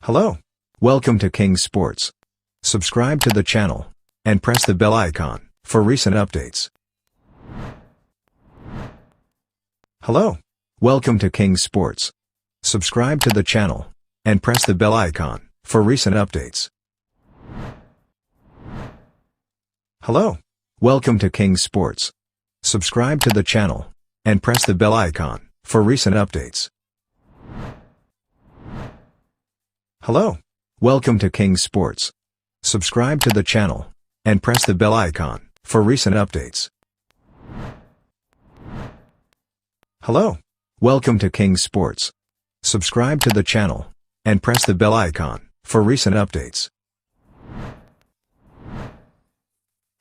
Hello. Welcome to King Sports. Subscribe to the channel and press the bell icon for recent updates. Hello. Welcome to King Sports. Subscribe to the channel and press the bell icon for recent updates. Hello. Welcome to King Sports. Subscribe to the channel and press the bell icon for recent updates. Hello. Welcome to King Sports. Subscribe to the channel and press the bell icon for recent updates. Hello. Welcome to King Sports. Subscribe to the channel and press the bell icon for recent updates.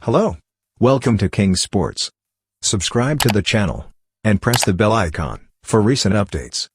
Hello. Welcome to King Sports. Subscribe to the channel and press the bell icon for recent updates.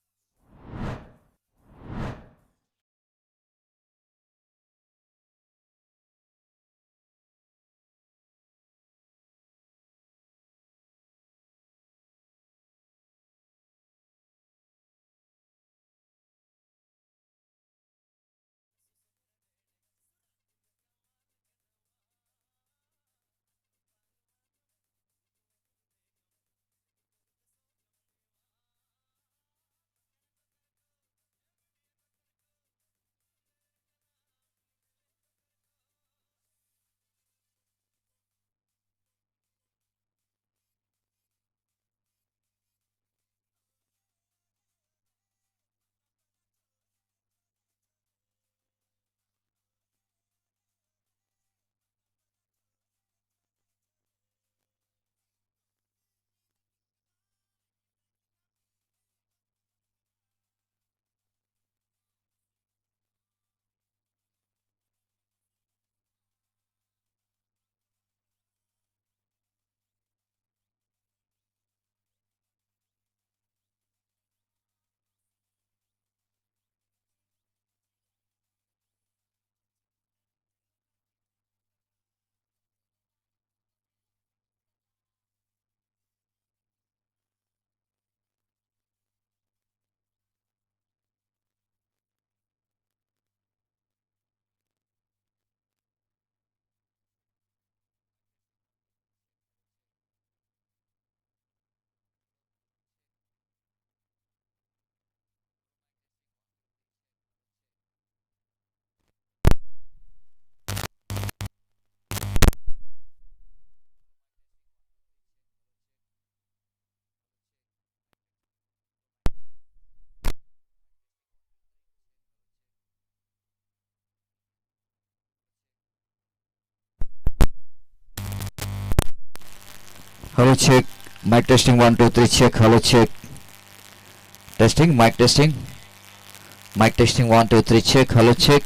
Hello, check. Mic testing 1 2 3 check. Hello, check. Testing. Mic testing. Mic testing 1 2 3 check. Hello, check.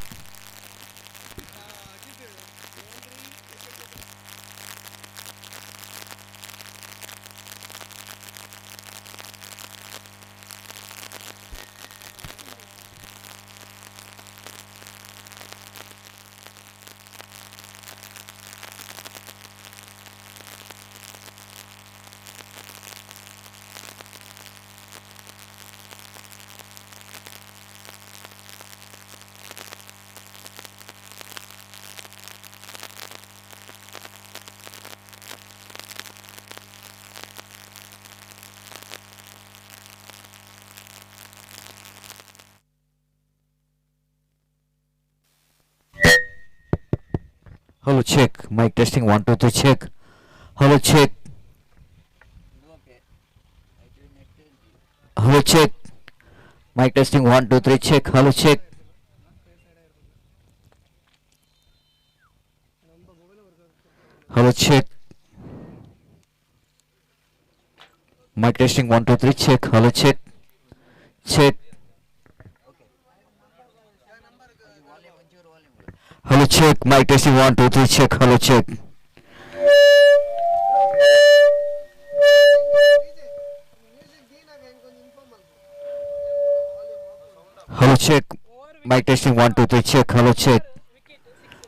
Hello, check. Mic testing 1 2 3 check. Hello, check. Hello, check. Mic testing 1 2 3 check. Hello, check. Hello, check. Mic testing 1 2 3 check. Hello, check. Check. Hello, check. Mic testing 1 2 3 check. Hello, check. Hello, check. Mic testing 1 2 3 check. Hello, check.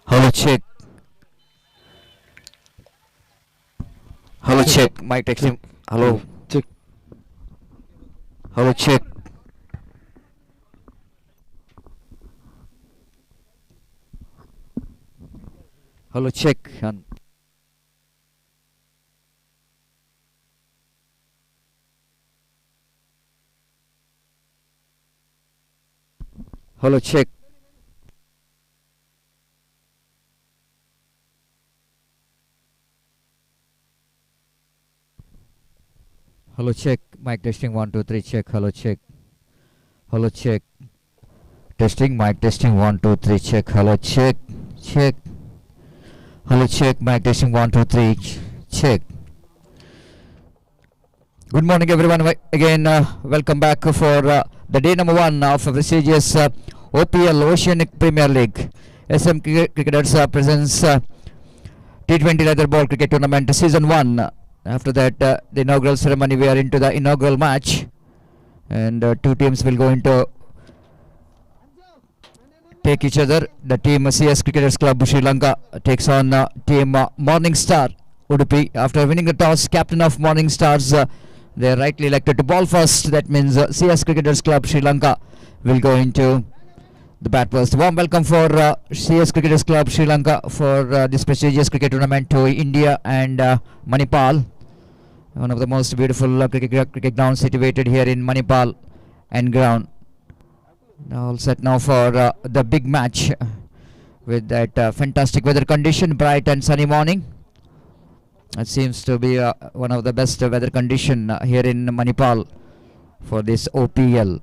Hello, check. Hello, check. Mic testing. Hello. Check. Hello, check. Hello, check. And hello, check. Hello, check. Mic testing 1 2 3 check. Hello, check. Hello, check. Testing mic testing 1 2 3 check. Hello, check. Check. Hello, check. Mic testing 1 2 3 check. Good morning, everyone. Again, welcome back for the day number 1 of prestigious OPL Oceanic Premier League. SM Cricketers presents T20 Leather Ball Cricket Tournament Season 1. After that, the inaugural ceremony, we are into the inaugural match. And two teams will go into take each other. The team CS Cricketers Club Sri Lanka takes on team Morning Star Udupi. After winning the toss, captain of Morning Stars, they are rightly elected to ball first. That means CS Cricketers Club Sri Lanka will go into the bat first. Warm welcome for CS Cricketers Club Sri Lanka for this prestigious cricket tournament to India and Manipal. One of the most beautiful cricket grounds situated here in Manipal and ground. All set now for the big match with that fantastic weather condition, bright and sunny morning. It seems to be one of the best weather condition here in Manipal for this OPL.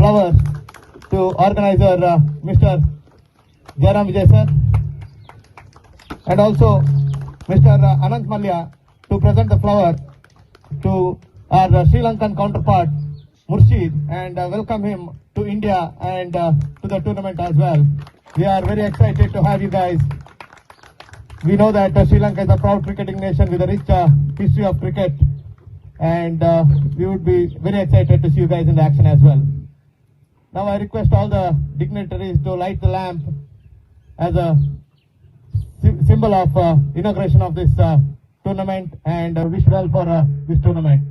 flowers to organizer Mr. Jairam Vijay sir, and also Mr. Anant Malya to present the flower to our Sri Lankan counterpart Murshid and welcome him to India and to the tournament as well. We are very excited to have you guys. We know that Sri Lanka is a proud cricketing nation with a rich history of cricket, and we would be very excited to see you guys in the action as well. Now I request all the dignitaries to light the lamp as a symbol of inauguration of this tournament, and wish well for this tournament.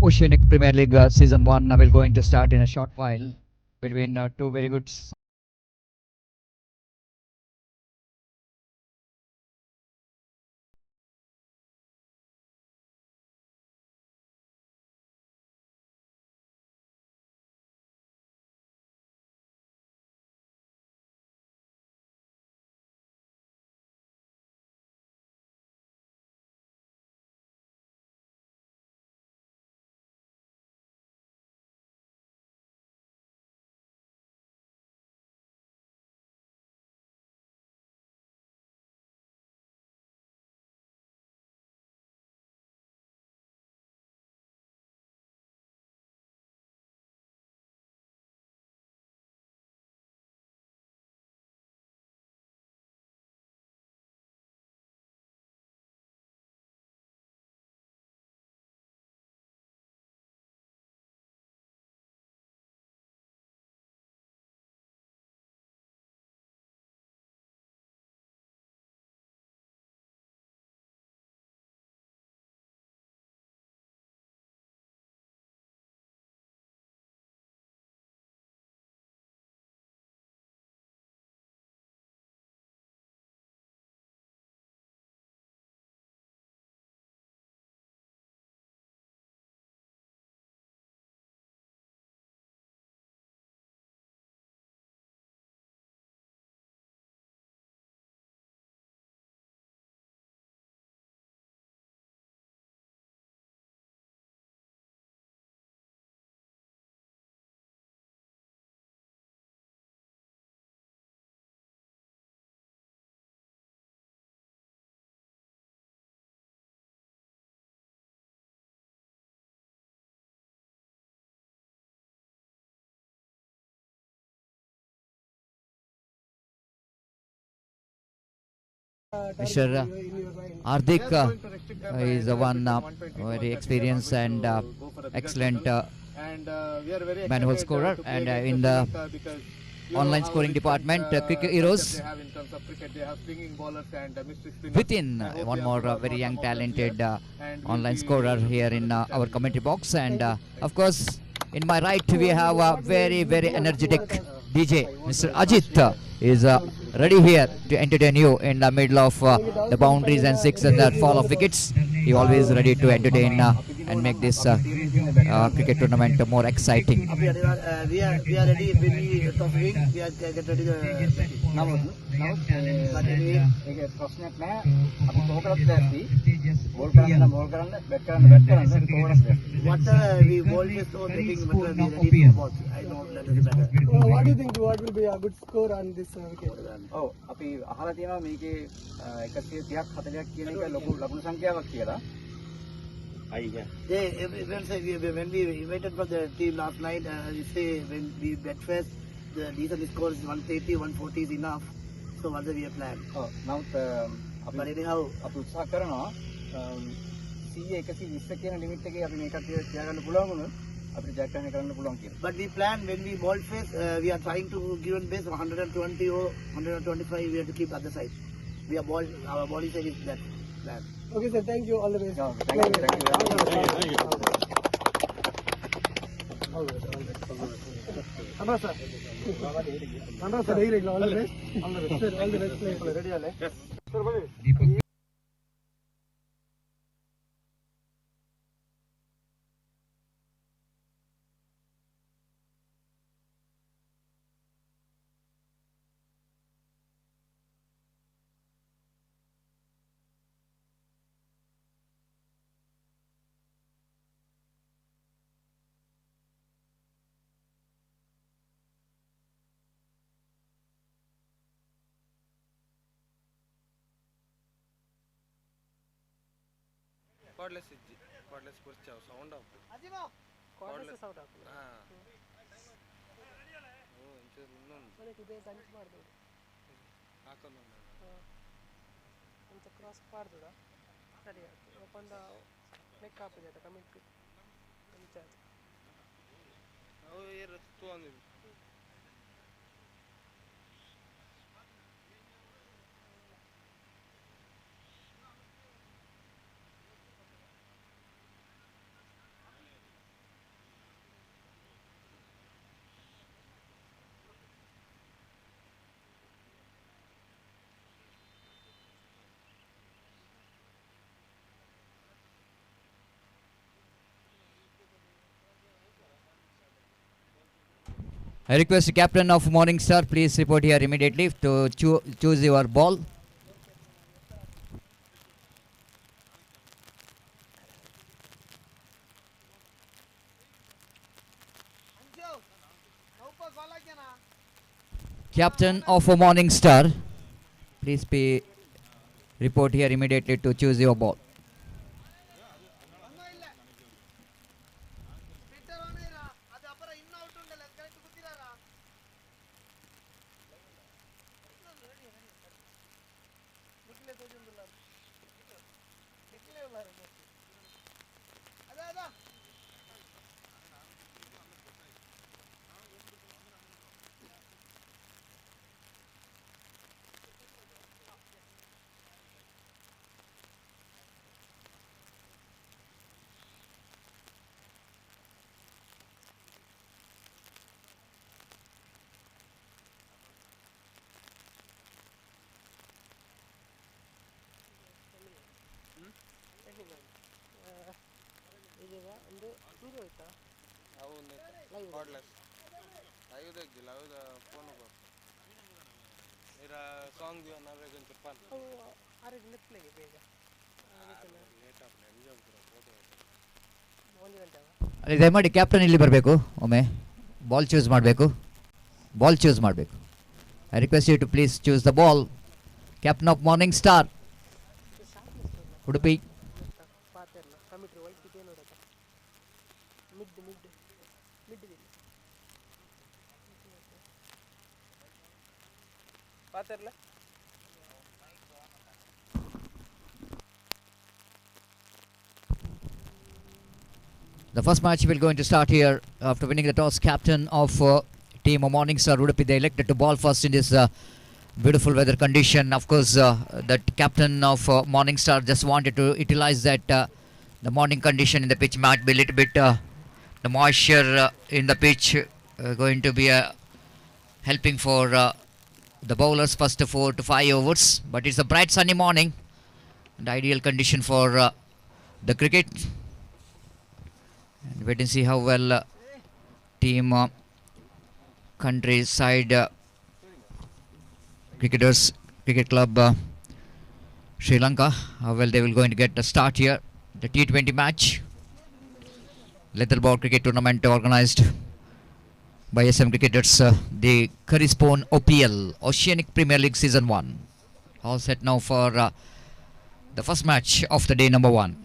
Oceanic Premier League Season 1 will going to start in a short while between two very good Mr. Hardik is the one very experienced and excellent manual scorer, and in the online scoring department, Cricket Heroes within one more very young talented online scorer here in our commentary box, and of course in my right we have a very energetic DJ Mr. Ajit is ready here to entertain you in the middle of the boundaries and six and the fall of wickets. He always ready to entertain and make this cricket tournament more exciting. We are ready when we top wing. We are get ready what we bowl is so getting we ready to watch. I know that is better. What do you think? What will be a good score on this wicket? ඔව් අපි අහලා තියෙනවා මේකේ 130ක් 40ක් කියන එක ලොකු ලකුණු සංඛ්‍යාවක් කියලා. Everyone say when we invited for the team last night, we say when we bet first, the decent score is 130, 140 is enough. So what do we have planned? ඔව් නමුත් අපි But anyhow, අපි උත්සාහ කරනවා 100 120 කියන ලිමිට් එකේ අපි මේකත් තියාගන්න පුළුවන් වුණොත් අපිට ජයග්‍රහණය කරන්න පුළුවන් කියලා. But we plan when we ball face, we are trying to give an base 120 or 125. We have to keep other side. We are ball. Our body side is that plan. Okay, sir. Thank you. All the best. Yeah, thank you. Andra sir. Andra sir. All the best. All the best. Sir, all the best. Ready, alle? Yes. Sir, bali. Cordless is cordless kurcha sound of Cordless sound ಆಗ್ತದೆ. ಓ ಇಂಚೆ ಇನ್ನೊಂದು ಅದಕ್ಕೆ ಇದೇ ಸಂಚ್ ಮಾಡ್ದು. ಹಾಕೊಂಡು ಅಂತ cross ಮಾಡ್ದುಡ. ಸರಿ ಆಯ್ತು. ಒಪ್ಪಂದ ಲೆಕ್ಕ ಹಾಕಿದೆ ಅಂತ ಕಮಿಟ್ ಇನ್ಚಾರ್ಜ್. ಅವು ಏರತ್ತು ಅಂದಿವಿ. I request the captain of Morning Star, please report here immediately to choose your ball. Captain of Morning Star, please report here immediately to choose your ball. cordless ayuda gila ayuda phone ko mera song diya na re gan chappan are next lege bega late up ne enjoy karo photo ಒಂದು ಗಂಟೆ ಅಲ್ಲಿ ದಯಮಾಡಿ captain ಇಲ್ಲಿ ಬರಬೇಕು. ಒಮ್ಮೆ ball choose ಮಾಡಬೇಕು. I request you to please choose the ball. Captain of morning star Udupi. ಪಾತೆರ್ಲ commentary wait ಇದೆ ನೋಡಕ ಮಿಡ್ ಪಾತೆರ್ಲ The first match will going to start here after winning the toss. Captain of team Morning Star Udupi, they elected to ball first in this beautiful weather condition. Of course, that captain of Morning Star just wanted to utilize that the morning condition in the pitch might be a little bit the moisture in the pitch going to be helping for the bowlers first 4 to 5 overs. But it's a bright sunny morning, the ideal condition for the cricket. And wait and see how well team countryside cricket club Sri Lanka, how well they will going to get a start here. The T20 match, Lethal Ball Cricket Tournament organized by SM Cricketers, the Curryspone OPL, Oceanic Premier League Season 1. All set now for the first match of the day number 1.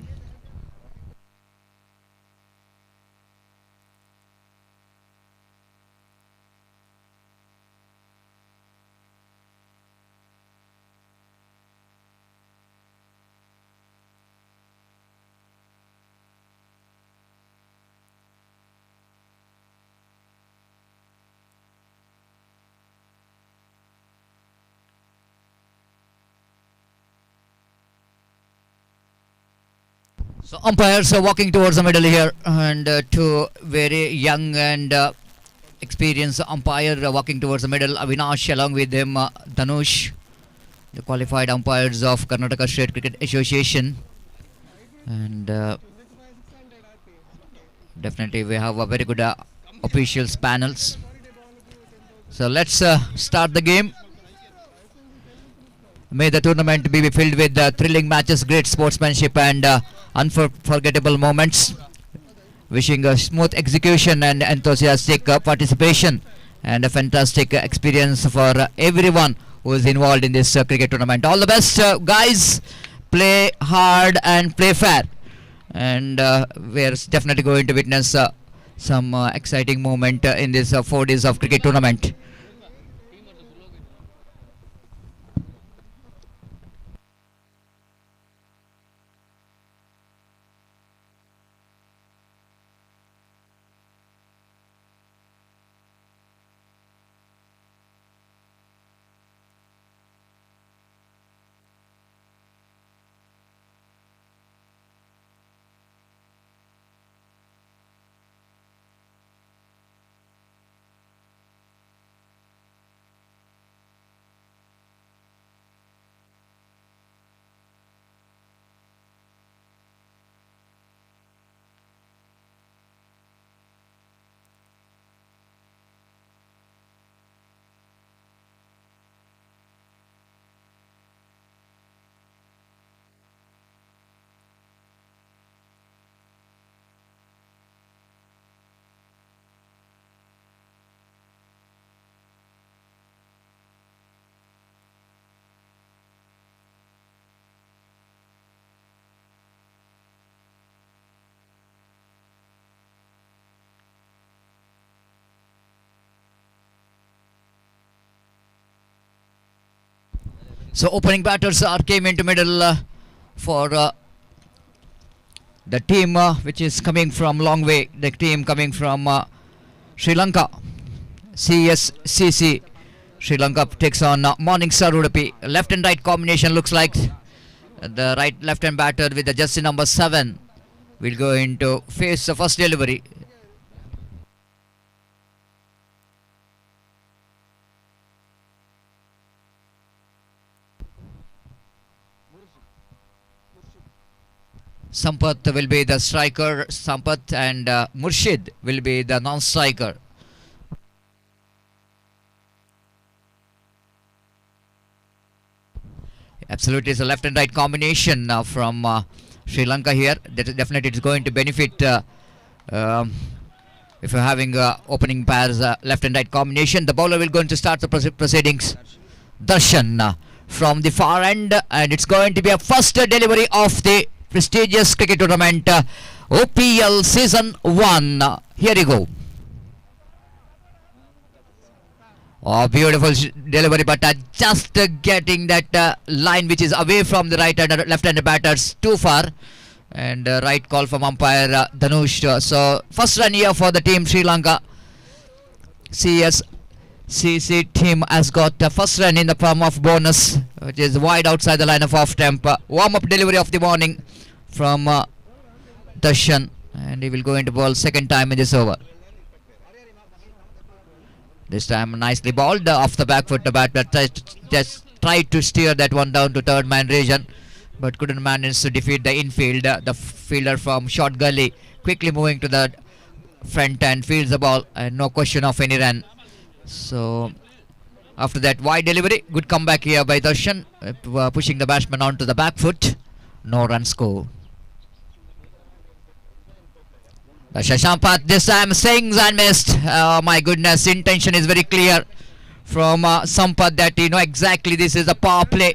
So umpires are walking towards the middle here, and two very young and experienced umpire walking towards the middle. Avinash along with him Dhanush, the qualified umpires of Karnataka State Cricket Association, and definitely we have a very good officials panels. So let's start the game. May the tournament be filled with thrilling matches, great sportsmanship and unforgettable moments. Wishing a smooth execution and enthusiastic participation and a fantastic experience for everyone who is involved in this cricket tournament. All the best, guys. Play hard and play fair. And we are definitely going to witness some exciting moment in this 4 days of cricket tournament. So opening batters came into middle for the team which is coming from long way. The team coming from Sri Lanka. CSCC. Sri Lanka takes on Morningstar Udupi. Left and right combination looks like the left hand batter with the jersey number 7 will go into face the first delivery. Sampath will be the striker, Sampath, and Murshid will be the non-striker. Absolutely, it's a left and right combination from Sri Lanka here. That definitely is going to benefit if you're having opening pairs left and right combination. The bowler will going to start the proceedings. Darshan from the far end, and it's going to be a first delivery of the prestigious cricket tournament OPL season 1. Here you go. Oh, beautiful delivery, but just getting that line which is away from the right and left hand batters too far, and right call from umpire Dhanush. So first run here for the team Sri Lanka. CSCC team has got the first run in the form of bonus, which is wide outside the line of off temp. Warm up delivery of the morning from Darshan, and he will go into ball second time in this over. This time nicely balled off the back foot. The batter just tried to steer that one down to third man region, but couldn't manage to defeat the infield. The fielder from short gully quickly moving to the front and fields the ball, and no question of any run. So after that wide delivery, good comeback here by Darshan, pushing the batsman onto the back foot. No run score. Sampath this time swings and missed. Oh my goodness, intention is very clear from Sampath that you know exactly this is a power play.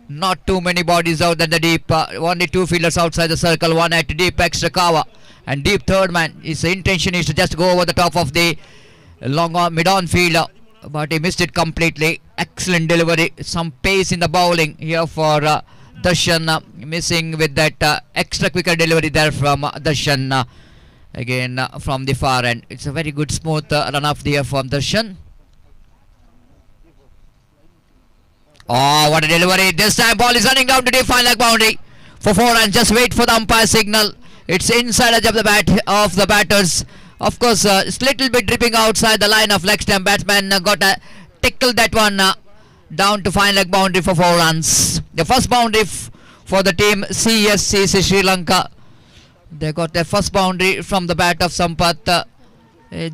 Not too many bodies out at the deep. Only 2 fielders outside the circle, 1 at deep extra cover. And deep third man. His intention is to just go over the top of the long mid-on fielder, but he missed it completely. Excellent delivery. Some pace in the bowling here for Darshan. Missing with that extra quicker delivery there from Darshan. Again from the far end. It's a very good smooth run up there from Darshan. Oh, what a delivery. This time ball is running down to the fine leg boundary. for 4 runs. Just wait for the umpire signal. It's inside edge of the batters. Of course, it's little bit dripping outside the line of leg stump. Batsman got a tickle that one down to fine leg boundary for 4 runs. The first boundary for the team CSCC Sri Lanka. They got their first boundary from the bat of Sampath.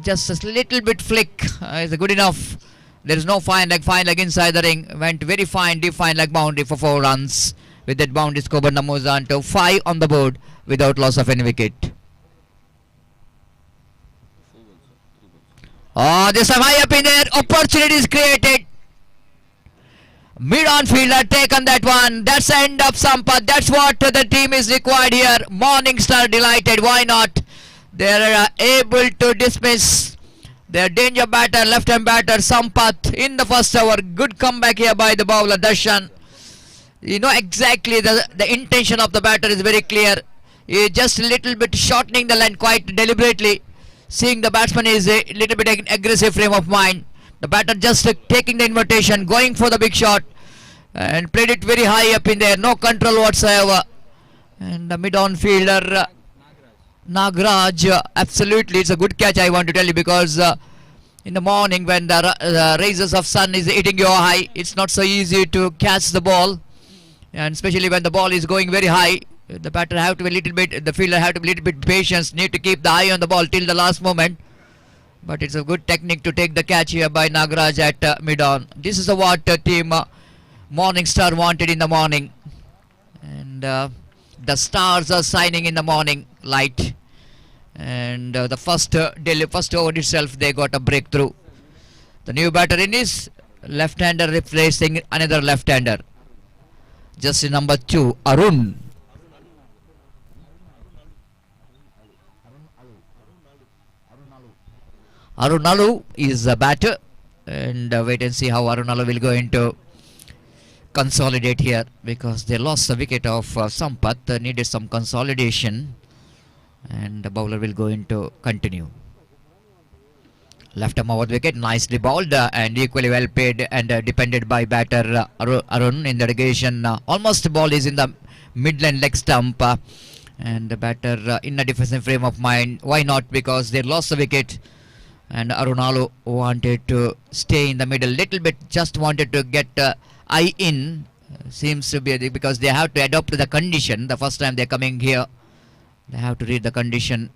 Just a little bit flick is good enough. There is no fine leg inside the ring. Went very fine, deep fine leg boundary for 4 runs. With that boundary, Skoban moves on to 5 on the board without loss of any wicket. Oh, this time high up in there. Opportunities created. Mid-on fielder taken that one. That's the end of Sampath. That's what the team is required here. Morningstar delighted. Why not? They are able to dismiss their danger batter, left-hand batter Sampath in the first over. Good comeback here by the bowler Darshan. You know exactly the intention of the batter is very clear. He just a little bit shortening the line quite deliberately. Seeing the batsman is a little bit aggressive frame of mind. The batter just taking the invitation, going for the big shot, and played it very high up in there. No control whatsoever. And the mid-on fielder Nagraj, absolutely, it's a good catch. I want to tell you, because in the morning when the rays of sun is hitting your eye, it's not so easy to catch the ball, and especially when the ball is going very high. The batter have to be a little bit, the fielder have to be a little bit patient, need to keep the eye on the ball till the last moment. But it's a good technique to take the catch here by Nagraj at mid-on. This is what team Morningstar wanted in the morning. And the stars are shining in the morning light. And the first over itself, they got a breakthrough. The new batter in is left-hander replacing another left-hander. Just number 2, Arun. Arunalu is a batter, and wait and see how Arunalu will go into consolidate here, because they lost the wicket of Sampath, needed some consolidation, and the bowler will go into continue. Left arm over the wicket, nicely bowled and equally well paid and depended by batter Arun in the negation. Almost the ball is in the midland leg stump, and the batter in a defensive frame of mind. Why not? Because they lost the wicket. And Arunalu wanted to stay in the middle little bit, just wanted to get eye in. Seems to be because they have to adapt to the condition. The first time they're coming here, they have to read the condition.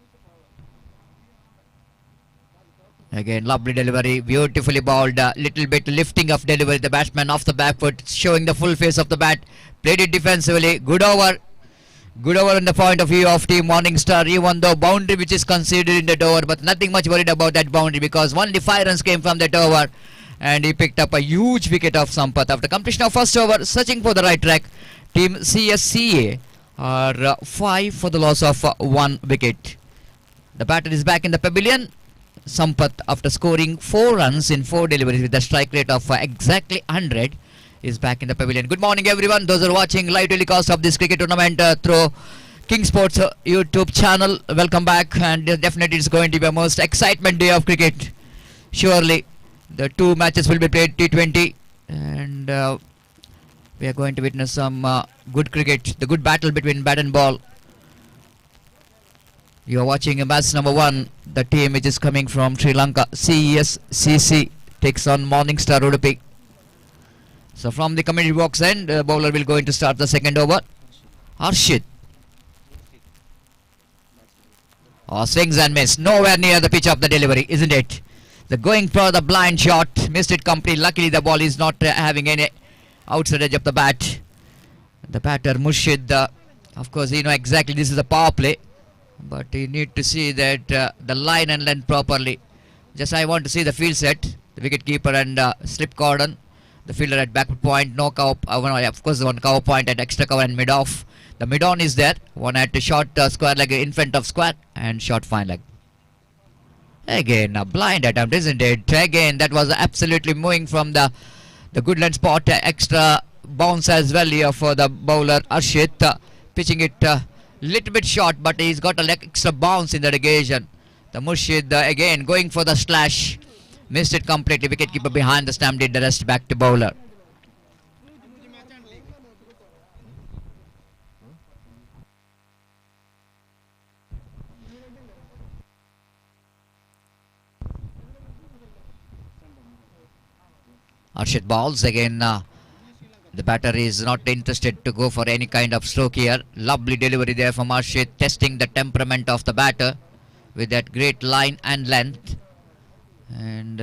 Again, lovely delivery, beautifully bowled, little bit lifting of delivery. The batsman off the back foot, showing the full face of the bat. Played it defensively, good over. Good over in the point of view of team Morningstar, even though boundary which is considered in that over, but nothing much worried about that boundary, because only 5 runs came from that over, and he picked up a huge wicket of Sampath. After completion of first over, searching for the right track, team CSCA are 5 for the loss of 1 wicket. The batter is back in the pavilion. Sampath, after scoring 4 runs in 4 deliveries with a strike rate of exactly 100, is back in the pavilion. Good morning everyone, those are watching live telecast of this cricket tournament through King Sports YouTube channel. Welcome back, and definitely it's going to be a most excitement day of cricket. Surely the 2 matches will be played T20, and we are going to witness some good cricket, the good battle between bat and ball. You are watching match number 1. The team which is coming from Sri Lanka, CSCC, takes on Morningstar Udupi. So from the commentary box end, the bowler will going to start the second over. Harshit. Oh, swings and miss. Nowhere near the pitch of the delivery, isn't it? The going for the blind shot. Missed it completely. Luckily the ball is not having any outside edge of the bat. The batter Murshid, of course you know exactly this is a power play, but you need to see that the line and length properly. Just I want to see the field set. The wicket keeper and slip cordon. The fielder at backward point, no cover, of course one cover point at extra cover and mid-off. The mid-on is there, one at short square leg in front of square and short fine leg. Again a blind attempt, isn't it? Again that was absolutely moving from the good length spot, extra bounce as well here for the bowler Arshit, pitching it little bit short, but he's got a extra bounce in the negation. The Murshid again going for the slash. Missed it completely. Wicketkeeper behind the stump did the rest, back to bowler. Arshit balls again. The batter is not interested to go for any kind of stroke here. Lovely delivery there from Arshit, testing the temperament of the batter with that great line and length. And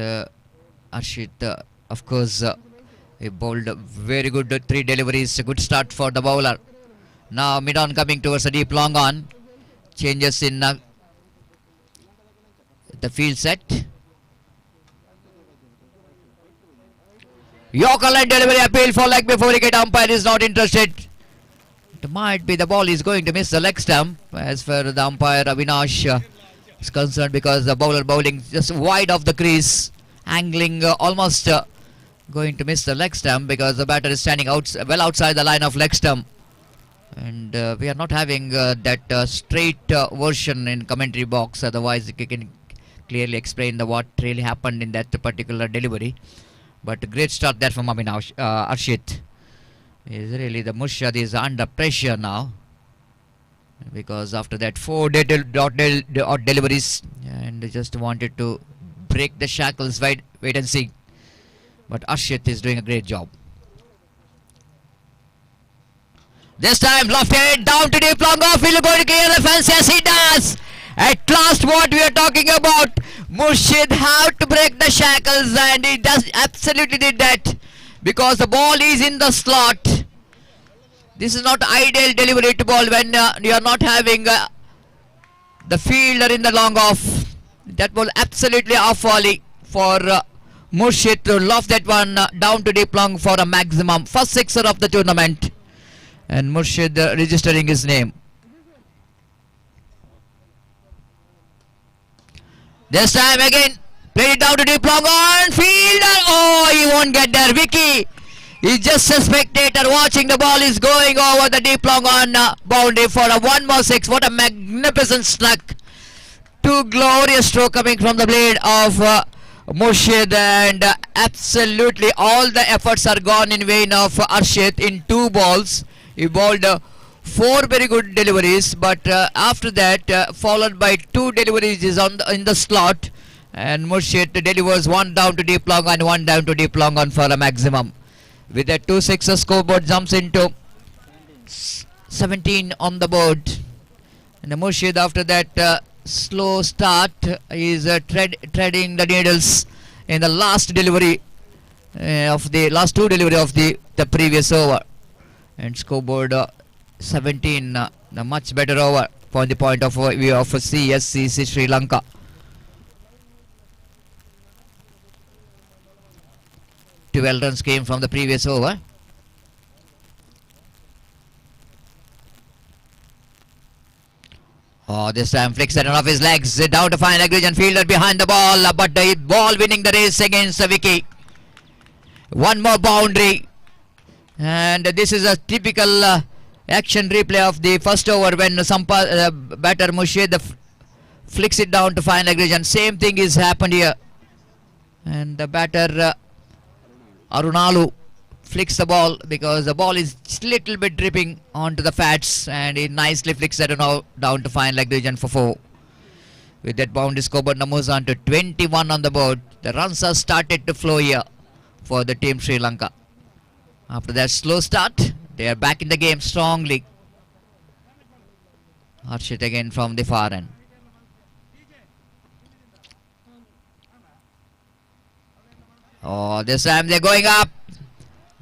Arshit, of course, he bowled very good 3 deliveries. A good start for the bowler. Now mid-on coming towards a deep long on. Changes in the field set. Yorker line delivery appeal for leg before wicket. Umpire is not interested. It might be the ball is going to miss the leg stump as far as the umpire Avinash is concerned, because the bowler bowling just wide of the crease, angling almost going to miss the leg stump because the batter is standing well outside the line of leg stump. And we are not having that straight version in commentary box, otherwise we can clearly explain what really happened in that particular delivery. But a great start there from Arshit. Is really the Murshid is under pressure now, because after that 4 deliveries, and just wanted to break the shackles. Wait and see. But Arshit is doing a great job. This time lofted down to deep long off. He'll go to clear the fence. Yes, he does. At last, what we are talking about. Murshid have to break the shackles, and he does absolutely did that, because the ball is in the slot. This is not ideal delivery to ball when you are not having the fielder in the long off. That ball absolutely off volley for Murshid to loft that one down to deep long for a maximum. First sixer of the tournament, and Murshid registering his name. This time again, played it down to deep long on fielder. Oh, he won't get there. Vicky is just a spectator watching the ball is going over the deep long on boundary for a 1 more 6. What a magnificent slug. 2 glorious stroke coming from the blade of Murshid, and absolutely all the efforts are gone in vain of Arshit in 2 balls. He bowled 4 very good deliveries, but after that followed by 2 deliveries is in the slot, and Murshid delivers 1 down to deep long and 1 down to deep long on for a maximum. With that 2-6, scoreboard jumps into 17 on the board, and the Murshid after that slow start is treading the needles in the last delivery of the last 2 delivery of the previous over, and scoreboard 17, the much better over from the point of view of CSCC Sri Lanka. Twelve runs came from the previous over. Oh, this time flicks it off his legs down to find leg and fielder behind the ball, but the ball winning the race against the wicket. 1 more boundary, and this is a typical action replay of the first over when batter Murshid flicks it down to find leg and same thing is happened here, and the batter Arunalu flicks the ball because the ball is little bit dripping onto the fats, and he nicely flicks it down to find leg region for 4. With that boundary, scoreboard numbers on to 21 on the board. The runs are started to flow here for the team Sri Lanka. After that slow start, they are back in the game strongly. Arshit again from the far end. Oh, this time they're going up.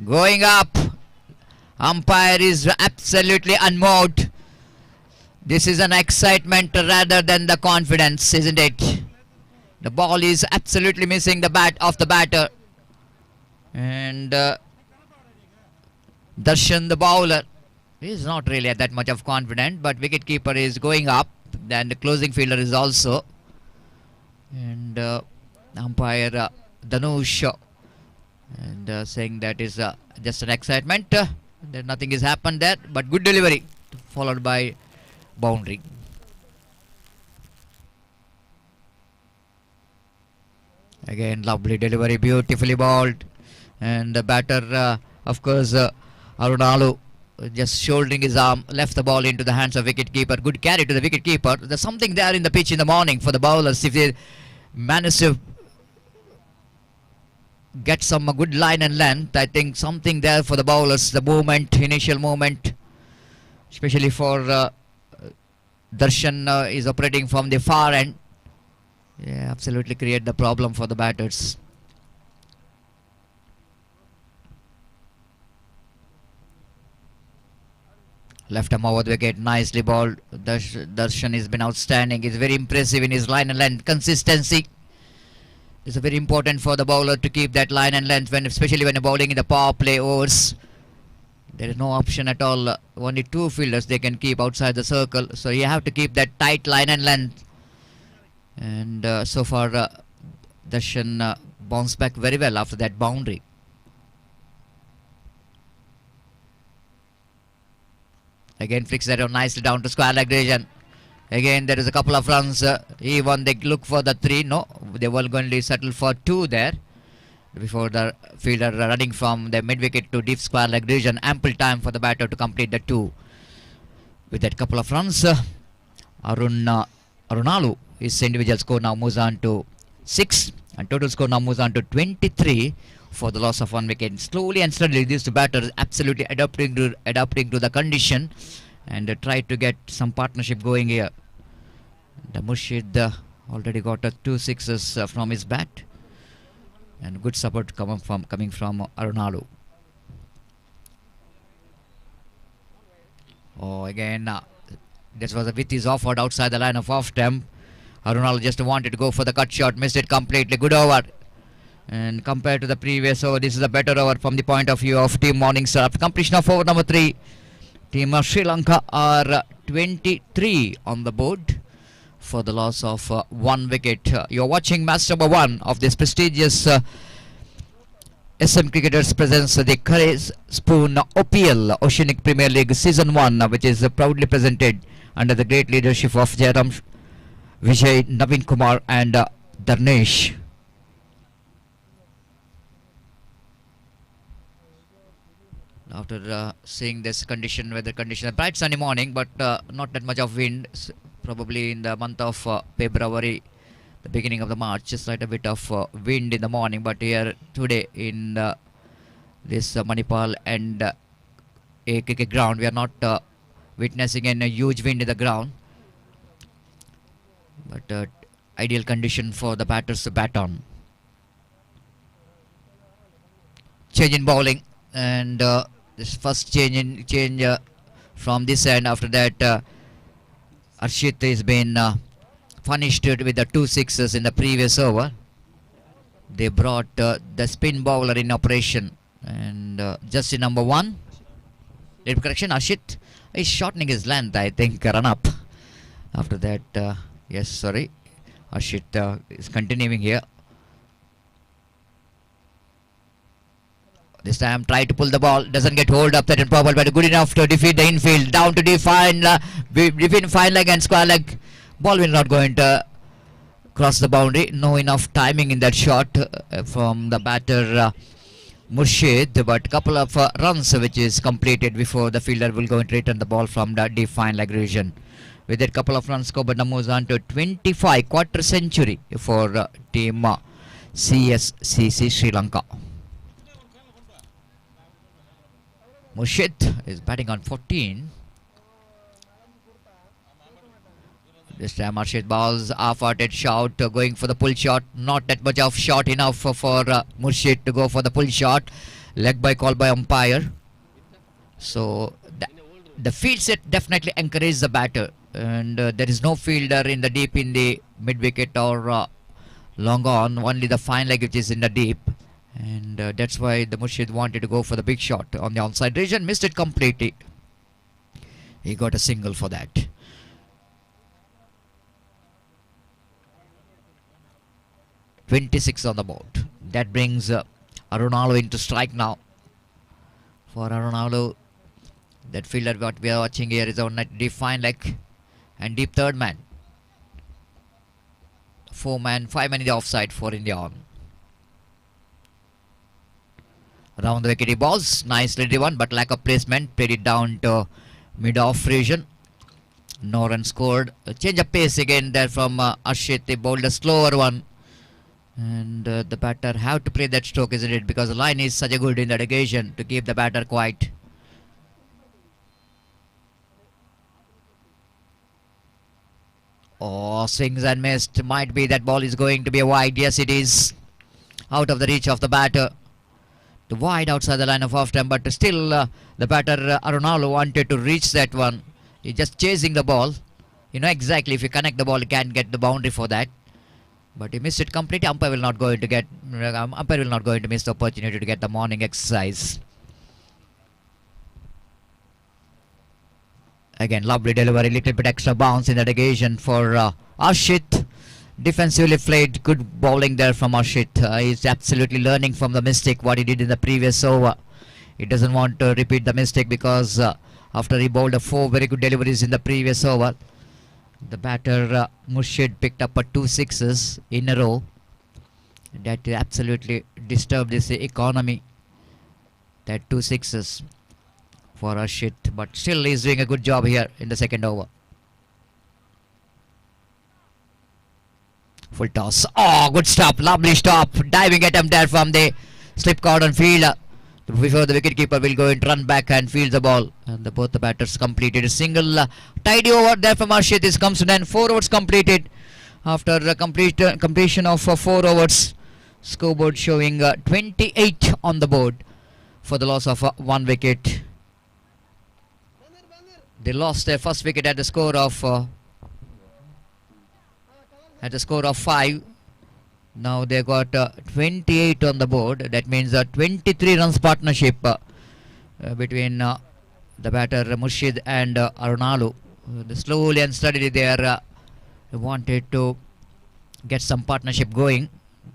Going up. Umpire is absolutely unmoved. This is an excitement rather than the confidence, isn't it? The ball is absolutely missing the bat of the batter. And Darshan, the bowler, is not really that much of confident, but wicketkeeper is going up. Then the closing fielder is also. And umpire Dhanush and saying that is just an excitement. That nothing has happened there, but good delivery followed by boundary. Again, lovely delivery, beautifully bowled, and the batter, of course, Arunalu, just shouldering his arm, left the ball into the hands of wicketkeeper. Good carry to the wicketkeeper. There's something there in the pitch in the morning for the bowlers. If they manage to get some good line and length. I think something there for the bowlers, the movement, initial movement, especially for Darshan is operating from the far end. Yeah, absolutely create the problem for the batters. Left arm over the wicket, nicely bowled. Darshan has been outstanding. He's very impressive in his line and length. Consistency is very important for the bowler to keep that line and length, especially when you're bowling in the power play overs. There is no option at all. Only two fielders they can keep outside the circle. So you have to keep that tight line and length. And so far, Darshan bounced back very well after that boundary. Again, flicks that nicely down to square leg region. Again, there is a couple of runs. Even they look for the 3. No, they were going to settle for 2 there. Before the fielder running from the mid wicket to deep square leg region. Ample time for the batter to complete the 2. With that couple of runs, Arunalu, his individual score now moves on to 6. And total score now moves on to 23 for the loss of 1 wicket. Slowly and steadily, these two batters absolutely adapting to the condition and try to get some partnership going here. The Murshid already got 2 sixes from his bat, and good support coming from Arunalu. Oh, again, this was a width is offered outside the line of off stump. Arunalu just wanted to go for the cut shot, missed it completely. Good over. And compared to the previous over, this is a better over from the point of view of Team Morningstar. After completion of over number 3, Team Sri Lanka are 23 on the board for the loss of 1 wicket. You're watching match number 1 of this prestigious SM Cricketers presents the Curry's Spoon OPL Oceanic Premier League Season 1, which is proudly presented under the great leadership of Jairam, Vijay, Naveen Kumar and Dharnesh. After seeing this weather condition, a bright sunny morning, but not that much of wind. Probably in the month of February, the beginning of the March, just like a bit of wind in the morning. But here today in this Manipal and a cricket ground, we are not witnessing a huge wind in the ground. But ideal condition for the batters to bat on. Change in bowling, and this first change from this end. After that, Arshit has been punished with the 2 sixes in the previous over. They brought the spin bowler in operation, and just in number 1. Correction, Arshit is shortening his length, I think, run up. After that, yes, sorry, Arshit is continuing here. This time try to pull the ball, doesn't get hold of that in proper, but good enough to defeat the infield. Down to define fine leg and square leg. Ball will not going to cross the boundary. No enough timing in that shot from the batter Murshid, but couple of runs which is completed before the fielder will go and return the ball from the deep fine leg region. With that couple of runs, Kobarna moves on to 25, quarter century for team CSCC Sri Lanka. Murshid is batting on 14. This time Murshid bowls half-hearted shot, going for the pull shot. Not that much of shot enough for Murshid to go for the pull shot. Leg by call by umpire. So the field set definitely encourages the batter, and there is no fielder in the deep in the mid wicket or long on. Only the fine leg which is in the deep. And that's why the Murshid wanted to go for the big shot on the onside region. Missed it completely. He got a single for that. .26 on the board. That brings Arunalu into strike now. For Arunalu, that fielder what we are watching here is on deep fine leg and deep third man. 5 man in the offside for India on. Around the wicket he balls, nicely driven, but lack of placement, played it down to mid-off region. No run scored. A change of pace again there from Arshit. They bowled a slower one, And the batter have to play that stroke, isn't it? Because the line is such a good in that occasion to keep the batter quiet. Oh, swings and missed. Might be that ball is going to be a wide. Yes, it is. Out of the reach of the batter. The wide outside the line of off time, but still the batter Arunalo wanted to reach that one. He's just chasing the ball. You know exactly if you connect the ball, you can get the boundary for that. But he missed it completely. Umpire will not going to miss the opportunity to get the morning exercise. Again, lovely delivery, little bit extra bounce in that occasion for Arshit. Defensively played, good bowling there from Arshit. He's absolutely learning from the mistake what he did in the previous over. He doesn't want to repeat the mistake because after he bowled 4 very good deliveries in the previous over, the batter Murshid picked up 2 sixes in a row. That absolutely disturbed this economy. That 2 sixes for Arshit, but still he's doing a good job here in the second over. Full toss. Oh, good stop. Lovely stop. Diving attempt there from the slip cordon field. Before the wicketkeeper will go and run back and field the ball. And both the batters completed a single tidy over there from Arshit. This comes to then 4 overs completed. After completion of 4 overs. Scoreboard showing 28 on the board for the loss of 1 wicket. They lost their first wicket at the score of 5. Now they got 28 on the board. That means a 23 runs partnership between the batter Murshid and Arunalu. Slowly and steadily they are wanted to get some partnership going,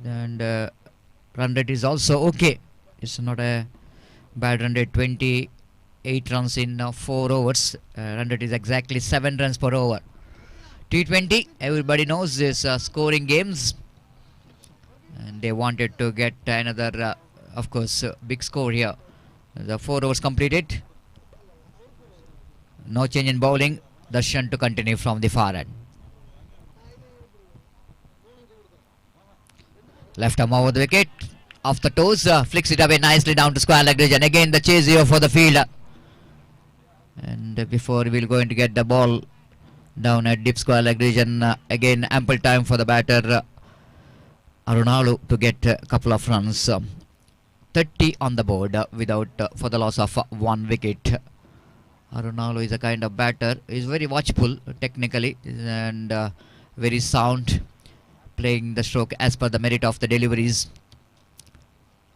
and run rate is also okay. It's not a bad run rate. 28 runs in 4 overs. Run rate is exactly 7 runs per over. T20, everybody knows this scoring games, and they wanted to get another of course big score here. The 4 overs completed. No change in bowling. Darshan to continue from the far end. Left arm over the wicket. Off the toes. Flicks it away nicely down to square leg region. Again the chase here for the fielder. And before we'll going to get the ball down at deep square leg region, again ample time for the batter Arunalu to get a couple of runs. 30 on the board without for the loss of 1 wicket. Arunalu is a kind of batter. He's very watchful technically and very sound, playing the stroke as per the merit of the deliveries.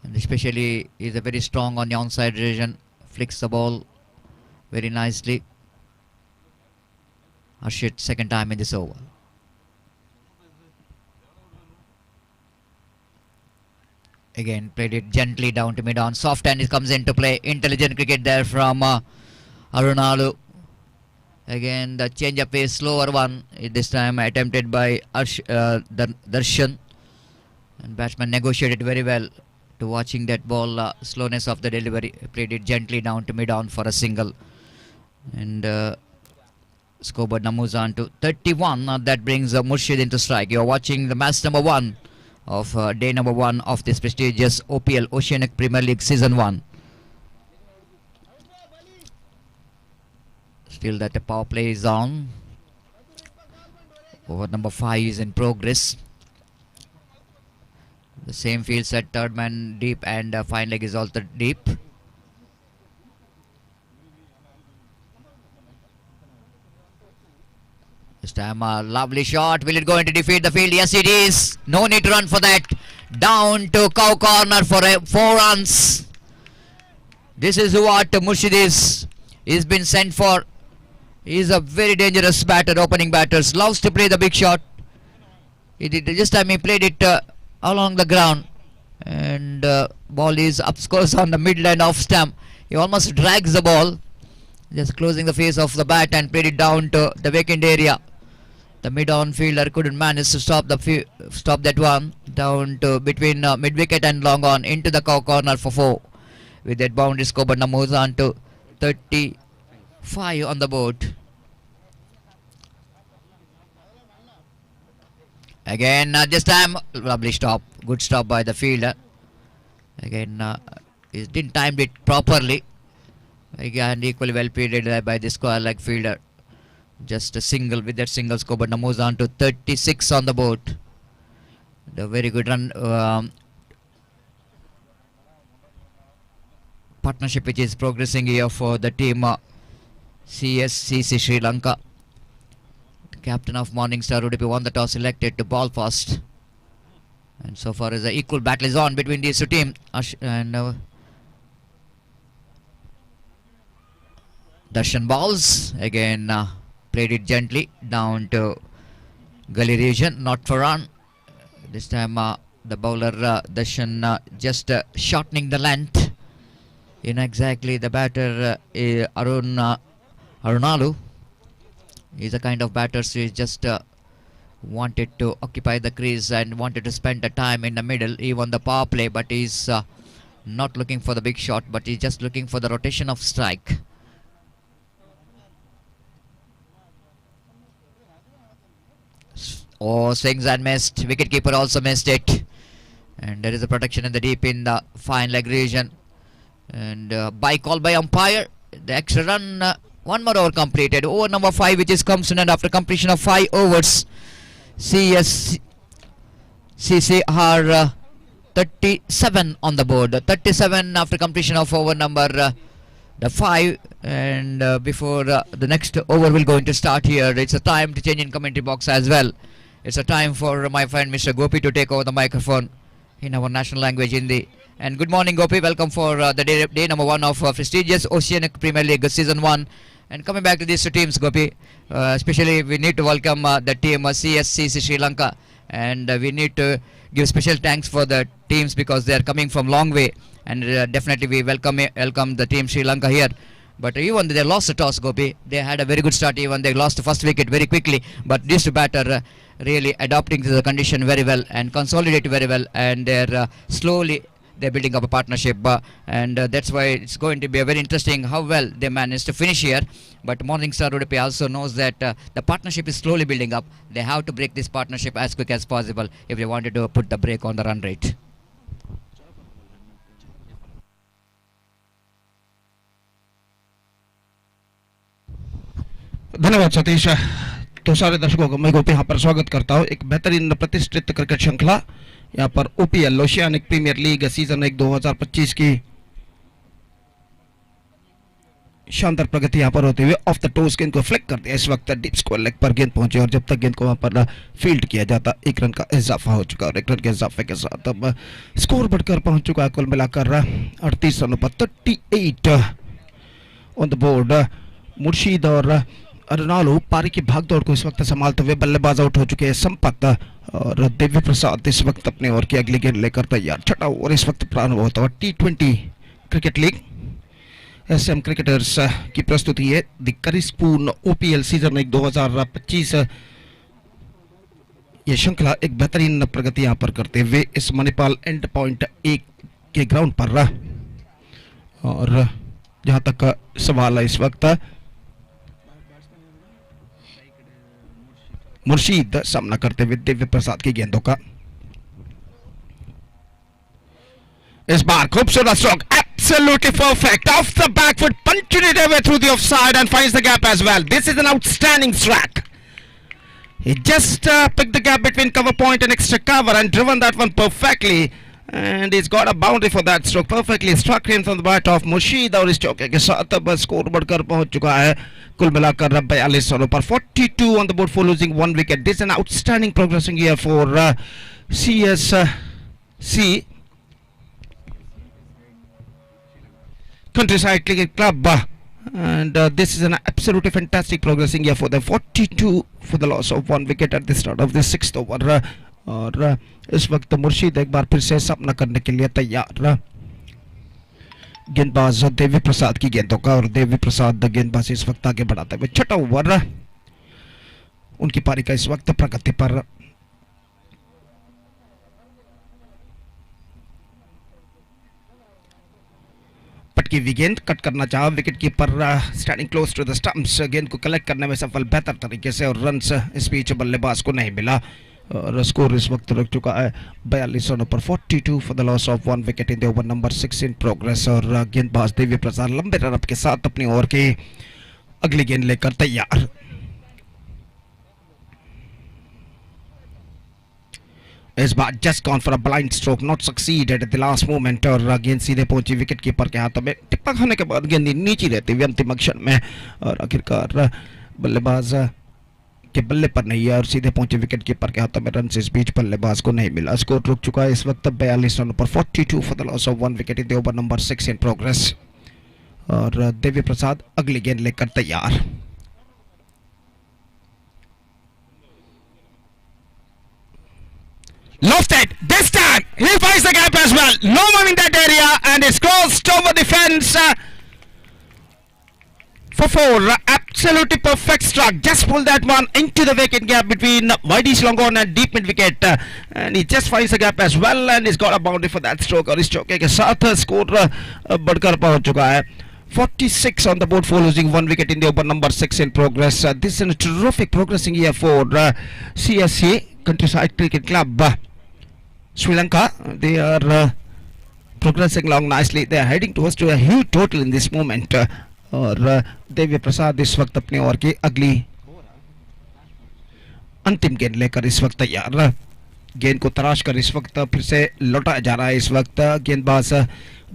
And especially is a very strong on the onside region. Flicks the ball very nicely. Arshit second time in this over. Again played it gently down to mid on. Soft hand comes into play. Intelligent cricket there from Arunalu. Again the change up is slower one. This time attempted by Darshan. And batsman negotiated very well to watching that ball. Slowness of the delivery. Played it gently down to mid on for a single. And scoreboard now moves on to 31. That brings Murshid into strike. You're watching the match number 1 of day number 1 of this prestigious OPL Oceanic Premier League Season 1. Still that the power play is on. Over number 5 is in progress. The same field set, third man deep and fine leg is also deep. This time a lovely shot. Will it go into defeat the field? Yes, it is. No need to run for that. Down to cow corner for 4 runs. This is what Murshid is. He's been sent for. He's a very dangerous batter. Opening batters loves to play the big shot. He did this time. He played it along the ground, and ball is up scores on the mid line off stump. He almost drags the ball, just closing the face of the bat and played it down to the vacant area. The mid-on fielder couldn't manage to stop that one down to between mid-wicket and long on into the cow corner for 4. With that boundary score, but now moves on to 35 on the board. Again, this time, lovely stop. Good stop by the fielder. Again, he didn't time it properly. Again, equally well played by the square leg fielder. Just a single with that single score, but now moves on to 36 on the board. The very good run partnership which is progressing here for the team CSCC Sri Lanka. The captain of Morningstar Udupi won the toss, selected to ball first. And so far as the equal battle is on between these two teams. Darshan balls again, played it gently down to gully region, not for run. This time the bowler Darshan just shortening the length. In exactly the batter Arunalu. He's a kind of batter, so he just wanted to occupy the crease and wanted to spend the time in the middle. He won the power play, but he's not looking for the big shot, but he's just looking for the rotation of strike. Oh, swings and missed. Wicketkeeper also missed it. And there is a protection in the deep in the fine leg region. And by call by umpire, the extra run, one more over completed. Over number 5, which is comes in, and after completion of 5 overs, CSCC are 37 on the board. 37 after completion of over number the 5. And before the next over will going to start here, it's a time to change in commentary box as well. It's a time for my friend Mr. Gopi to take over the microphone in our national language, Hindi. And good morning, Gopi. Welcome for the day number 1 of prestigious Oceanic Premier League Season 1. And coming back to these two teams, Gopi, especially we need to welcome the team CSCC Sri Lanka. And we need to give special thanks for the teams because they are coming from long way. And definitely we welcome the team Sri Lanka here. But even they lost the toss, Gopi, they had a very good start. Even they lost the first wicket very quickly. But these two batter really adapting to the condition very well and consolidate very well. And they're slowly they're building up a partnership. And that's why it's going to be a very interesting how well they managed to finish here. But Morningstar Udupi also knows that the partnership is slowly building up. They have to break this partnership as quick as possible if they wanted to put the brake on the run rate. धन्यवाद सतीश। तो सारे दर्शकों को मैं गोपी यहाँ पर स्वागत करता हूँ एक बेहतरीन प्रतिष्ठित क्रिकेट श्रृंखला यहाँ पर ओपीएल ओशियानिक प्रीमियर लीग सीजन 1 2025 की शानदार प्रगति यहाँ पर होते हुए ऑफ द टोस गेंद को फ्लिक कर दिया। इस वक्त डीप स्क्वायर लेग पर गेंद पहुंची और जब तक गेंद को वहां पर फील्ड किया जाता 1 रन का इजाफा हो चुका और 1 रन के इजाफे के साथ अब स्कोर बढ़कर पहुंच चुका है कुल मिलाकर 38 रनों पर 38 ऑन द बोर्ड। मुर्शीद और अरुणालू पारी की भागदौड़ को इस वक्त संभालते हुए बल्लेबाज आउट हो चुके हैं। संपत और दिव्य प्रसाद इस वक्त अपने ओवर की अगली गेंद लेकर तैयार। छठा ओवर इस वक्त प्रारंभ होता है T20 cricket league SM cricketers की प्रस्तुति है द करिस्पून ओपीएल सीजन 1 2025। ये श्रृंखला एक बेहतरीन प्रगति यहां पर करते हुए इस मणिपाल एंड पॉइंट 1 के ग्राउंड पर और जहां तक सवाल है इस वक्त मुर्शीद सामना करते हुए दिव्य प्रसाद की गेंदों का। इस बार खूबसूरत stroke absolutely perfect off the back foot, punching it away through the offside and finds the gap as well. This is an outstanding strike. He just picked the gap between cover point and extra cover and driven that one perfectly, and he's got a boundary for that stroke. Perfectly struck him from the bat of Mursheed और इस चौके के साथ अब score बढ़कर पहुंच चुका है कुल मिलाकर 42 रनों पर 42 on the board for losing 1 wicket. This is an outstanding progressing year for CSC Countryside Cricket Club, and this is an absolutely fantastic progressing year for them. 42 for the loss of 1 wicket at the start of the 6th over. और इस वक्त मुर्शीद एक बार फिर से सामना करने के लिए तैयार। गेंदबाज देवी प्रसाद की गेंदों का और देवी प्रसाद गेंदबाज इस वक्त आगे बढ़ाते हुए छठा ओवर उनकी पारी का इस वक्त प्रगति पर। पटकी हुई गेंद कट करना चाहा wicket keeper standing close to the stumps, गेंद को कलेक्ट करने में सफल बेहतर तरीके से और रन्स इस बीच बल्लेबाज को नहीं मिला और स्कोर इस वक्त रुक चुका है 42 रनों पर 42 for the loss of 1 wicket in the over number 6 in progress. और गेंदबाज दिव्य प्रसाद लंबे रनअप के साथ अपनी ओवर की अगली गेंद लेकर तैयार। इस बार just gone for a blind stroke, not succeeded at the last moment. और गेंद सीधे पहुंची विकेट कीपर के हाथों में। टिप्पा खाने के बाद गेंद नीचे रहती हुई अंतिम क्षण में और आखिरकार बल्लेबाज के बल्ले पर नहीं है और सीधे पहुंचे विकेट कीपर के हाथों में। रन से इस बीच बल्लेबाज को नहीं मिला। स्कोर रुक चुका है इस वक्त 42 रनों पर 42 for the loss of 1 wicket in the over number 6 in progress. और दिव्य प्रसाद अगली गेंद लेकर तैयार। Lofted this time he finds the gap as well. No one in that area and it's crossed over the fence for 4. Absolutely perfect struck. Just pull that one into the vacant gap between Whitey's long on and deep mid wicket and he just finds the gap as well and he's got a boundary for that stroke। और इस चौके के साथ score बढ़कर पहुंच चुका है 46 on the board for losing 1 wicket in the over number 6 in progress। This is a terrific progressing year for CSC Countryside Cricket Club Sri Lanka। They are progressing along nicely। They are heading towards to a huge total in this moment। और दिव्य प्रसाद इस वक्त अपने over की अगली अंतिम गेंद लेकर इस वक्त तैयार। गेंद को तराश कर इस वक्त फिर से लौटाया जा रहा है इस वक्त गेंदबाज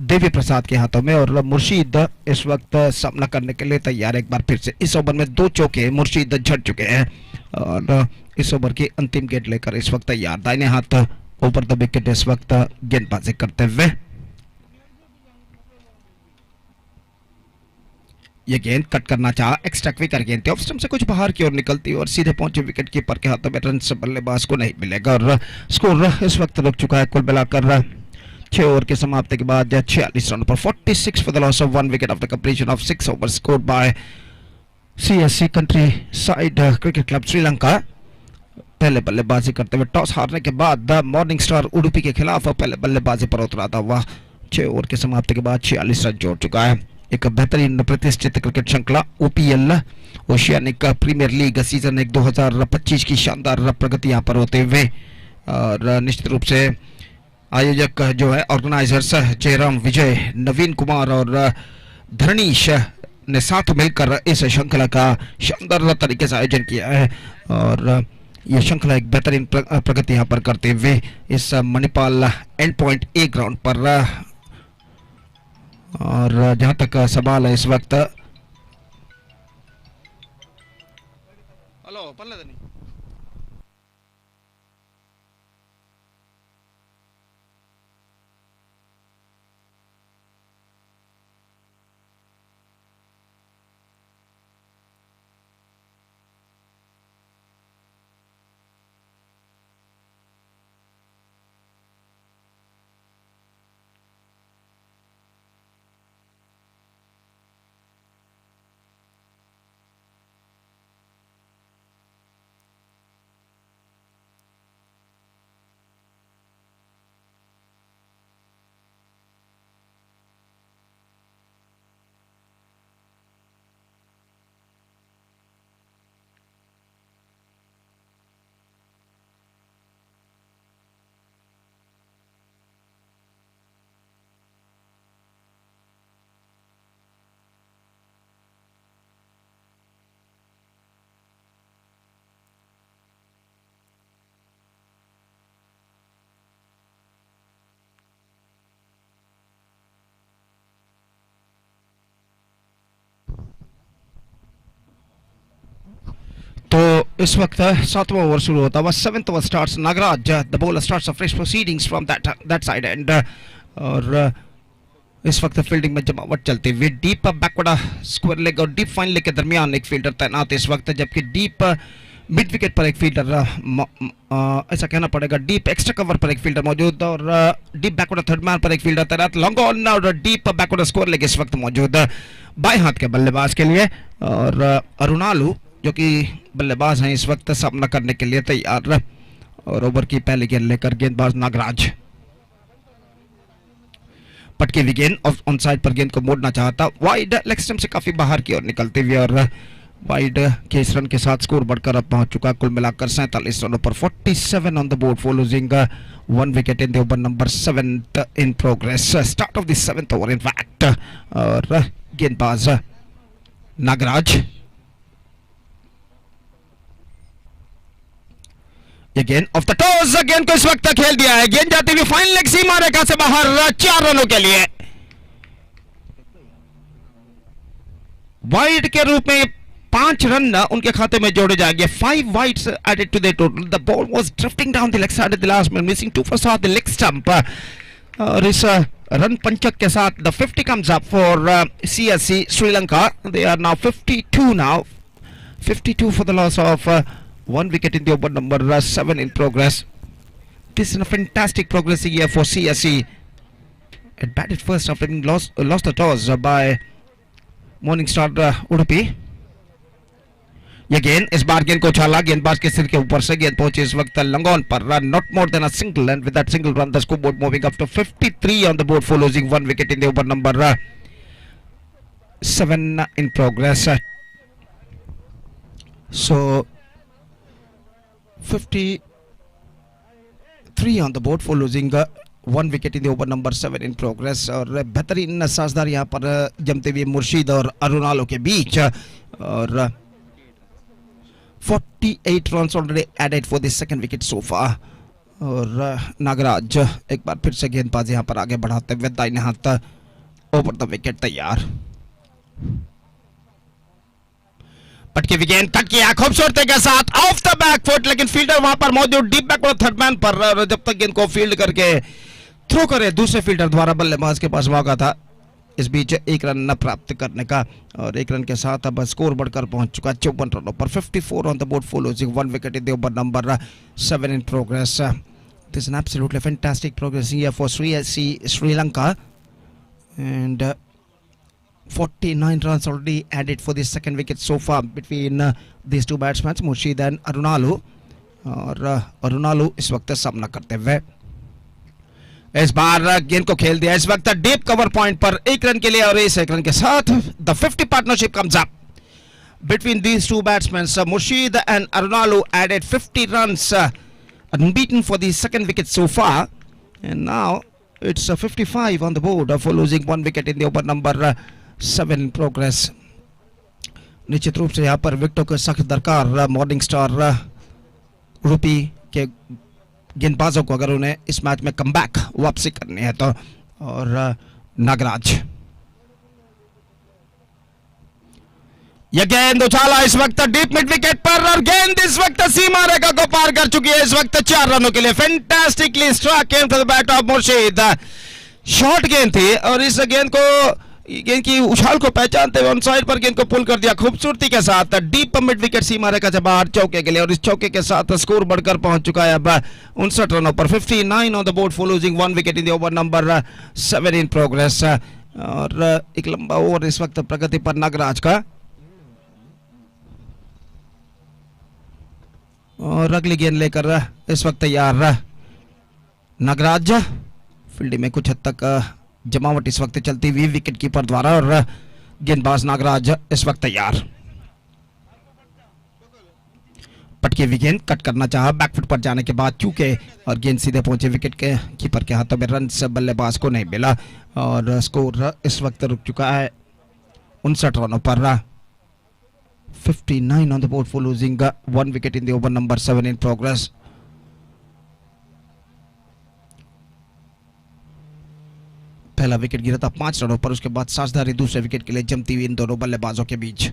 दिव्य प्रसाद के हाथों में। और मुर्शीद इस वक्त सामना करने के लिए तैयार। एक बार फिर से इस ओवर में 2 चौके मुर्शीद झड़ चुके हैं और इस ओवर की अंतिम गेंद लेकर इस वक्त तैयार। दाहिने हाथ ऊपर द विकेट इस वक्त गेंदबाजी करते हुए। ये गेंद कट करना चाहा, एक्स्ट्रा क्विकर गेंद थी, ऑफ स्टंप से कुछ बाहर की ओर निकलती और सीधे पहुंचे विकेट कीपर के हाथों में। रन से बल्लेबाज को नहीं मिलेगा और स्कोर इस वक्त रुक चुका है कुल मिलाकर 6 ओवर के समाप्ति के बाद 46 रन पर 46 for the loss of 1 wicket after completion of 6 over scored by CSC country side cricket club Sri Lanka. पहले बल्लेबाजी करते हुए टॉस हारने के बाद मॉर्निंग स्टार उडुपी के खिलाफ पहले बल्लेबाजी पर उतरा हुआ 6 ओवर के समाप्ति के बाद 46 रन जोड़ चुका है। एक बेहतरीन प्रतिष्ठित क्रिकेट श्रृंखला OPL oceanic premier league season 1 2025 की शानदार प्रगति यहाँ पर होते हुए और निश्चित रूप से आयोजक जो है ऑर्गेनाइजर्स जयराम विजय, नवीन कुमार और धरणीश ने साथ मिलकर इस श्रृंखला का शानदार तरीके से आयोजन किया है। और यह श्रृंखला एक बेहतरीन प्रगति यहाँ पर करते हुए इस Manipal and point A ground पर। और जहां तक सवाल है इस वक्त हेलो तो इस वक्त 7वां ओवर शुरू होता हुआ 7th over starts Nagaraj the bowler starts fresh proceedings from that side end. और इस वक्त फील्डिंग में जमावट चलती हुई डीप बैकवर्ड स्क्वायर लेग और डीप फाइन लेग के दरमियान एक फील्डर तैनात इस वक्त, जबकि डीप मिड विकेट पर एक फील्डर ऐसा कहना पड़ेगा डीप एक्स्ट्रा कवर पर एक फील्डर मौजूद और डीप बैकवर्ड थर्ड मैन पर एक फील्डर तैनात। लॉन्ग ऑन और डीप बैकवर्ड स्क्वायर लेग इस वक्त मौजूद बाएं हाथ के बल्लेबाज के लिए। और अरुणालू जो कि बल्लेबाज हैं इस वक्त सामना करने के लिए तैयार। और ओवर की पहली गेंद लेकर गेंदबाज नागराज पटकी हुई गेंद ऑन साइड पर गेंद को मोड़ना चाहता, वाइड लेग स्टंप से काफी बाहर की ओर निकलती हुई और वाइड के इस रन के साथ स्कोर बढ़कर अब पहुंच चुका कुल मिलाकर 47 रनों पर 47 on the board for losing 1 wicket in the over number 7 in progress. Start of the 7th over in fact. और गेंदबाज नागराज ये गेंद ऑफ द टॉस. गेंद को इस वक्त खेल दिया है. गेंद जाती हुई फाइनल लेग सीमा रेखा से बाहर 4 रनों के लिए. वाइड के रूप में 5 रन उनके खाते में जोड़े जाएंगे. 5 wides added to the total. The ball was drifting down the leg side at the last minute, missing 2 for shot the leg stump. और इस रन पंचक के साथ the 50 comes up for CSC Sri Lanka. They are now 52 now. 52 for the loss of 1 wicket in the over number 7 in progress. This is a fantastic progressing year for CSC. It batted first after having lost the toss by Morningstar Udupi. ये गेंद इस बार गेंद को उछाला. गेंदबाज के सिर के ऊपर से गेंद पहुंची इस वक्त लंगोन पर. Not more than a single and with that single run the score board moving up to 53 on the board for losing 1 wicket in the over number 7 in progress. So 53 on the board for losing 1 wicket in the over number 7 in progress. और बेहतरीन साझदार यहां पर जमते हुए मुर्शीद और अरुणालो के बीच. और 48 runs already added for the second wicket so far. और नागराज एक बार फिर से गेंदबाज यहां पर आगे बढ़ाते हुए दाहिने हाथ ओवर द विकेट तैयार. पटके विकेट कट किया खूबसूरती के साथ ऑफ द बैक फुट. लेकिन फील्डर वहां पर मौजूद डीप बैक थर्ड मैन पर. जब तक गेंद को फील्ड करके थ्रो करे दूसरे फील्डर द्वारा बल्लेबाज के पास मौका था. इस बीच 1 रन न प्राप्त करने का. और 1 रन के साथ अब स्कोर बढ़कर पहुंच चुका 54 रनों पर. 54 on the board for losing 1 wicket in the over number 7 in progress. This is an absolutely fantastic progress here for Sri Lanka. And 49 runs already added for the second wicket so far between these two batsmen, Murshid and Arunalu. और अरुणालू इस वक्त सामना करते हुए इस बार गेंद को खेल दिया इस वक्त डीप कवर पॉइंट पर 1 रन के लिए. और इस 1 रन के साथ the 50 partnership comes up between these two batsmen. Murshid and Arunalu added 50 runs unbeaten for the second wicket so far. And now it's 55 on the board for losing 1 wicket in the over number 7 in progress. निश्चित रूप से यहाँ पर विकेटों के सख्त दरकार morning star रूपी के गेंदबाजों को अगर उन्हें इस मैच में कमबैक वापसी करनी है तो. और नागराज यह गेंद उछाला इस वक्त डीप मिड विकेट पर. और गेंद इस वक्त सीमा रेखा को पार कर चुकी है इस वक्त 4 रनों के लिए. Fantastically strike came to the bat of Murshid. Short गेंद थी और इस गेंद की उछाल को पहचानते हुए ऑन साइड पर गेंद को पुल कर दिया खूबसूरती के साथ डीप मिड विकेट सीमा रेखा से बाहर चौके के लिए. और इस चौके के साथ स्कोर बढ़कर पहुंच चुका है अब 59 रनों पर. 59 on the board for losing 1 wicket in the over number 7 in progress. और एक लंबा ओवर इस वक्त प्रगति पर नागराज का. और अगली गेंद लेकर इस वक्त तैयार नागराज. फील्डिंग में कुछ हद तक जमावट इस वक्त चलती हुई विकेट कीपर द्वारा. और गेंदबाज नागराज इस वक्त तैयार. पटके विकेट कट करना चाहा बैकफुट पर जाने के बाद चूके और गेंद सीधे पहुंचे विकेट के कीपर के हाथों में. रन से बल्लेबाज को नहीं मिला और स्कोर इस वक्त रुक चुका है 59 रनों पर. 59 on the board for losing 1 wicket in the over number 7 in progress. पहला विकेट गिरा था 5 रनों पर. उसके बाद साझेदारी दूसरे विकेट के लिए जमती हुई इन दोनों बल्लेबाजों के बीच.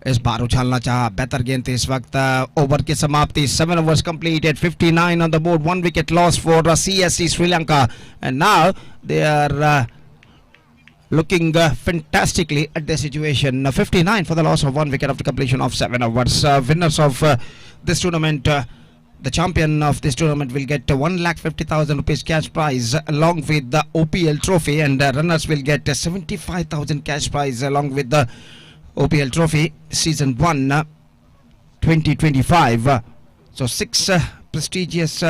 इस बार उछालना चाहा बेहतर गेंद थी इस वक्त. ओवर की समाप्ति 7 overs completed. 59 on the board, 1 wicket loss for CSC Sri Lanka. And now they are looking fantastically at the situation. 59 for the loss of 1 wicket after completion of 7 overs. Winners of this tournament, the champion of this tournament will get 1,50,000 rupees cash prize along with the OPL trophy, and runners will get 75,000 cash prize along with the OPL trophy season 1 2025. So 6 prestigious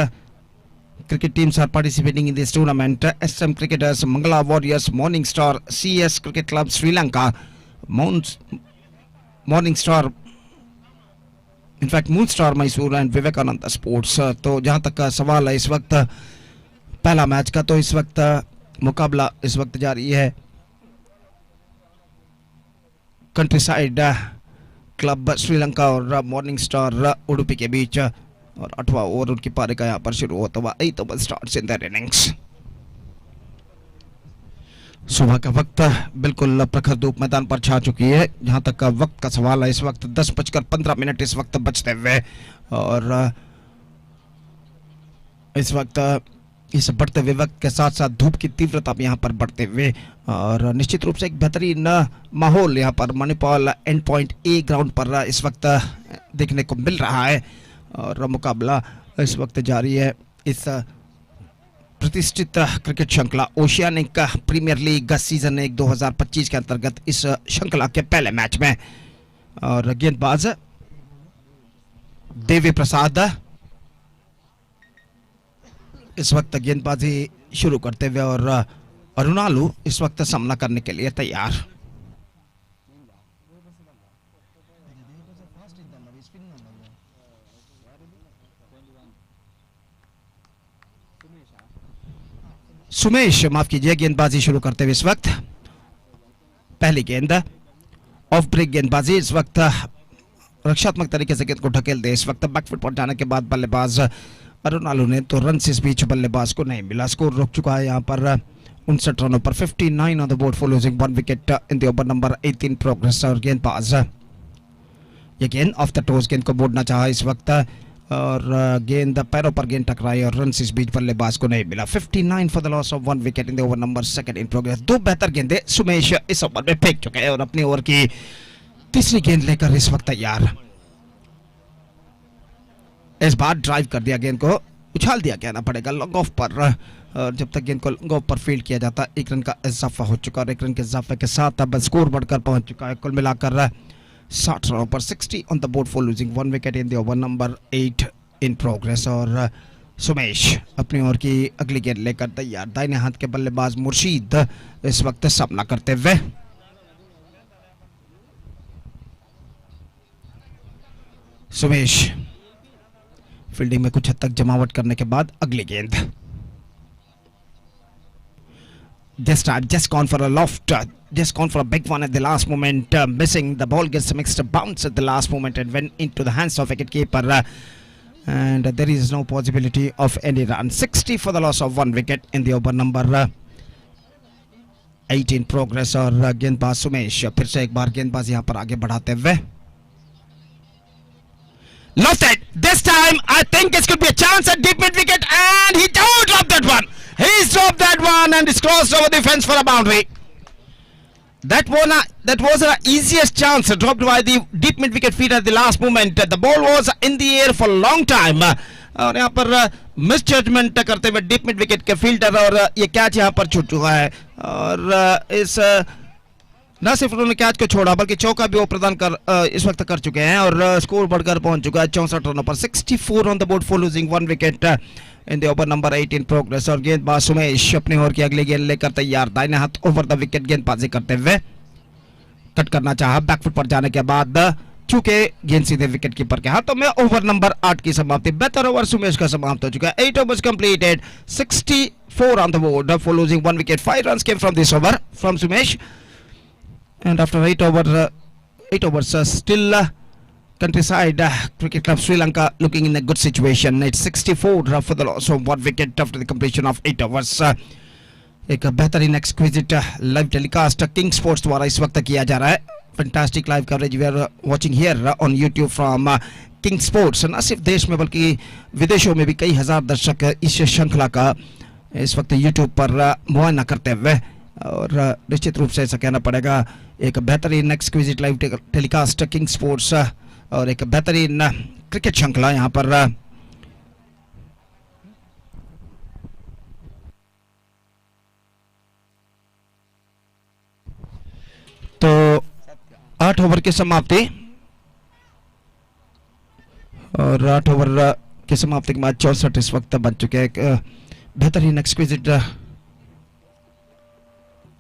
cricket teams are participating in this tournament. SM Cricketers, Mangala Warriors, Morning Star, CS Cricket Club Sri Lanka, morning star, in fact moon star Mysore and Vivekananda sports. तो जहां तक का सवाल है इस वक्त पहला match का, तो इस वक्त मुकाबला इस वक्त जारी है कंट्री साइड क्लब श्रीलंका और मॉर्निंग स्टार उडुपी के बीच, और 8वां ओवर उनकी पारी का यहाँ पर शुरू होता हुआ 8 over starts in their innings. सुबह का वक्त बिल्कुल प्रखर धूप मैदान पर छा चुकी है। जहां तक का वक्त का सवाल है इस वक्त 10:15 इस वक्त बचते हुए, और इस वक्त इस बढ़ते हुए वक्त के साथ साथ धूप की तीव्रता भी यहाँ पर बढ़ते हुए, और निश्चित रूप से एक बेहतरीन माहौल यहाँ पर Manipal and point A ground पर इस वक्त देखने को मिल रहा है। और मुकाबला इस वक्त जारी है इस प्रतिष्ठित क्रिकेट श्रृंखला ओशियानिक प्रीमियर लीग सीजन 1 2025 के अंतर्गत इस श्रृंखला के पहले मैच में। और गेंदबाज देवी प्रसाद इस वक्त गेंदबाजी शुरू करते हुए, और अरुणालू इस वक्त सामना करने के लिए तैयार। सुमेश माफ कीजिए गेंदबाजी शुरू करते हुए इस वक्त पहली गेंद ऑफ ब्रेक गेंदबाजी, इस वक्त रक्षात्मक तरीके से गेंद को ढकेल दे। इस वक्त बैकफुट पर जाने के बाद बल्लेबाज अरुणालू ने तो रन इस बीच बल्लेबाज को नहीं मिला। स्कोर रुक चुका है यहाँ पर 59 रनों पर, 59 on the board for losing 1 wicket in the over number 18 progress. और गेंदबाज ये गेंद ऑफ द टोस गेंद को बोलना चाहा इस वक्त, और गेंद पैरों पर गेंद टकराई और रन इस बीच बल्लेबाज को नहीं मिला। 59 for the loss of 1 wicket in the over number 2 in progress. दो बेहतर गेंदें सुमेश इस ओवर में फेंक चुके हैं, और अपनी ओवर की तीसरी गेंद लेकर इस वक्त तैयार। इस बार ड्राइव कर दिया, गेंद को उछाल दिया कहना पड़ेगा लॉन्ग ऑफ पर, और जब तक गेंद को लॉन्ग ऑफ पर फील्ड किया जाता 1 रन का इजाफा हो चुका, और 1 रन के इजाफे के साथ अब स्कोर बढ़कर पहुंच चुका है कुल मिलाकर 60 रनों पर, 60 on the board for losing 1 wicket in the over number 8 in progress. और सुमेश अपनी ओर की अगली गेंद लेकर तैयार। दाहिने हाथ के बल्लेबाज मुर्शीद इस वक्त सामना करते हुए। सुमेश फील्डिंग में कुछ हद तक जमावट करने के बाद अगली गेंद, this time just gone for a loft, just gone for a big one at the last moment, missing. The ball gets a mixed bounce at the last moment and went into the hands of wicketkeeper, and there is no possibility of any run. 60 for the loss of 1 wicket in the over number 8 in progress। और गेंदबाज सुमेश फिर से एक बार गेंदबाज यहाँ पर आगे बढ़ाते हुए lofted. This time I think this could be a chance at deep mid wicket, and he dropped that one. He's dropped that one and it's crossed over the fence for a boundary. That was the easiest chance dropped by the deep mid wicket feeder at the last moment. The ball was in the air for a long time, और यहाँ पर miss judgement करते हुए deep mid wicket के fielder, और ये catch यहाँ पर छूट चुका है। और इस न सिर्फ उन्होंने कैच को छोड़ा बल्कि चौका भी वो प्रदान कर इस वक्त कर चुके हैं, और स्कोर बढ़कर पहुंच चुका है 64 रनों पर, 64 on the board for losing 1 wicket in the over number 8 in progress. और गेंदबाज सुमेश अपनी ओर की अगली गेंद लेकर तैयार। दाहिने हाथ ओवर द विकेट गेंदबाजी करते हुए कट करना चाहा बैकफुट पर जाने के बाद, चूंकि गेंद सीधे विकेट कीपर के हाथों में। ओवर नंबर 8 की समाप्ति, बेहतर ओवर सुमेश का समाप्त हो चुका है। 8 overs completed, 64 on the board for losing 1 wicket. 5 runs came from this over from Sumesh, and after 8 overs still countryside cricket club Sri Lanka looking in a good situation. It's 64 for the loss of 1 wicket after the completion of 8 overs. एक बेहतरीन exquisite live telecast King Sports द्वारा इस वक्त किया जा रहा है। Fantastic live coverage we are watching here on YouTube from King Sports. न सिर्फ देश में बल्कि विदेशों में भी कई हजार दर्शक इस श्रृंखला का इस वक्त यूट्यूब पर मुआयना करते हुए, और निश्चित रूप से ऐसा कहना पड़ेगा एक बेहतरीन exquisite live telecast King sports और एक बेहतरीन क्रिकेट श्रृंखला यहाँ पर तो 8 ओवर की समाप्ति, और 8 ओवर की समाप्ति के बाद 64 इस वक्त बन चुके हैं। एक बेहतरीन एक्सक्विजिट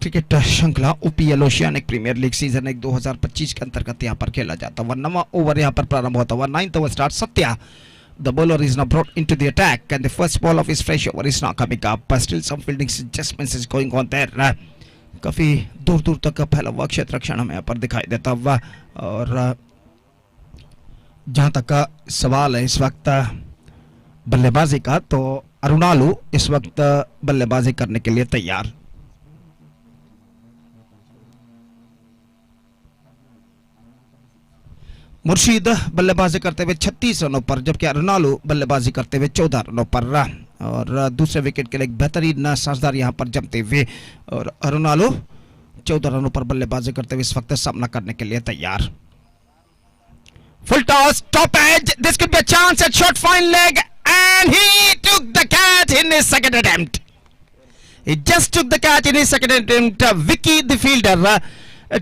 क्रिकेट श्रृंखला ओपीएल ओशियानिक प्रीमियर लीग सीजन 1 2025 के अंतर्गत यहाँ पर खेला जाता हुआ 9वां ओवर यहाँ पर प्रारंभ होता हुआ 9th over start Satya the bowler is now brought into the attack and the first ball of his fresh over is now coming up but still some fielding adjustments is going on there काफी दूर दूर तक का फैला हुआ क्षेत्र रक्षण हमें यहाँ पर दिखाई देता हुआ और जहां तक का सवाल है इस वक्त बल्लेबाजी का तो अरुणालू इस वक्त बल्लेबाजी करने के लिए तैयार। मुर्शीद बल्लेबाजी करते हुए 36 रनों पर जबकि अरुणालू बल्लेबाजी करते हुए 14 रनों पर और दूसरे विकेट के लिए एक बेहतरीन साझेदार यहां पर जमते हुए और अरुणालू 14 रनों पर बल्लेबाजी करते हुए इस वक्त सामना करने के लिए तैयार। Full toss top edge this could be a chance at shot fine leg and he took the catch in his second attempt. He just took the catch in his second attempt. Vicky the fielder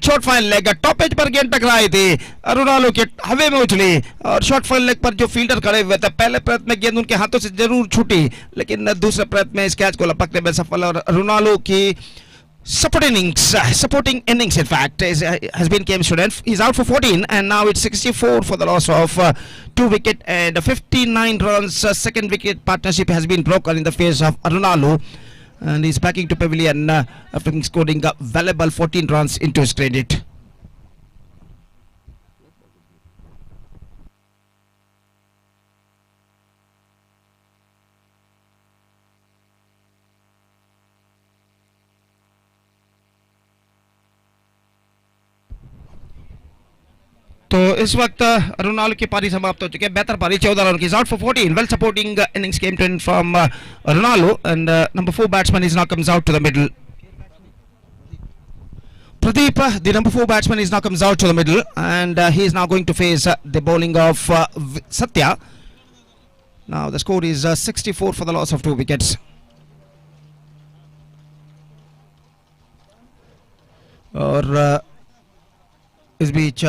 short fine leg top edge पर गेंद टकराई थी अरुणालू के हवे में उछली और short fine leg पर जो फील्डर खड़े हुए थे पहले प्रयत्न में गेंद उनके हाथों से जरूर छूटी लेकिन दूसरे प्रयत्न में इस कैच को लपकने में सफल और अरुणालू की supporting innings in fact has been came student. He's out for 14 and now it's 64 for the loss of 2 wicket and 59 runs. Second wicket partnership has been broken in the face of Arunalu. And he's backing to pavilion after scoring a valuable 14 runs into his credit. तो इस वक्त अरुणालू की पारी समाप्त हो चुकी है बेहतर पारी 14 रन की out for 14 well supporting innings came to end from Arunalu and number 4 batsman is now comes out to the middle. Pradeep the number 4 batsman is now comes out to the middle and he is now going to face the bowling of Satya. Now the score is 64 for the loss of 2 wickets. और इस बीच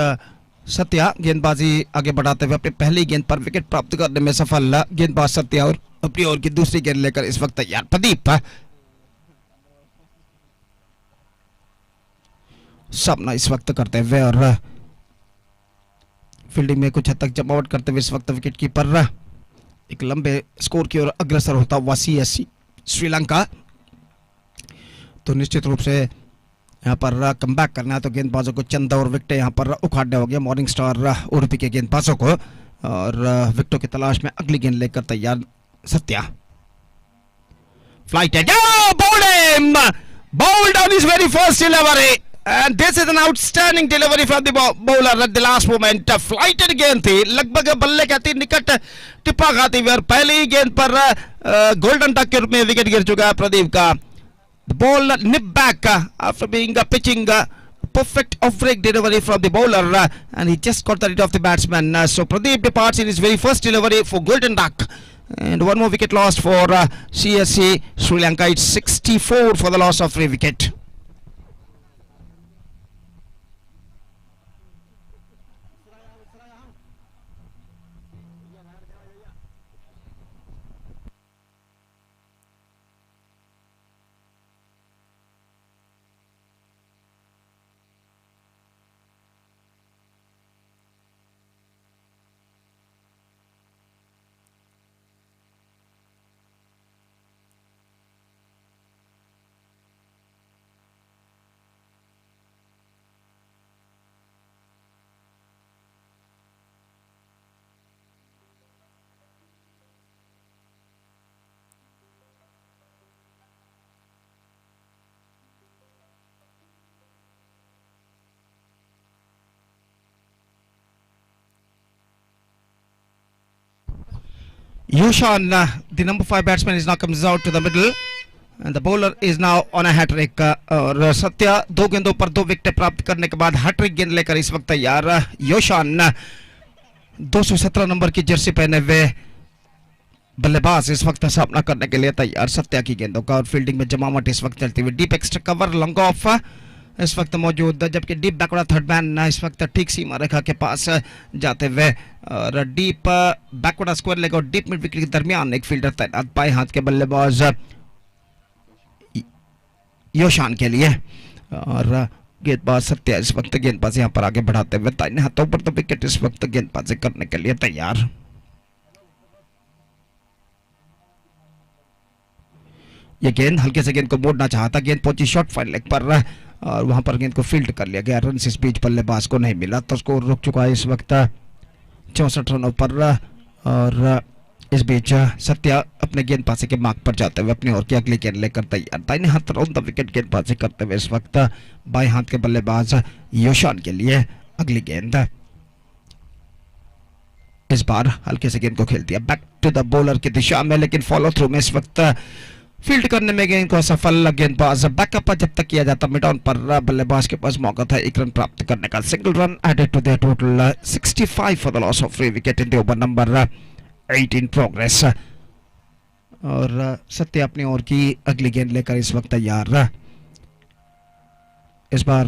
सत्या गेंदबाजी आगे बढ़ाते हुए अपनी पहली गेंद पर विकेट प्राप्त करने में सफल गेंदबाज सत्या और अपनी ओर की दूसरी गेंद लेकर इस वक्त तैयार। प्रदीप सामना इस वक्त करते हुए और फील्डिंग में कुछ हद तक जमावट करते हुए इस वक्त विकेट कीपर एक लंबे स्कोर की ओर अग्रसर होता हुआ सीएससी श्रीलंका। तो निश्चित रूप से यहाँ पर कमबैक करना है तो गेंदबाजों को चंद और विकेट यहाँ पर उखाड़ने हो गया मॉर्निंग स्टार उडुपी के गेंदबाजों को और विकेटों की तलाश में अगली गेंद लेकर तैयार सत्या। फ्लाइट है bowled on his very first delivery and this is an outstanding delivery from the bowler at the last moment. Flighted गेंद थी लगभग बल्ले कहती निकट टिप्पा खाती हुई और पहली गेंद पर गोल्डन टक के रूप में विकेट गिर चुका है प्रदीप का। The ball nipped back after being pitching perfect off-break delivery from the bowler and he just got the rid of the batsman. So Pradeep departs in his very first delivery for golden duck and one more wicket lost for CSC Sri Lanka. It's 64 for the loss of 3 wicket. Yushan, the number 5 batsman is now comes out to the middle and the bowler is now on a hat-trick और सत्या 2 गेंदों पर 2 wicket प्राप्त करने के बाद hat trick गेंद लेकर इस वक्त तैयार। योशान 217 नंबर की जर्सी पहने हुए बल्लेबाज इस वक्त सामना करने के लिए तैयार सत्या की गेंदों का और फील्डिंग में जमावट इस वक्त चलती हुई। Deep extra cover long off इस वक्त मौजूद जबकि डीप बैकवर्ड थर्ड मैन इस वक्त ठीक सीमा रेखा के पास जाते हुए और डीप बैकवर्ड स्क्वायर लेग और डीप मिड विकेट के दरमियान एक फील्डर तैनात बाएं हाथ के बल्लेबाज योशान के लिए। और गेंदबाज सत्या इस वक्त गेंदबाजी यहाँ पर आगे बढ़ाते हुए दाहिने हाथों पर द विकेट इस वक्त गेंदबाजी करने के लिए तैयार। ये गेंद हल्के से गेंद को मोड़ना चाहता, गेंद पहुंची शॉर्ट फाइन लेग पर और वहां पर गेंद को फील्ड कर लिया गया। रन इस बीच बल्लेबाज को नहीं मिला तो स्कोर रुक चुका है इस वक्त 64 रनों पर। और इस बीच सत्या अपने गेंदबाजी के मार्ग पर जाते हुए अपनी ओर की अगली गेंद लेकर तैयार। दाहिने हाथ राउंड द विकेट गेंदबाजी करते हुए इस वक्त बाएं हाथ के बल्लेबाज योशान के लिए अगली गेंद। इस बार हल्के से गेंद को खेल दिया बैक टू द बॉलर की दिशा में, लेकिन फॉलो थ्रू में इस वक्त फील्ड करने में गेंद को असफल। गेंदबाज बैकअप जब तक किया जाता मिड ऑन पर बल्लेबाज के पास मौका था एक रन प्राप्त करने का। Single run added to their total 65 for the loss of 3 wicket in the over number 8 in progress. और सत्य अपनी ओर की अगली गेंद लेकर इस वक्त तैयार। इस बार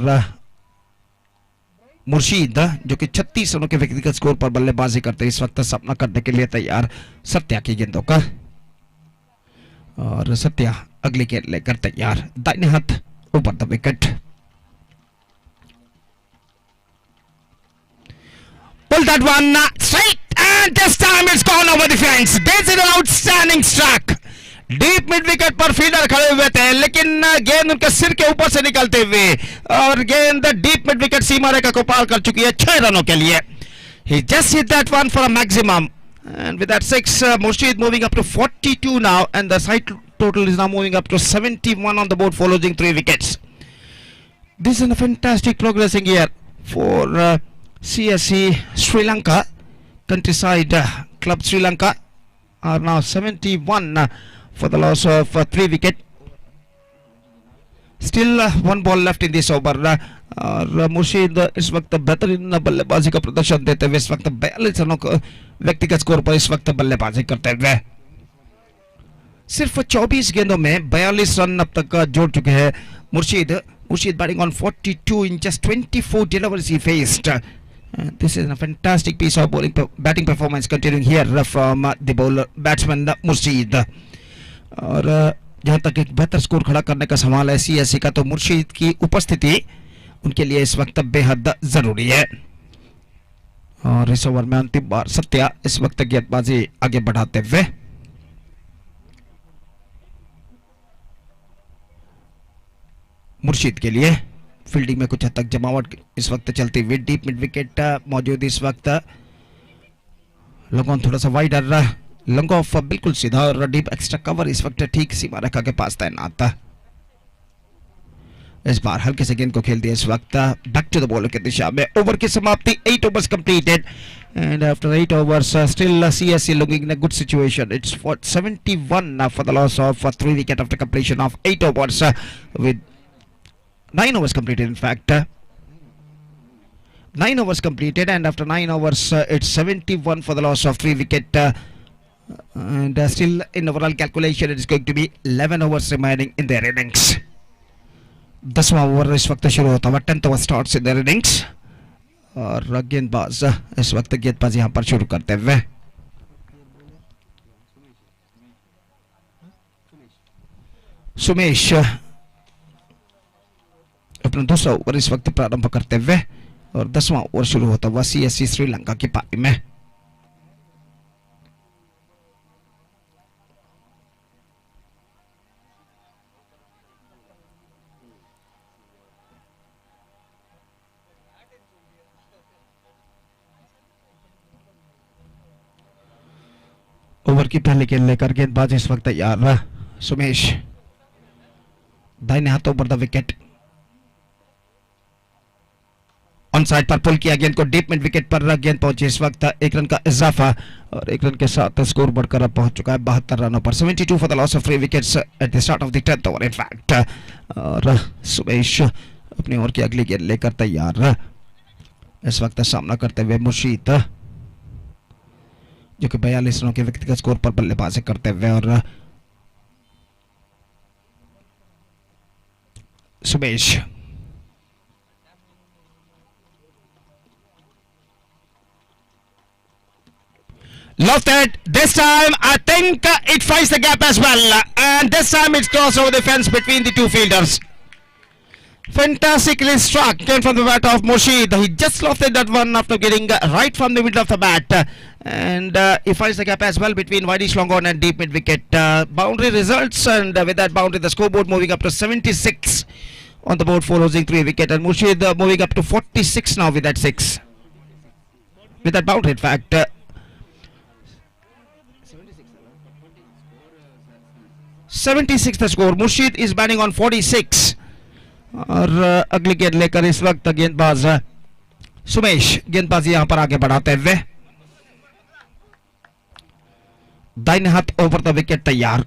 मुर्शीद जो कि 36 रनों के व्यक्तिगत स्कोर पर बल्लेबाजी करते इस वक्त सामना करने के लिए तैयार सत्या की गेंदों का। और सत्या अगली गेंद लेकर तैयार दाहिने हाथ ऊपर the wicket. Pull that one straight and this time it's gone over the fence. This is an outstanding struck. Deep mid wicket पर फील्डर खड़े हुए थे लेकिन गेंद उनके सिर के ऊपर से निकलते हुए और गेंद डीप मिड विकेट सीमा रेखा को पार कर चुकी है 6 रनों के लिए। He just hit that one for a maximum. And with that 6, Murshid moving up to 42 now, and the side total is now moving up to 71 on the board following 3 wickets. This is a fantastic progressing year for CSC Sri Lanka. Countryside Club Sri Lanka are now 71 for the loss of 3 wickets. Still 1 ball left in this over. और मुर्शीद इस वक्त बेहतरीन बल्लेबाजी का प्रदर्शन देते हुए इस वक्त 42 रनों को व्यक्तिगत स्कोर पर इस वक्त बल्लेबाजी करते हुए सिर्फ 24 गेंदों में 42 रन अब तक जोड़ चुके हैं Murshid batting on 42 in just 24 deliveries he faced. This is a fantastic piece of batting performance continuing here from the bowler batsman Murshid. और जहां तक एक बेहतर स्कोर खड़ा करने का सवाल है सीएससी का, तो मुर्शीद की उपस्थिति उनके लिए इस वक्त बेहद जरूरी है। और इस ओवर में अंतिम बार सत्या इस वक्त गेंदबाजी आगे बढ़ाते हुए मुर्शीद के लिए फील्डिंग में कुछ हद तक जमावट इस वक्त चलती हुई। डीप मिड विकेट मौजूद इस वक्त। लॉन्ग ऑन थोड़ा सा वाइड लॉन्ग ऑफ बिल्कुल सीधा और डीप एक्स्ट्रा कवर इस वक्त ठीक सीमा रेखा के पास तैनात था। इस बार हल्के से गेंद को खेल दिया इस वक्त बैक टू द बॉलर की दिशा में। ओवर की समाप्ति 8 overs completed and after 8 overs still CSC looking in a good situation. It's for 71 for the loss of 3 wicket after completion of 8 overs with 9 overs completed in fact. 9 overs completed and after 9 overs it's 71 for the loss of 3 wicket and still in overall calculation it is going to be 11 overs remaining in their innings. 10वां over इस वक्त शुरू होता हुआ 10th over starts in their innings. और गेंदबाज इस वक्त गेंदबाजी यहां पर शुरू करते हुए सुमेश अपना दूसरा ओवर इस वक्त प्रारंभ करते हुए और 10वां ओवर शुरू होता हुआ सीएससी श्रीलंका की पारी में। ओवर की पहली गेंद लेकर गेंदबाज इस वक्त तैयार सुमेश दाहिने हाथों पर द विकेट। ऑन साइड पर पुल किया गेंद को डीप मिड विकेट पर गेंद पहुंची इस वक्त 1 रन का इजाफा और 1 रन के साथ स्कोर बढ़कर अब पहुंच चुका है 72 रनों पर। 72 for the loss of 3 wickets at the start of the 10th over in fact. और सुमेश अपनी ओर की अगली गेंद लेकर तैयार इस वक्त सामना करते हुए मुर्शीद जो कि 42 रनों के व्यक्तिगत स्कोर पर बल्लेबाजी करते हुए और Sumesh lofted this time I think it finds the gap as well and this time it's crossed over the fence between the two fielders. Fantastically struck, came from the bat of Murshid. He just lofted that one after getting right from the middle of the bat. And he finds the gap as well between wideish long on and deep mid wicket. Boundary results, and with that boundary, the scoreboard moving up to 76 on the board for losing 3 wicket. And Murshid moving up to 46 now with that 6. With that boundary, in fact. 76 the score. Murshid is batting on 46. और अगली गेंद लेकर इस वक्त गेंदबाज सुमेश गेंदबाजी यहां पर आगे बढ़ाते हुए दाहिने हाथ ओवर द विकेट तैयार.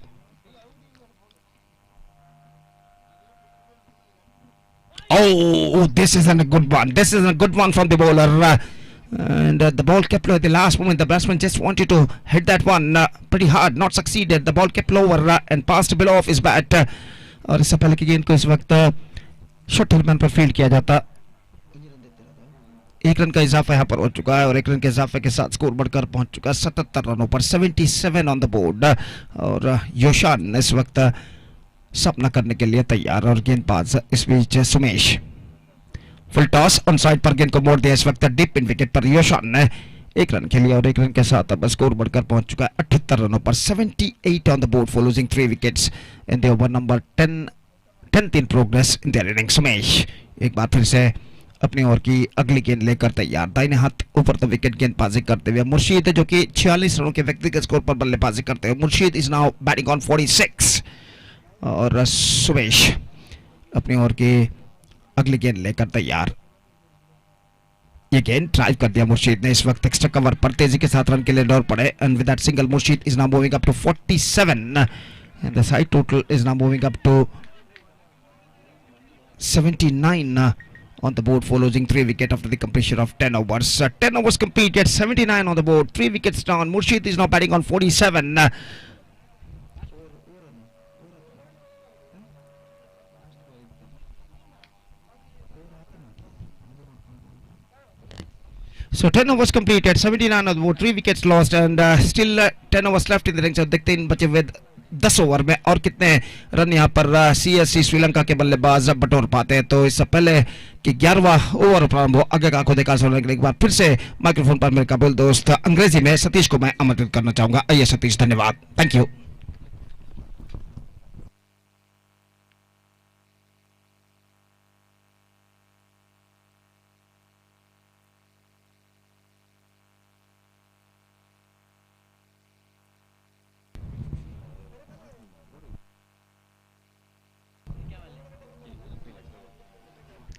Oh, this is a good one. This is a good one from the bowler. And the ball kept low at the last moment. The batsman just wanted to hit that one pretty hard. Not succeeded. The ball kept lower and passed below of his bat. और इससे पहले की गेंद को इस वक्त short Hillman पर field किया जाता. 1 रन का इजाफा यहाँ पर हो चुका है और 1 रन के इजाफे के साथ स्कोर बढ़कर पहुंच चुका है 77 रनों पर. 77 ऑन द बोर्ड. और योशान इस वक्त सपना करने के लिए तैयार और गेंदबाज इस बीच Sumesh. Full toss on side पर गेंद को मोड़ दिया इस वक्त डीप इन विकेट पर. योशान ने 1 रन खेली और 1 रन के साथ अब स्कोर बढ़कर पहुंच चुका है 78 रनों पर. 78 on the board for losing 3 wickets in the over number 10th in progress in their innings. Sumesh एक बार फिर से अपनी ओर की अगली गेंद लेकर तैयार. दाहिने हाथ ऊपर द विकेट गेंदबाजी करते हुए मुर्शीद जो कि 46 रनों के व्यक्तिगत स्कोर पर बल्लेबाजी करते हुए. Murshid is now batting on 46 और सुमेश अपनी ओर की अगली गेंद लेकर तैयार. ये गेंद ड्राइव कर दिया मुर्शीद ने इस वक्त एक्स्ट्रा कवर पर तेजी के साथ रन के लिए दौड़ पड़े. And with that single Murshid is now moving up to 47 and the side total is now moving up to 79 on the board for losing 3 wickets after the completion of 10 overs. 10 overs completed, 79 on the board, 3 wickets down. Murshid is now batting on 47. So 10 overs completed, 79 on the board, 3 wickets lost, and still 10 overs left in the innings. देखते हैं इन बचे हुए 10 over में और कितने run यहाँ पर CSC Sri Lanka के बल्लेबाज बटोर पाते हैं. तो इससे पहले कि 11वां ओवर प्रारंभ हो आगे का आंखों देखा सुनने के लिए एक बार फिर से माइक्रोफोन पर मेरे काबिल दोस्त अंग्रेजी में सतीश को मैं आमंत्रित करना चाहूंगा. आइए सतीश, धन्यवाद. Thank you.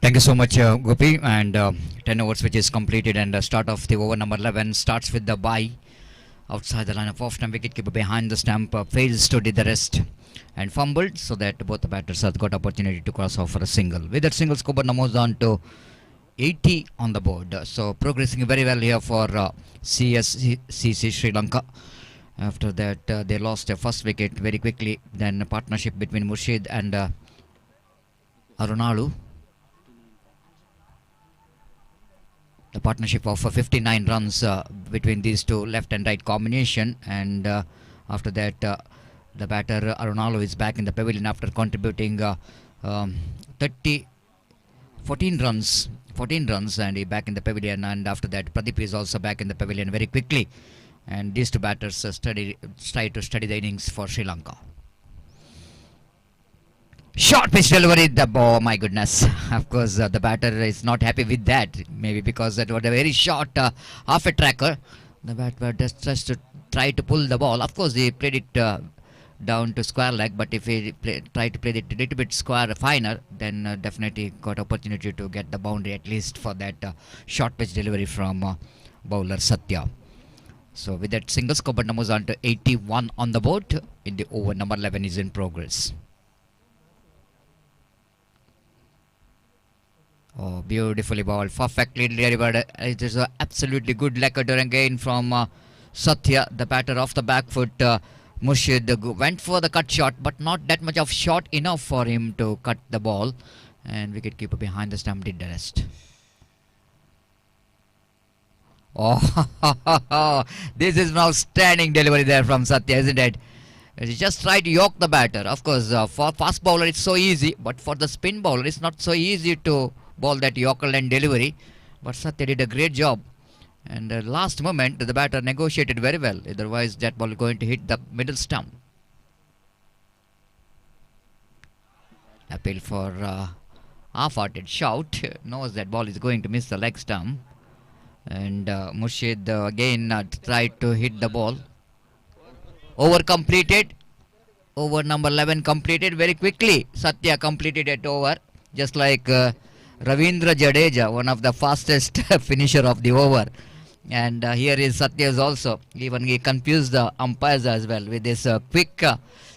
Thank you so much, Gopi. And 10 overs which is completed, and the start of the over number 11 starts with the bye outside the line of off-stump. Wicketkeeper behind the stump fails to do the rest and fumbled, so that both the batters have got opportunity to cross off for a single. With that single, scoreboard numbers on to 80 on the board. So progressing very well here for CSCC Sri Lanka. After that, they lost their first wicket very quickly. Then a partnership between Murshid and Arunalu. The partnership of 59 runs between these two, left and right combination. And after that, the batter Arunalu is back in the pavilion after contributing 14 runs, and he back in the pavilion. And after that, Pradeep is also back in the pavilion very quickly. And these two batters try to study the innings for Sri Lanka. Short pitch delivery, oh my goodness. Of course, the batter is not happy with that. Maybe because that was a very short half a tracker. The batter just to try to pull the ball. Of course, he played it down to square leg. But if he tried to play it a little bit square finer, then definitely got opportunity to get the boundary at least for that short pitch delivery from bowler Satya. So with that single, scoreboard numbers on to 81 on the board. In the over number 11 is in progress. Oh, beautifully bowled, perfectly delivered. It is an absolutely good leg again from Satya, the batter off the back foot. Murshid went for the cut shot, but not that much of shot enough for him to cut the ball. And wicketkeeper behind the stump did the rest. Oh, this is now standing delivery there from Satya, isn't it? He just try to yoke the batter. Of course, for fast bowler it's so easy, but for the spin bowler it's not so easy to bowl that yokel and delivery. But Satya did a great job. And last moment the batter negotiated very well. Otherwise that ball is going to hit the middle stump. Appeal for half-hearted shout. Knows that ball is going to miss the leg stump. And Murshid again tried to hit the ball. Over completed. Over number 11 completed very quickly. Satya completed it over. Just like Ravindra Jadeja, one of the fastest finisher of the over. And here is Satya's also. Even he confused the umpires as well with this quick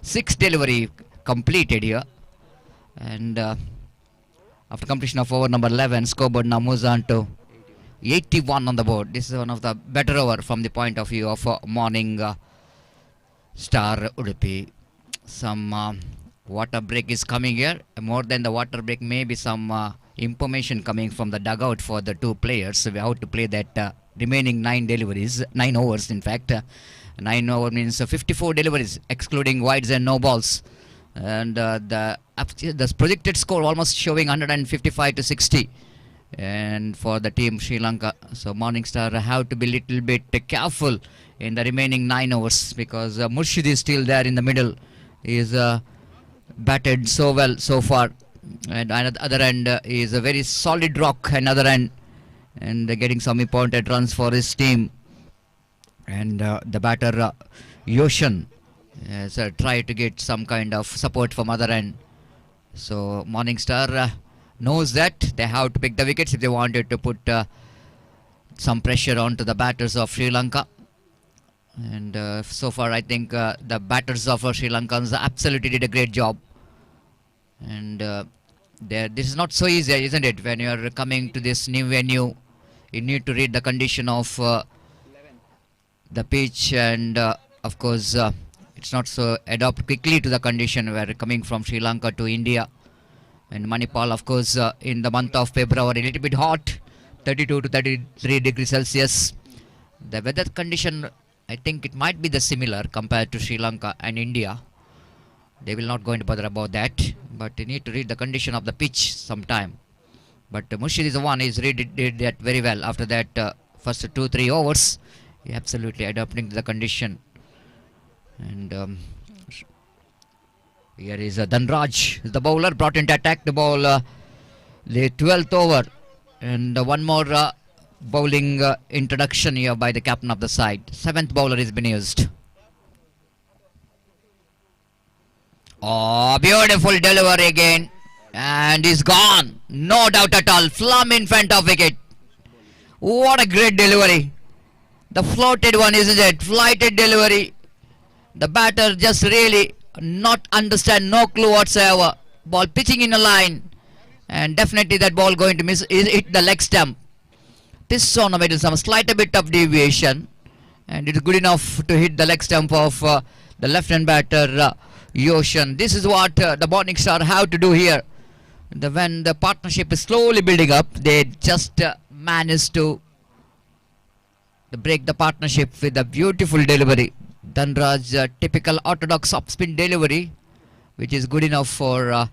6 delivery completed here. And after completion of over number 11, scoreboard now moves on to 81 on the board. This is one of the better over from the point of view of Morning Star Udupi. Some water break is coming here. More than the water break, maybe some information coming from the dugout for the two players. So we have to play that remaining 9 deliveries, 9 overs in fact. 9 over means 54 deliveries, excluding wides and no balls. And the projected score almost showing 155 to 60. And for the team Sri Lanka, so Morning Star have to be little bit careful in the remaining 9 overs, because Murshid is still there in the middle. He is batted so well so far, and at the other end is a very solid rock, another end, and getting some important runs for his team. And the batter Oceanic has tried to get some kind of support from other end. So Morning Star knows that they have to pick the wickets if they wanted to put some pressure onto the batters of Sri Lanka. And so far I think the batters of Sri Lankans absolutely did a great job. And this is not so easy, isn't it? When you are coming to this new venue, you need to read the condition of the pitch, and of course it's not so adapt quickly to the condition. We are coming from Sri Lanka to India. And Manipal, of course, in the month of February, a little bit hot, 32 to 33 degrees Celsius. The weather condition, I think it might be the similar compared to Sri Lanka and India. They will not going to bother about that, but you need to read the condition of the pitch sometime. But Murshid is the one who did that very well. After that, first 2-3 overs, he absolutely adapting to the condition. And here is Dhanraj, the bowler, brought in to attack the ball, the 12th over. And one more bowling introduction here by the captain of the side. 7th bowler is been used. Oh, beautiful delivery again. And he's gone. No doubt at all. Flum in front of wicket. What a great delivery. The floated one, isn't it? Flighted delivery. The batter just really not understand, no clue whatsoever. Ball pitching in a line, and definitely that ball going to miss, hit the leg stump. This on a some slight bit of deviation, and it is good enough to hit the leg stump of the left-hand batter Oceanic. This is what the Morning Star have to do here. When the partnership is slowly building up, they just manage to break the partnership with a beautiful delivery. Dhanraj typical orthodox upspin delivery, which is good enough for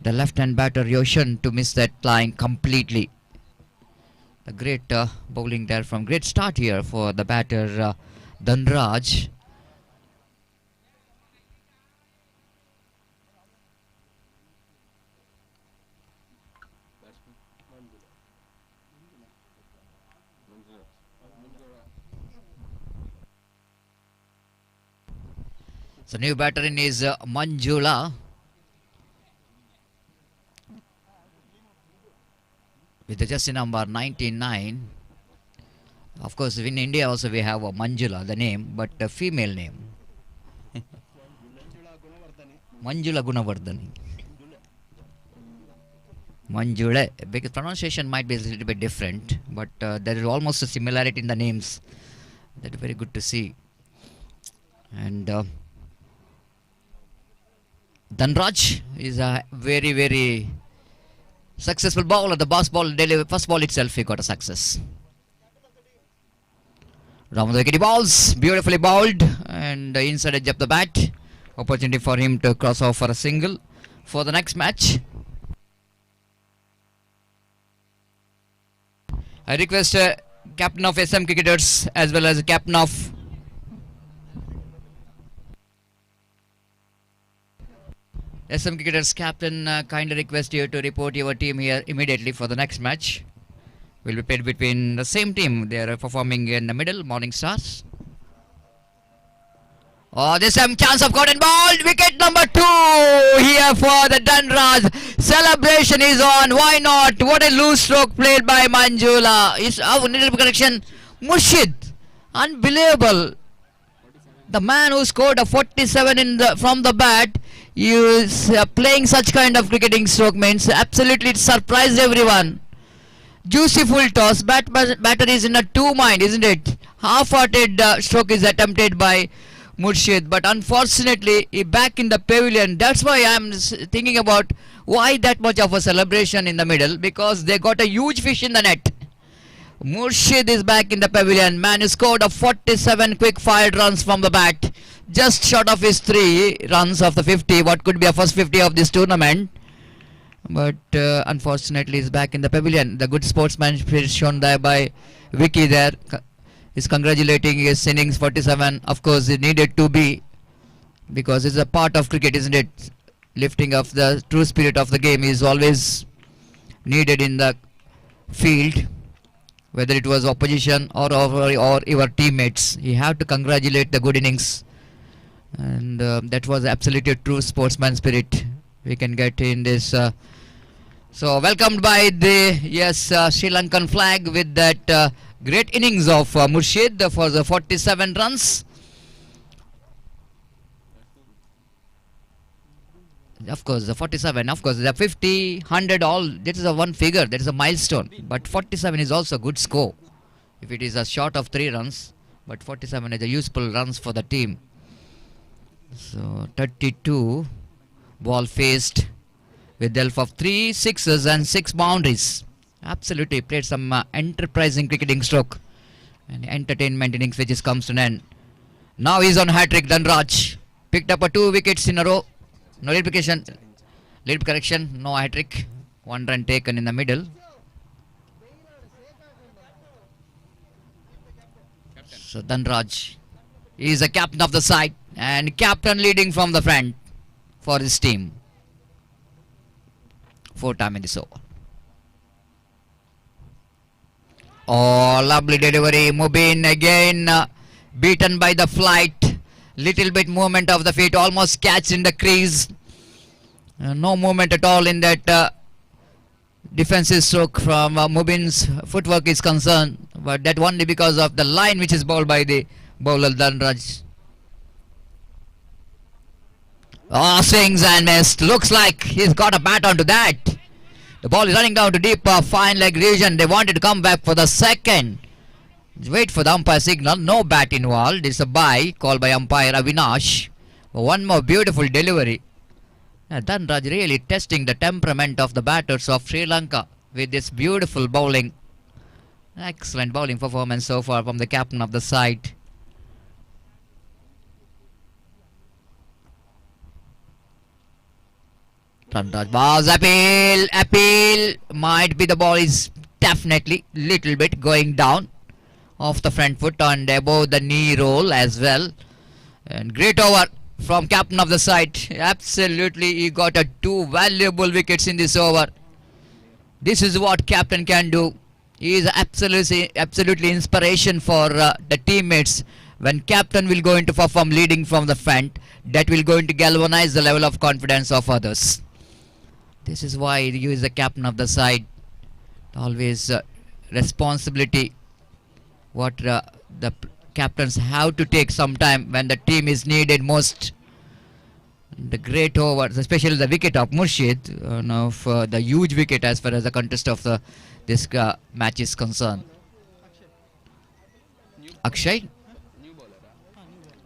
the left-hand batter Oceanic to miss that line completely. A great bowling there from great start here for the batter Dhanraj. So new batter in is Manjula with the jersey number 99. Of course, in India also we have a Manjula, the name, but a female name. Manjula Gunavardhani. Manjula, because pronunciation might be a little bit different, but there is almost a similarity in the names. That is very good to see. And Dhanraj is a very, very successful bowler. The first ball itself, he got a success. Round the wicket balls, beautifully bowled, and the inside edge of the bat. Opportunity for him to cross off for a single for the next match. I request captain of SM cricketers as well as captain of SM cricketers captain, kindly request you to report your team here immediately for the next match. Will be played between the same team. They are performing in the middle, Morning Stars. Oh, there's some chance of golden ball. Wicket number 2 here for the Dhanraj. Celebration is on. Why not? What a loose stroke played by Manjula. Is little correction. Murshid. Unbelievable. The man who scored a 47 from the bat is playing such kind of cricketing stroke means absolutely it surprised everyone. Juicy full toss. Batter is in a two mind, isn't it? Half-hearted stroke is attempted by Murshid, but unfortunately he back in the pavilion. That's why I'm thinking about why that much of a celebration in the middle, because they got a huge fish in the net. Murshid is back in the pavilion. Man who scored a 47 quick fired runs from the bat, just short of his 3 runs of the 50, what could be a first 50 of this tournament. But unfortunately is back in the pavilion. The good sportsmanship is shown there by Vicky there. Is congratulating his innings 47. Of course it needed to be, because it's a part of cricket, isn't it? Lifting of the true spirit of the game is always needed in the field, whether it was opposition or your teammates. You have to congratulate the good innings, and that was absolutely true sportsman spirit we can get in this. So welcomed by the Sri Lankan flag with that great innings of Murshid for the 47 runs. Of course, the 47, of course, the 50, 100, all, that is a one figure, that is a milestone. But 47 is also a good score if it is a short of 3 runs. But 47 is a useful runs for the team. So 32, ball faced with the help of 3 sixes and 6 boundaries. Absolutely played some enterprising cricketing stroke and entertainment innings which is comes to an end. Now he's on hat-trick. Dhanraj picked up 2 wickets in a row. No lead correction, no hat-trick. 1 run taken in the middle. So Dhanraj is the captain of the side and captain leading from the front for his team. 4 time in this over. Oh, lovely delivery. Mubin again beaten by the flight. Little bit movement of the feet, almost catch in the crease. No movement at all in that defensive stroke from Mubin's footwork is concerned. But that only because of the line which is bowled by the bowler Dhanraj. Oh, swings and missed. Looks like he's got a bat onto that. The ball is running down to deep fine leg region. They wanted to come back for the second. Wait for the umpire signal. No bat involved. It's a bye called by umpire Avinash. One more beautiful delivery. Dhanraj really testing the temperament of the batters of Sri Lanka with this beautiful bowling. Excellent bowling performance so far from the captain of the side. Dhanraj was appeal. Might be the ball is definitely little bit going down off the front foot and above the knee roll as well. And great over from captain of the side. Absolutely, he got 2 valuable wickets in this over. This is what captain can do. He is absolutely inspiration for the teammates. When captain will go into perform leading from the front, that will going to galvanize the level of confidence of others. This is why he is the captain of the side. Always responsibility what the captains have to take sometime when the team is needed most. The great overs, especially the wicket of Murshid, of the huge wicket as far as the contest of this match is concerned. Akshay,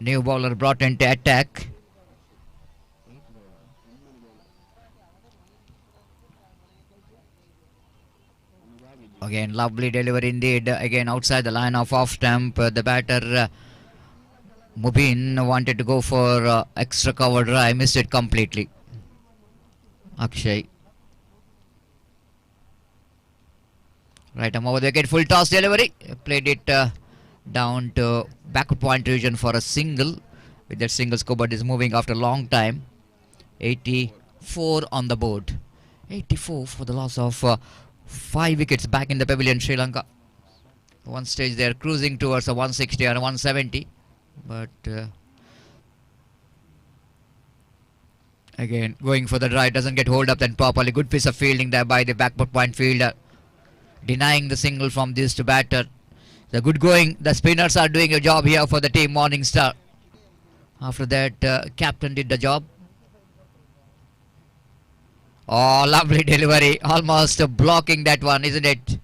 new bowler brought into attack. Again, lovely delivery indeed. Again, outside the line of off stump. The batter Mubin wanted to go for extra cover drive, missed it completely. Akshay. Right arm over the wicket, full toss delivery. Played it down to backward point region for a single. With that single, scoreboard is moving after a long time. 84 on the board. 84 for the loss of 5 wickets back in the pavilion, Sri Lanka. One stage they are cruising towards a 160 or a 170. But again, going for the drive, doesn't get hold up then properly. Good piece of fielding there by the backward point fielder. Denying the single from this to batter. The good going. The spinners are doing a job here for the team Morningstar. After that, captain did the job. Oh, lovely delivery. Almost blocking that one, isn't it?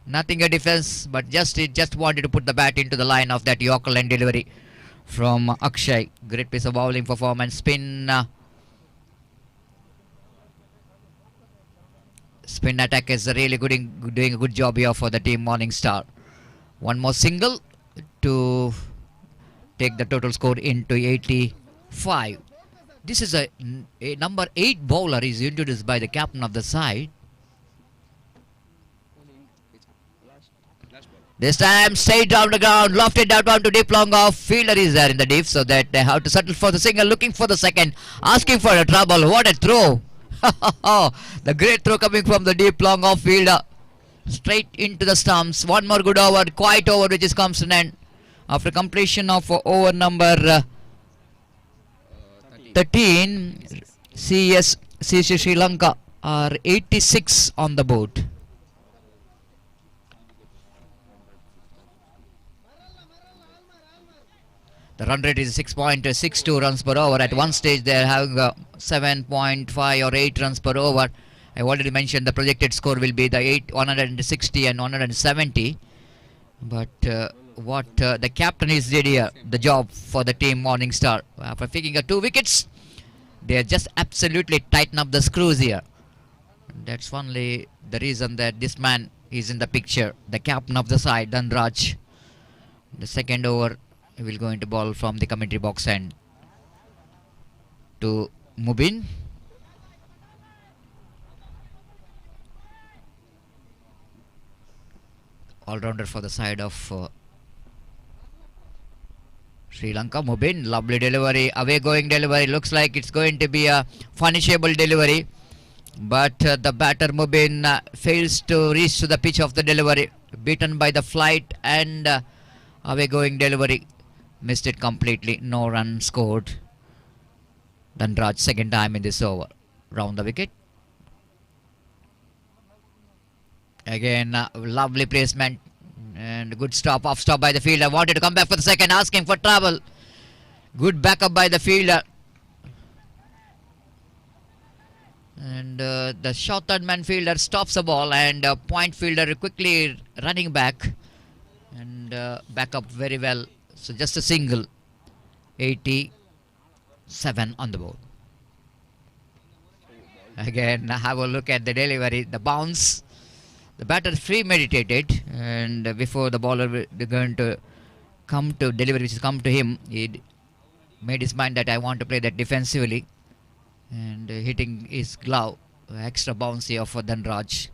Nothing a defense, but it just wanted to put the bat into the line of that Yorker line delivery from Akshay. Great piece of bowling performance. Spin attack is really doing a good job here for the team Morningstar. One more single to take the total score into 85. This is a number 8 bowler is introduced by the captain of the side. This time straight down the ground, lofted out onto deep long off. Fielder is there in the deep, so that they have to settle for the single, looking for the second, asking for a trouble. What a throw! The great throw coming from the deep long off fielder. Straight into the stumps. One more good over, quiet over which comes to an end. After completion of over number 13, CC Sri Lanka are 86 on the board. The run rate is 6.62 runs per over. At one stage they are having 7.5 or 8 runs per over. I already mentioned the projected score will be the 160 and 170. But what the captain is did here, the job for the team Morningstar. After picking 2 wickets, they are just absolutely tighten up the screws here. That's only the reason that this man is in the picture. The captain of the side, Dhanraj. The second over, he will go into ball from the commentary box end to Mubin. All-rounder for the side of Sri Lanka. Mubin, lovely delivery, away going delivery. Looks like it's going to be a finishable delivery. But the batter Mubin fails to reach to the pitch of the delivery. Beaten by the flight and away going delivery. Missed it completely. No run scored. Dhanraj second time in this over. Round the wicket. Again, lovely placement and good stop, off stop by the fielder. Wanted to come back for the second, asking for trouble. Good backup by the fielder. And the short third man fielder stops the ball, and point fielder quickly running back and back up very well. So just a single. 87 on the board. Again, have a look at the delivery, the bounce. The batter premeditated, and before the bowler going to come to delivery, which has come to him, he made his mind that I want to play that defensively, and hitting his glove, extra bounce here for Dhanraj.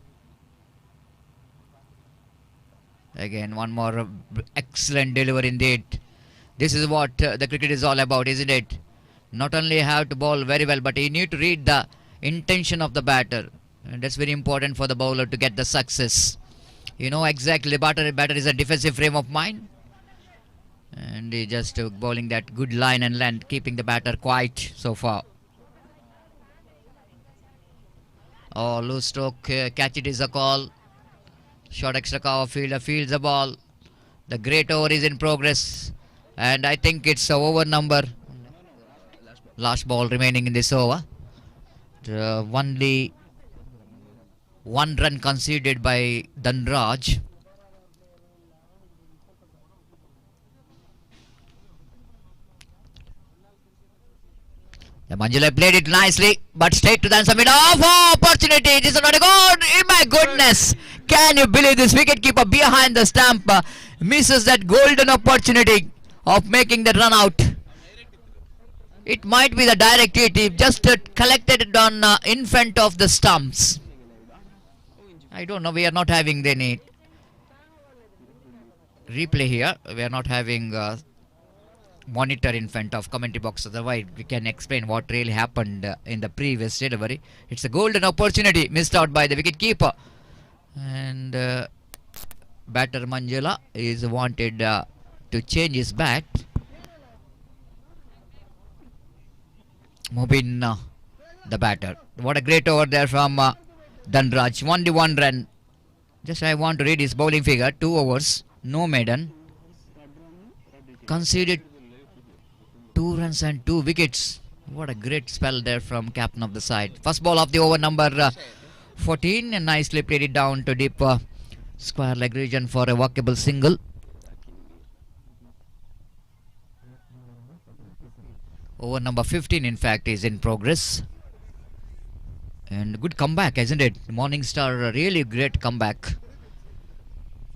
Again, one more excellent delivery indeed. This is what the cricket is all about, isn't it? Not only have to bowl very well, but you need to read the intention of the batter. And that's very important for the bowler to get the success. You know exactly batter is a defensive frame of mind. And he just bowling that good line and length, keeping the batter quiet so far. Oh, loose stroke, catch it is a call. Short extra cover, fielder fields the ball. The great over is in progress. And I think it's over number. Last ball remaining in this over. Only 1 run conceded by Dhanraj. The Manjula played it nicely, but straight to the answer mid off. Oh, opportunity. This is not a goal. My goodness. Can you believe this wicketkeeper behind the stump misses that golden opportunity of making the run out? It might be the direct hit. He just collected it on in front of the stumps. I don't know. We are not having any replay here. We are not having monitor in front of commentary box. Otherwise, we can explain what really happened in the previous delivery. It's a golden opportunity missed out by the wicket keeper. And batter Manjula is wanted to change his bat. Mubin, the batter. What a great over there from Dhanraj. 1 run. Just I want to read his bowling figure. 2 overs, no maiden. Conceded 2 runs and 2 wickets. What a great spell there from captain of the side. First ball of the over, number 14, and nicely played it down to deep square leg region for a walkable single. Over number 15, in fact, is in progress. And good comeback, isn't it? Morningstar, a really great comeback.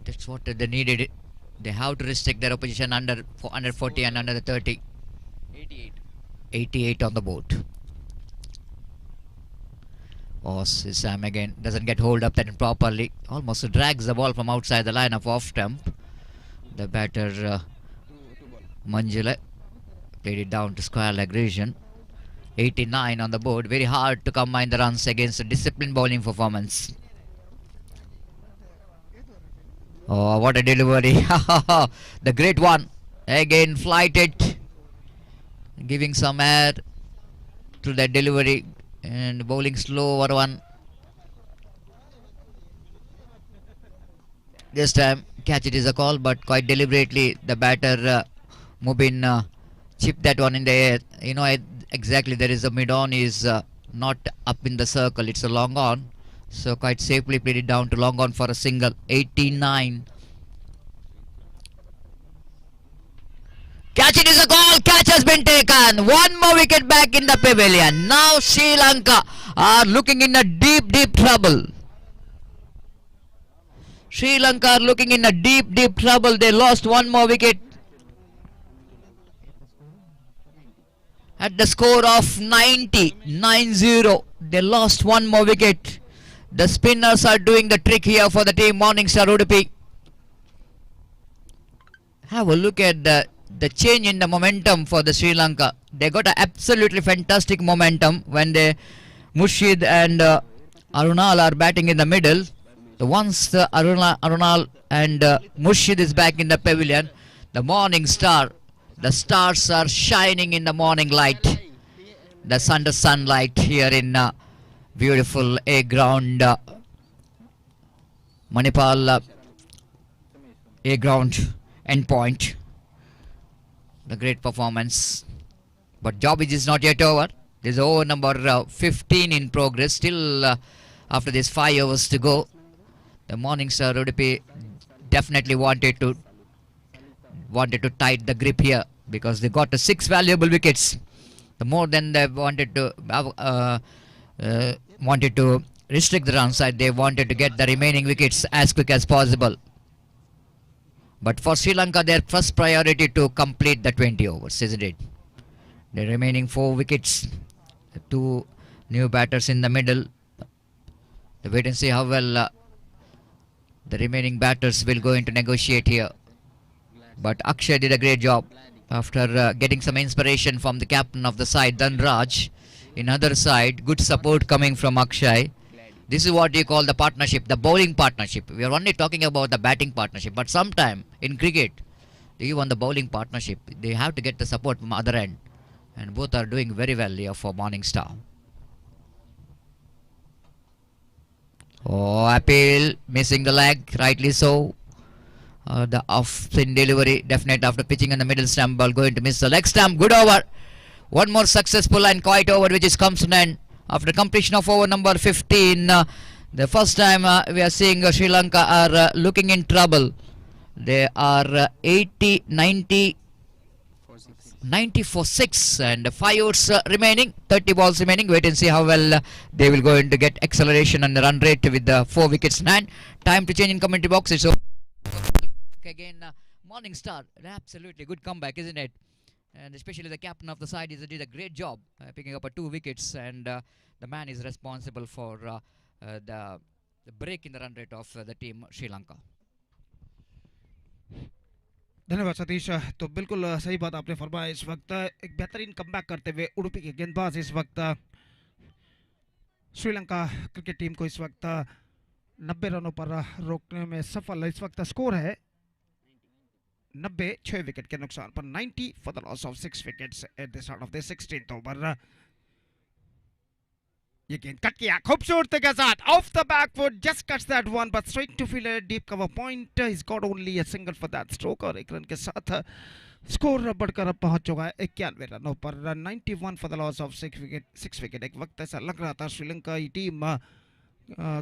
That's what they needed. They have to restrict their opposition under 40 and under the 30. 88 on the board. Sam again doesn't get hold up that properly. Almost drags the ball from outside the line of off stump. The batter Manjula played it down to square leg region. 89 on the board. Very hard to combine the runs against a disciplined bowling performance. Oh, what a delivery. The great one. Again flighted. Giving some air to that delivery. And bowling slow over one. This time catch it is a call, but quite deliberately the batter Mubin chipped that one in the air. You know exactly there is a mid on is not up in the circle, it's a long on. So quite safely played it down to long on for a single. 89. Catch it is a goal. Catch has been taken. One more wicket back in the pavilion. Now Sri Lanka are looking in a deep trouble. Sri Lanka are looking in a deep trouble. They lost one more wicket at the score of 90. They lost one more wicket. The spinners are doing the trick here for the team Morningstar Udupi. Have a look at the change in the momentum for the Sri Lanka. They got an absolutely fantastic momentum when they Murshid and Arunal are batting in the middle. Once the Arunal and Murshid is back in the pavilion, the morning star, the stars are shining in the morning light. The sunlight here in beautiful A ground Manipal A ground endpoint. The great performance, but job is not yet over. There's over number 15 in progress. Still after this 5 hours to go, the Morningstar Udupi definitely wanted to tight the grip here because they got 6 valuable wickets. The more than they wanted to restrict the run side, they wanted to get the remaining wickets as quick as possible. But for Sri Lanka, their first priority to complete the 20 overs, isn't it? The remaining 4 wickets, 2 new batters in the middle. Wait and see how well the remaining batters will go into negotiate here. But Akshay did a great job after getting some inspiration from the captain of the side, Dhanraj. In other side, good support coming from Akshay. This is what you call the partnership, the bowling partnership. We are only talking about the batting partnership, but sometime in cricket, even the bowling partnership, they have to get the support from other end. And both are doing very well here for Morningstar. Oh, appeal, missing the leg, rightly so. The off-spin delivery, definite after pitching in the middle stump ball, going to miss the leg stump. Good over. One more successful and quiet over, which is comes to an end. After completion of over number 15, the first time we are seeing Sri Lanka are looking in trouble. They are 90 for 6 and 5 overs remaining, 30 balls remaining. Wait and see how well they will go in to get acceleration and the run rate with the 4 wickets in hand. Time to change in commentary box. It's over. Again, Morningstar, absolutely good comeback, isn't it? and especially the captain of the side did a great job picking up 2 wickets, and the man is responsible for the break in the run rate of the team Sri Lanka. धन्यवाद सतीश। तो बिल्कुल सही बात आपने फरमाया। इस वक्त एक बेहतरीन कमबैक करते हुए उडुपी के गेंदबाज इस वक्त श्रीलंका क्रिकेट टीम को इस वक्त 90 रनों पर रोकने में सफल। इस वक्त स्कोर है 90, 6 विकेट के नुकसान पर, 90 for the loss of 6 wickets at the start of the 16th over. ये गेंद कट किया खूबसूरती के साथ off the back foot, just cuts that one but straight to fielder, deep cover point, he got only a single for that stroke, और 1 run के साथ score बढ़कर अब पहुंच चुका है 91 रनों पर, 91 for the loss of 6 wicket. एक वक्त ऐसा लग रहा था श्रीलंका की टीम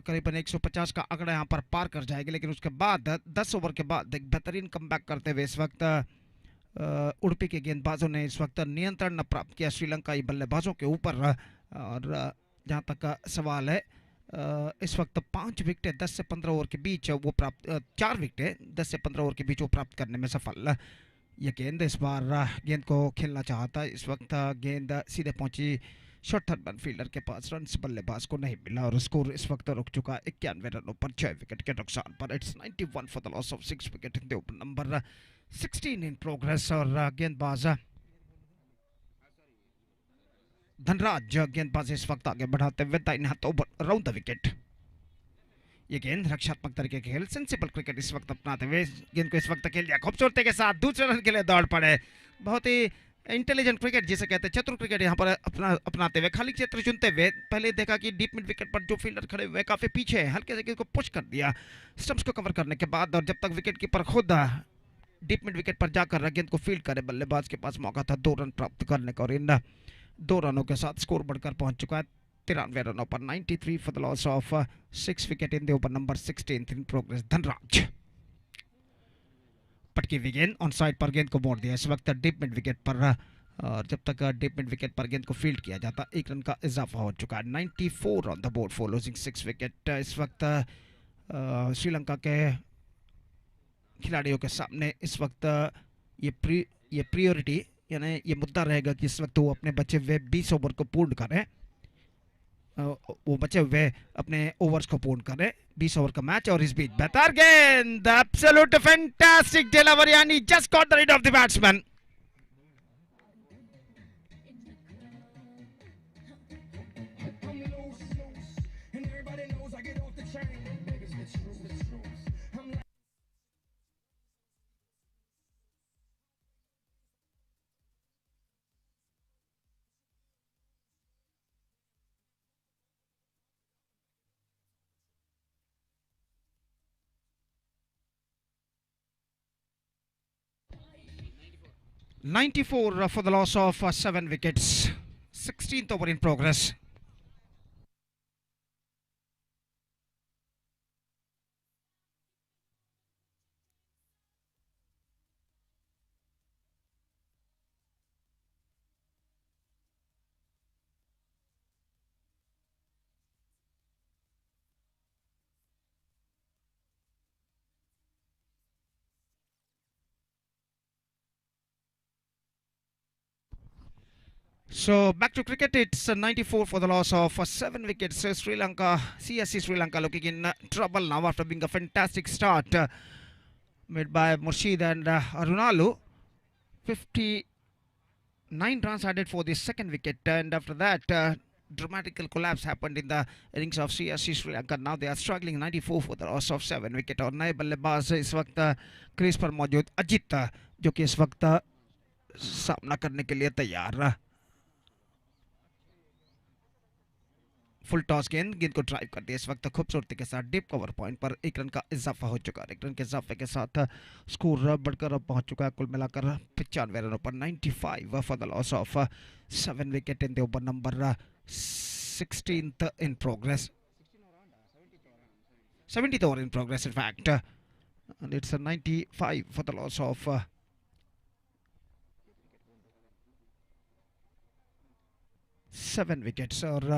करीबन 150 का आंकड़ा यहाँ पर पार कर जाएगी, लेकिन उसके बाद 10 ओवर के बाद एक बेहतरीन कमबैक करते हुए इस वक्त उडुपी के गेंदबाजों ने इस वक्त नियंत्रण प्राप्त किया श्रीलंकाई बल्लेबाजों के ऊपर। और जहाँ तक का सवाल है, इस वक्त 5 विकेट 10 से 15 ओवर के बीच वो प्राप्त 4 विकेट 10 से 15 ओवर के बीच वो प्राप्त करने में सफल। ये गेंद इस बार गेंद को खेलना चाहता, इस वक्त गेंद सीधे पहुंची शॉर्ट थर्ड फील्डर के पास, रन बल्लेबाज को नहीं मिला और स्कोर इस वक्त रुक चुका 91 रनों पर 6 विकेट के नुकसान पर। It's 91 for the loss of 6 wicket in the over number 16 in progress. और गेंदबाज धनराज गेंदबाज इस वक्त आगे बढ़ाते हुए दाहिने हाथ ओवर राउंड द विकेट। ये गेंद रक्षात्मक तरीके के खेल, सेंसिबल क्रिकेट इस वक्त अपनाते हुए गेंद को इस वक्त खेल दिया खूबसूरती के साथ, दूसरे रन के लिए दौड़ पड़े। बहुत ही इंटेलिजेंट क्रिकेट जिसे कहते हैं, चतुर क्रिकेट यहाँ पर अपनाते हुए खाली क्षेत्र चुनते हुए पहले देखा कि डीप मिड विकेट पर जो फील्डर खड़े हुए काफी पीछे है, हल्के से गेंद को पुश कर दिया स्टंप्स को कवर करने के बाद, और जब तक विकेट कीपर खुद डीप मिड विकेट पर जाकर गेंद को फील्ड करे, बल्लेबाज के पास मौका था 2 रन प्राप्त करने का, और इन 2 रनों के साथ स्कोर बढ़कर पहुंच चुका है 93 रनों पर, 93 for the loss of 6 wicket in the over number 16 in progress. Dhanraj पटकी हुई गेंद ऑन साइड पर गेंद को मोड़ दिया इस वक्त डीप मिड विकेट पर, और जब तक डीप मिड विकेट पर गेंद को फील्ड किया जाता 1 रन का इजाफा हो चुका है। 94 on the board for losing 6 wicket. इस वक्त श्रीलंका के खिलाड़ियों के सामने इस वक्त ये प्रियोरिटी यानी ये मुद्दा रहेगा कि इस वक्त वो अपने बचे हुए 20 ओवर को पूर्ण करें, वो बचे हुए अपने ओवर्स को पूर्ण करें, 20 ओवर का मैच। और इस बीच बेहतर गेंद, एब्सोल्यूट फैंटास्टिक डिलीवरी, यानी just got the read of the batsman. $94 for the loss of 7 wickets. 16th over in progress. So back to cricket, it's 94 for the loss of 7 wickets. Sri Lanka, CSC Sri Lanka looking in trouble now after being a fantastic start made by Murshid and Arunalu. 59 runs added for the second wicket, and after that dramatical collapse happened in the innings of CSC Sri Lanka. Now they are struggling. 94 for the loss of 7 wicket. और नए बल्लेबाज इस वक्त crease पर मौजूद अजित, जो कि इस वक्त सामना करने के लिए तैयार। फुल टॉस गेंद को ड्राइव कर दिया इस वक्त खूबसूरती के साथ डीप कवर पॉइंट पर। 1 रन का इजाफा हो चुका है। 1 रन के इजाफे के साथ स्कोर बढ़कर अब पहुंच चुका है कुल मिलाकर 95 रनों पर। 95 for the loss of 7 wicket in the over number 16th in progress, 70th over in progress in fact, and it's a 95 for the loss of 7 wickets। और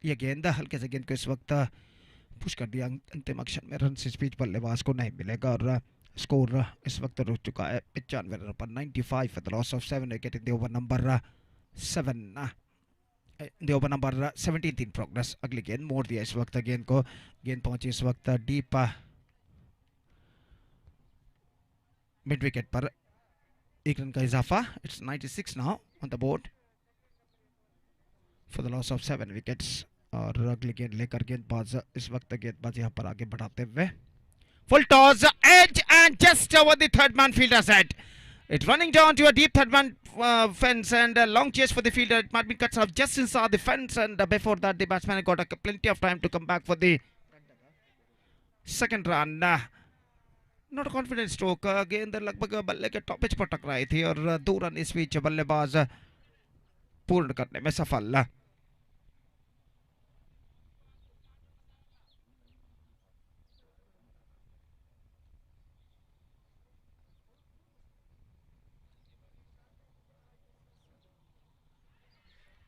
ये गेंद हल्के से गेंद को इस वक्त पुश कर दिया अंतिम अक्षर में, रन से स्पीच बल्लेबाज को नहीं मिलेगा और स्कोर इस वक्त रुक चुका है 95 रन पर 95 for the loss of 7 wicket in the over number 7 the over number 17 in progress. अगली गेंद मोड़ दिया इस वक्त गेंद को, गेंद पहुंची इस वक्त डीप मिड विकेट पर, एक रन का इजाफा. It's 96 now on the board for the loss of 7 wickets. और अगली गेंद लेकर गेंदबाज इस वक्त गेंदबाज यहाँ पर आगे बढ़ाते हुए full toss, edge and just over the third man fielder's head. It's running down to a deep third man fence and a long chase for the fielder. It might be cut off just inside the fence, and before that the batsman got plenty of time to come back for the second run. Not a confident stroke. गेंद लगभग बल्ले के top pitch पर टकराई थी और 2 run इस बीच बल्लेबाज पूर्ण करने में सफल.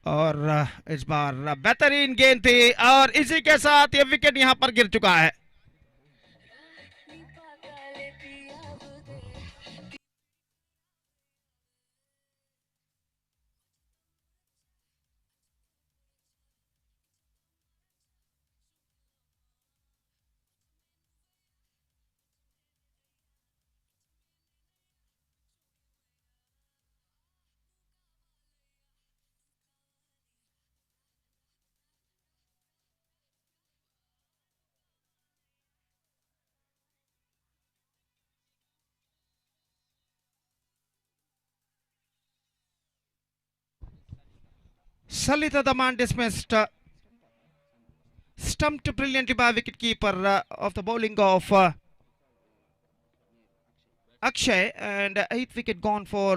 और इस बार बेहतरीन गेंद थी और इसी के साथ ये विकेट यहां पर गिर चुका है. Salita the man dismissed, stumped brilliantly by wicketkeeper of the bowling of Akshay, and 8th wicket gone for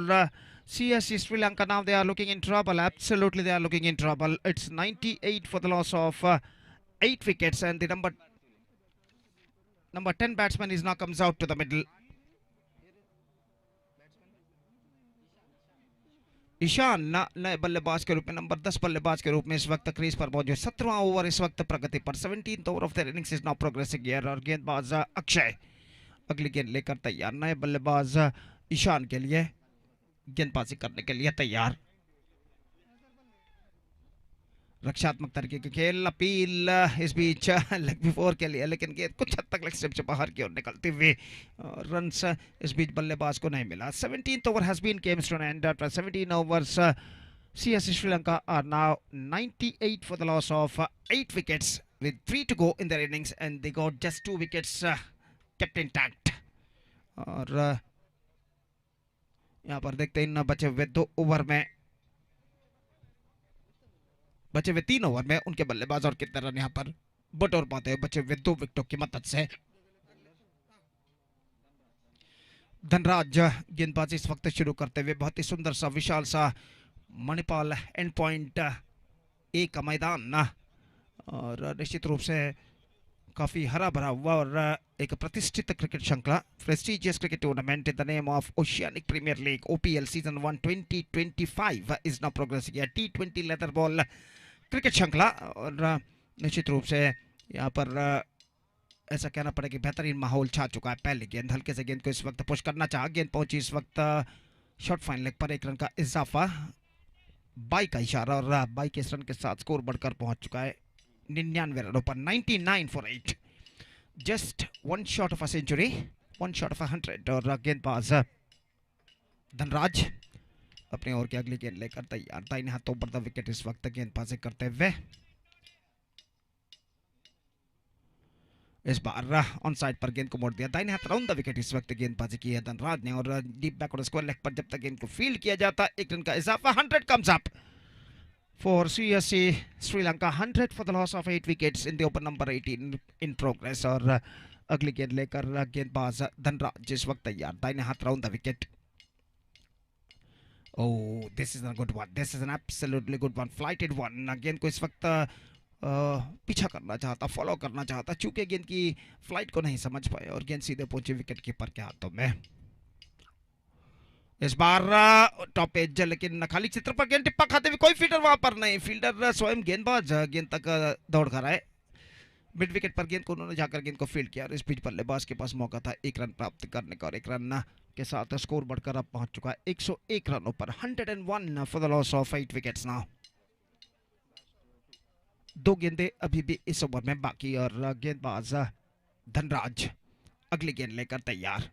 CSC Sri Lanka. Now they are looking in trouble. Absolutely they are looking in trouble. It's 98 for the loss of 8 wickets, and the number 10 batsman is now comes out to the middle. Ishan नए बल्लेबाज के रूप में, number 10 बल्लेबाज के रूप में इस वक्त क्रीज पर मौजूद. 17वां ओवर इस वक्त प्रगति पर. 17th over of the innings is now progressing here. और गेंदबाज अक्षय अगली गेंद लेकर तैयार. नए बल्लेबाज ईशान के लिए गेंदबाजी करने के लिए तैयार. रक्षात्मक तरीके के खेल, अपील इस बीच लेग बिफोर के लिए, लेकिन गेंद कुछ हद तक लेग स्टंप से बाहर की ओर निकलते हुए रन्स इस बीच बल्लेबाज को नहीं मिला. 17th over has been came to an end. After 17 overs, CSC Sri Lanka are now 98 for the loss of 8 wickets with 3 to go in their innings, and they got just 2 wickets kept intact. और यहाँ पर देखते हैं बचे हुए 2 over में, बचे हुए 3 ओवर में उनके बल्लेबाज और कितने रन यहां पर बटोर पाते हैं बचे हुए 2 विकेटों की मदद से. धनराज गेंदबाजी इस वक्त शुरू करते हुए. बहुत ही सुंदर सा विशाल सा मणिपाल एंड पॉइंट ए का मैदान, और निश्चित रूप से काफी हरा भरा हुआ और एक प्रतिष्ठित क्रिकेट श्रृंखला. Prestigious cricket tournament in the name of oceanic premier league OPL season 1 2025 is now progressing. T20 leather ball cricket श्रृंखला, और निश्चित रूप से यहाँ पर ऐसा कहना पड़ेगा कि बेहतरीन माहौल छा चुका है. पहली गेंद हल्के से गेंद को इस वक्त पुश करना चाहा. गेंद पहुंची इस वक्त शॉर्ट फाइन लेग पर. 1 रन का इजाफा, 22 का इशारा, और 22 रन के साथ स्कोर बढ़कर पहुंच चुका है 99 रनों पर. 99 for 8. Just 1 short of a century, 1 short of a 100. और गेंदबाज धनराज अपने ओवर की अगली गेंद लेकर तैयार. दाहिने हाथों पर द विकेट इस वक्त गेंदबाजी करते हुए. इस बार ऑन साइड पर गेंद को मोड़ दिया. दाहिने हाथ राउंड द विकेट इस वक्त गेंदबाजी की है धनराज ने, और डीप बैकवर्ड स्क्वायर लेग पर जब तक गेंद को फील्ड किया जाता है 1 रन का इजाफा. 100 comes up for CSC Sri Lanka. 100 for the loss of 8 wickets in the over number 18 in progress. और अगली गेंद लेकर गेंदबाज धनराज इस वक्त तैयार. दाहिने हाथ round the wicket. Oh, this is a good one. This is an absolutely good one. Flighted one. गेंद को इस वक्त पीछा करना चाहता, फॉलो करना चाहता, चूंकि गेंद की फ्लाइट को नहीं समझ पाए और गेंद सीधे पहुंची विकेट कीपर के हाथों में. इस बार टॉप एज, लेकिन खाली चित्र पर गेंद टिप्पा खाते हुए कोई फील्डर वहां पर नहीं. फील्डर स्वयं गेंदबाज गेंद तक दौड़ कर आए. मिड विकेट पर गेंद को उन्होंने जाकर गेंद को फील्ड किया और इस बीच बल्लेबाज के पास मौका था 1 रन प्राप्त करने का और 1 रन के साथ स्कोर बढ़कर अब पहुंच चुका है 101 रनों पर 101 for the loss of 8 wickets now. 2 गेंदें अभी भी इस ओवर में बाकी और गेंदबाज धनराज अगली गेंद लेकर तैयार।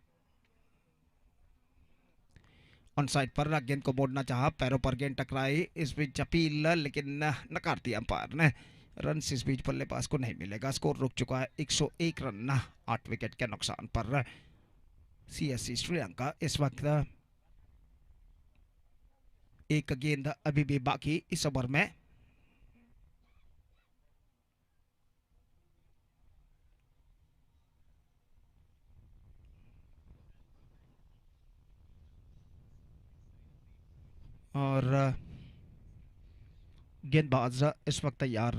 ऑन साइड पर गेंद को मोड़ना चाहा, पैरों पर गेंद टकराई, इस बीच अपील लेकिन नकार दिया अंपायर ने। रन इस बीच बल्लेबाज को नहीं मिलेगा, स्कोर रुक चुका है 101 रन 8 विकेट के नुकसान पर। सीएससी श्रीलंका इस वक्त 1 गेंद अभी भी बाकी इस ओवर में। और गेंदबाज इस वक्त तैयार,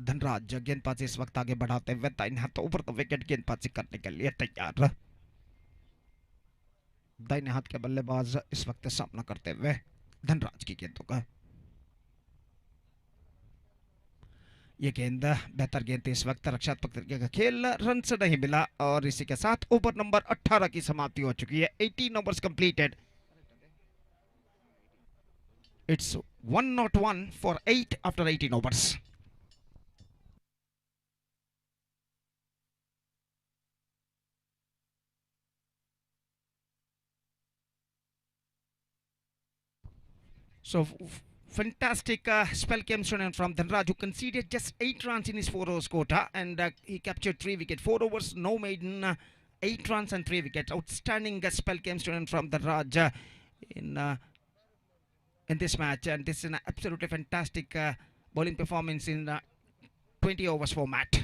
धनराज गेंदबाजी इस वक्त आगे बढ़ाते हुए दाहिने हाथ ऊपर तो विकेट गेंदबाजी करने के लिए तैयार। दाहिने हाथ के बल्लेबाज इस वक्त सामना करते हुए धनराज की गेंदों का। ये गेंद बेहतर गेंद थी, इस वक्त रक्षात्मक तरीके का खेल, रन से नहीं मिला और इसी के साथ ओवर नंबर 18 की समाप्ति हो चुकी है। 18 overs completed. It's 101 for 8 after 18 overs. So fantastic spell came from Dhanraj, who conceded just 8 runs in his 4 overs quota and he captured 3 wickets. 4 overs, no maiden, 8 runs and 3 wickets. Outstanding spell came from Dhanraj in this match, and this is an absolutely fantastic bowling performance in 20 overs format.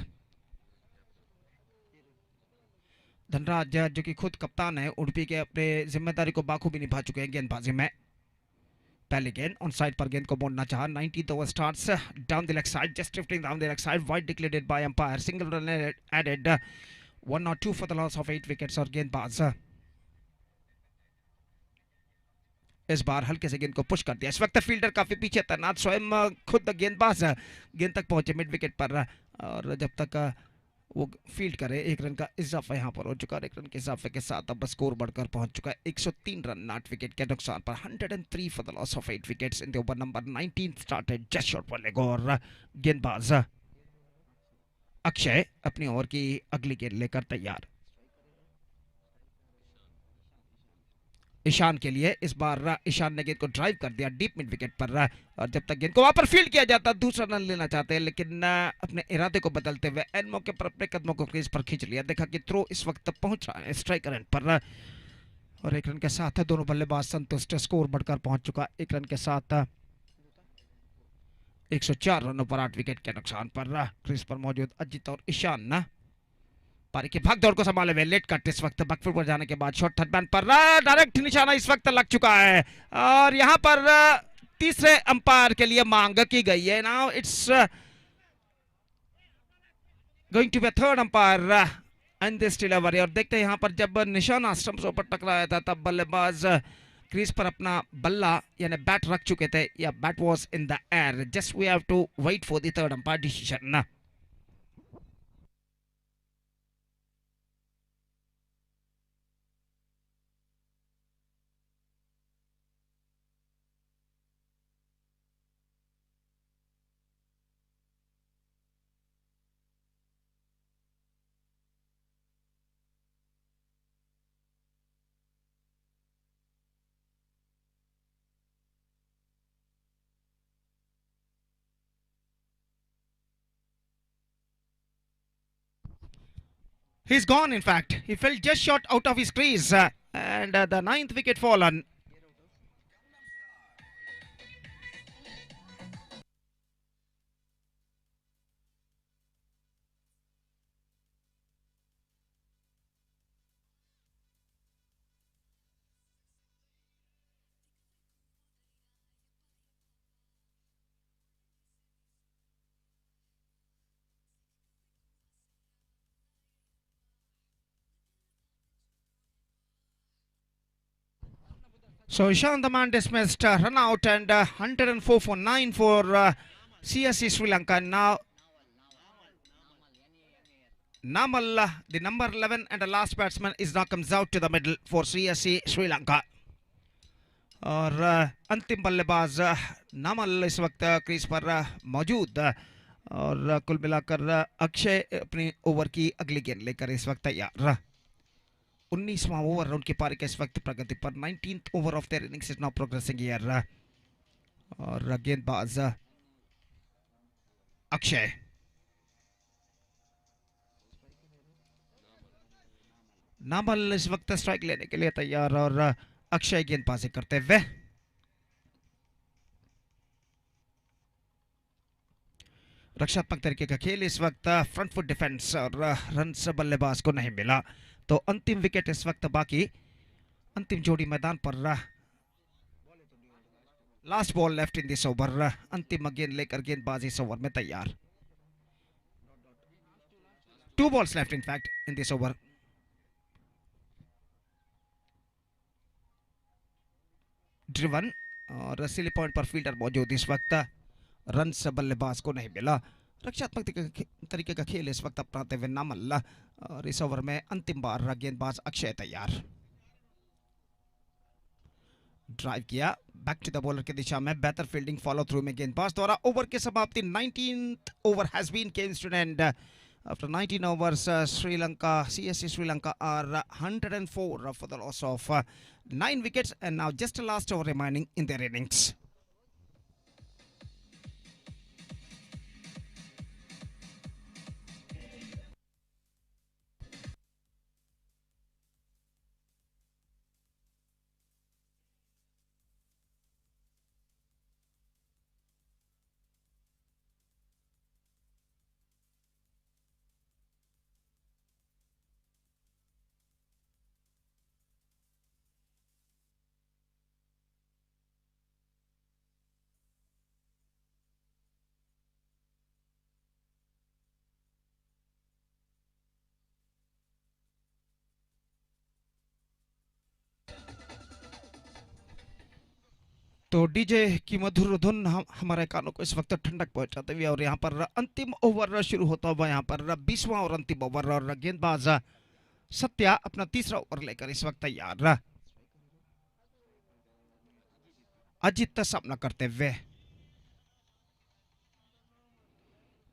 Dhanraj जो कि खुद कप्तान है, उडुपी के अपने जिम्मेदारी को बाखूबी निभा चुके हैं गेंदबाजी में। पहले गेंद ऑन साइड पर गेंद को मोड़ना चाहा। 19th over starts down the leg side, just drifting down the leg side, wide declared by umpire, single run added, 1 or 2 for the loss of 8 wickets। और गेंदबाज इस बार हल्के से गेंद को पुश कर दिया। इस वक्त फील्डर काफी पीछे तैनात, स्वयं खुद गेंदबाज गेंद तक पहुंचे मिड विकेट पर और जब तक वो फील्ड करे 1 रन का इजाफा यहां पर हो चुका है। 1 रन के इजाफे के साथ अब स्कोर बढ़कर पहुंच चुका है 103 रन 8 विकेट के नुकसान पर। 103 for the loss of 8 wickets in the over number 19 started just shot पर लेग। और गेंदबाज अक्षय अपनी ओवर की अगली गेंद लेकर तैयार। ईशान के लिए इस बार ईशान ने गेंद को ड्राइव कर दिया डीप मिड विकेट पर और जब तक गेंद को वहां पर फील्ड किया जाता, दूसरा रन लेना चाहते हैं लेकिन अपने इरादे को बदलते हुए एन मौके पर अपने कदमों को क्रीज पर खींच लिया। देखा कि थ्रो इस वक्त पहुंच रहा है स्ट्राइकर एंड पर और 1 रन के साथ दोनों बल्लेबाज संतुष्ट। स्कोर बढ़कर पहुंच चुका 1 रन के साथ 104 रनों पर 8 विकेट के नुकसान पर। क्रीज पर मौजूद अजित और ईशान पारी की भाग दौड़ को संभाले हुए लेट कट इस वक्त बैकफुट पर जाने के बाद शॉट थर्ड मैन पर डायरेक्ट निशाना इस वक्त लग चुका है और यहां पर तीसरे अंपायर के लिए मांग की गई है। Now it's going to be third umpire and this delivery. और देखते हैं यहां पर जब निशाना स्टंप्स पर टकराया था तब बल्लेबाज क्रीज पर अपना बल्ला यानी बैट रख चुके थे या bat was in the air. Just we have to wait for the third umpire decision. He's gone, in fact. He fell just short out of his crease and the 9th wicket fallen. So Ishan the man dismissed, run out and 104 for 9 for CSC Sri Lanka. Now Namal, the number 11 and the last batsman is now comes out to the middle for CSC Sri Lanka. और अंतिम बल्लेबाज नामल इस वक्त crease पर मौजूद और कुल मिलाकर अक्षय अपनी ओवर की अगली गेंद लेकर इस वक्त तैयार 19वां ओवर उनकी पारी के इस वक्त प्रगति पर 19th over of their innings is now progressing here और गेंदबाज अक्षय नामल इस वक्त स्ट्राइक लेने के लिए तैयार और अक्षय गेंदबाजी करते हुए रक्षात्मक तरीके का खेल इस वक्त फ्रंट फुट डिफेंस और रन बल्लेबाज को नहीं मिला तो अंतिम विकेट इस वक्त बाकी अंतिम जोड़ी मैदान पर last ball left in this over अंतिम गेंद लेकर गेंदबाजी इस ओवर में तैयार 2 balls left in fact in this over driven और सिली पॉइंट पर फील्डर मौजूद इस वक्त रन से बल्लेबाज को नहीं मिला रक्षात्मक तरीके का खेल इस वक्त अपनाते हुए नामल और इस ओवर में अंतिम बार गेंदबाज अक्षय तैयार ड्राइव किया बैक टू द बॉलर की दिशा में बेहतर फील्डिंग फॉलो थ्रू में गेंदबाज द्वारा ओवर की समाप्ति 19th over has been comes to end after 19 overs Sri Lanka CSC Sri Lanka are 104 for the loss of 9 wickets and now just a last over remaining in their innings. तो DJ की मधुर धुन हमारे कानों को इस वक्त ठंडक पहुंचाते हुए और यहाँ पर अंतिम ओवर शुरू होता हुआ यहाँ पर 20वां और अंतिम ओवर और गेंदबाज सत्या अपना तीसरा ओवर लेकर इस वक्त तैयार अजित सामना करते हुए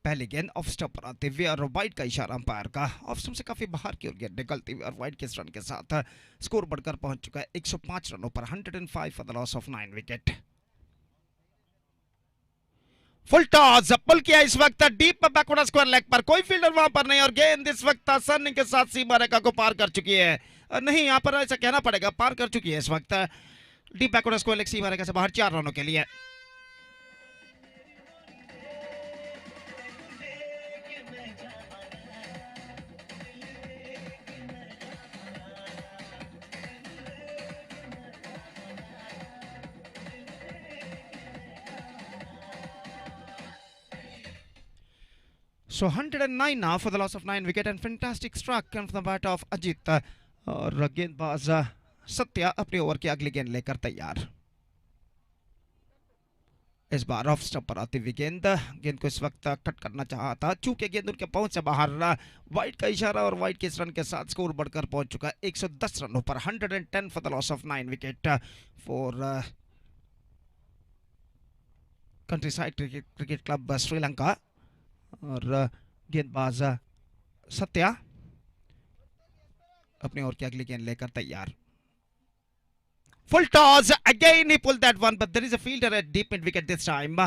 पहली गेंद ऑफ स्टंप पर आते हुए और वाइड का इशारा अंपायर का ऑफ स्टंप से काफी बाहर की ओर गेंद निकलती हुई और वाइड के रन के साथ स्कोर बढ़कर पहुंच चुका है 105 रनों पर 105 for the loss of 9 wicket full toss pull किया इस वक्त डीप बैकवर्ड स्क्वायर लेग पर कोई फील्डर वहां पर नहीं और गेंद इस वक्त आसानी के साथ सीमा रेखा को पार कर चुकी है नहीं यहाँ पर ऐसा कहना पड़ेगा पार कर चुकी है इस वक्त डीप बैकवर्ड स्क्वायर लेग सीमा रेखा से बाहर 4 रनों के लिए So 109 now for the loss of 9 wicket and fantastic struck from the bat of Ajit और गेंदबाज सत्या अपने ओवर की अगली गेंद लेकर तैयार इस बार ऑफ स्टंप पर आती हुई गेंद को इस वक्त कट करना चाहा था चूंकि गेंद उनके पहुंच से बाहर वाइड का इशारा और वाइड के इस रन के साथ स्कोर बढ़कर पहुंच चुका है 110 रनों पर 110 for the loss of 9 wicket for country side cricket club Sri Lanka और गेंदबाज सत्या अपने ओवर की अगली गेंद लेकर तैयार full toss again he pulled that one but there is a fielder at deep mid wicket this time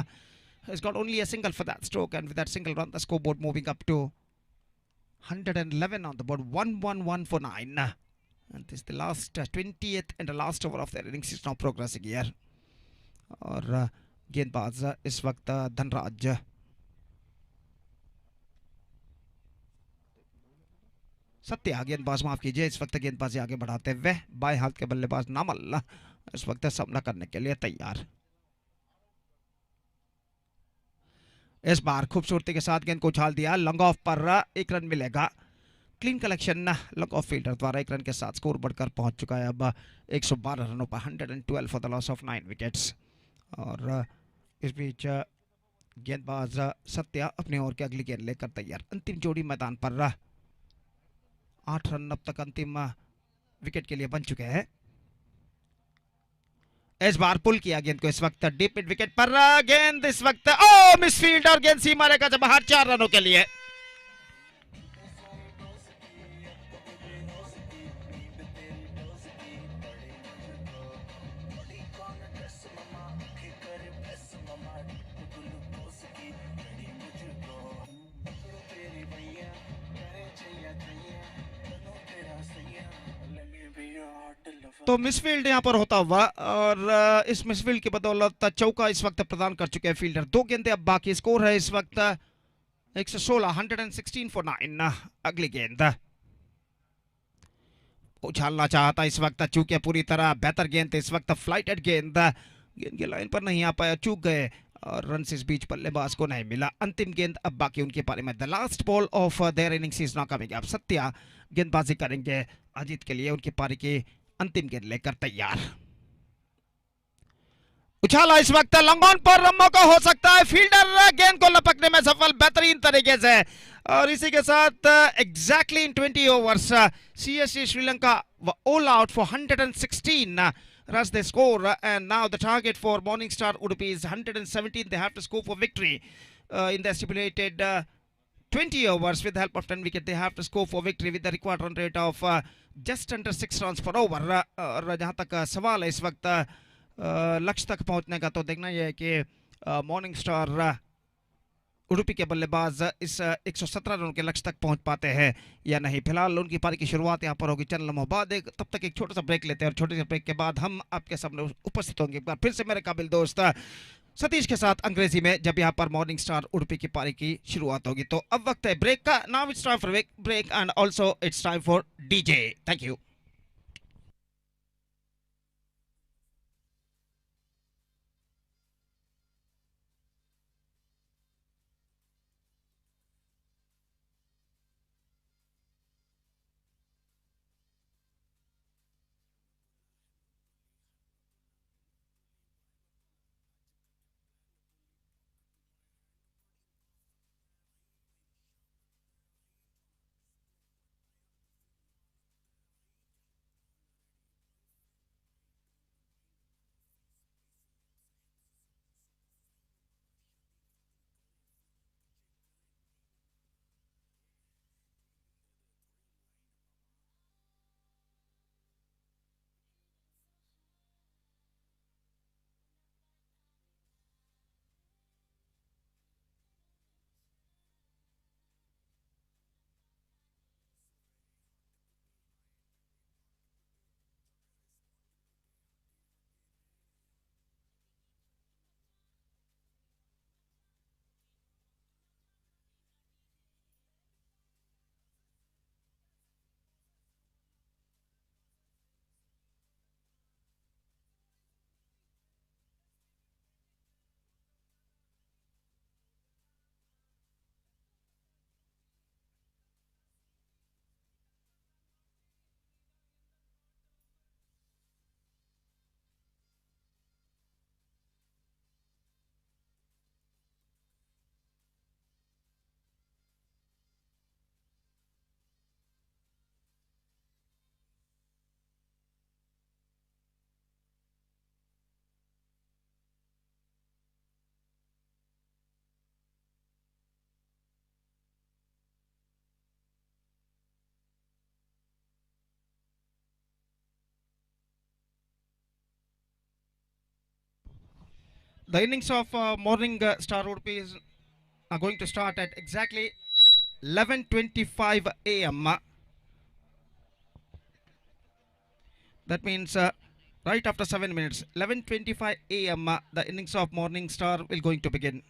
he's got only a single for that stroke and with that single run the scoreboard moving up to 111 on the board 111 for 9 and this is the last 20th and the last over of their innings is now progressing here और गेंदबाज इस वक्त धनराज सत्या गेंदबाज माफ कीजिए इस वक्त गेंदबाजी आगे बढ़ाते हुए बाएं हाथ के बल्लेबाज नामल इस वक्त सामना करने के लिए तैयार इस बार खूबसूरती के साथ गेंद को उछाल दिया लॉन्ग ऑफ पर 1 रन मिलेगा clean collection long off fielder द्वारा 1 रन के साथ स्कोर बढ़कर पहुंच चुका है अब 112 रनों पर 112 for the loss of 9 wickets और इस बीच गेंदबाज सत्या अपने ओवर की अगली गेंद लेकर तैयार अंतिम जोड़ी मैदान पर 8 रन अब तक अंतिम विकेट के लिए बन चुके हैं। इस बार पुल किया गेंद को इस वक्त डीप मिड विकेट पर, गेंद इस वक्त मिसफील्ड और गेंद सीमा रेखा से बाहर 4 रनों के लिए। तो मिसफील्ड यहां पर होता हुआ और इस मिसफील्ड की बदौलत चौका इस वक्त प्रदान कर चुके हैं फील्डर। 2 गेंदें अब बाकी, स्कोर है इस वक्त 116, 116 फॉर 9। अगली गेंद उछालना चाहता इस वक्त, चूके पूरी तरह बेहतर गेंद इस वक्त, फ्लाइटेड गेंद, गेंद की लाइन पर नहीं आ पाया, चूक गए और रन इस बीच बल्लेबाज को नहीं मिला। अंतिम गेंद अब बाकी उनके पारी में। The last ball of their innings is not coming. अब सत्या गेंदबाजी करेंगे अजीत के लिए, उनकी पारी की अंतिम गेंद लेकर तैयार। उछाला इस वक्त, लॉन्ग ऑन पर मौका हो सकता है, फील्डर गेंद को लपकने में सफल बेहतरीन तरीके से। और इसी के साथ exactly in 20 overs CSC Sri Lanka all out for 116 runs they score, and now the target for Morning Star Udupi is 117. They have to score for victory in the stipulated 20 overs. With the help of 10 wicket they have to score for victory with the required run rate of just under 6 runs per over. और जहां तक सवाल है इस वक्त लक्ष्य तक पहुंचने का, तो देखना यह है कि मॉर्निंग स्टार उडुपी के बल्लेबाज इस 117 रन के लक्ष्य तक पहुंच पाते हैं या नहीं। फिलहाल उनकी पारी की शुरुआत यहां पर होगी चंद लम्हों बाद। तब तक एक छोटा सा ब्रेक लेते हैं और छोटे से ब्रेक के बाद हम आपके सामने उपस्थित होंगे एक बार फिर से मेरे काबिल दोस्त सतीश के साथ अंग्रेजी में, जब यहाँ पर मॉर्निंग स्टार उडुपी की पारी की शुरुआत होगी। तो अब वक्त है ब्रेक का। Now it's time for break and also it's time for DJ। Thank you. The innings of Morning Star Udupi are going to start at exactly 11:25 a.m. That means right after 7 minutes, 11:25 a.m. The innings of Morning Star will going to begin.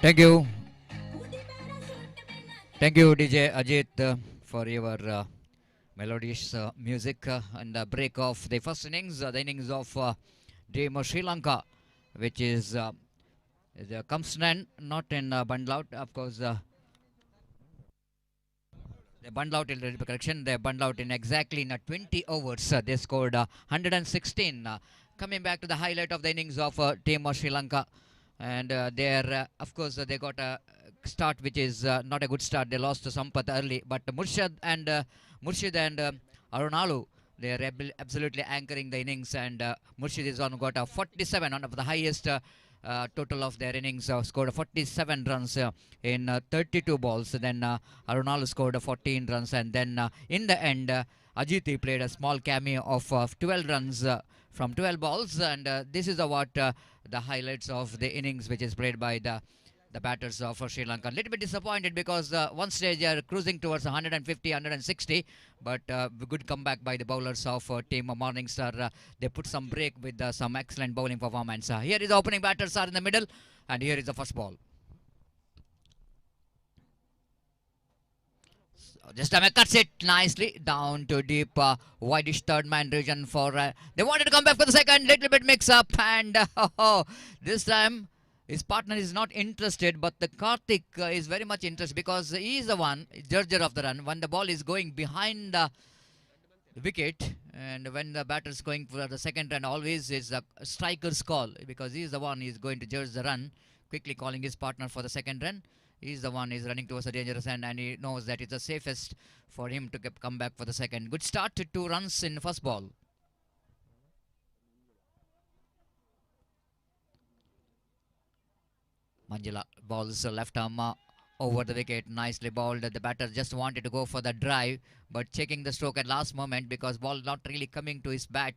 Thank you. Thank you, DJ Ajit, for your melodious music and the break of the first innings, the innings of Team Sri Lanka, which is comes to an end, not in bundle out. Of course, they bundle out in correction. They bundle out in exactly in 20 overs. They scored 116. Coming back to the highlight of the innings of Team Sri Lanka, and there, of course, they got a start which is not a good start. They lost to Sampath early, but Murshid and Arunalu, they are absolutely anchoring the innings, and Murshid is on got a 47, one of the highest total of their innings, scored 47 runs in 32 balls. Then Arunalu scored 14 runs, and then in the end, Ajiti played a small cameo of 12 runs from 12 balls, and this is what the highlights of the innings which is played by the batters of Sri Lanka. A little bit disappointed because one stage they are cruising towards 150, 160, but good comeback by the bowlers of Team Morningstar. They put some break with some excellent bowling performance. Here is the opening batters are in the middle, and here is the first ball. Just cuts it nicely down to deep whitish third man region for they wanted to come back for the second, little bit mix up, and this time his partner is not interested, but the Karthik is very much interested because he is the one judger of the run when the ball is going behind the wicket, and when the batter is going for the second run, always is a striker's call because he is the one who is going to judge the run, quickly calling his partner for the second run. He is the one who is running towards a dangerous end, and he knows that it's the safest for him to come back for the second. Good start to 2 runs in first ball. Manjula balls left arm over the wicket, nicely bowled. The batter just wanted to go for the drive, but checking the stroke at last moment because ball not really coming to his bat,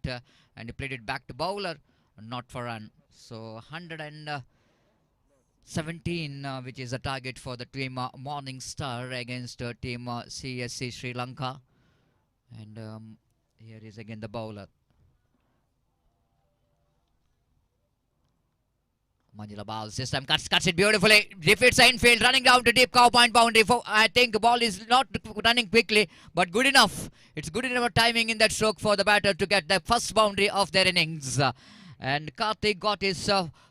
and he played it back to bowler, not for run. So 117, which is a target for the team Morningstar against team CSC Sri Lanka. And here is again the bowler. Manjula bowls this time, cuts it beautifully, defeats the infield, running down to deep cow point boundary. I think the ball is not running quickly, but good enough. It's good enough timing in that stroke for the batter to get the first boundary of their innings. And Karthik got his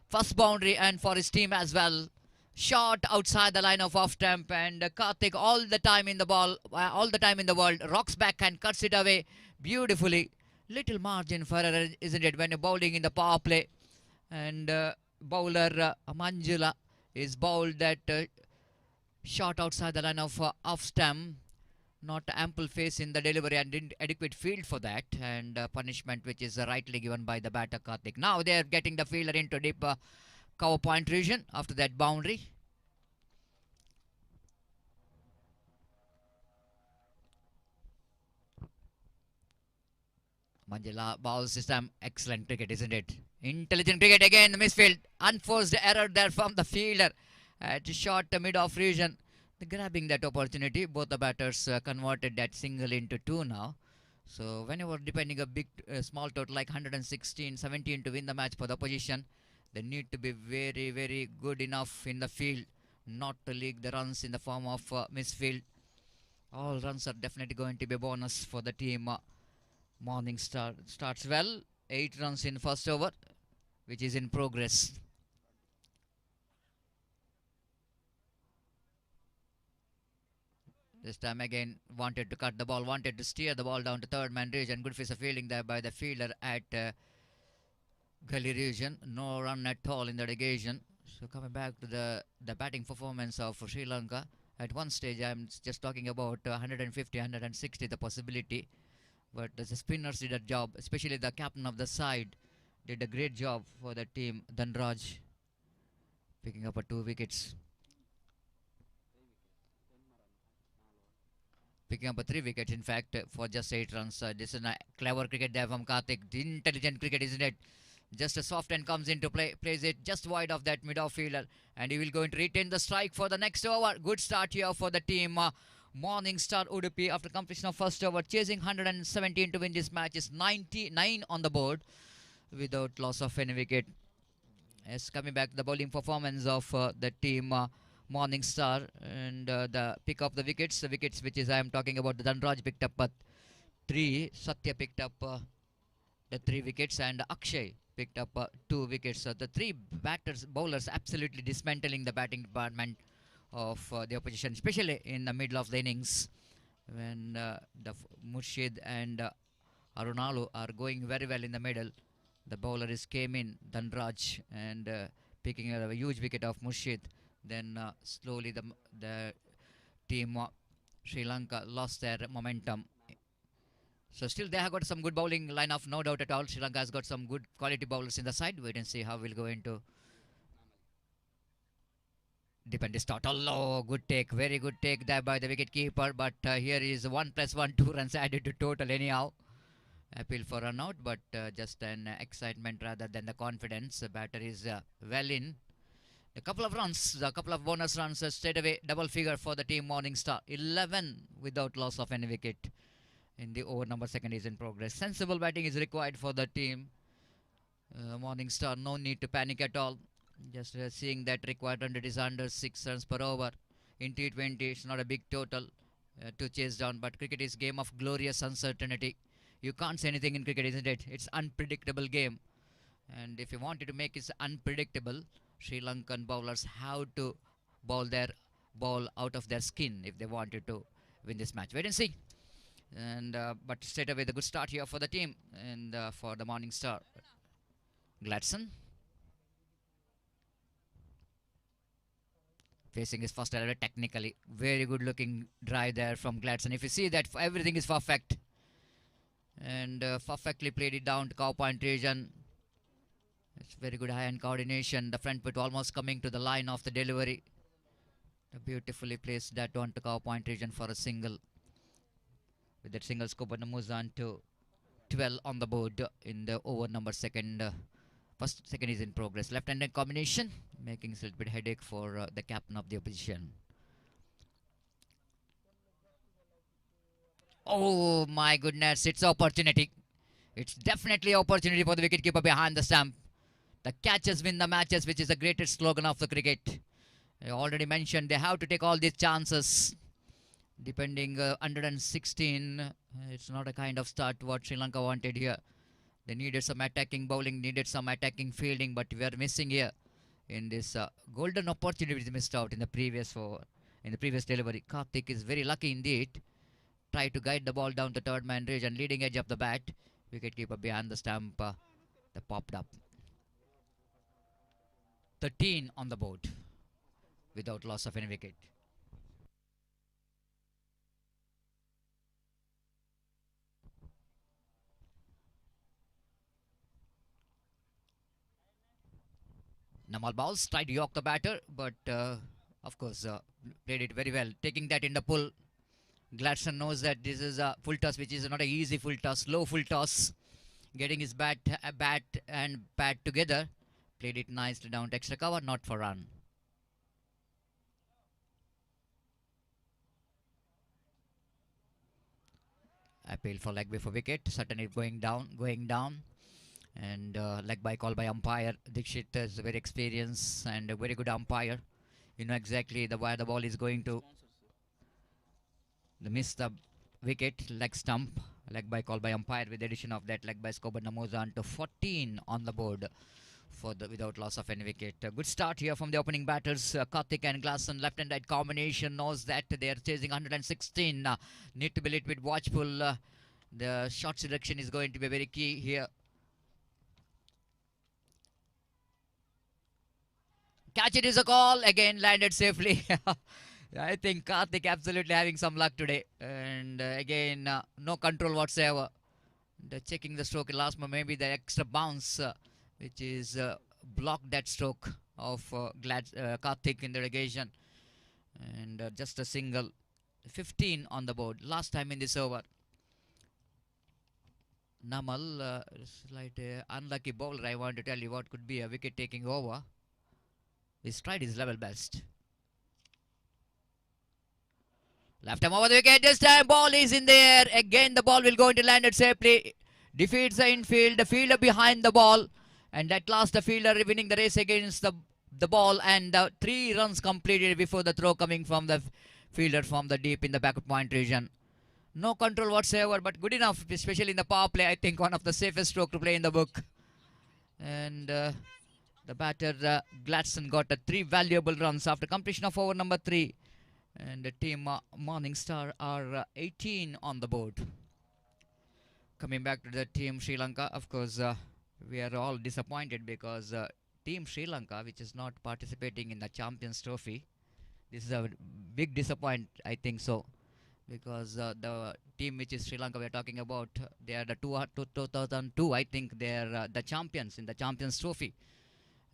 first boundary, and for his team as well. Shot outside the line of off stump, and Karthik all the time in the ball, all the time in the world, rocks back and cuts it away beautifully. Little margin for error, isn't it, when you're bowling in the power play? And bowler Manjula is bowled that shot outside the line of off stump. Not ample face in the delivery and didn't adequate field for that, and punishment which is rightly given by the batter Karthik. Now they are getting the fielder into deep cover point region after that boundary. Manjula bowls this time. Excellent cricket, isn't it? Intelligent cricket again. The misfield, unforced error there from the fielder at short mid-off region. Grabbing that opportunity, both the batters converted that single into 2 now. So whenever depending a big small total like 116, 17 to win the match for the opposition, they need to be very, very good enough in the field not to leak the runs in the form of misfield. All runs are definitely going to be a bonus for the team. Morningstar starts well, 8 runs in first over, which is in progress. This time again wanted to cut the ball, wanted to steer the ball down to third man region. Good piece of fielding there by the fielder at gully region. No run at all in that occasion. So coming back to the batting performance of Sri Lanka. At one stage I'm just talking about 150, 160 the possibility. But the spinners did a job, especially the captain of the side did a great job for the team, Dhanraj, picking up 2 wickets. Picking up 3 wickets, in fact, for just 8 runs. This is a clever cricket there from Karthik. Intelligent cricket, isn't it? Just a soft end comes into play, plays it just wide of that mid-off fielder, and he will go to retain the strike for the next over. Good start here for the team. Morningstar Udupi after completion of first over, chasing 117 to win this match, is 99 on the board without loss of any wicket. Yes, coming back to the bowling performance of the team Morning Star, and the pick of the wickets which is I am talking about. The Dhanraj picked up 3, Satya picked up the 3 wickets, and Akshay picked up 2 wickets. The 3 bowlers absolutely dismantling the batting department of the opposition, especially in the middle of the innings when Murshid and Arunalu are going very well in the middle. The bowler is came in, Dhanraj, and picking a huge wicket of Murshid. Then slowly the team Sri Lanka lost their momentum. So still they have got some good bowling lineup, no doubt at all. Sri Lanka has got some good quality bowlers in the side. Wait and see how we'll go into depend start. Oh, good take, very good take there by the wicket keeper. But here is 1 + 1, 2 runs added to total anyhow. Appeal for run out, but just an excitement rather than the confidence. The batter is well in. A couple of runs, a couple of bonus runs straight away, double figure for the team Morning Star. 11 without loss of any wicket in the over number 2 is in progress. Sensible batting is required for the team Morning Star. No need to panic at all. Just seeing that required run rate is under 6 runs per over. In T20, it's not a big total to chase down, but cricket is game of glorious uncertainty. You can't say anything in cricket, isn't it? It's unpredictable game. And if you wanted to make it unpredictable, Sri Lankan bowlers have to bowl their ball out of their skin if they wanted to win this match. Wait and see. And but straight away the good start here for the team and for the Morning Star. Gladson facing his first ever technically. Very good looking drive there from Gladson. If you see that everything is perfect. And perfectly played it down to cow point region. It's very good hand coordination. The front foot almost coming to the line of the delivery. Beautifully placed that on to cow point region for a single. With that single scope and moves on to 12 on the board in the over number 2. First, 2 is in progress. Left-handed combination, making it a little bit headache for the captain of the opposition. Oh my goodness, it's opportunity. It's definitely opportunity for the wicketkeeper behind the stump. The catches win the matches, which is the greatest slogan of the cricket. I already mentioned they have to take all these chances. Depending 116, it's not a kind of start what Sri Lanka wanted here. They needed some attacking bowling, needed some attacking fielding, but we are missing here in this golden opportunity missed out in the previous delivery. Karthik is very lucky indeed. Try to guide the ball down the third man region, leading edge of the bat. Wicketkeeper behind the stump. They popped up. 13 on the board without loss of any wicket. Namal Bowles tried to york the batter, but of course played it very well. Taking that in the pull. Gladson knows that this is a full toss, which is not an easy full toss, slow full toss. Getting his bat and pad together. Played it nicely down to extra cover, not for run. Appeal for leg before wicket. Certainly going down. And leg by call by umpire. Dixit is very experienced and a very good umpire. You know exactly where the ball is going to. They missed the wicket, leg stump, leg by call by umpire with the addition of that leg by scope and moves on to 14 on the board for the without loss of any wicket. A good start here from the opening batters. Karthik and Gladson left and right combination knows that they are chasing 116. Need to be a little bit watchful. The shot selection is going to be very key here. Catch it is a call, again landed safely. I think Karthik absolutely having some luck today. And again, no control whatsoever. Checking the stroke last moment, maybe the extra bounce, which is blocked that stroke of Karthik in the relegation. And just a single. 15 on the board. Last time in this over. Namal, slight unlucky bowler. I want to tell you what could be a wicket taking over. He's tried his level best. Left him over the wicket. This time ball is in there. Again the ball will go into landed safely. Defeats the infield. The fielder behind the ball. And at last the fielder winning the race against the ball, and 3 runs completed before the throw coming from the fielder from the deep in the backward point region. No control whatsoever, but good enough, especially in the power play. I think one of the safest stroke to play in the book. And the batter Gladstone got 3 valuable runs after completion of over number 3. And the team Morningstar are 18 on the board. Coming back to the team Sri Lanka, of course, we are all disappointed because team Sri Lanka, which is not participating in the Champions Trophy, this is a big disappointment, I think so, because the team which is Sri Lanka we are talking about, they are the 2002, I think they are the champions in the Champions Trophy.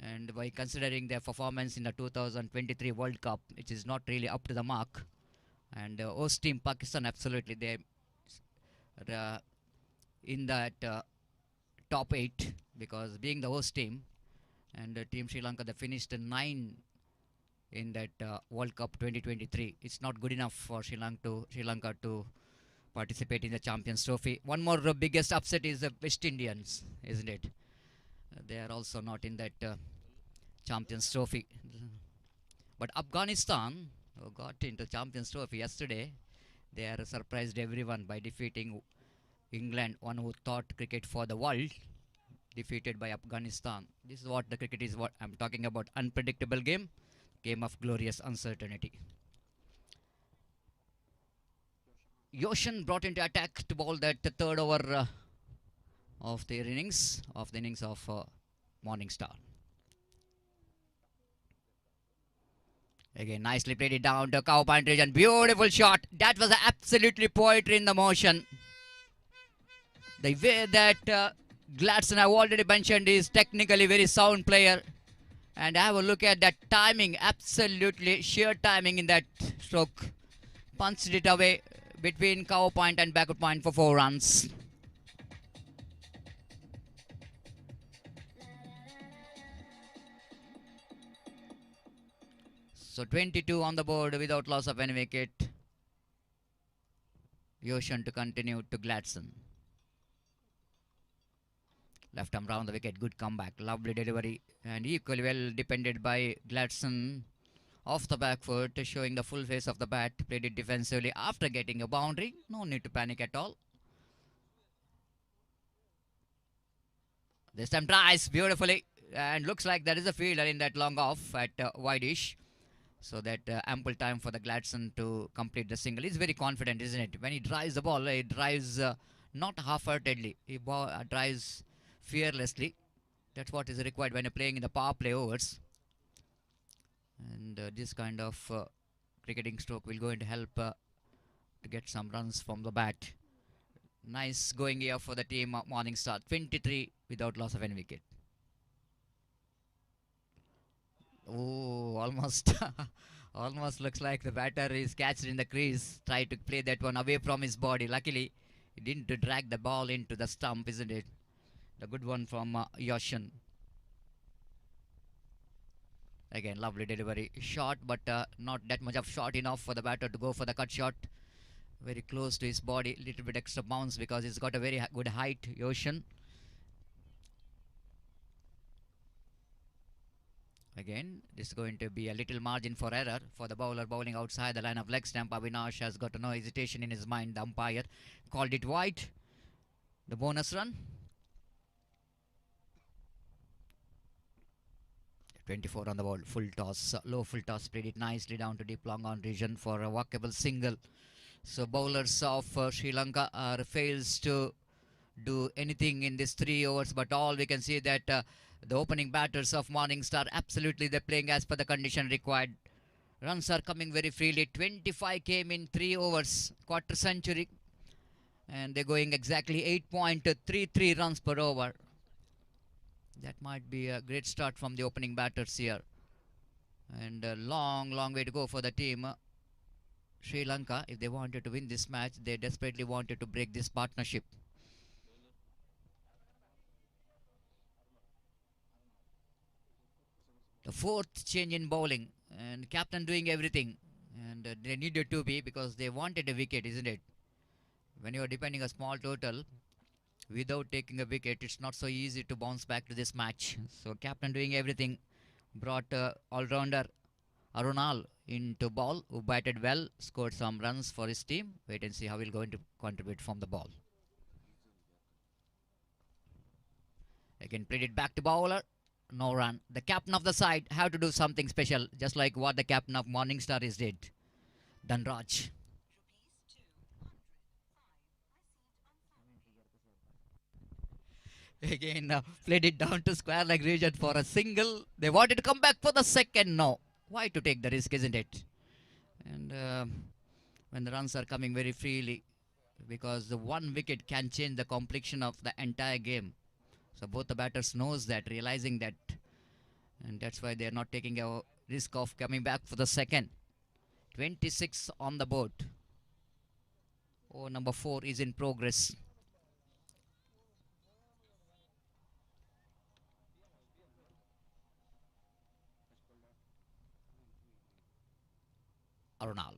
And by considering their performance in the 2023 World Cup, which is not really up to the mark, and host team Pakistan, absolutely they in that top 8 because being the host team, and team Sri Lanka they finished 9 in that World Cup 2023. It's not good enough for Sri Lanka to participate in the Champions Trophy. One more biggest upset is the West Indians, isn't it? They are also not in that Champions Trophy. But Afghanistan, who got into Champions Trophy yesterday, they are surprised everyone by defeating England, one who thought cricket for the world, defeated by Afghanistan. This is what the cricket is, what I'm talking about. Unpredictable game of glorious uncertainty. Ocean brought into attack to bowl that third over of the innings of Morningstar. Again, nicely played it down to cow point region. Beautiful shot. That was absolutely poetry in the motion. The way that Gladstone, I've already mentioned, is technically very sound player. And have a look at that timing. Absolutely sheer timing in that stroke. Punched it away between cow point and backward point for 4 runs. So 22 on the board without loss of any wicket. Ocean to continue to Gladstone. Left arm round the wicket, good comeback, lovely delivery, and equally well defended by Gladstone off the back foot, showing the full face of the bat. Played it defensively after getting a boundary. No need to panic at all. This time tries beautifully, and looks like there is a fielder in that long off at wide-ish. So that ample time for the Gladstone to complete the single. He's very confident, isn't it? When he drives the ball, he drives not half-heartedly. He drives fearlessly. That's what is required when you're playing in the power play overs. And this kind of cricketing stroke will going to help to get some runs from the bat. Nice going here for the team Morningstar. 23 without loss of any wicket. Oh, almost almost looks like the batter is catched in the crease. Try to play that one away from his body. Luckily, he didn't drag the ball into the stump, isn't it? The good one from Ocean. Again, lovely delivery. Short, but not that much of short enough for the batter to go for the cut shot. Very close to his body. Little bit extra bounce because he's got a very good height, Ocean. Again, this is going to be a little margin for error for the bowler bowling outside the line of leg stump. Avinash has got no hesitation in his mind. The umpire called it wide. The bonus run. 24 on the ball. Full toss. Low full toss. Played it nicely down to deep long on region for a walkable single. So bowlers of Sri Lanka fails to do anything in these 3 overs. But all we can see that the opening batters of Morningstar, absolutely they're playing as per the condition required. Runs are coming very freely. 25 came in 3 overs, quarter century. And they're going exactly 8.33 runs per over. That might be a great start from the opening batters here. And a long, long way to go for the team. Sri Lanka, if they wanted to win this match, they desperately wanted to break this partnership. The 4th change in bowling, and captain doing everything, and they needed to be because they wanted a wicket, isn't it? When you are defending a small total, Without taking a wicket, it's not so easy to bounce back to this match. So captain doing everything. Brought all-rounder Arunal into ball, who batted well, scored some runs for his team. Wait and see how he'll going to contribute from the ball. Again, played it back to bowler. No run. The captain of the side have to do something special, just like what the captain of Morningstar is did. Dhanraj. Again, played it down to square leg region for a single. They wanted to come back for the second. No. Why to take the risk, isn't it? And when the runs are coming very freely, because the one wicket can change the complexion of the entire game. So both the batters knows that, realizing that, and that's why they are not taking a risk of coming back for the second. 26 on the board. Over number 4 is in progress. Arunal.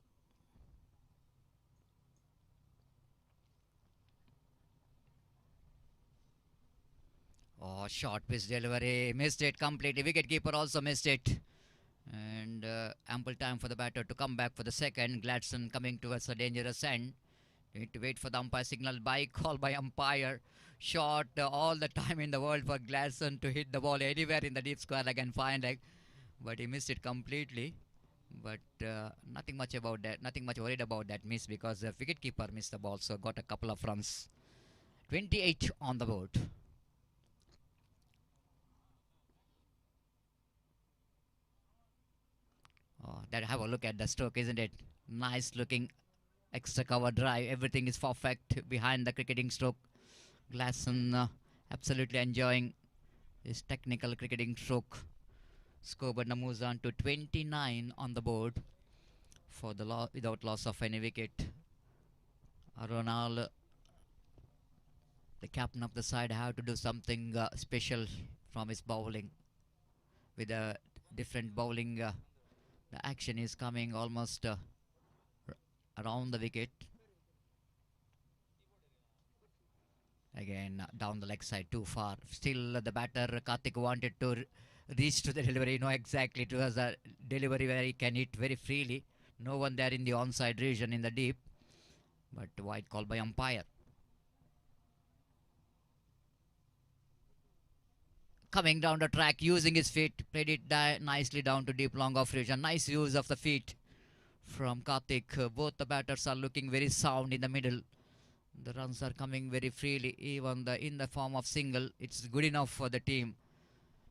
Oh, short pitch delivery. Missed it completely. Wicketkeeper also missed it. And ample time for the batter to come back for the second. Gladstone coming towards a dangerous end. Need to wait for the umpire signal by call by umpire. Shot all the time in the world for Gladstone to hit the ball anywhere in the deep square leg and fine leg. But he missed it completely. But nothing much about that. Nothing much worried about that miss, because the wicketkeeper missed the ball. So got a couple of runs. 28 on the board. Oh, that have a look at the stroke, isn't it? Nice looking extra cover drive. Everything is perfect behind the cricketing stroke. Gladstone absolutely enjoying his technical cricketing stroke. Scoreboard now moves on to 29 on the board for the without loss of any wicket. Arunal, the captain of the side, have to do something special from his bowling. With a different bowling, the action is coming almost around the wicket. Again, down the leg side, too far. Still, the batter Karthik wanted to reach to the delivery. No, exactly. It was a delivery where he can hit very freely. No one there in the onside region in the deep. But wide call by umpire. Coming down the track, using his feet. Played it nicely down to deep long off region. Nice use of the feet from Karthik. Both the batters are looking very sound in the middle. The runs are coming very freely, even in the form of single. It's good enough for the team,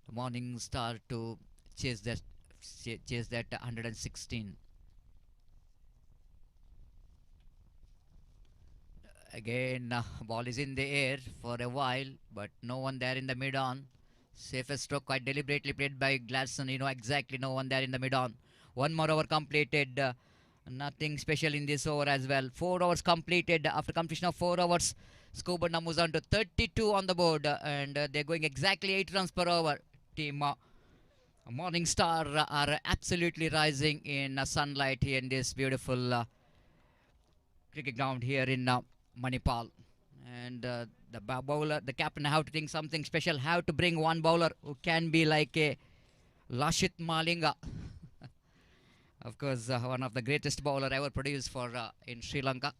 the Morning Star, to chase that 116. Again, ball is in the air for a while, but no one there in the mid-on. Safest stroke, quite deliberately played by Gladstone. You know exactly, no one there in the mid-on. One more over completed. Nothing special in this over as well. 4 overs completed. After completion of 4 overs, scoreboard now moves on to 32 on the board, and they're going exactly 8 runs per over. Team Morning Star are absolutely rising in sunlight here in this beautiful cricket ground here in Manipal. And the bowler, the captain, have to think something special. Have to bring one bowler who can be like a Lashit Malinga. Of course, one of the greatest bowler ever produced for in Sri Lanka.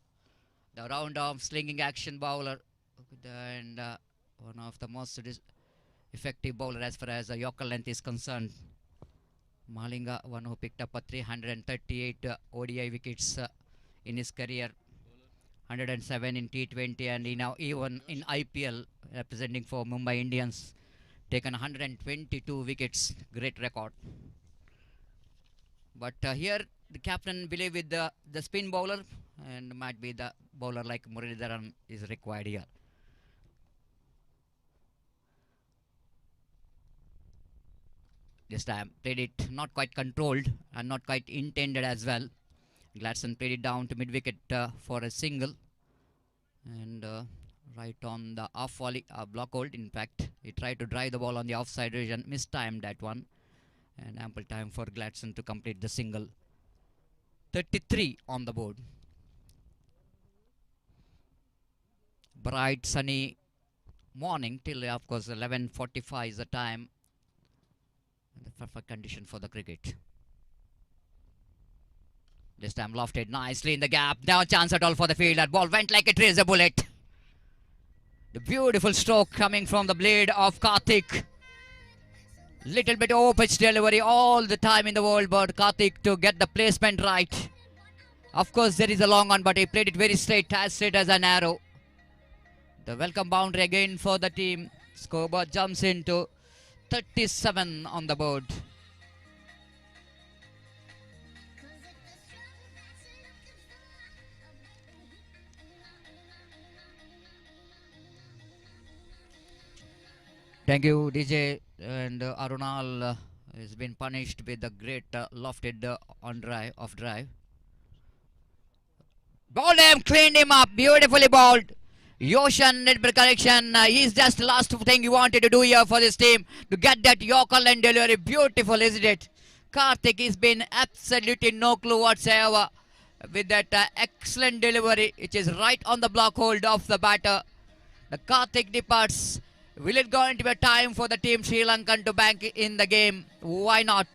The round arm slinging action bowler, and one of the most effective bowler as far as Yorker length is concerned. Malinga, one who picked up a 338 ODI wickets in his career. 107 in T20, and he now even in IPL representing for Mumbai Indians, taken 122 wickets. Great record. But here the captain believe with the spin bowler, and might be the bowler like Muralidharan is required here. This time played it not quite controlled and not quite intended as well. Gladstone played it down to mid wicket for a single, and right on the off volley, block hold. In fact, he tried to drive the ball on the offside region, mistimed that one, and ample time for Gladstone to complete the single. 33 on the board. Bright sunny morning till of course 11:45 is the time. The perfect condition for the cricket. This time lofted nicely in the gap. No chance at all for the fielder. Ball went like a razor bullet. The beautiful stroke coming from the blade of Karthik. Little bit over pitch delivery all the time in the world, but Karthik to get the placement right. Of course there is a long one, but he played it very straight as an arrow. The welcome boundary again for the team. Scoreboard jumps into 37 on the board. Thank you, DJ. And Arunal has been punished with the great lofted on drive, off drive. Bowled him, cleaned him up, beautifully bowled. Ocean little bit correction. He's just the last thing he wanted to do here for this team to get that Yorker line delivery. Beautiful, isn't it? Karthik has been absolutely no clue whatsoever with that excellent delivery, which is right on the block hold of the batter. The Karthik departs. Will it go into a time for the team Sri Lankan to bank in the game? Why not?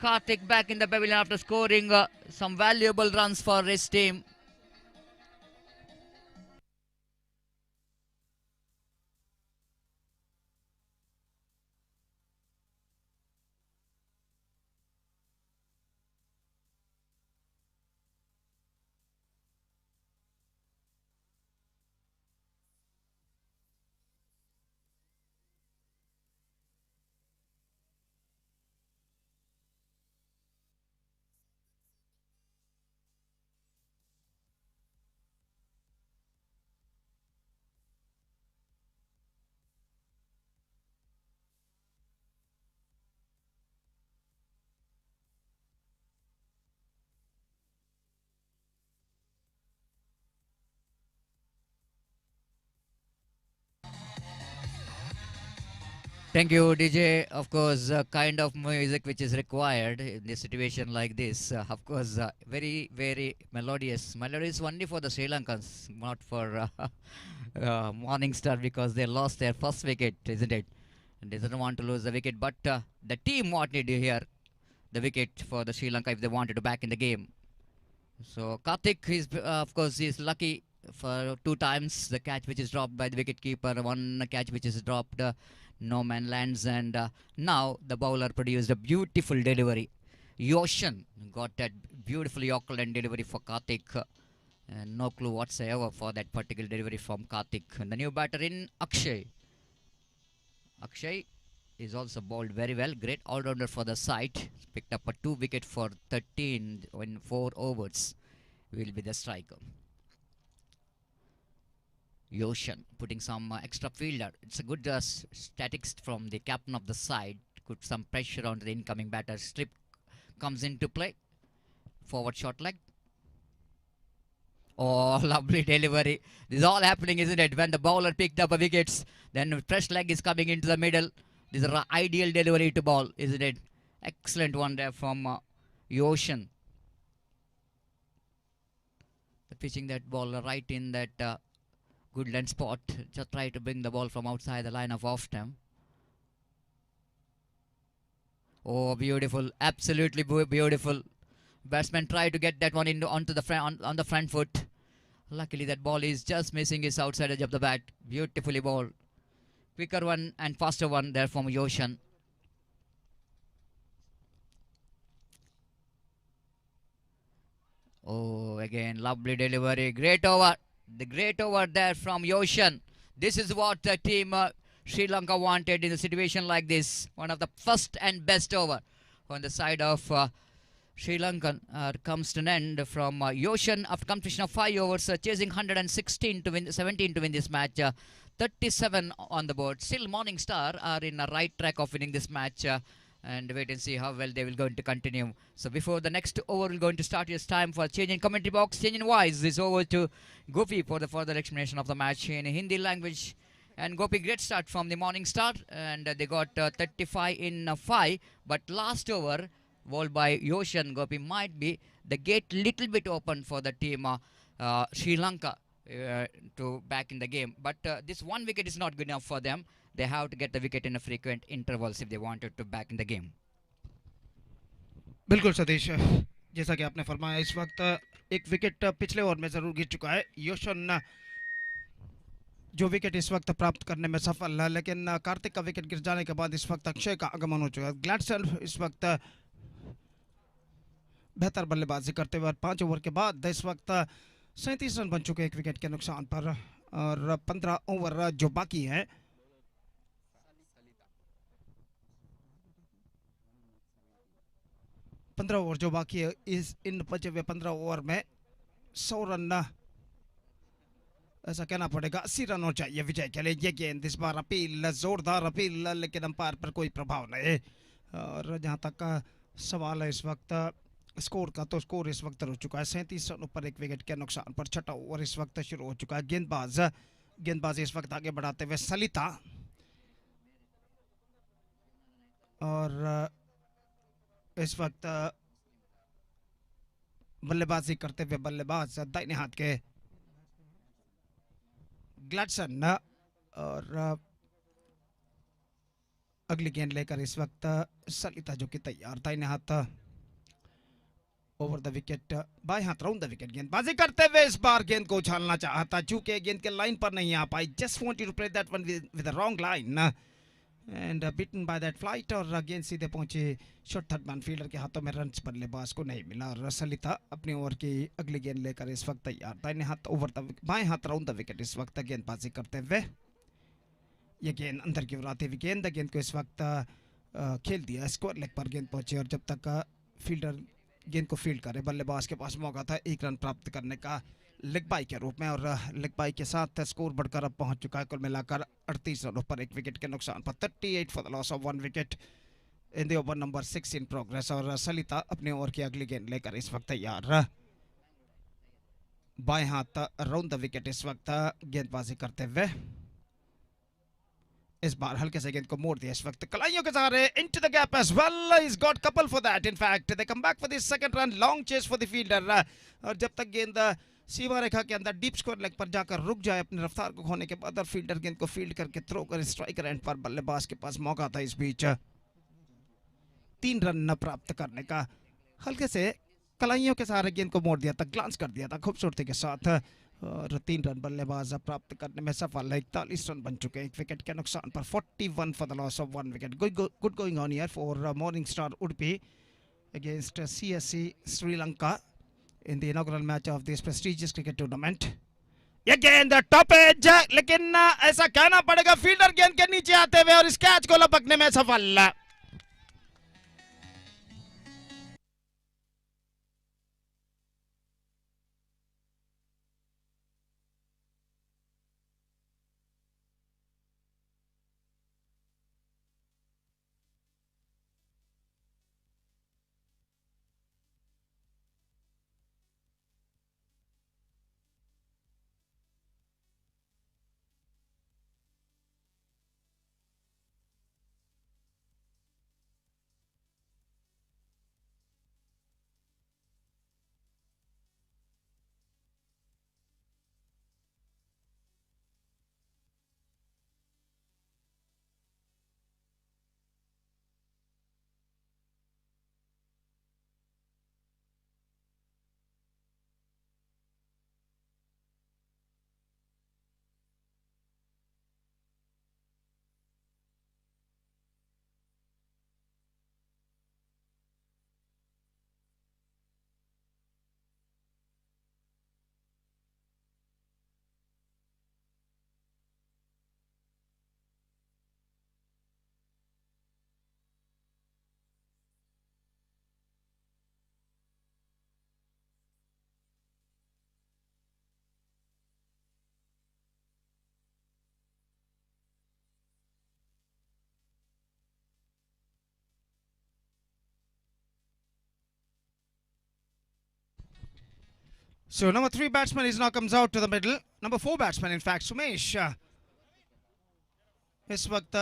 Karthik back in the pavilion after scoring some valuable runs for his team. Thank you, DJ. Of course, kind of music which is required in this situation like this. Of course, very, very melodious. Melodious only for the Sri Lankans, not for Morning Star because they lost their first wicket, isn't it? And they didn't want to lose the wicket, but the team wanted to hear the wicket for the Sri Lanka if they wanted to back in the game. So Karthik is, of course, is lucky for 2 times the catch which is dropped by the wicket keeper, 1 catch which is dropped. No man lands, and now the bowler produced a beautiful delivery. Ocean got that beautiful Yorker line delivery for Karthik. And no clue whatsoever for that particular delivery from Karthik. And the new batter in Akshay. Akshay is also bowled very well. Great all-rounder for the side. Picked up a 2 wicket for 13 in 4 overs. Will be the striker. Ocean putting some extra fielder. It's a good statics from the captain of the side. Put some pressure on the incoming batter. Strip comes into play. Forward short leg. Oh, lovely delivery. This is all happening, isn't it? When the bowler picked up a wickets, then fresh leg is coming into the middle. This is an ideal delivery to ball, isn't it? Excellent one there from Ocean. The pitching that ball right in that good length spot. Just try to bring the ball from outside the line of off stump. Oh, beautiful. Absolutely beautiful. Batsman tried to get that one onto the front on the front foot. Luckily that ball is just missing his outside edge of the bat. Beautifully bowled. Quicker one and faster one there from Ocean. Oh, again lovely delivery. Great over. The great over there from Ocean. This is what the team Sri Lanka wanted in a situation like this. One of the first and best over on the side of Sri Lanka comes to an end from Ocean after completion of 5 overs, chasing 116 to win, 17 to win this match. 37 on the board. Still Morning Star are in the right track of winning this match. And wait and see how well they will going to continue. So before the next over will going to start, it's time for change in commentary box. Change in wise is over to Gopi for the further explanation of the match in Hindi language. And Gopi, great start from the Morning Star, and they got 35 in 5. But last over, bowled by Ocean, Gopi, might be the gate little bit open for the team Sri Lanka. to back in the game. But this one wicket is not good enough for them. They have to get the wicket in a frequent intervals if they wanted to back in the game. बिल्कुल सतीश, जैसा कि आपने फरमाया इस वक्त एक wicket पिछले over में जरूर गिर चुका है। योशन जो विकेट इस वक्त प्राप्त करने में सफल है, लेकिन कार्तिक का विकेट गिर जाने के बाद इस वक्त अक्षय का आगमन हो चुका है। ग्लैडसन इस वक्त बेहतर बल्लेबाजी करते हुए 5 ओवर के बाद इस वक्त 37 रन बन चुके हैं एक विकेट के नुकसान पर, और 15 ओवर जो बाकी हैं। पंद्रह ओवर जो बाकी है, इस इन बचे हुए 15 ओवर में 100 रन, ऐसा कहना पड़ेगा 80 रन हो चाहिए विजय के लिए। ये गेंद इस बार अपील, जोरदार अपील, लेकिन अंपायर पर कोई प्रभाव नहीं। और जहां तक का सवाल है इस वक्त स्कोर का, तो स्कोर इस वक्त हो चुका है 37 रनों पर एक विकेट के नुकसान पर। छठा ओवर इस वक्त शुरू हो चुका है। गेंदबाजी इस वक्त आगे बढ़ाते हुए सलिता, और इस वक्त बल्लेबाजी करते हुए बल्लेबाज दाहिने हाथ के ग्लैडसन, और अगली गेंद लेकर इस वक्त सलिता जो कि तैयार। दाहिने हाथ ओवर द विकेट, बाएं हाथ राउंड द विकेट गेंदबाजी करते हुए इस बार गेंद को उछालना चाहता, चूंकि गेंद के लाइन पर नहीं आ पाई। Just want you to play that one with the wrong line and beaten by that flight, और गेंद सीधे पहुंची शॉर्ट थर्ड मैन फील्डर के हाथों में। रन बल्लेबाज को नहीं मिला, और सलिता अपनी ओवर की अगली गेंद लेकर इस वक्त तैयार। दाहिने हाथ ओवर द बाएं हाथ राउंड द विकेट इस वक्त गेंदबाजी करते हुए। ये गेंद अंदर की ओर आती हुई गेंद को इस वक्त खेल दिया, स्क्वायर लेग पर गेंद पहुंची, और जब तक फील्डर गेंद को फील्ड करे, बल्लेबाज के पास मौका था 1 रन प्राप्त करने का लेग बाई के रूप में, और लेग बाई के साथ स्कोर बढ़कर अब पहुंच चुका है कुल मिलाकर 38 रनों पर एक विकेट के नुकसान पर। 38 for the loss of 1 wicket in the over number 6 in progress. और सलिता अपने ओवर की अगली गेंद लेकर इस वक्त तैयार। बाएं हाथ राउंड द विकेट इस वक्त गेंदबाजी करते हुए। इस बार हल्के से गेंद को मोड़ दिया इस वक्त कलाइयों के सहारे into the gap as well. He's got couple for that. In fact, they come back for the second run. Long chase for the fielder. और जब तक गेंद सीमा रेखा के अंदर डीप स्क्वायर लेग पर जाकर रुक जाए अपनी रफ्तार को खोने के बाद, और फील्डर गेंद को फील्ड करके थ्रो कर स्ट्राइकर एंड पर बल्लेबाज के पास मौका था इस बीच 3 रन न प्राप्त करने का। हल्के से कलाइयों के सहारे गेंद को मोड़ दिया था, ग्लांस कर दिया था खूबसूरती के साथ, और 3 रन बल्लेबाज प्राप्त करने में सफल है। 41 रन बन चुके हैं एक विकेट के नुकसान पर। 41 for the loss of 1 wicket. Good going on here for morning star Udupi against CSC Sri Lanka in the inaugural match of this prestigious cricket tournament. ये गेंद टॉप एज, लेकिन ऐसा कहना पड़ेगा फील्डर गेंद के नीचे आते हुए और इस कैच को लपकने में सफल। So number 3 batsman is now comes out to the middle. Number 4 batsman, in fact, Sumesh. इस वक्त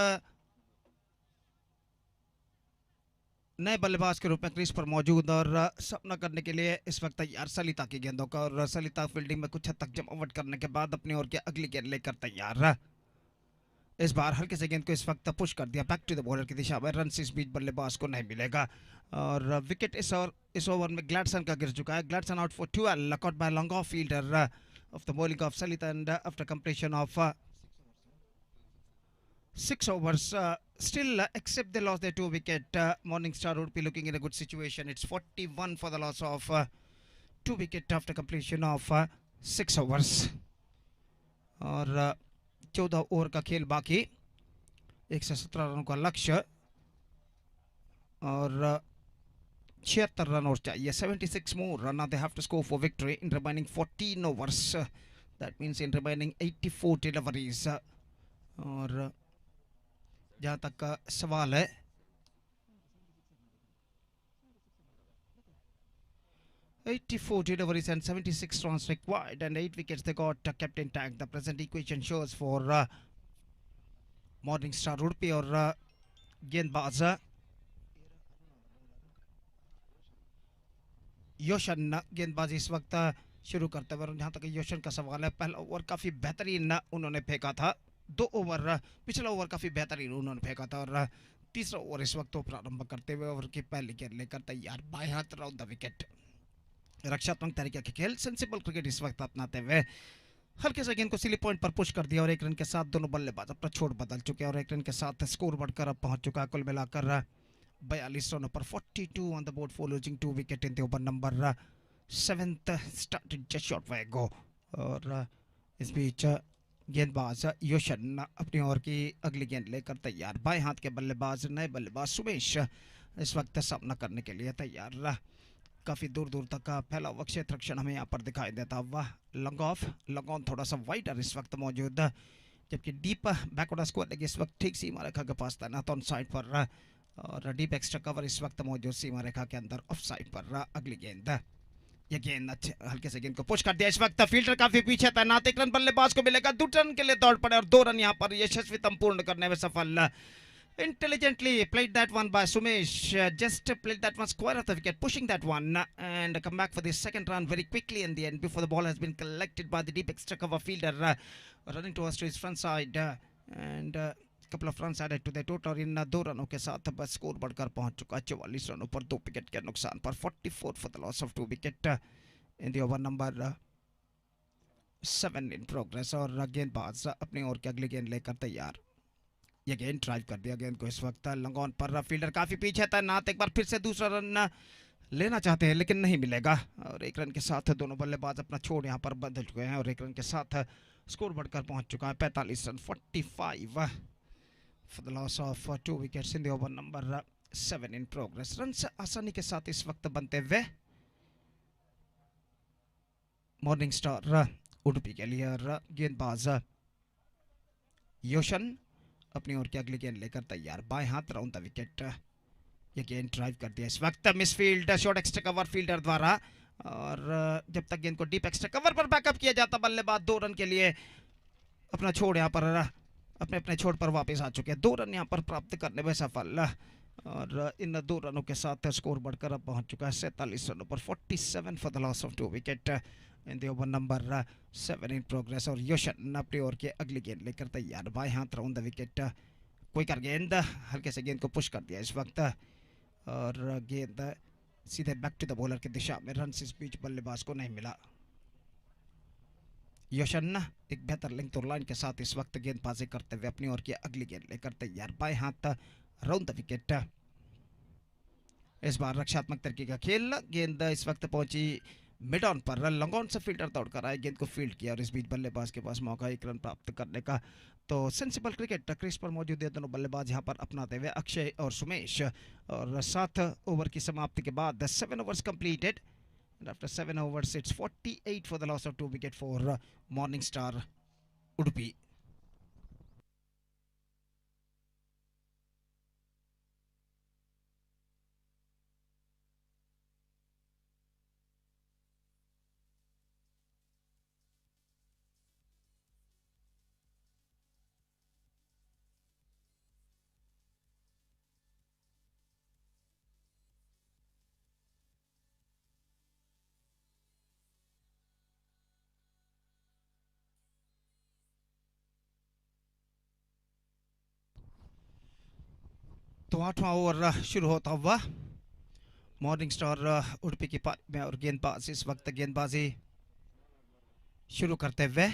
नए बल्लेबाज के रूप में क्रीज पर मौजूद और सामना करने के लिए इस वक्त तैयार सलिता की गेंदों का। और सलिता फील्डिंग में कुछ हद तक जमावट करने के बाद अपनी ओर की अगली गेंद लेकर तैयार। इस बार हल्के से गेंद को इस वक्त पुश कर दिया बैक टू द बॉलर की दिशा में। रन इस बीच बल्लेबाज को नहीं मिलेगा और विकेट इस ओवर में ग्लैडसन का गिर चुका है। Gladson out for 12 caught by long off fielder of the bowling of Salita, and after completion of 6 overs, still except they lost their 2 wicket, Morningstar would be looking in a good situation. It's 41 for the loss of 2 wicket after completion of 6 overs. और 14 over का खेल बाकी, 117 रनों का लक्ष्य और 76 run और चाहिए। 76 more run they have to score for victory in remaining 14 overs. That means in remaining 84 deliveries. और जहाँ तक का सवाल है, "84 deliveries and 76 runs required and 8 wickets they got." Captain tag the present equation shows for Morningstar Urpi और गेंदबाज योशन गेंदबाजी इस वक्त शुरू करते हुए। जहाँ तक योशन का सवाल है, पहला ओवर काफ़ी बेहतरीन उन्होंने फेंका था। 2 ओवर पिछला ओवर काफ़ी बेहतरीन उन्होंने फेंका था और तीसरा ओवर इस वक्त प्रारंभ करते हुए ओवर की पहली गेंद लेकर तैयार। बाएं हाथ राउंड द विकेट, रक्षात्मक तरीके के खेल, सेंसिबल क्रिकेट इस वक्त अपनाते हुए हल्के से गेंद को सिली पॉइंट पर पुश कर दिया और 1 रन के साथ दोनों बल्लेबाज अपना छोड़ बदल चुके हैं और 1 रन के साथ स्कोर बढ़कर अब पहुंच चुका है कुल मिलाकर 42 रनों पर। 42 on the board for losing 2 wicket in the over number 7th started just short way ago। और इस बीच गेंदबाज योशन अपनी ओर की अगली गेंद लेकर तैयार। बाएं हाथ के बल्लेबाज नए बल्लेबाज सुमेश इस वक्त सामना करने के लिए तैयार। काफ़ी दूर दूर तक का फैला हुआ क्षेत्र रक्षण हमें यहाँ पर दिखाई देता हुआ। लॉन्ग ऑन थोड़ा सा वाइडर इस वक्त मौजूद, जबकि डीप बैकवर्ड स्क्वाड इस वक्त ठीक सीमा रेखा के पास तैनात ऑन साइड पर और डीप एक्स्ट्रा कवर इस वक्त मौजूद सीमा रेखा के अंदर ऑफ साइड पर। अगली गेंद, ये गेंद अच्छे हल्के से गेंद को पुश कर दिया। इस वक्त फील्डर काफी पीछे तैनात, 1 रन बल्लेबाज को मिलेगा। 2 रन के लिए दौड़ पड़े और 2 रन यहाँ पर यशस्वी पूर्ण करने में सफल। Intelligently played that one by Sumesh, just played that one square of the wicket, pushing that one and come back for the second run very quickly in the end before the ball has been collected by the deep extra cover fielder running towards to his front side and couple of runs added to the total। इन 2 रनों के साथ बस score बढ़कर पहुंच चुका 44 रनों पर 2 wicket के नुकसान पर। 44 for the loss of 2 wicket in the over number 7 in progress। और गेंदबाज अपनी ओर की अगली गेंद लेकर तैयार। ये गेंद ड्राइव कर दिया गेंद को इस वक्त लॉन्ग ऑन पर। फील्डर काफी पीछे तैनात, एक बार फिर से दूसरा रन लेना चाहते हैं लेकिन नहीं मिलेगा और 1 रन के साथ दोनों बल्लेबाज अपना छोड़ यहाँ पर बदल चुके हैं और 1 रन के साथ स्कोर बढ़कर पहुंच चुका है 45 run. 45 for the loss of 2 wickets in the over number 7 in progress। Run से आसानी के साथ इस वक्त बनते हुए मॉर्निंगस्टार उडुपी के लिए और गेंदबाज योशन अपनी ओर की अगली गेंद लेकर तैयार। बाएं हाथ राउंड द विकेट, ये गेंद ड्राइव कर दिया इस वक्त misfield short extra cover fielder द्वारा और जब तक गेंद को डीप एक्स्ट्रा कवर पर बैकअप किया जाता बल्लेबाज 2 रन के लिए अपना छोड़ यहाँ पर अपने छोड़ पर वापस आ चुके हैं। 2 रन यहाँ पर प्राप्त करने में सफल और इन 2 रनों के साथ स्कोर बढ़कर अब पहुंच चुका है 47 रनों पर। 47 for the loss of 2 wicket in the over number 7 in progress. और योशन अपनी ओर के अगली गेंद लेकर तैयार। बाएं हाथ राउंड द विकेट, कोई कर गेंद हल्के से गेंद को पुश कर दिया इस वक्त और गेंद सीधे बैक टू द बॉलर की दिशा में। रन इस बीच बल्लेबाज को नहीं मिला। योशन एक बेहतर लिंक तो लाइन के साथ इस वक्त गेंदबाजी करते हुए अपनी ओर की अगली गेंद लेकर तैयार। बाएं हाथ राउंड द विकेट, इस बार रक्षात्मक तरीके का खेल। गेंद इस वक्त पहुंची मिड ऑन पर, लॉन्ग ऑन से फील्डर दौड़कर आए, गेंद को फील्ड किया और इस बीच बल्लेबाज के पास मौका 1 रन प्राप्त करने का। तो सेंसिबल क्रिकेट क्रीज पर मौजूद है दोनों बल्लेबाज यहाँ पर अपनाते हुए अक्षय और सुमेश। और 7 ओवर की समाप्ति के बाद 7 overs completed and after 7 overs it's 48 for the loss of 2 wicket for Morningstar Udupi। तो 8वां ओवर शुरू होता हुआ मॉर्निंग स्टार उडुपी की पारी में और गेंदबाज इस वक्त गेंदबाजी शुरू करते हुए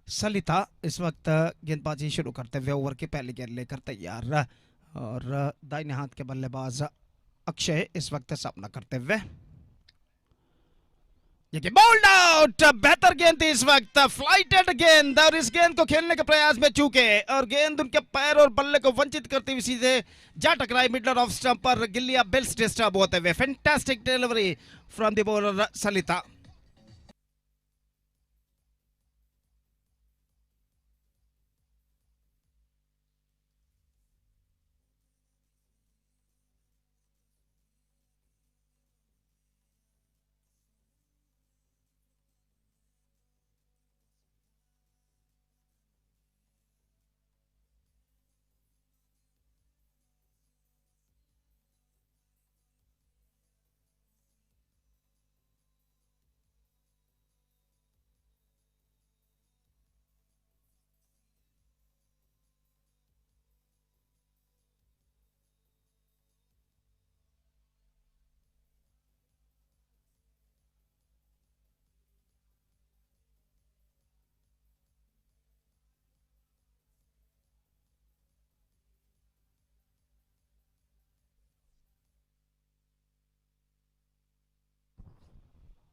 सलिता इस वक्त गेंदबाजी शुरू करते हुए ओवर की पहली गेंद लेकर तैयार और दाहिने हाथ के बल्लेबाज अक्षय इस वक्त सामना करते हुए ये बॉल्ड आउट। बेहतर गेंद थी इस वक्त, फ्लाइटेड गेंद और इस गेंद को खेलने के प्रयास में चूके और गेंद उनके पैर और बल्ले को वंचित करते हुए सीधे जा टकराई मिडलर ऑफ स्टंप पर। गिल्लिया बिल्स डिस्टर्ब होते हुए fantastic delivery from the bowler Salita.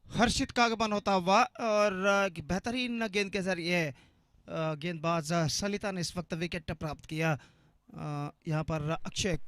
Harshit का आगमन होता हुआ और बेहतरीन गेंद के जरिए गेंदबाज सलिता ने इस वक्त विकेट प्राप्त किया। यहाँ पर Akshay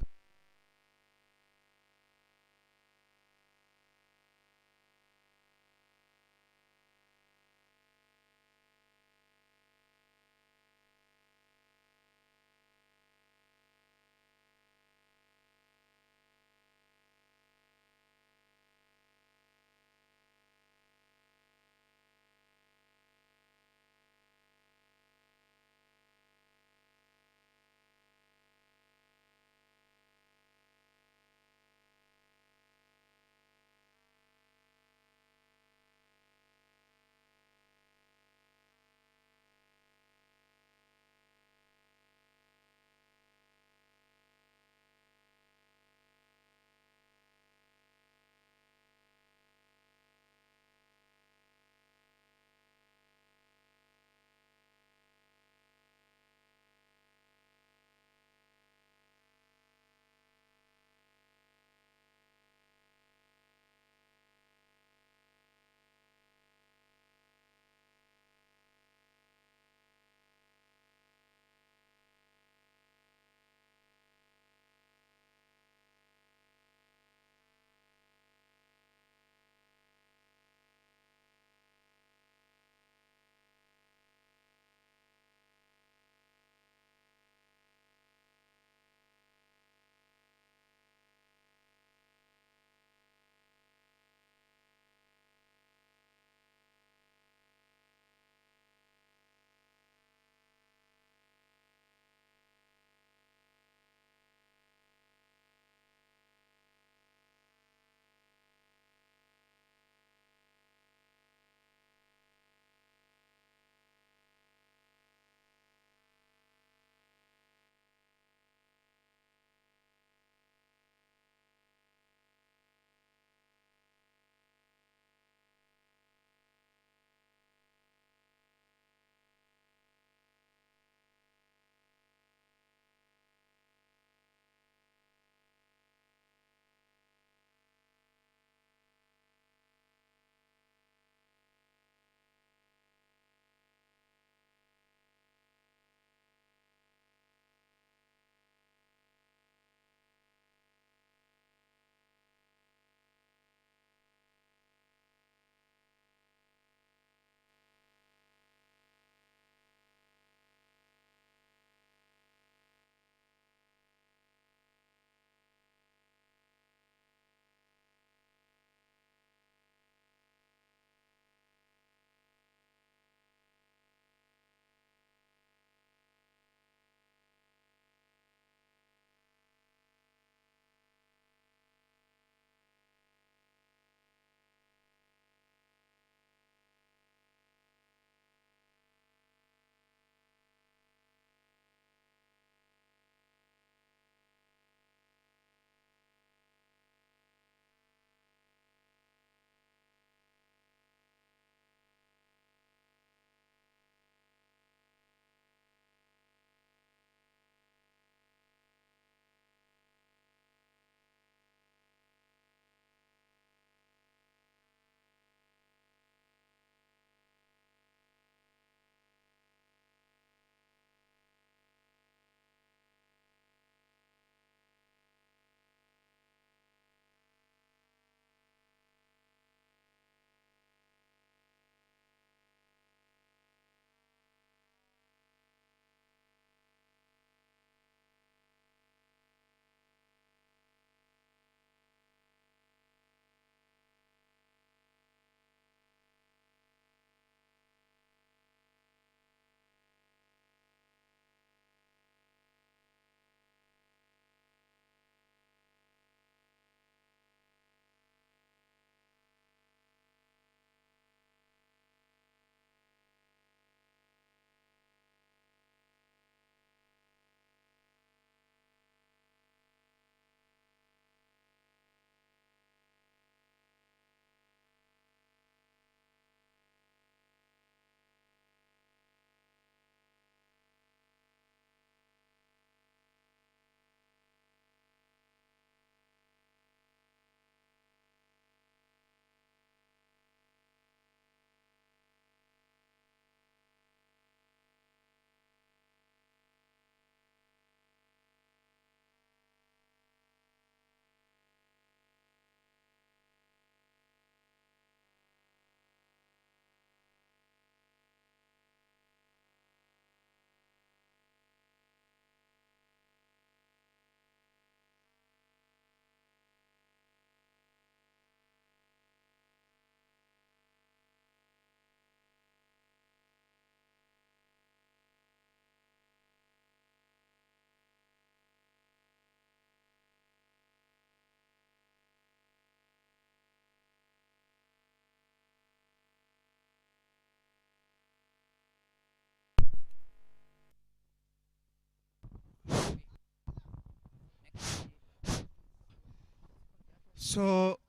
So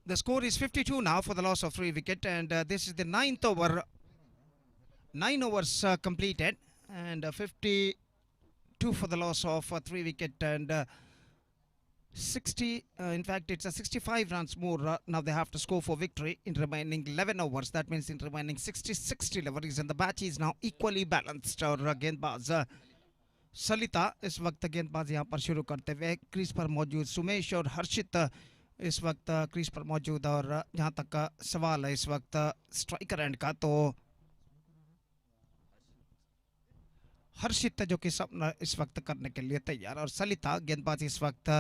the score is 52 now for the loss of 3 wicket, and this is the 9th over. 9 overs completed, and 52 for the loss of 3 wicket, and 60. In fact, it's a 65 runs more. Now they have to score for victory in remaining 11 overs. That means in remaining 66 deliveries, and the match is now equally balanced. और गेंदबाज सलिता इस वक्त गेंदबाज यहाँ पर शुरू करते हुए क्रीज पर मौजूद सुमेश और हर्षित इस वक्त क्रीज पर मौजूद, और जहाँ तक का सवाल है इस वक्त स्ट्राइकर एंड का, तो हर्षित जो कि सब इस वक्त करने के लिए तैयार, और सलिता गेंदबाजी इस वक्त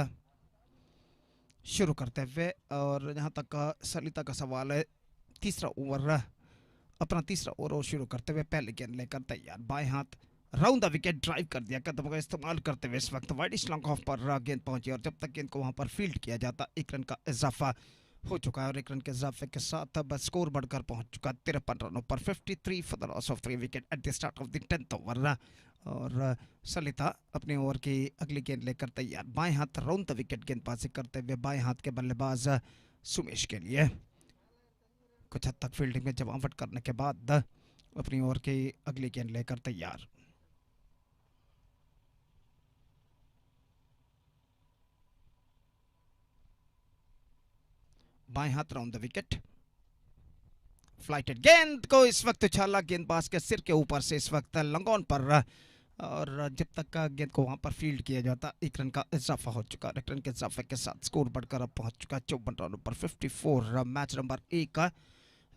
शुरू करते हुए, और जहाँ तक का सलिता का सवाल है तीसरा ओवर, अपना तीसरा ओवर शुरू करते हुए पहले गेंद लेकर तैयार, बाएं हाथ राउंड द विकेट ड्राइव कर दिया, कदमों का इस्तेमाल करते हुए इस वक्त वाइड लॉन्ग ऑफ पर गेंद पहुंची, और जब तक गेंद को वहां पर फील्ड किया जाता 1 रन का इजाफा हो चुका है, और 1 रन के इजाफे के साथ अब स्कोर बढ़कर पहुंच चुका 53 रनों पर 53 for the loss of 3 wicket eight the start of the 10th over. और सलिता अपने ओवर की अगली गेंद लेकर तैयार, बाएं हाथ राउंड द विकेट गेंदबाजी करते हुए बाएं हाथ के बल्लेबाज सुमेश के लिए कुछ हद तक फील्डिंग में जमावट करने के बाद अपनी ओवर की अगली गेंद लेकर तैयार। बाएं हाथ राउंड द विकेट, फ्लाइटेड गेंद को इस वक्त उछाला गेंदबाज के सिर के ऊपर से इस वक्त लंगोन पर, और जब तक का गेंद को वहां पर फील्ड किया जाता 1 रन का इजाफा हो चुका। 1 रन के इजाफे के साथ स्कोर बढ़कर अब पहुंच चुका 54 रनों पर 54। मैच नंबर 1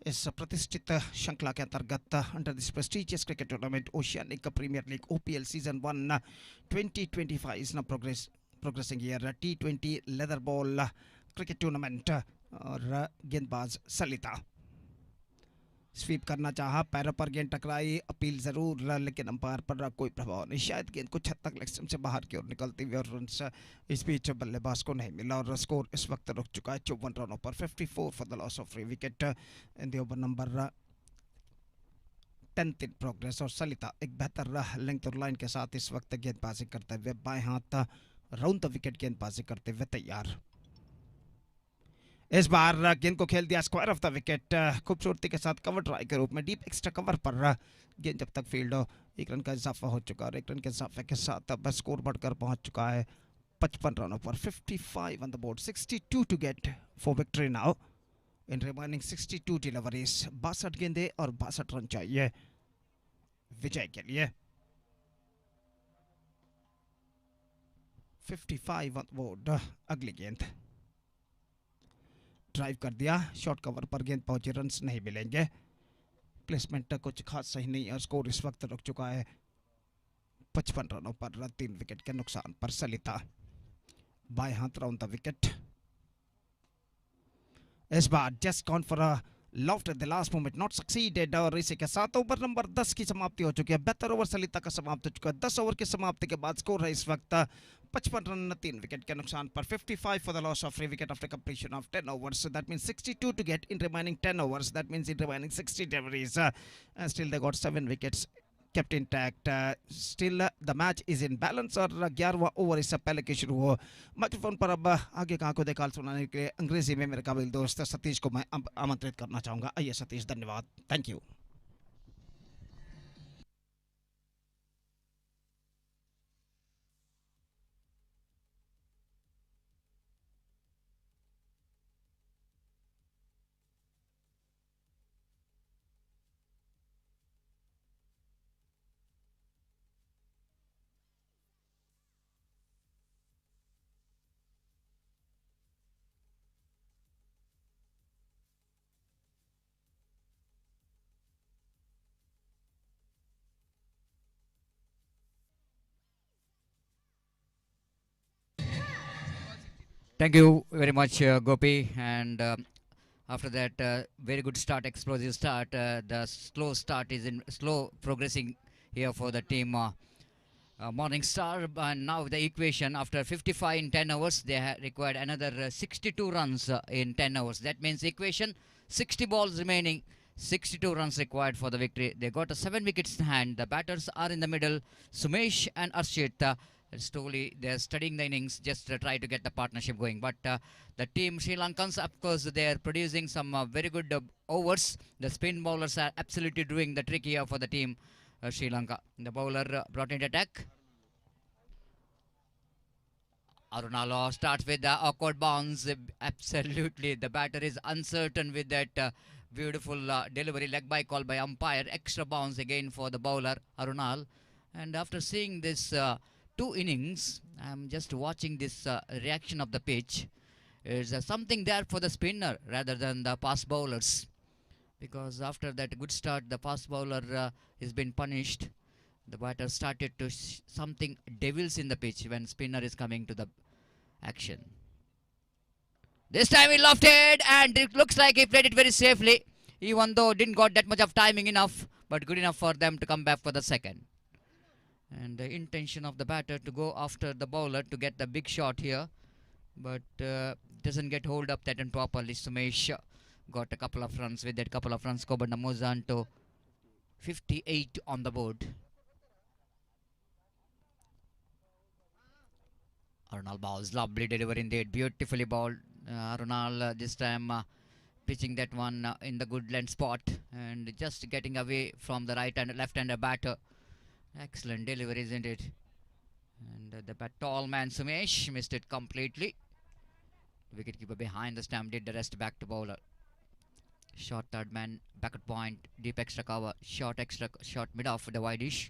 इस प्रतिष्ठित श्रृंखला के अंतर्गत under this prestigious cricket tournament oceanic premier league OPL season 1 2025 is now progressing here T20 leather ball cricket tournament, और गेंदबाज सलिता स्वीप करना चाहा, पैरों पर गेंद टकराई, अपील जरूर, लेकिन अंपायर पर कोई प्रभाव नहीं, शायद गेंद कुछ हद तक लेग स्टंप से बाहर की ओर निकलती हुई, और रन्स इस बीच बल्लेबाज को नहीं मिला, और स्कोर इस वक्त रुक चुका है 54 रनों पर 54 for the loss of 3 wicket in the over number 10th in progress. और सलिता एक बेहतर लेंथ और लाइन के साथ इस वक्त गेंदबाजी करते हुए बाएं हाथ राउंड द विकेट गेंदबाजी करते हुए तैयार। इस बार गेंद को खेल दिया स्क्वायर ऑफ द विकेट, खूबसूरती के साथ कवर ट्राई के रूप में डीप एक्स्ट्रा कवर पर गेंद जब तक फील्ड हो 1 रन का इजाफा हो चुका, और 1 रन के इजाफे के साथ अब स्कोर बढ़कर पहुंच चुका है 55 रनों पर 55 on the board, 62 to get for victory now in remaining 62 deliveries. 62 गेंदे और 62 रन चाहिए विजय के लिए। 55 ऑन द बोर्ड, अगली गेंद ड्राइव कर दिया, शॉर्ट कवर पर गेंद पहुंची, रन्स नहीं मिलेंगे, प्लेसमेंट कुछ खास सही नहीं, और स्कोर इस वक्त रुक चुका है 55 रनों पर 3 विकेट के नुकसान पर। सलिता बाएं हाथ राउंड द विकेट, इस बार just gone for a loft at the last moment, not succeeded, और इसी के साथ ओवर नंबर 10 की समाप्ति हो चुकी है। 72 ओवर सलिता का समाप्त हो चुका है। 10 ओवर की समाप्ति के बाद स्कोर है इस वक्त 55 रन 3 विकेट के नुकसान पर 55 for the loss of 3 wicket after completion of 10 overs, that means 62 to get in remaining 10 overs, that means in remaining 60 deliveries, and still they got 7 wickets kept intact, still the match is in balance, और 11वां over इससे पहले के शुरू हो। Microphone पर अब आगे का आंखों देखा सुनाने के लिए अंग्रेजी में मेरे काबिल दोस्त सतीश को मैं आमंत्रित करना चाहूँगा। आइए सतीश, धन्यवाद, thank you. Thank you very much, Gopi. And after that, very good start, explosive start. The slow start is in slow progressing here for the team Morning Star. And now the equation after 55 in 10 hours, they required another 62 runs in 10 hours. That means equation 60 balls remaining. 62 runs required for the victory. They got 7 wickets in hand. The batters are in the middle, Sumesh and Arshit. Slowly they're studying the innings just to try to get the partnership going. But the team Sri Lankans, of course, they are producing some very good overs. The spin bowlers are absolutely doing the trick here for the team Sri Lanka. The bowler brought into attack. Arunalo starts with the awkward bounce. Absolutely, the batter is uncertain with that beautiful delivery. Leg by call by umpire. Extra bounce again for the bowler Arunal. And after seeing this two innings, I'm just watching this reaction of the pitch. Is something there for the spinner rather than the fast bowlers. Because after that good start, the fast bowler has been punished. The batter started to something devils in the pitch when spinner is coming to the action. This time he lofted and it looks like he played it very safely, even though didn't got that much of timing enough, but good enough for them to come back for the second. And the intention of the batter to go after the bowler to get the big shot here, but doesn't get hold up that and properly. Sumesh got a couple of runs with that couple of runs. Koban Namozan to 58 on the board. Arunal bowls, lovely delivery indeed, beautifully bowled. Arunal this time pitching that one in the good length spot and just getting away from the right and left hander batter. Excellent delivery, isn't it? And the tall man Sumesh missed it completely. Wicketkeeper behind the stump did the rest back to bowler. Short third man, back at point, deep extra cover, short mid off the wideish,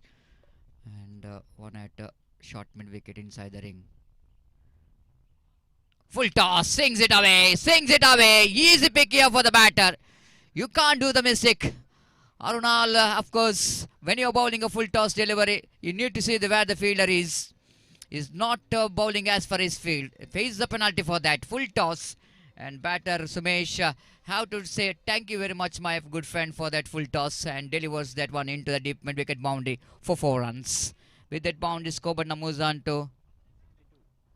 and one at short mid wicket inside the ring. Full toss, sings it away, easy pick here for the batter. You can't do the mistake. Arunal, of course, when you're bowling a full toss delivery, you need to see where the fielder is. He's not bowling as far as field. Faces the penalty for that. Full toss. And batter Sumesh have to say thank you very much, my good friend, for that full toss, and delivers that one into the deep mid wicket boundary for 4 runs. With that boundary, Koban Namuzan to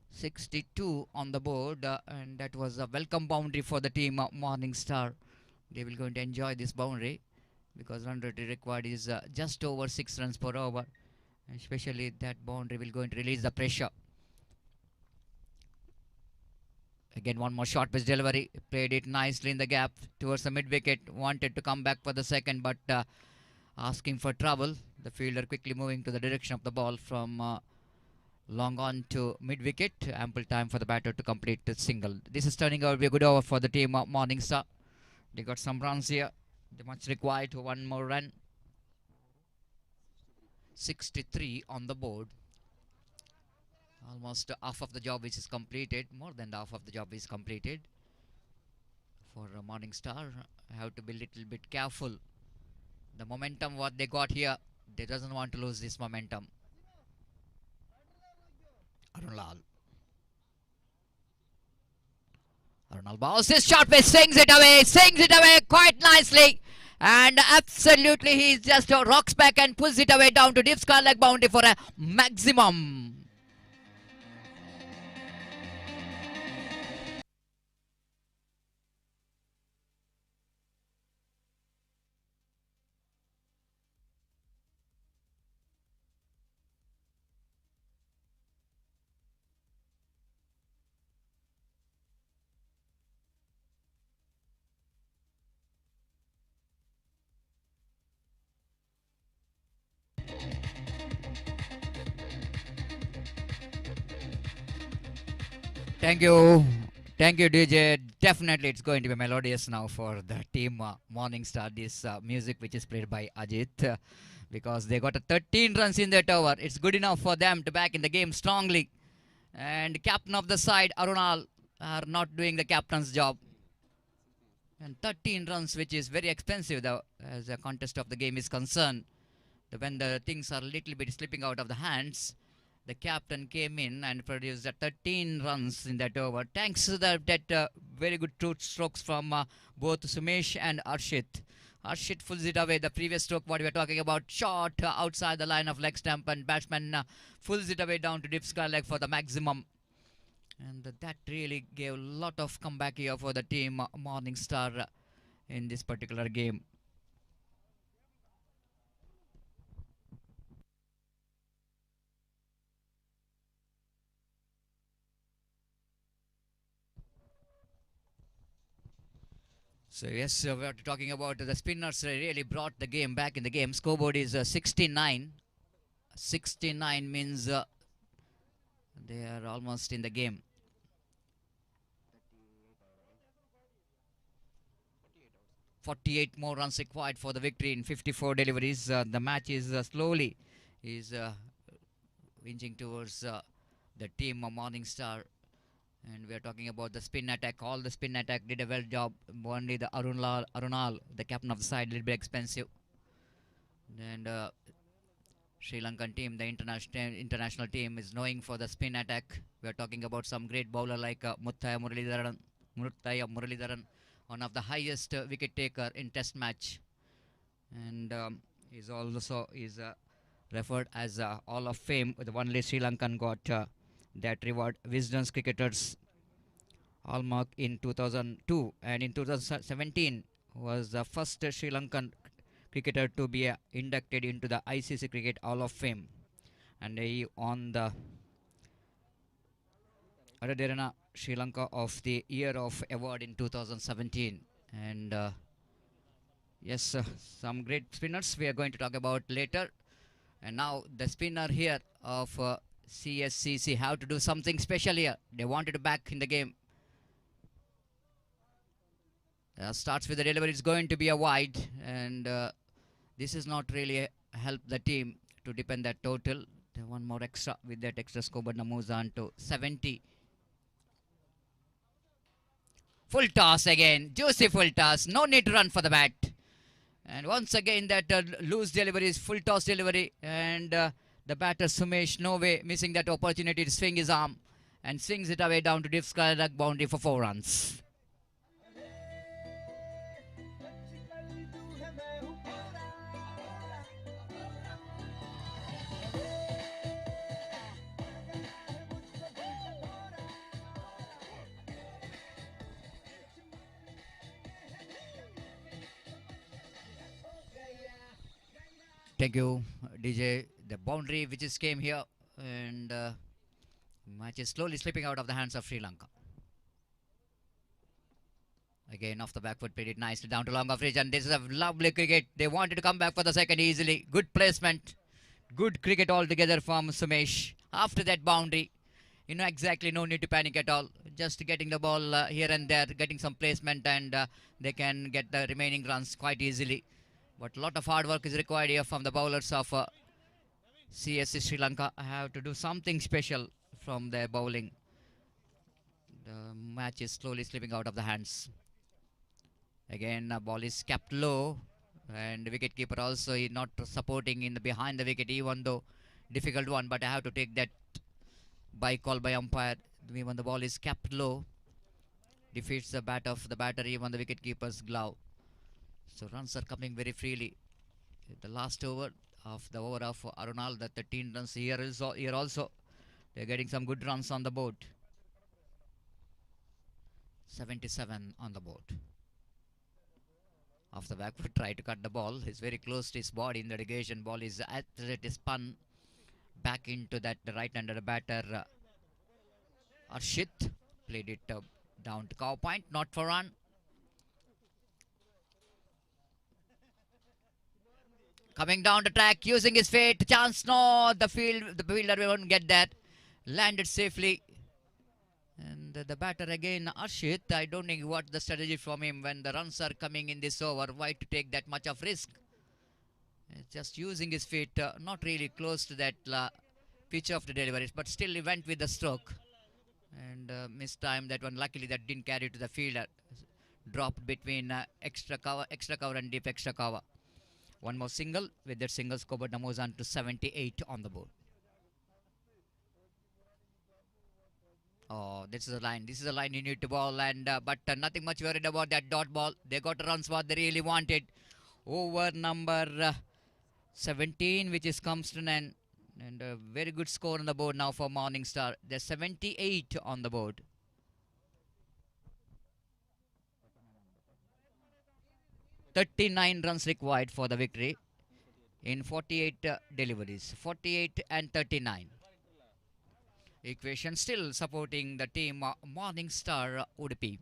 62 on the board, and that was a welcome boundary for the team Morning Star. They will going to enjoy this boundary because run rate required is just over 6 runs per over. Especially that boundary will going to release the pressure. Again, one more short pitch delivery. Played it nicely in the gap towards the mid wicket. Wanted to come back for the second, but asking for trouble. The fielder quickly moving to the direction of the ball from long on to mid wicket. Ample time for the batter to complete the single. This is turning out to be a good over for the team of Morning Star. They got some runs here. They much required to one more run. 63 on the board. Almost half of the job which is completed. More than half of the job is completed. For Morning Star, I have to be a little bit careful. The momentum what they got here, they doesn't want to lose this momentum. Arunal. Arunal bounces this shot pitch, sings it away quite nicely. And absolutely he just rocks back and pulls it away down to deep square leg boundary for a maximum. Thank you. Thank you, DJ. Definitely it's going to be melodious now for the team Morning Star. This music which is played by Ajit because they got a 13 runs in that over. It's good enough for them to back in the game strongly. And captain of the side, Arunal, are not doing the captain's job. And 13 runs, which is very expensive though, as a contest of the game is concerned. When the things are a little bit slipping out of the hands, the captain came in and produced 13 runs in that over. Thanks to that very good two strokes from both Sumesh and Arshit. Arshit pulls it away. The previous stroke, what we were talking about, short outside the line of leg stump, and batsman pulls it away down to deep square leg for the maximum. And that really gave a lot of comeback here for the team Morning Star in this particular game. So yes, we're talking about the spinners really brought the game back in the game. Scoreboard is 69. 69 means they are almost in the game. 48 more runs required for the victory in 54 deliveries. The match is slowly is inching towards the team of Morningstar. And we are talking about the spin attack. All the spin attack did a well job. Only the Arunal, the captain of the side, a little bit expensive. And Sri Lankan team, the international team, is knowing for the spin attack. We are talking about some great bowler like Muthaiya Muralidharan, one of the highest wicket taker in Test match, and is also referred as Hall of Fame. The only Sri Lankan got that reward. Wisden's cricketers hallmark in 2002, and in 2017 was the first Sri Lankan cricketer to be inducted into the ICC Cricket Hall of Fame, and he won the Adadirana Sri Lanka of the Year of Award in 2017. And yes, some great spinners we are going to talk about later. And now the spinner here of CSCC have to do something special here. They wanted to back in the game. Starts with the delivery. It's going to be a wide, and this is not really help the team to depend that total. They want more extra with that extra score, but now moves on to 70. Full toss again, juicy full toss. No need to run for the bat. And once again that loose delivery is full toss delivery, and the batter Sumesh no way missing that opportunity to swing his arm and swings it away down to deep sky leg boundary for 4 runs. Thank you, DJ. The boundary which is came here, and match is slowly slipping out of the hands of Sri Lanka. Again, off the back foot, played it nicely down to long off reach, and this is a lovely cricket. They wanted to come back for the second easily. Good placement, good cricket altogether from Sumesh. After that boundary, you know exactly no need to panic at all. Just getting the ball here and there, getting some placement, and they can get the remaining runs quite easily. But a lot of hard work is required here from the bowlers of CSC Sri Lanka. I have to do something special from their bowling. The match is slowly slipping out of the hands. Again, ball is kept low, and the wicket keeper also is not supporting in the behind the wicket, even though difficult one. But I have to take that by call by umpire. Even the ball is kept low, defeats the bat of the batter, even the wicket keeper's glove. So runs are coming very freely. The last over of Arunal, the 13 runs here also. They're getting some good runs on the board. 77 on the board. Off the back foot, try to cut the ball. He's very close to his body in the negation. Ball is spun back into that right-handed batter. Arshit played it down to cow point, not for run. Coming down the track, using his feet, chance, no, the fielder won't get that. Landed safely. And the batter again, Arshit, I don't know what the strategy from him when the runs are coming in this over. Why to take that much of risk? Just using his feet, not really close to that pitch of the deliveries, but still he went with the stroke. And missed time that one. Luckily that didn't carry to the fielder. Dropped between extra cover and deep extra cover. One more single. With that single, scoreboard moves on to 78 on the board. Oh, this is a line. This is a line you need to bowl, and but nothing much worried about that dot ball. They got runs what they really wanted. Over number 17, which is comes to an and a very good score on the board now for Morningstar. There's 78 on the board. .39 runs required for the victory in 48 deliveries. 48 and 39. Equation still supporting the team Morningstar Udupi.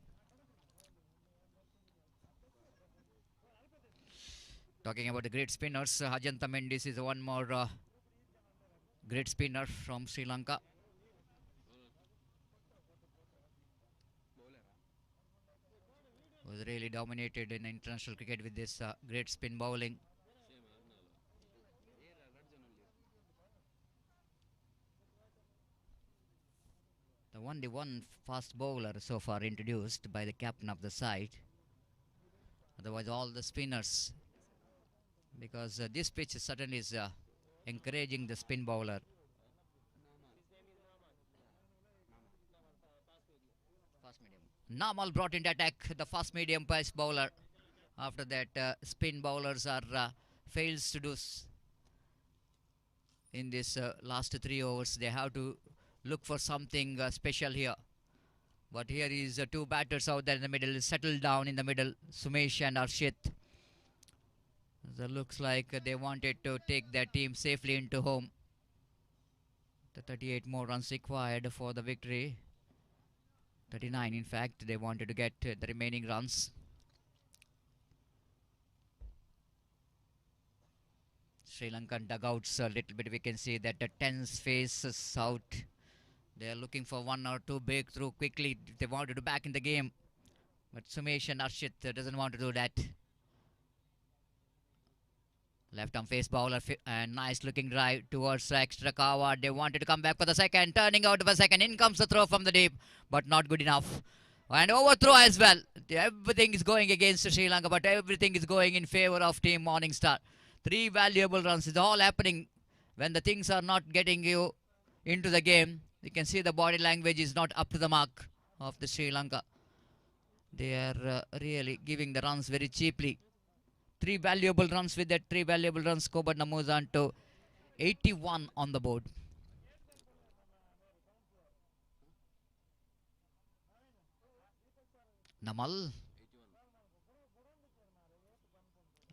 Talking about the great spinners, Hajanta Mendis is one more great spinner from Sri Lanka. Was really dominated in international cricket with this great spin bowling. The only one fast bowler so far introduced by the captain of the side. Otherwise, all the spinners, because this pitch certainly is encouraging the spin bowler. Namal brought into attack the fast medium pace bowler. After that, spin bowlers are fails to do in this last 3 overs. They have to look for something special here. But here is two batters out there in the middle, settled down in the middle, Sumesh and Arshit. So looks like they wanted to take their team safely into home. The 38 more runs required for the victory. 39 in fact, they wanted to get the remaining runs. Sri Lankan dugouts a little bit, we can see that the tense faces out. They are looking for one or two breakthrough quickly if they wanted to back in the game. But Sumesh and Arshit doesn't want to do that. Left arm face bowler and nice looking drive towards extra cover. They wanted to come back for the second, turning out of a second. In comes the throw from the deep, but not good enough. And overthrow as well. Everything is going against Sri Lanka, but everything is going in favor of Team Morningstar. 3 valuable runs. It's all happening when the things are not getting you into the game. You can see the body language is not up to the mark of the Sri Lanka. They are really giving the runs very cheaply. 3 valuable runs. With that 3 valuable runs, Kobar Namuzan to 81 on the board. Namal.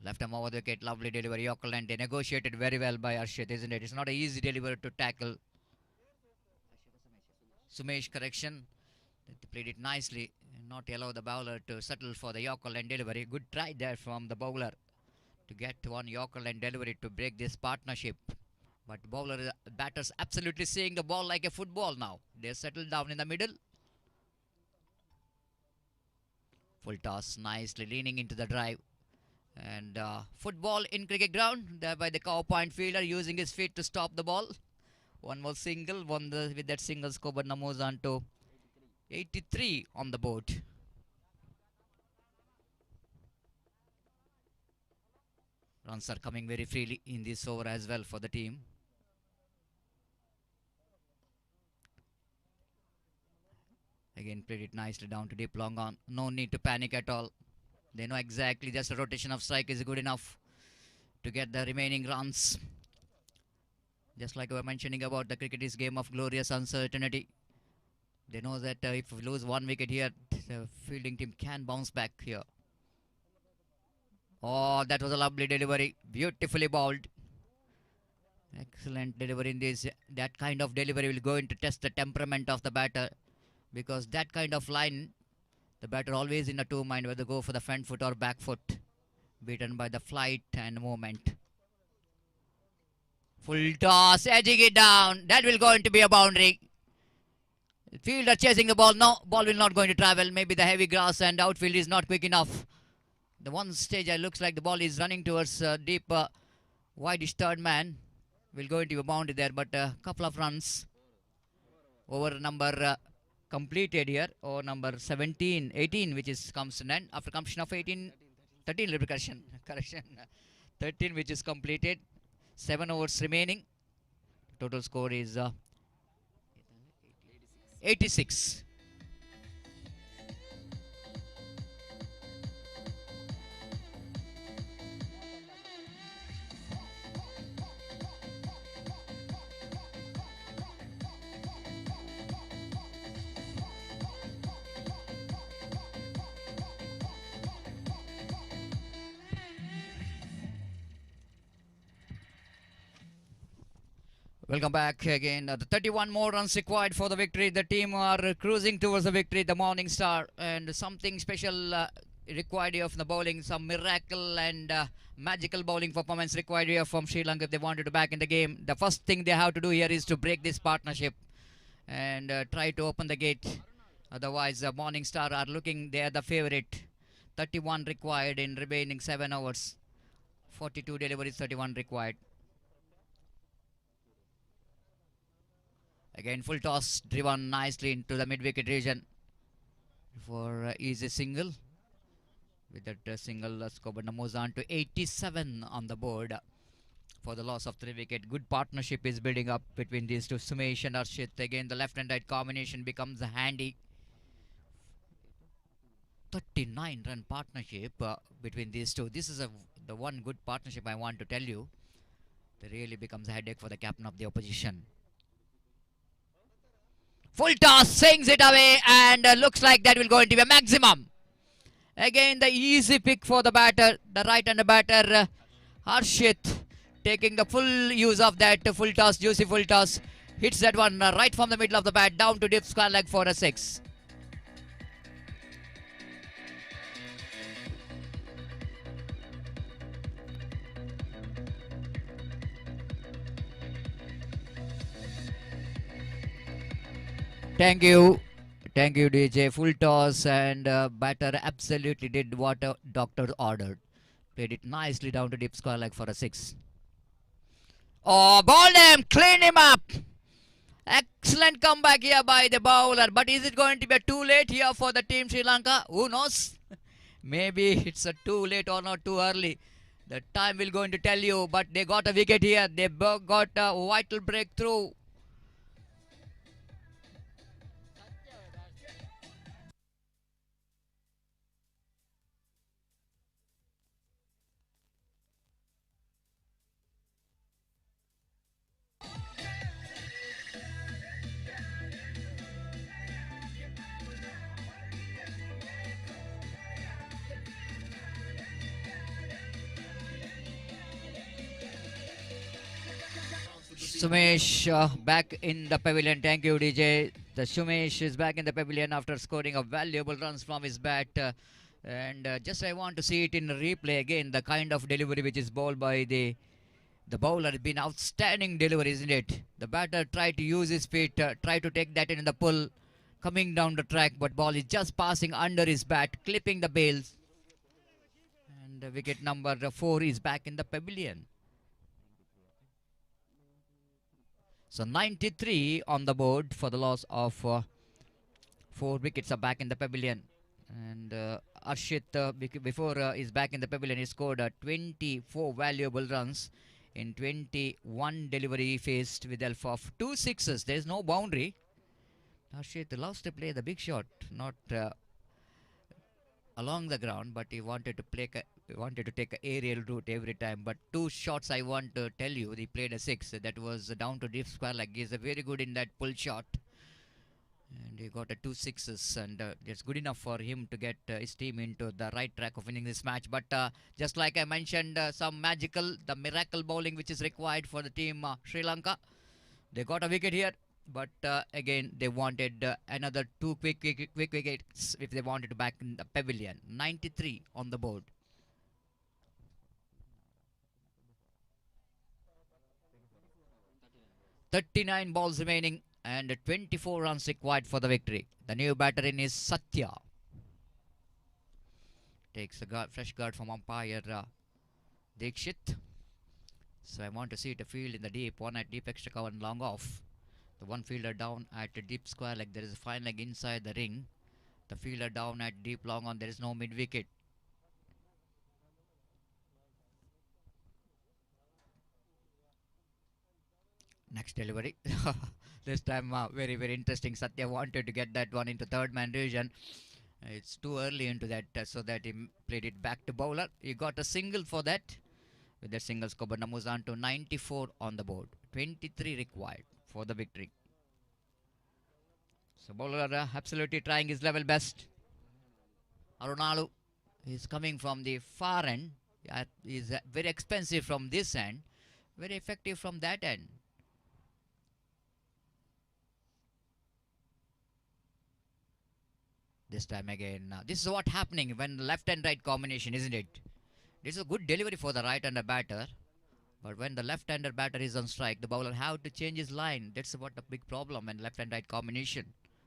Left arm over the wicket, lovely delivery. Yorker, and they negotiated very well by Arshit, isn't it? It's not an easy delivery to tackle. Sumesh correction. They played it nicely. Not allow the bowler to settle for the Yorker line delivery. Good try there from the bowler to get one Yorker line delivery to break this partnership. But batters absolutely seeing the ball like a football now. They settle down in the middle. Full toss, nicely leaning into the drive. And football in cricket ground. Thereby the cow point fielder using his feet to stop the ball. One more single. With that single, Kobar Namuzan to 83 on the board. Runs are coming very freely in this over as well for the team. Again played it nicely down to deep long on. No need to panic at all. They know exactly just a rotation of strike is good enough to get the remaining runs. Just like we were mentioning about the cricket is game of glorious uncertainty. They know that if we lose 1 wicket here, the fielding team can bounce back here. Oh, that was a lovely delivery. Beautifully bowled. Excellent delivery in this. That kind of delivery will go in to test the temperament of the batter. Because that kind of line, the batter always in a two mind whether go for the front foot or back foot. Beaten by the flight and movement. Full toss, edging it down. That will go into be a boundary. Fielder chasing the ball. No, ball will not going to travel. Maybe the heavy grass and outfield is not quick enough. The one stage it looks like the ball is running towards deep wideish third man. Will go into a boundary there, but a couple of runs. Over number completed here, or number 17, 18, which is comes to an end after completion of 18, 13 correction, 13 which is completed. 7 overs remaining. Total score is 86. Welcome back again. The 31 more runs required for the victory. The team are cruising towards the victory, the Morning Star, and something special required here from the bowling. Some miracle and magical bowling performance required here from Sri Lanka if they wanted to back in the game. The first thing they have to do here is to break this partnership and try to open the gate. Otherwise, Morning Star are looking, they are the favourite. 31 required in remaining 7 overs. 42 deliveries, 31 required. Again, full toss driven nicely into the mid-wicket region for easy single. With that single, Skobana moves on to 87 on the board for the loss of 3 wicket. Good partnership is building up between these two, Sumesh and Arshit. Again, the left and right combination becomes handy. 39-run partnership between these two. This is the one good partnership I want to tell you. It really becomes a headache for the captain of the opposition. Full toss, swings it away, and looks like that will go into a maximum. Again, the easy pick for the batter, the right-hander batter, Harshit, taking the full use of that full toss, juicy full toss. Hits that one right from the middle of the bat, down to deep square leg for a 6. Thank you. Thank you, DJ. Full toss, and batter absolutely did what a doctor ordered. Played it nicely down to deep square leg for a 6. Oh, bowled him! Clean him up! Excellent comeback here by the bowler. But is it going to be too late here for the team Sri Lanka? Who knows? Maybe it's too late or not too early. The time will going to tell you. But they got a wicket here. They got a vital breakthrough. Sumesh back in the pavilion. Thank you, DJ. The Sumesh is back in the pavilion after scoring a valuable runs from his bat. And just I want to see it in replay again. The kind of delivery which is bowled by the bowler has been outstanding delivery, isn't it? The batter tried to use his feet, tried to take that in the pull, coming down the track, but ball is just passing under his bat, clipping the bails. And wicket number 4 is back in the pavilion. So 93 on the board for the loss of 4 wickets are back in the pavilion. And Arshit, before is back in the pavilion, he scored 24 valuable runs in 21 delivery faced with help of 2 sixes. There is no boundary. Arshit loves to play the big shot, not along the ground, but he wanted to take an aerial route every time. But 2 shots I want to tell you, he played a 6. That was down to deep square leg. He's very good in that pull shot. And he got 2 sixes, and it's good enough for him to get his team into the right track of winning this match. But just like I mentioned, the miracle bowling which is required for the team Sri Lanka. They got a wicket here, but again they wanted another 2 quick wickets if they wanted to back in the pavilion. 93 on the board. .39 balls remaining and 24 runs required for the victory. The new batter in is Satya. Takes a fresh guard from umpire Dikshit. So I want to see it a field in the deep. One at deep extra cover and long off. The one fielder down at a deep square leg. There is a fine leg inside the ring. The fielder down at deep long on. There is no mid wicket. Next delivery. This time very interesting. Satya wanted to get that one into third man division. It's too early into that, so that he played it back to bowler. He got a single for that. With that single, Skobana moves on to 94 on the board. 23 required for the victory. So bowler absolutely trying his level best. Arunalu is coming from the far end. Is very expensive from this end. Very effective from that end. This time again. This is what happening when left and right combination, isn't it? This is a good delivery for the right-hander batter. But when the left-hander batter is on strike, the bowler have to change his line. That's what a big problem when left and right combination.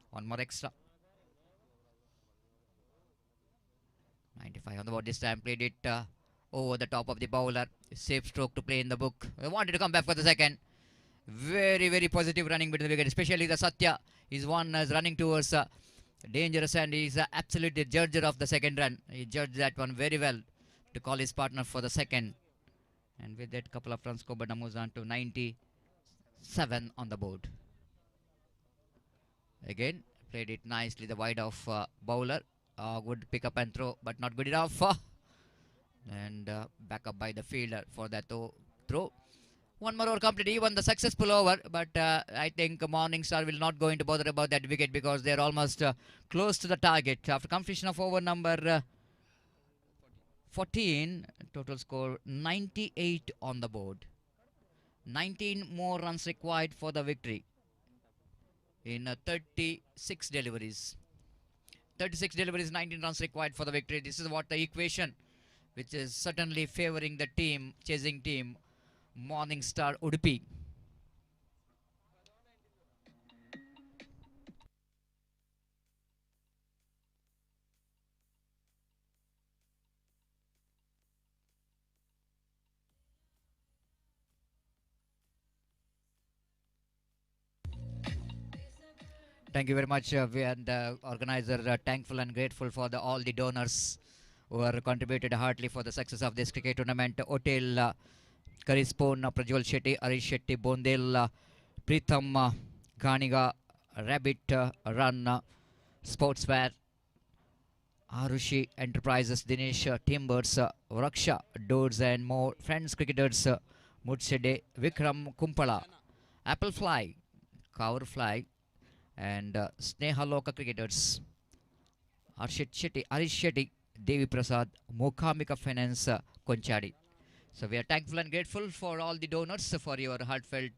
One more extra. 95 on the board this time. Played it over the top of the bowler. Safe stroke to play in the book. They wanted to come back for the second. Very, very positive running between the wicket. Especially the Satya is one is running towards dangerous, and he's absolutely judger of the second run. He judged that one very well to call his partner for the second. And with that couple of runs, Kobana moves on to 97 on the board. Again, played it nicely. The wide off bowler. Good pick up and throw, but not good enough. And back up by the fielder for that throw. One more over complete. Even the successful over, but I think Morningstar will not going to bother about that wicket because they're almost close to the target. After completion of over number 14, total score 98 on the board. 19 more runs required for the victory in 36 deliveries. 36 deliveries, 19 runs required for the victory. This is what the equation, which is certainly favoring the team, chasing team, Morningstar Udupi. Thank you very much, we and organizer thankful and grateful for all the donors who are contributed heartily for the success of this cricket tournament. Hotel Karispon, Prajwal Shetty, Arish Shetty, Bondel, Pritham, Ganiga, Rabbit Run, Sportswear, Arushi Enterprises, Dinesh Timbers, Raksha, Doors and more friends cricketers, Mutsede, Vikram Kumpala, Applefly, Cowerfly, and Snehaloka cricketers, Arshit Shetty, Arish Shetty, Devi Prasad, Mokamika Finance, Konchadi. So we are thankful and grateful for all the donors for your heartfelt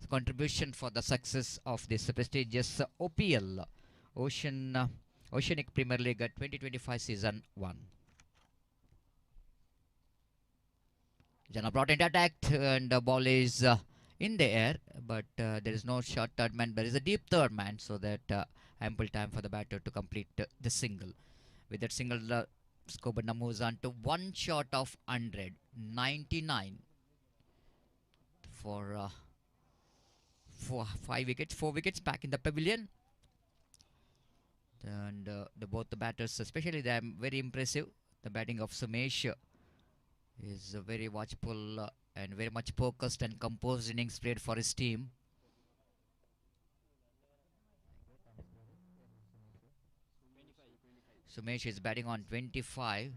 contribution for the success of this prestigious OPL, Oceanic Premier League 2025 Season 1. Jana brought into attack and the ball is in the air, but there is no short third man. There is a deep third man, so that ample time for the batter to complete the single. With that single, Skobana moves on to one shot of 100, 99 for 4 wickets back in the pavilion. And both the batters, especially they are very impressive. The batting of Sumesh is very watchful and very much focused and composed innings played for his team. Sumesh is batting on 25.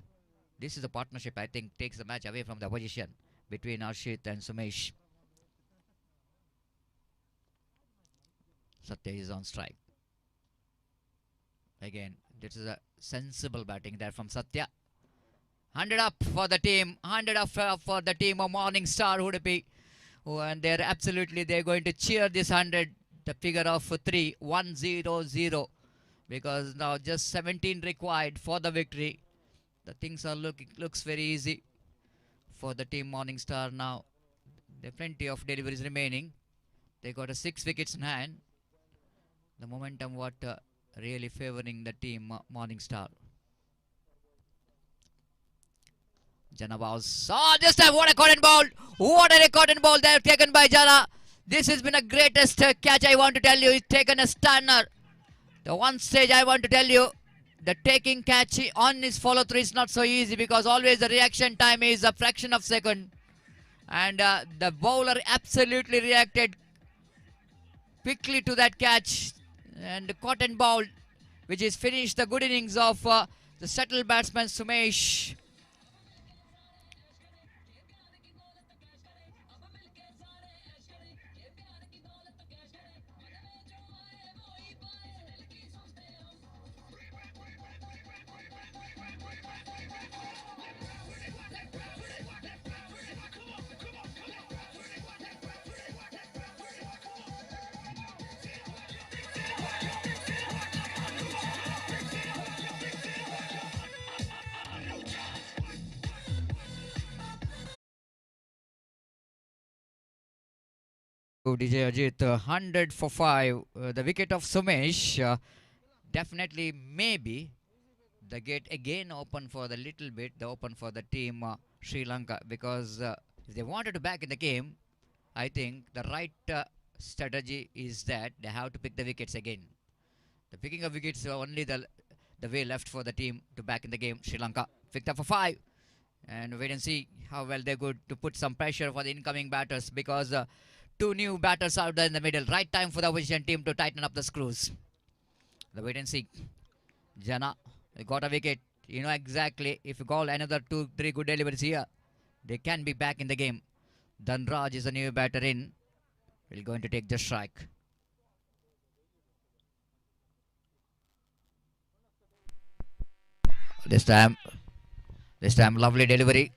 This is a partnership, I think, takes the match away from the opposition between Arshit and Sumesh. Satya is on strike. Again, this is a sensible batting there from Satya. 100 up for the team. 100 up for the team of Morningstar Udupi. Oh, and they're going to cheer this 100. The figure of 3, 1-0-0. Because now just 17 required for the victory. The things are looks very easy for the team Morningstar now. There are plenty of deliveries remaining. They got a 6 wickets in hand. The momentum really favoring the team Morningstar. Jana bows. Oh, this time what a cotton ball! What a cotton ball there taken by Jana. This has been a greatest catch, I want to tell you. He's taken a stunner. The one stage I want to tell you, the taking catch on his follow through is not so easy because always the reaction time is a fraction of a second. And the bowler absolutely reacted quickly to that catch. And the cotton ball, which is finished the good innings of the settled batsman Sumesh. DJ Ajit, 100 for 5. The wicket of Sumesh. Definitely, maybe the gate again open for the little bit, the open for the team Sri Lanka, because if they wanted to back in the game, I think the right strategy is that they have to pick the wickets again. The picking of wickets are only the way left for the team to back in the game. Sri Lanka picked up for 5, and wait and see how well they're good to put some pressure for the incoming batters, because two new batters out there in the middle. Right time for the opposition team to tighten up the screws. The wait and see. Jana got a wicket. You know exactly, if you call another 2-3 good deliveries here, they can be back in the game. Dhanraj is a new batter in. He's going to take the strike. This time, lovely delivery.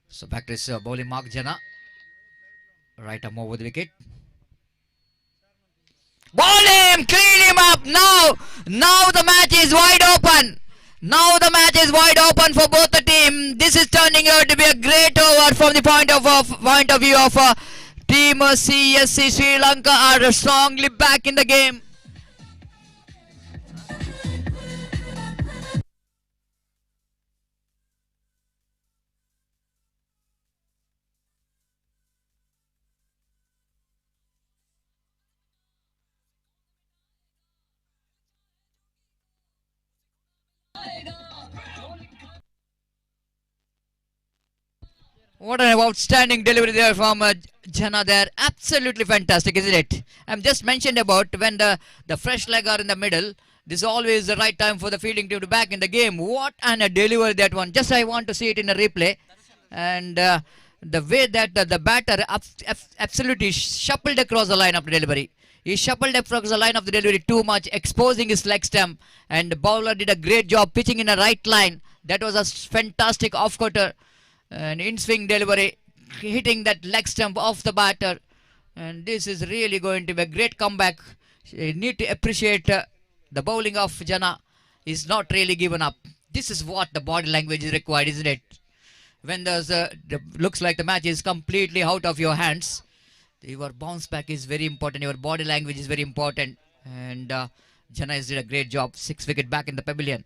So back to his bowling mark, Jana. Right arm over the wicket. Ball him! Clean him up! Now the match is wide open. Now the match is wide open for both the team. This is turning out to be a great over from the point of view of team CSC. Sri Lanka are strongly back in the game. What an outstanding delivery there from Jana there. Absolutely fantastic, isn't it? I'm just mentioned about when the fresh leg are in the middle. This is always the right time for the fielding team to back in the game. What an delivery that one. Just I want to see it in a replay. And the way that the batter absolutely shuffled across the line of the delivery. He shuffled across the line of the delivery too much, exposing his leg stump. And the bowler did a great job pitching in a right line. That was a fantastic off-cutter. An in-swing delivery, hitting that leg stump off the batter. And this is really going to be a great comeback. You need to appreciate the bowling of Jana is not really given up. This is what the body language is required, isn't it? When there's looks like the match is completely out of your hands, your bounce back is very important. Your body language is very important. And Jana has did a great job. 6 wicket back in the pavilion.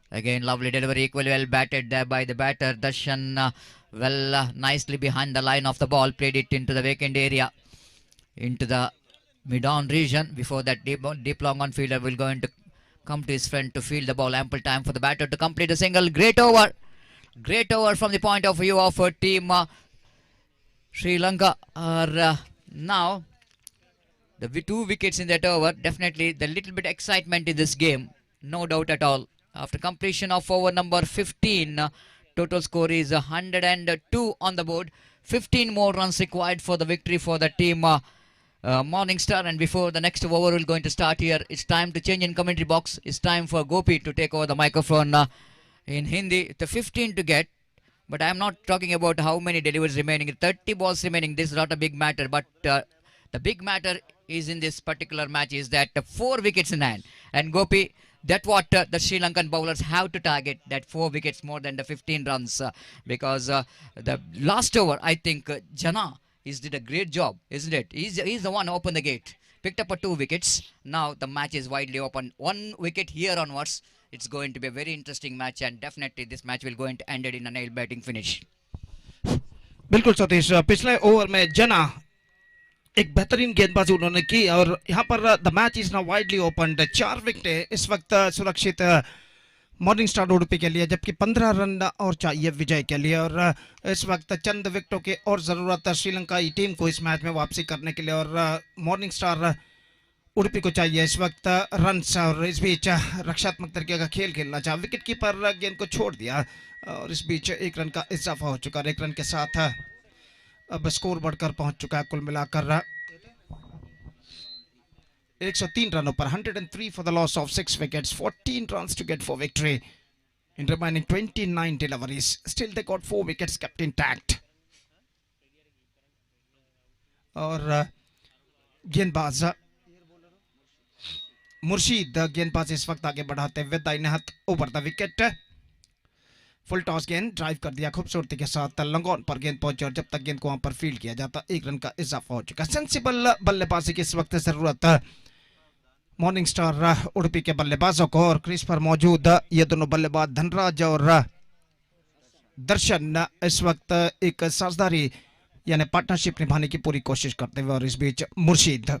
Again, lovely delivery, equally well batted there by the batter. Darshan nicely behind the line of the ball, played it into the vacant area, into the mid-on region. Before that, deep long on fielder will going to come to his friend to field the ball. Ample time for the batter to complete a single. Great over from the point of view of team Sri Lanka. Are now the 2 wickets in that over. Definitely the little bit excitement in this game, no doubt at all. After completion of over number 15, total score is 102 on the board. 15 more runs required for the victory for the team Morningstar. And before the next over is going to start here, it's time to change in commentary box. It's time for Gopi to take over the microphone in Hindi. The 15 to get, but I'm not talking about how many deliveries remaining. 30 balls remaining. This is not a big matter, but the big matter is in this particular match is that 4 wickets in hand. And Gopi, that's what the Sri Lankan bowlers have to target, that 4 wickets more than the 15 runs. Because the last over, I think Jana did a great job, isn't it? He's the one who opened the gate. Picked up 2 wickets. Now the match is widely open. 1 wicket here onwards. It's going to be a very interesting match. And definitely this match will going to end it in a nail-biting finish. बिल्कुल सतीश, पिछले over में जना एक बेहतरीन गेंदबाजी उन्होंने की और यहाँ पर the match is now widely open. 4 wicket इस वक्त सुरक्षित मॉर्निंग स्टार उडुपी के लिए, जबकि 15 रन और चाहिए विजय के लिए. और इस वक्त चंद विकेटों की और ज़रूरत श्रीलंका टीम को इस मैच में वापसी करने के लिए. और मॉर्निंग स्टार उडुपी को चाहिए इस वक्त रन और इस बीच रक्षात्मक तरीके का खेल खेलना चाहा। विकेट कीपर गेंद को छोड़ दिया और इस बीच 1 रन का इजाफा हो चुका है। 1 रन के साथ अब स्कोर बढ़कर पहुंच चुका है कुल मिलाकर 103 रनों पर। 103 for the loss of 6 wickets, 14 runs to get for victory in remaining 29 deliveries. Still they got 4 wickets kept intact. और गेंदबाज मुर्शीद गेंदबाज इस वक्त आगे बढ़ाते हुए दाहिने हाथ over the wicket. Full toss गेंद ड्राइव कर दिया खूबसूरती के साथ, लंगोन पर गेंद पहुंची और जब तक गेंद को वहां पर फील्ड किया जाता 1 रन का इजाफा हो चुका। सेंसिबल बल्लेबाजी की इस वक्त जरूरत मॉर्निंग स्टार उडुपी के बल्लेबाजों को, और क्रीज पर मौजूद ये दोनों बल्लेबाज धनराज और दर्शन इस वक्त एक साझेदारी यानी पार्टनरशिप निभाने की पूरी कोशिश करते हुए। और इस बीच मुर्शीद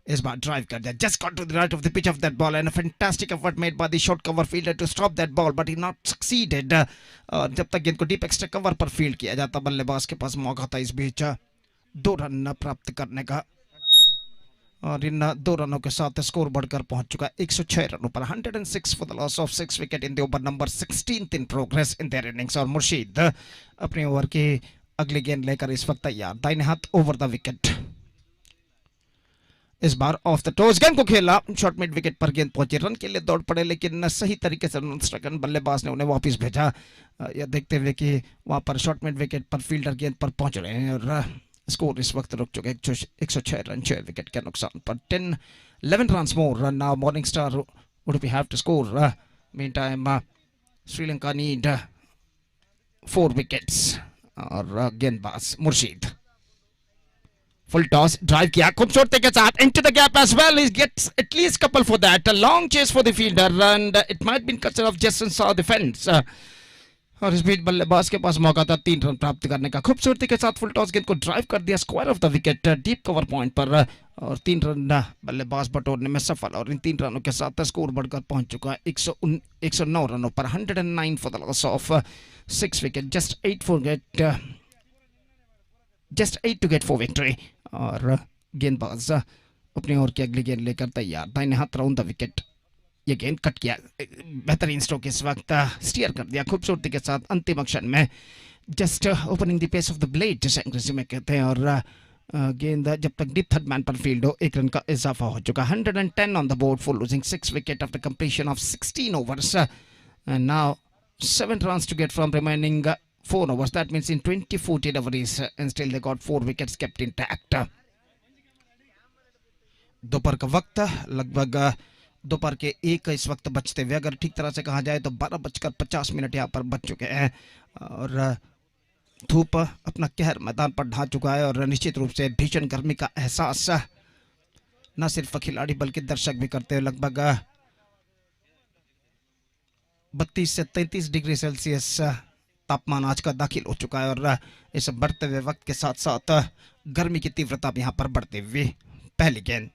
इस बार ड्राइव कर दिया, just got to the right of the pitch of that ball and a fantastic effort made by the short cover fielder to stop that ball but he not succeeded. जब तक गेंद को डीप एक्स्ट्रा कवर पर field किया जाता बल्लेबाज के पास मौका था इस बीच 2 रन प्राप्त करने का, और इन 2 रनों के साथ स्कोर बढ़कर पहुंच चुका 106 रनों पर। 106 for the loss of 6 wicket in the over number 16th in progress in their innings। और मुर्शीद अपने ओवर की अगली गेंद लेकर इस वक्त तैयार, दाहिने हाथ ओवर द विकेट। इस बार ऑफ द टॉस गेंद को खेला, शॉर्ट मिड विकेट पर गेंद पहुंची, रन के लिए दौड़ पड़े लेकिन सही तरीके से रन बल्लेबाज ने उन्हें वापस भेजा। यह देखते हुए कि वहां पर शॉर्ट मिड विकेट पर फील्डर गेंद पर पहुंच रहे हैं और स्कोर इस वक्त रुक चुके 106 रन 6 विकेट के नुकसान पर। 11 runs more now Morning Star would have to score। Meantime Sri Lanka need 4 wickets और गेंदबाज मुर्शीद फुल टॉस ड्राइव किया खूबसूरती के साथ into the gap as well, he gets at least couple for that, a long chase for the fielder and it might been cut off just inside the fence। और इस बीच बल्लेबाज के पास मौका था 3 रन प्राप्त करने का, खूबसूरती के साथ फुल टॉस गेंद को ड्राइव कर दिया square of the wicket deep cover point पर और 3 रन बल्लेबाज बटोरने में सफल। और इन 3 रनों के साथ स्कोर बढ़कर पहुंच चुका है 109 रनों पर। 109 for the loss of 6 wicket, just 8 to get for victory. और गेंदबाज अपनी ओर की अगली गेंद लेकर तैयार, दाहिने हाथ राउंड द विकेट। ये गेंद कट किया, बेहतरीन स्ट्रोक इस वक्त स्टीयर कर दिया खूबसूरती के साथ अंतिम अक्षर में, just opening the face of the blade जिसे अंग्रेजी में कहते हैं। और गेंद जब तक डीप थर्ड मैन पर फील्ड हो 1 रन का इजाफा हो चुका। 110 on the board for losing 6 wicket after completion of 16 overs and now 7 runs to get from remaining 4 overs, that means in 24 deliveries and still they got 4 wickets kept intact। दोपहर का वक्त लगभग दोपहर के 1 इस वक्त बचते हुए, अगर ठीक तरह से कहा जाए तो 12:50 यहाँ पर बच चुके हैं और धूप अपना कहर मैदान पर ढा चुका है और निश्चित रूप से भीषण गर्मी का एहसास न सिर्फ खिलाड़ी बल्कि दर्शक भी करते हैं। लगभग 32 से 33 डिग्री सेल्सियस तापमान आज का दाखिल हो चुका है और इस बढ़ते हुए वक्त के साथ साथ गर्मी की तीव्रता भी यहाँ पर बढ़ते हुए। पहली गेंद,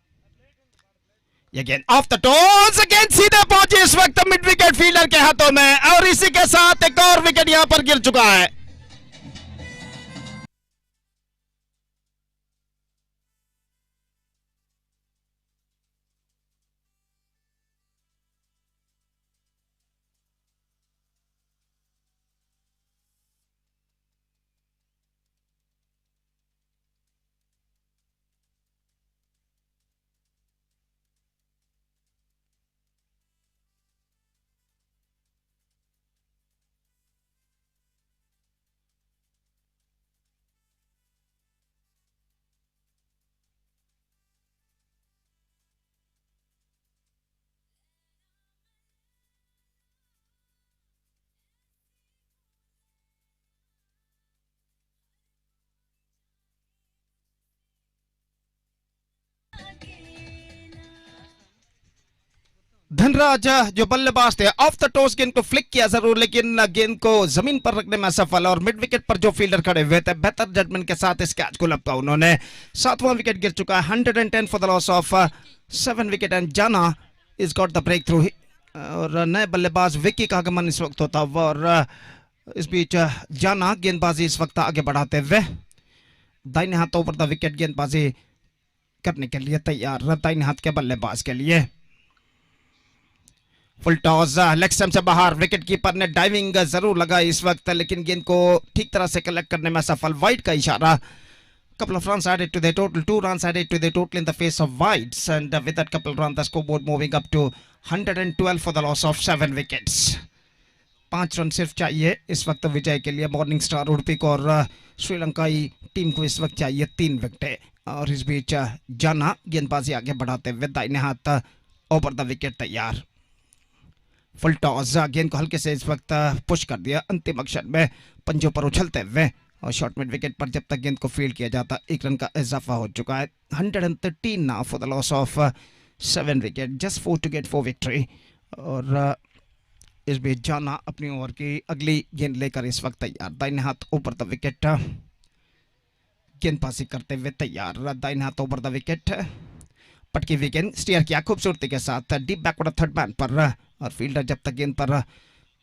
ये गेंद ऑफ द टॉस, गेंद सीधे पहुंची इस वक्त मिड विकेट फील्डर के हाथों में और इसी के साथ एक और विकेट यहां पर गिर चुका है। धनराज जो बल्लेबाज थे ऑफ द टॉस गेंद को फ्लिक किया जरूर लेकिन गेंद को जमीन पर रखने में सफल और मिड विकेट पर जो फील्डर खड़े हुए थे बेहतर जजमेंट के साथ इस कैच को लपका उन्होंने। 7वां विकेट गिर चुका है। 110 for the loss of 7 wicket and Jana is got the breakthrough और नए बल्लेबाज विकी का आगमन इस वक्त होता हुआ और इस बीच जाना गेंदबाजी इस वक्त आगे बढ़ाते हुए दाहिने हाथ ऊपर द विकेट गेंदबाजी करने के लिए तैयार दाहिने हाथ के बल्लेबाज के लिए। फुल टॉस लेग स्टंप से बाहर, विकेट कीपर ने डाइविंग जरूर लगाई इस वक्त, लेकिन गेंद को ठीक तरह से कलेक्ट करने में सफल। वाइड का इशारा। Couple of runs added to the total, 2 runs added to the total in the face of wides, and with that couple run the scoreboard moving up to 112 for the loss of 7 wickets. 5 run सिर्फ चाहिए इस वक्त विजय के लिए morning star Udupi को, और श्रीलंकाई team को इस वक्त चाहिए 3 विकेटें। और इस बीच जाना गेंदबाजी आगे बढ़ाते हुए दाहिने हाथ ओवर द विकेट तैयार। फुल टॉस, गेंद को हल्के से इस वक्त पुश कर दिया अंतिम अक्षर में पंजों पर उछलते हुए, और शॉर्ट मिड विकेट पर जब तक गेंद को फील्ड किया जाता 1 रन का इजाफा हो चुका है। 113 now for the loss of 7 wicket, just 4 to get 4 victory. और इस बीच जाना अपनी ओवर की अगली गेंद लेकर इस वक्त तैयार। दाहिने हाथ ऊपर द विकेट, गेंदबाजी करते हुए तैयार। दाहिने हाथ ऊपर द विकेट, पटकी हुई गेंद स्टीयर किया खूबसूरती के साथ डीप बैकवर्ड थर्ड मैन पर, और फील्डर जब तक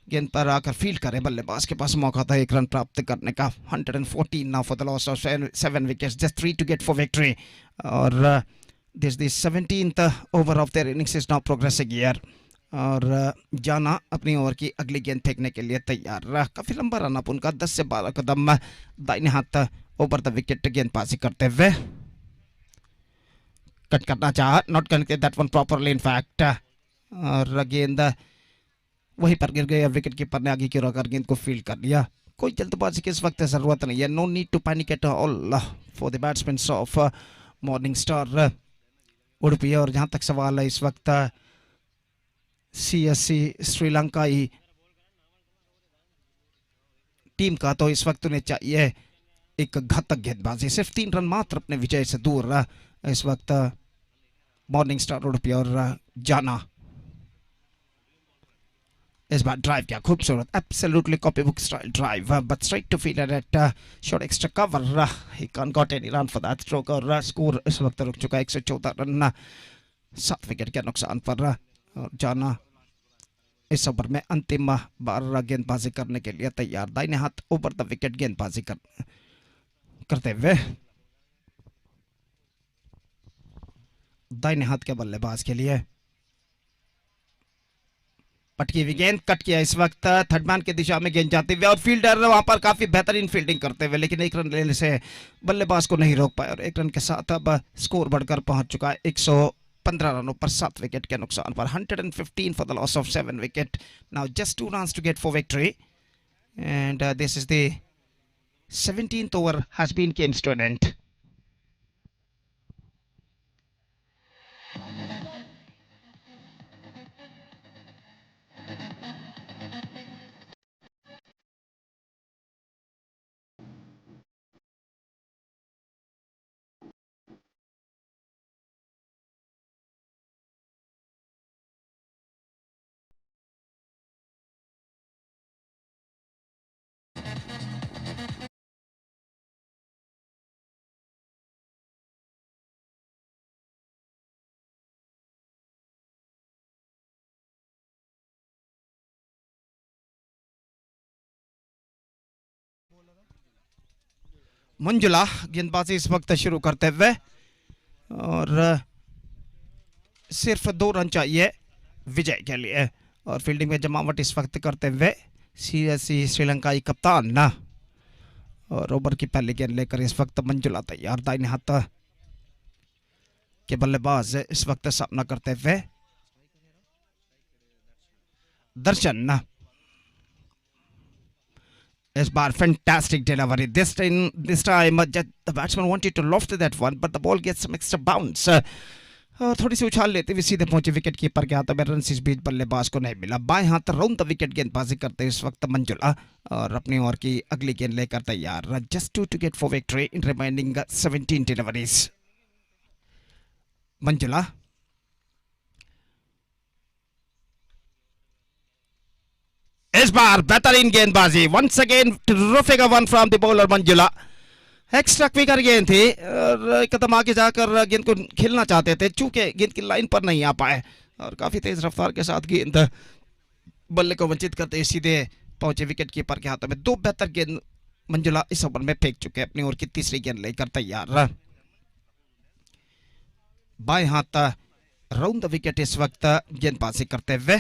गेंद पर आकर फील्ड करे, बल्लेबाज के पास मौका था 1 रन प्राप्त करने का। 114 now for the loss of 7 wickets, just 3 to get 4 victory. और this the 17th over of their innings is now progressing here. और जाना अपनी ओवर की अगली गेंद फेंकने के लिए तैयार। काफी लंबा रन अप उनका, 10 से 12 कदम दाहिने हाथ ओवर द विकेट गेंदबाजी करते हुए। कट करना चाहा, not connected that one properly in fact, और गेंद वहीं पर गिर गई। विकेट कीपर ने आगे की ओर आकर गेंद को फील्ड कर लिया। कोई जल्दबाजी की इस वक्त जरूरत नहीं है, no need to panic at all for the batsman of morning star Udupi. और जहां तक सवाल है इस वक्त CSC श्रीलंकाई टीम का, तो इस वक्त उन्हें चाहिए एक घातक गेंदबाजी। सिर्फ 3 रन मात्र अपने विजय से दूर इस वक्त मॉर्निंग स्टार उडुपी। और जाना इस बार ड्राइव किया खूबसूरत, absolutely copy book style drive, but straight to fielder at short extra cover, he can't got any run for that stroke. और स्कोर इस वक्त रुक चुका है 114 रन 7 विकेट के नुकसान पर। और जाना इस ओवर में अंतिम बार गेंदबाजी करने के लिए तैयार। दाहिने हाथ ऊपर द विकेट गेंदबाजी करते हुए दाहिने हाथ के बल्लेबाज के लिए। पटकी हुई गेंद, कट किया इस वक्त थर्ड मैन की दिशा में गेंद जाते हुए, और फील्डर वहां पर काफी बेहतरीन फील्डिंग करते हुए, लेकिन 1 रन लेने से बल्लेबाज को नहीं रोक पाया। और 1 रन के साथ अब स्कोर बढ़कर पहुंच चुका है 115 रनों पर 7 विकेट के नुकसान पर। 115 for the loss of 7 wicket, now just 2 runs to get 4 victory, and this is the 17th over has been comes to an end. Manjula गेंदबाजी इस वक्त शुरू करते हुए, और सिर्फ 2 रन चाहिए विजय के लिए। और फील्डिंग में जमावट इस वक्त करते हुए CSC श्रीलंकाई कप्तान ना, और ओवर की पहली गेंद लेकर इस वक्त मंजुला तैयार। दाहिने हाथ के बल्लेबाज इस वक्त सामना करते हुए दर्शन। इस बार fantastic delivery. This time the batsman wanted to loft that one, but the ball gets some extra bounce. थोड़ी सी उछाल लेते हुए सीधे पहुंचे विकेट कीपर के हाथ में, रन इस बीच बल्लेबाज को नहीं मिला। बाएं हाथ राउंड द विकेट गेंदबाजी करते इस वक्त मंजुला, और अपनी ओवर की अगली गेंद लेकर तैयार। जस्ट 2 to get 4 victory in remaining 17 deliveries. Manjula इस बार बेहतरीन गेंदबाजी, once again terrific one from the bowler Manjula. Extra quicker गेंद थी, और कदम आगे जाकर गेंद को खेलना चाहते थे, चूंकि गेंद की लाइन पर नहीं आ पाए, और काफी तेज रफ्तार के साथ गेंद बल्ले को वंचित करते सीधे पहुंचे विकेट कीपर के हाथों में। 2 बेहतर गेंद मंजुला इस ओवर में फेंक चुके, अपनी ओवर की तीसरी गेंद लेकर तैयार। बाएं हाथ राउंड द विकेट इस वक्त गेंदबाजी करते हुए।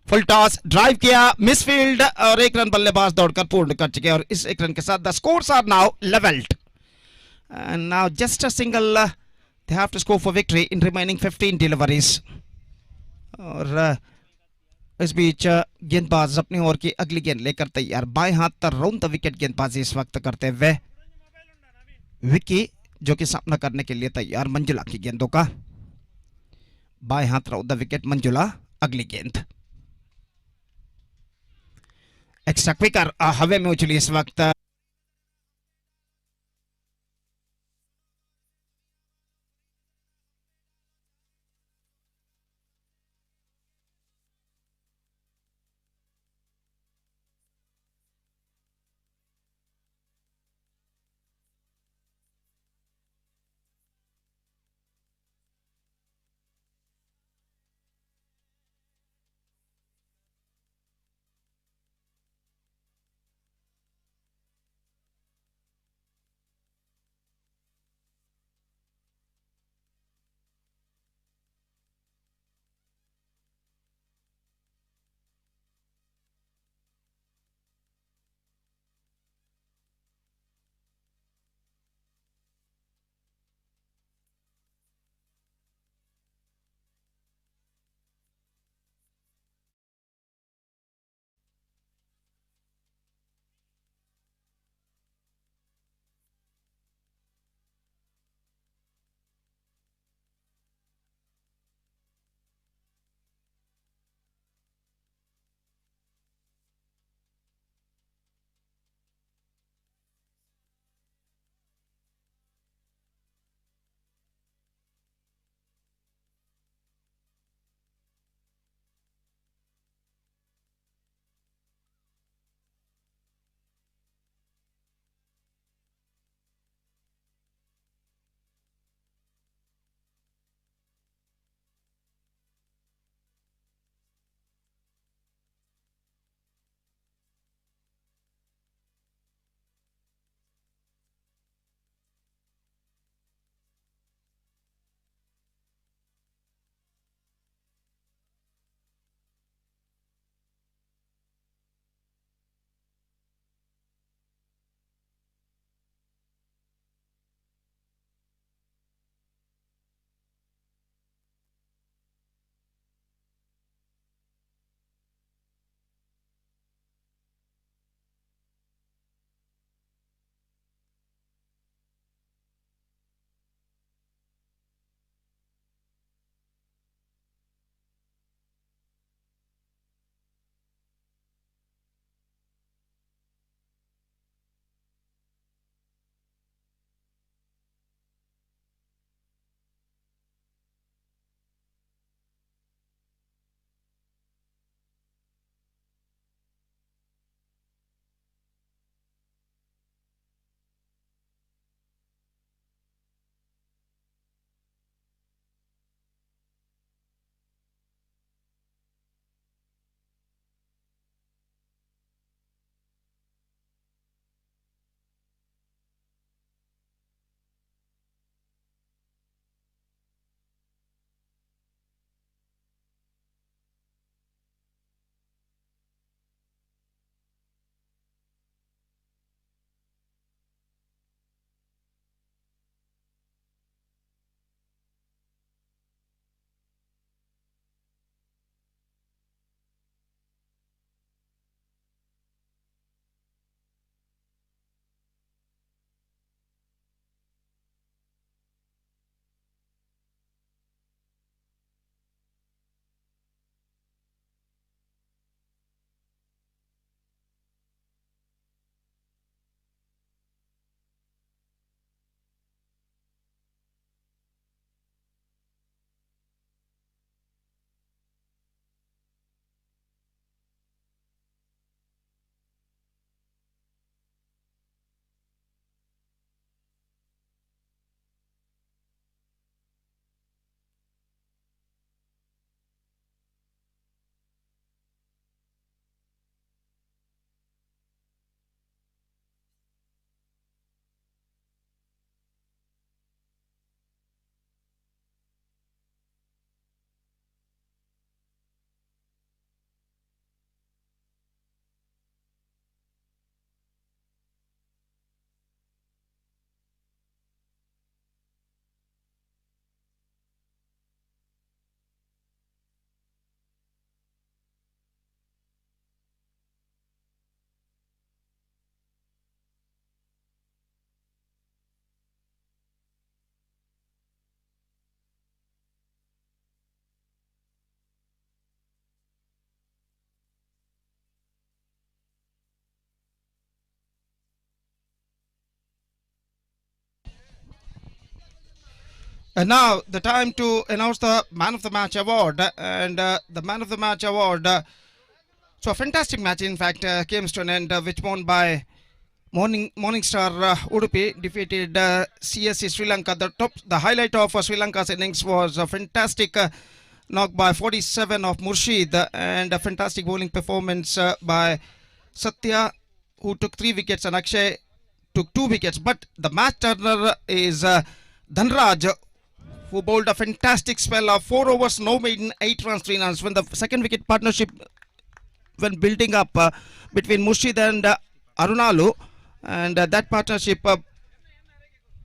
फुल टॉस ड्राइव किया, मिसफील्ड और 1 रन बल्लेबाज दौड़कर पूर्ण कर चुके और इस 1 रन के साथ the scores are now levelled and now just a single they have to score for victory in remaining 15 deliveries. और इस बीच गेंदबाज अपनी ओर की अगली गेंद लेकर तैयार, बाएं हाथ राउंड द विकेट गेंदबाजी इस वक्त करते हुए विकी, जो कि सामना करने के लिए तैयार मंजुला की गेंदों का। बाएं हाथ राउंड द विकेट मंजुला, अगली गेंद एक्स्ट्रा क्विकर हवे में उछली इस वक्त। And now the time to announce the Man of the Match award. And the Man of the Match award. So a fantastic match, in fact, came to an end, which won by Morningstar Udupi defeated CSC Sri Lanka. The highlight of Sri Lanka's innings was a fantastic knock by 47 of Murshid and a fantastic bowling performance by Satya, who took 3 wickets, and Akshay took 2 wickets. But the match turner is Dhanraj, who bowled a fantastic spell of 4 overs, no maiden, 8 runs, 3 runs. When the second wicket partnership when building up between Murshid and Arunalu, and that partnership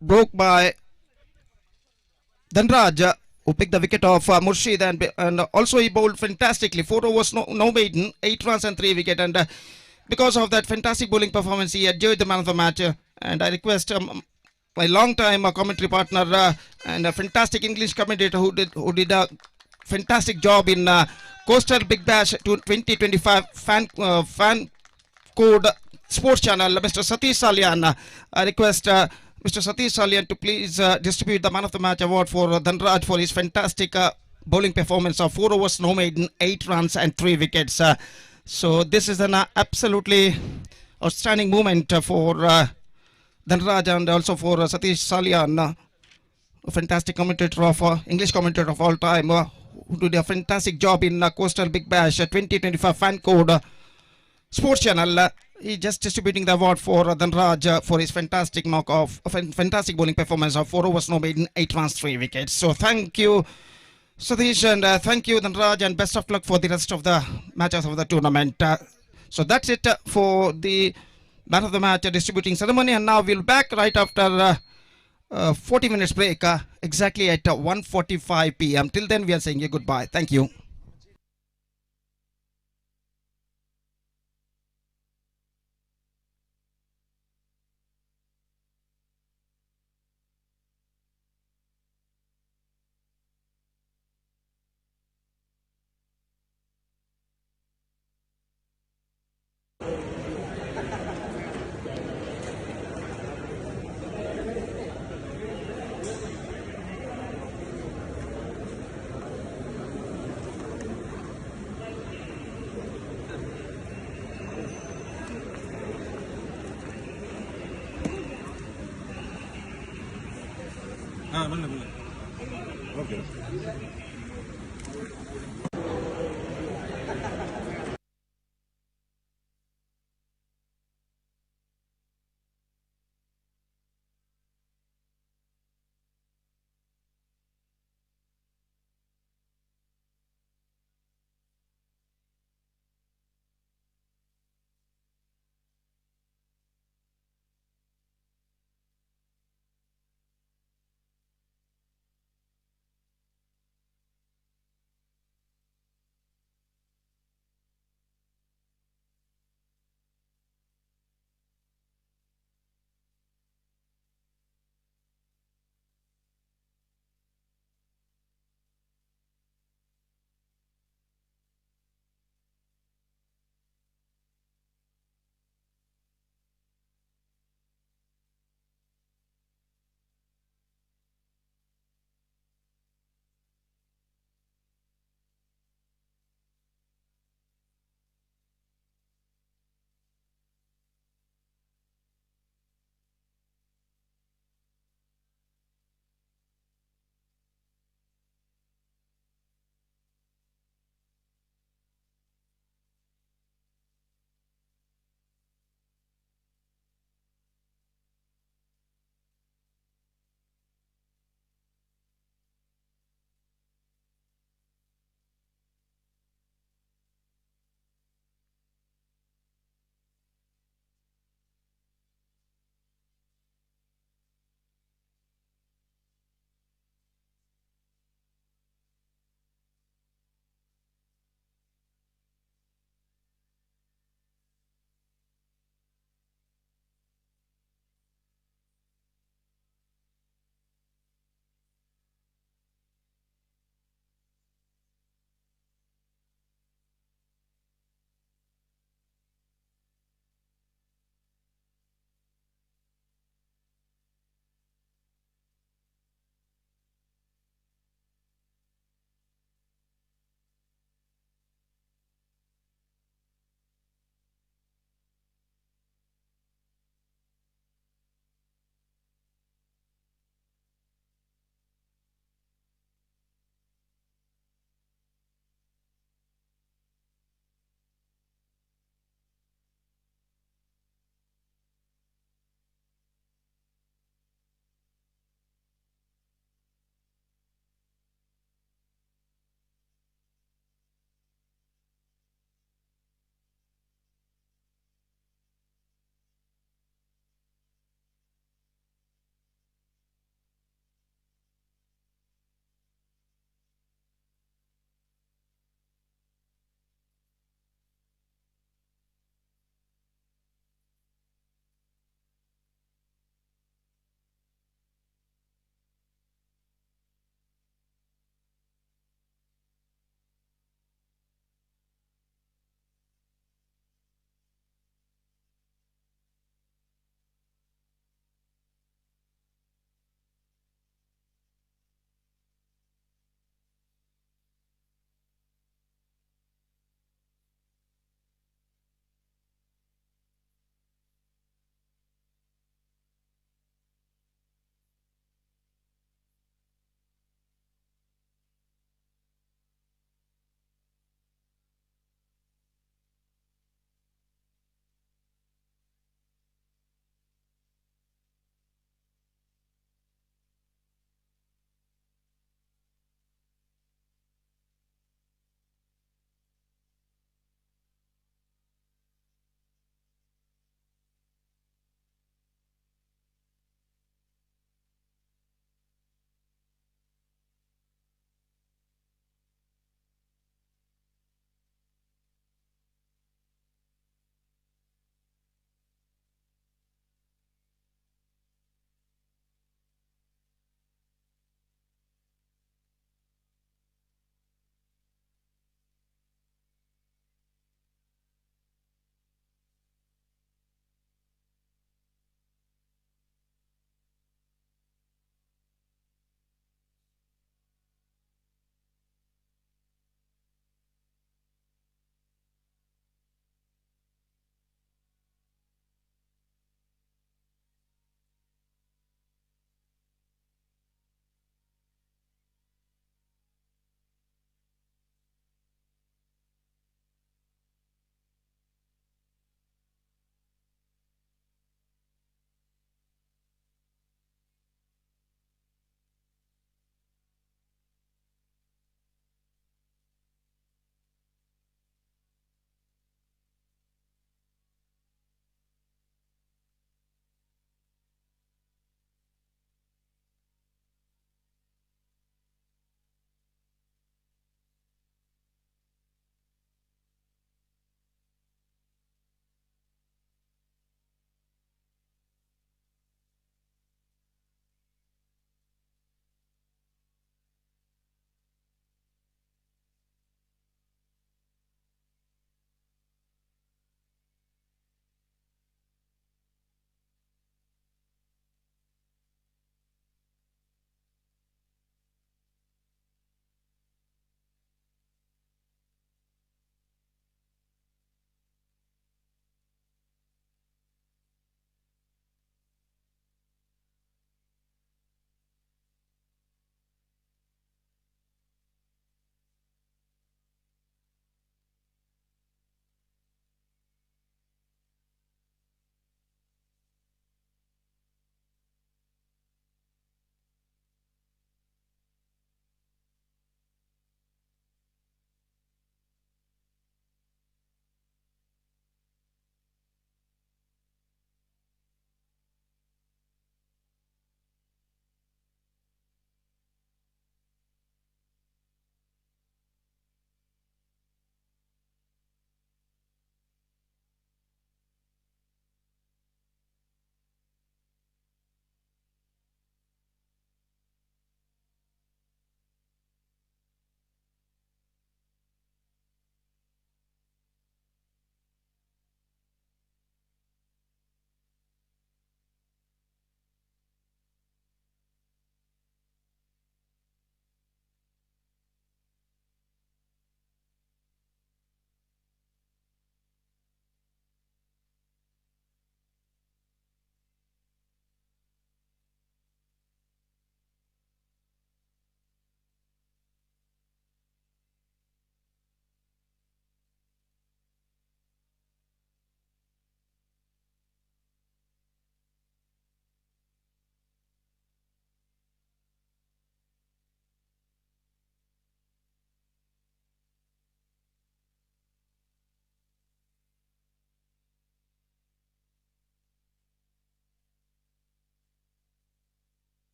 broke by Dhanraj, who picked the wicket of Murshid, and also he bowled fantastically. 4 overs, no maiden, 8 runs and 3 wicket. And because of that fantastic bowling performance, he enjoyed the Man of the Match. And I request my long-time commentary partner and a fantastic English commentator who did a fantastic job in Coastal Big Bash 2025 fan code sports channel, Mr. Satish Salyan. I request Mr. Satish Salyan to please distribute the Man of the Match award for Dhanraj for his fantastic bowling performance of 4 overs, no maiden, 8 runs and 3 wickets. So this is an absolutely outstanding moment for Dhanraj and also for Satish Salyan, a fantastic commentator of English commentator of all time, who did a fantastic job in Coastal Big Bash 2025 fan code sports channel. He just distributing the award for Dhanraj for his fantastic knock of fantastic bowling performance of 4 overs, no maiden, 8 runs, 3 wickets. So thank you, Satish, and thank you, Dhanraj, and best of luck for the rest of the matches of the tournament. So that's it for the Man of the Match distributing ceremony, and now we'll back right after 40 minutes break, exactly at 1:45 p.m. Till then, we are saying a goodbye. Thank you.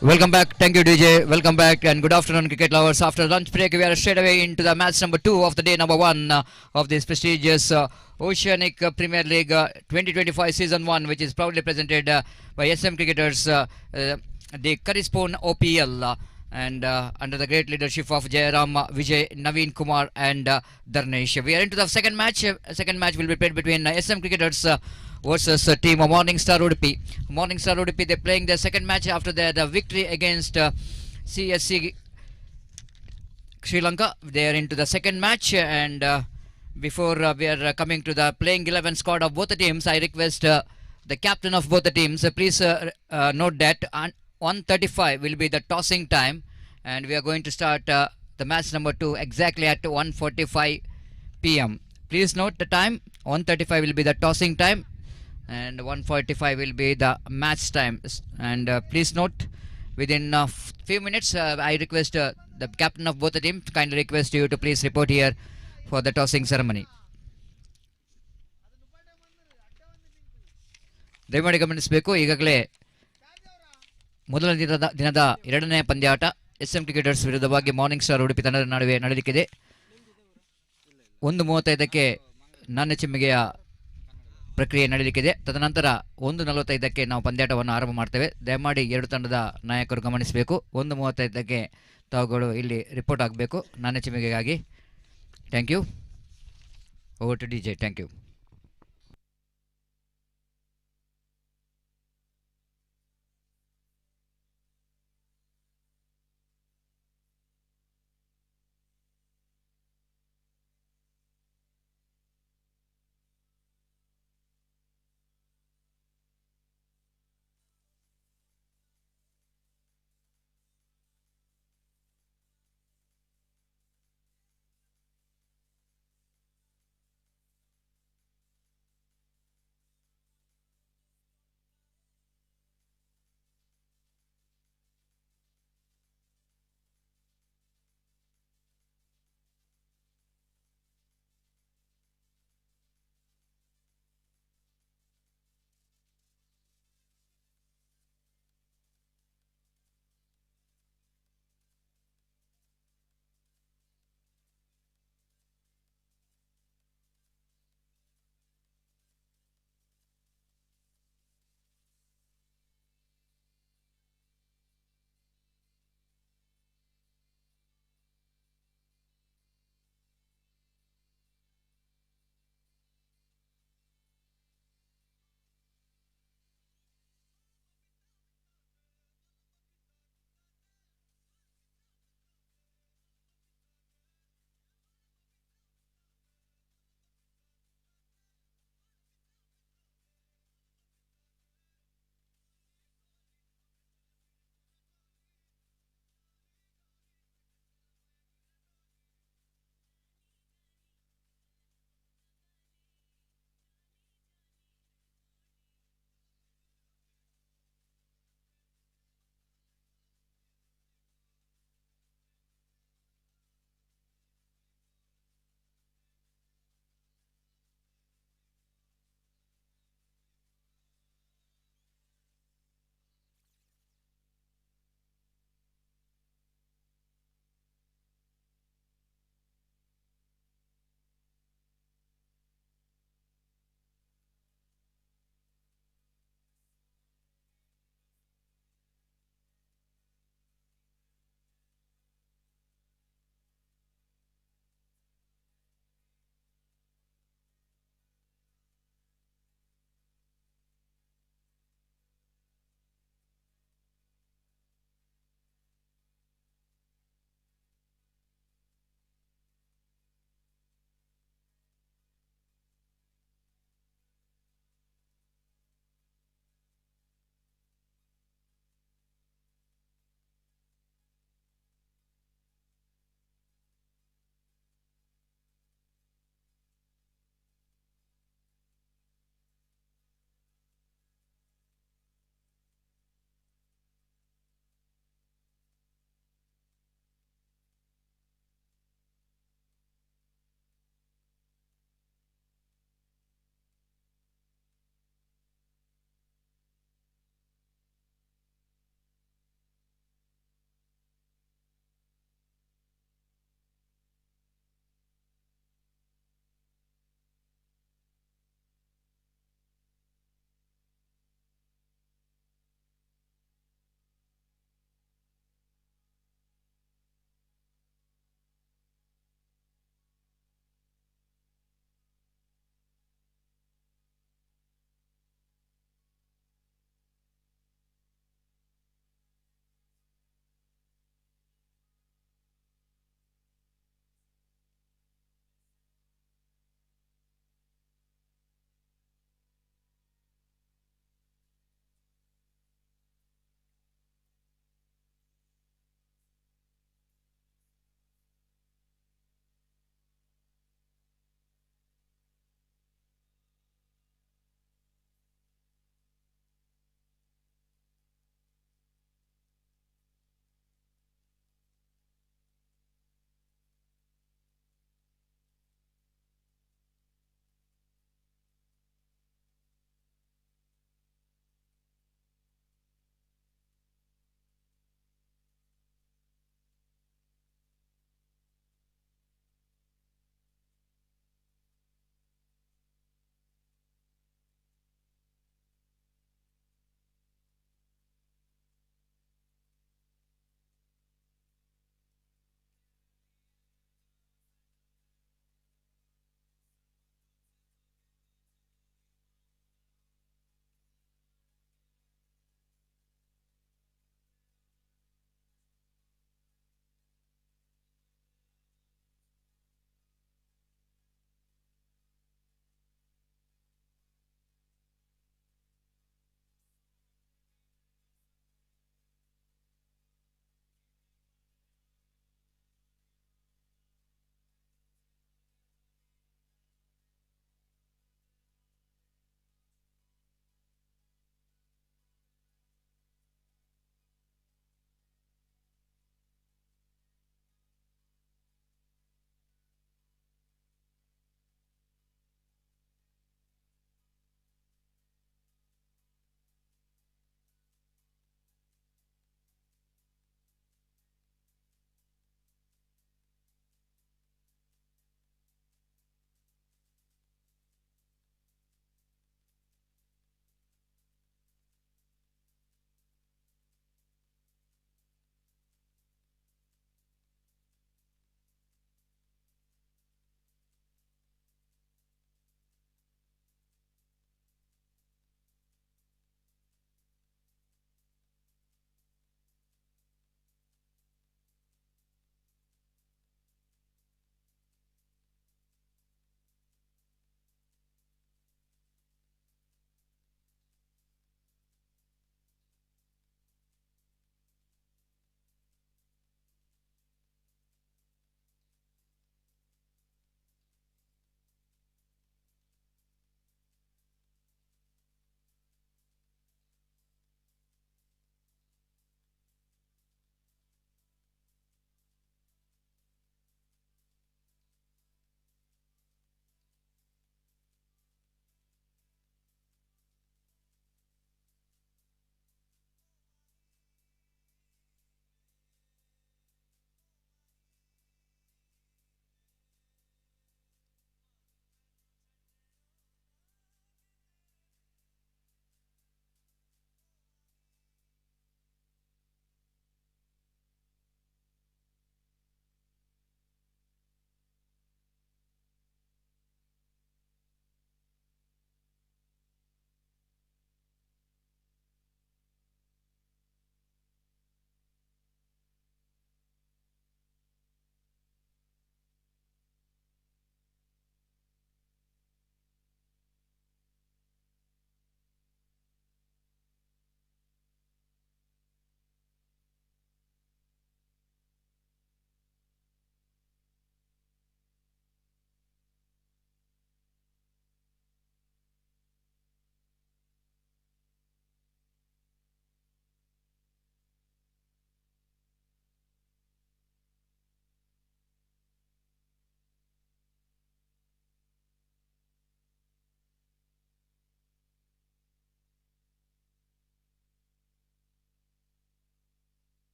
Welcome back. Thank you, DJ. Welcome back and good afternoon, cricket lovers. After lunch break, we are straight away into the match number 2 of the day number 1 of this prestigious Oceanic Premier League 2025 Season 1, which is proudly presented by SM Cricketers, the Curry OPL, and under the great leadership of Jairam, Vijay, Naveen Kumar, and Dharnesh. We are into the second match. Second match will be played between SM Cricketers versus team Morning Star Udupi. Morning Star Udupi, they're playing their second match after the victory against CSC Sri Lanka. They are into the second match, and before we are coming to the playing 11 squad of both the teams, I request the captain of both the teams, please note that 1:35 will be the tossing time, and we are going to start the match number 2 exactly at 1:45 p.m. Please note the time. 1:35 will be the tossing time, and 1:45 will be the match time. And please note, within a few minutes, I request the captain of both the teams, kindly request you to please report here for the tossing ceremony. ದಯಮಾಡಿ ಗಮನಿಸಬೇಕು, ಈಗಾಗಲೇ ಮೊದಲ ದಿನದ ಎರಡನೇ ಪಂದ್ಯಾಟ SM cricketers ವಿರುದ್ಧವಾಗಿ morning star Udupi ತಂಡದ ನಡುವೆ ನಡೆಯಲಿಕ್ಕಿದೆ. 1:35ಕ್ಕೆ ನಾಣ್ಯ ಚಿಮ್ಮಿಗೆಯ ಪ್ರಕ್ರಿಯೆ ನಡೆಯಲಿಕ್ಕಿದೆ. ತದನಂತರ 1:45ಕ್ಕೆ ನಾವು ಪಂದ್ಯಾಟವನ್ನು ಆರಂಭ ಮಾಡ್ತೇವೆ. ದಯಮಾಡಿ ಎರಡು ತಂಡದ ನಾಯಕರು ಗಮನಿಸಬೇಕು, 1:35ಕ್ಕೆ ತಾವುಗಳು ಇಲ್ಲಿ ರಿಪೋರ್ಟ್ ಆಗಬೇಕು ನಾಣ್ಯ ಚಿಮ್ಮಿಗೆಗಾಗಿ. Thank you. Over to DJ. Thank you.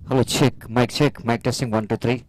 Hello, check, mic testing 1 2 3.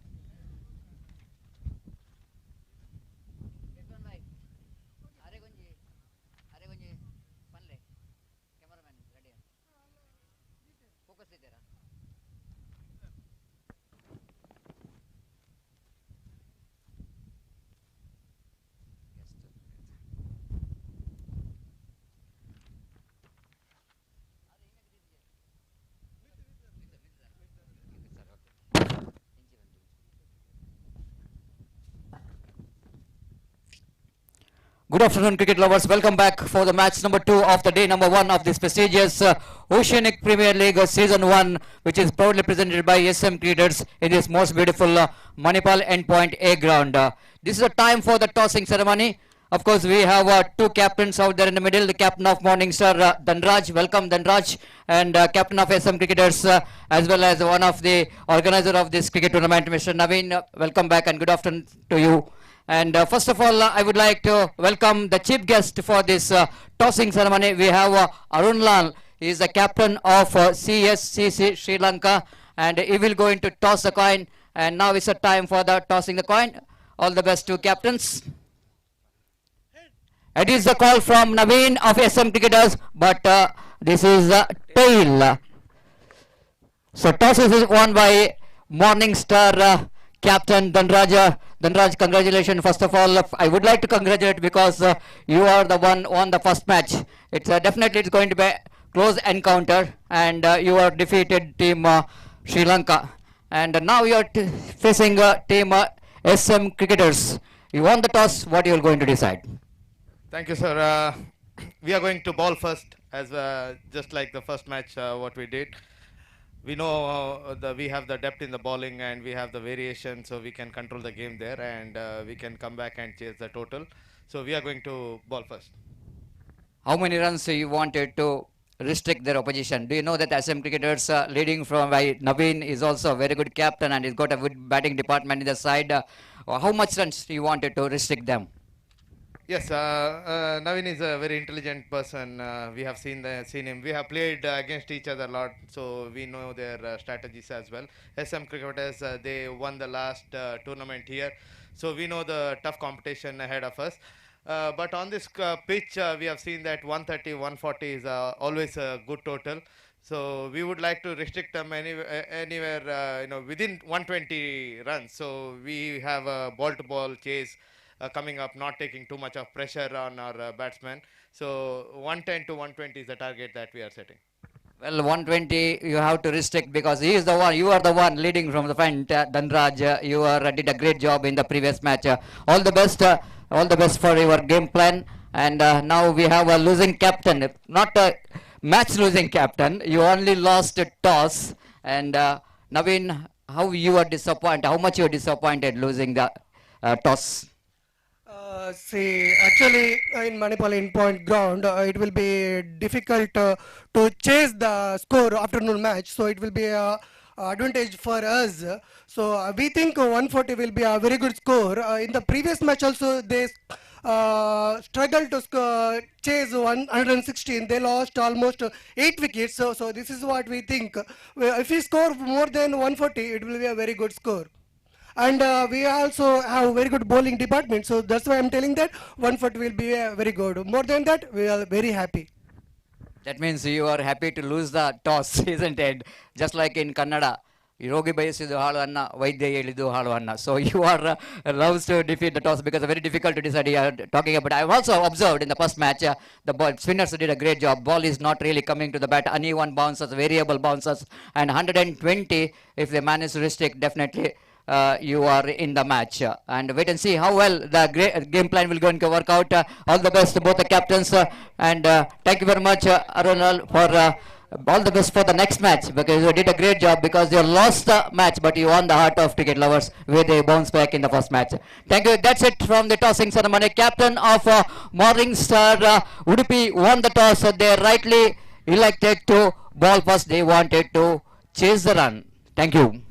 Good afternoon, cricket lovers. Welcome back for the match number 2 of the day number 1 of this prestigious Oceanic Premier League Season 1, which is proudly presented by SM Cricketers in this most beautiful Manipal Endpoint A ground. This is a time for the tossing ceremony. Of course, we have two captains out there in the middle. The captain of Morningstar, Dhanraj. Welcome, Dhanraj. And captain of SM Cricketers, as well as one of the organizer of this cricket tournament, Mr. Naveen. Welcome back and good afternoon to you. And first of all, I would like to welcome the chief guest for this tossing ceremony. We have Arun Lal. He is the captain of CSCC Sri Lanka, and he will going to toss the coin. And now it's a time for the tossing the coin. All the best to captains. It is a call from Naveen of SM Cricketers, but this is tail. So toss is won by Morningstar captain Dhanraj. Dhanraj, congratulations. First of all, I would like to congratulate because you are the one on the first match. It's definitely it's going to be a close encounter, and you are defeated team Sri Lanka, and now you are facing team SM Cricketers. You won the toss. What you are going to decide? Thank you, sir. We are going to ball first, as just like the first match, what we did. We know we have the depth in the bowling and we have the variation, so we can control the game there, and we can come back and chase the total. So we are going to ball first. How many runs you wanted to restrict their opposition? Do you know that SM Cricketers leading from by Naveen is also a very good captain and he's got a good batting department in the side. How much runs you wanted to restrict them? Yes, Naveen is a very intelligent person. We have seen him. We have played against each other a lot, so we know their strategies as well. SM Cricketers, they won the last tournament here, so we know the tough competition ahead of us. But on this pitch, we have seen that 130, 140 is always a good total. So we would like to restrict them anywhere, within 120 runs. So we have a ball-to-ball chase coming up, not taking too much of pressure on our batsmen. So 110 to 120 is the target that we are setting. Well, 120 you have to restrict because he is the one, you are the one leading from the front. Dhanraj, you did a great job in the previous match. All the best for your game plan. And now we have a losing captain, not a match losing captain. You only lost a toss. And Naveen, how you are disappointed? How much you are disappointed losing the toss? See, actually, in Manipal in point ground, it will be difficult to chase the score afternoon match. So it will be a advantage for us. So we think 140 will be a very good score. In the previous match also, they struggled to chase 116. They lost almost 8 wickets. So this is what we think. If we score more than 140, it will be a very good score. And we also have very good bowling department, so that's why I'm telling that 140 will be very good. More than that, we are very happy. That means you are happy to lose the toss, isn't it? Just like in Kannada, Yogi Bayasidu Haluanna, Vaidya Elidu Haluanna. So you are loves to defeat the toss because it's very difficult to decide. Talking about, I've also observed in the first match, the spinners did a great job. Ball is not really coming to the bat. Uneven bounces, variable bounces, and 120. If they manage to restrict, definitely. You are in the match, and wait and see how well the game plan will going to work out. All the best to both the captains, and thank you very much, Arunal, for all the best for the next match, because you did a great job, because you lost the match but you won the heart of cricket lovers where they bounce back in the first match. Thank you. That's it from the tossing ceremony. Captain of Morningstar Udupi won the toss. They rightly elected to ball first. They wanted to chase the run. Thank you.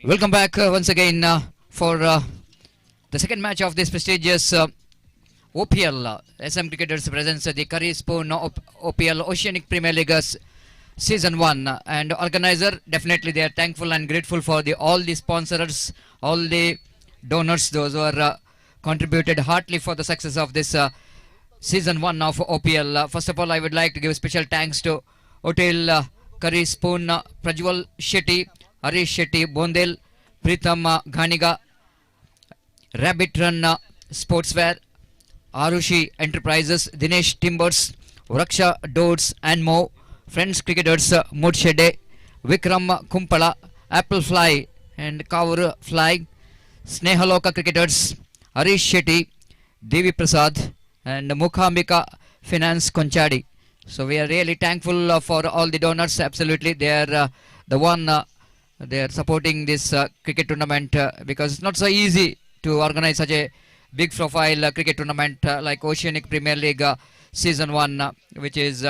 Welcome back once again for the second match of this prestigious OPL. SM Cricketers presents the Curry Spoon OPL Oceanic Premier League Season 1. And organizer, definitely they are thankful and grateful for all the sponsors, all the donors, those who are contributed heartily for the success of this Season 1 of OPL. First of all, I would like to give special thanks to Hotel Curry Spoon, Prajwal Shetty, Harish Shetty, Bondel, Pritham Ghaniga, Rabbit Run Sportswear, Arushi Enterprises, Dinesh Timbers, Raksha Dodes and more. Friends Cricketers, Mudshede, Vikram Kumpala, Apple Fly and Kaur Fly, Snehaloka Cricketers, Harish Shetty, Devi Prasad and Mukhambika Finance Konchadi. So we are really thankful for all the donors. Absolutely, they are the one they are supporting this cricket tournament because it's not so easy to organize such a big profile cricket tournament like Oceanic Premier League Season 1, which is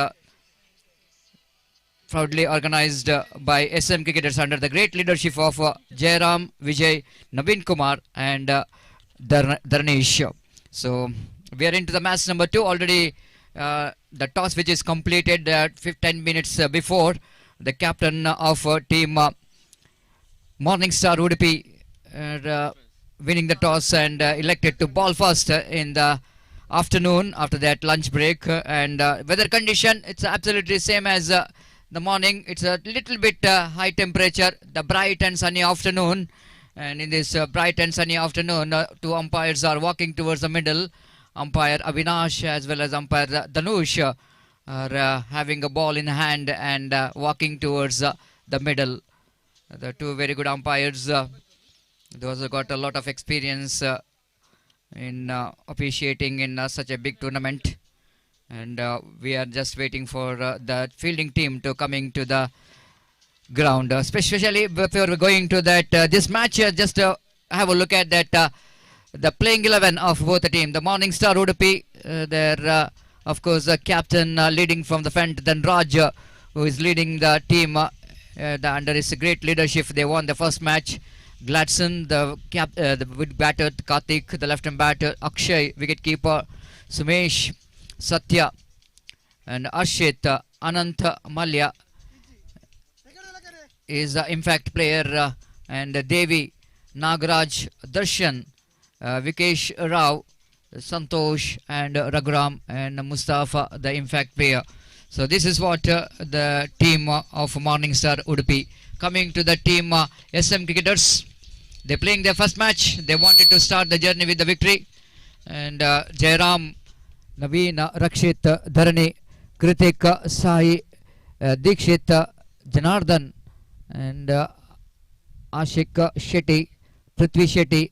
proudly organized by SM Cricketers under the great leadership of Jairam, Vijay, Naveen Kumar and Dharnesh. So we are into the match number 2 already. The toss which is completed 10 minutes before, the captain of team Morningstar Udupi winning the toss and elected to ball first in the afternoon after that lunch break. And weather condition, it's absolutely same as the morning. It's a little bit high temperature, the bright and sunny afternoon. And in this bright and sunny afternoon, two umpires are walking towards the middle. Umpire Avinash as well as umpire Danush are having a ball in hand and walking towards the middle. The two very good umpires, those who got a lot of experience in officiating in such a big tournament. And we are just waiting for the fielding team to coming to the ground. Especially before going to that this match, just have a look at that the playing 11 of both the team. The Morningstar Udupi, their of course captain leading from the front, then Raj who is leading the team under his great leadership. They won the first match. Gladson, the wicket batter, Karthik, the left-hand batter, Akshay, wicket-keeper, Sumesh, Satya, and Ashit, Anant Malya is the impact player, and Devi, Nagaraj, Darshan, Vikesh Rao, Santosh, and Raghuram, and Mustafa, the impact player. So this is what the team of Morningstar Udupi. Coming to the team SM Cricketers, they're playing their first match. They wanted to start the journey with the victory. And Jairam, Naveen, Rakshit, Dharani, Kritik, Sai, Dikshit, Janardhan, and Ashik Shetty, Prithvi Shetty,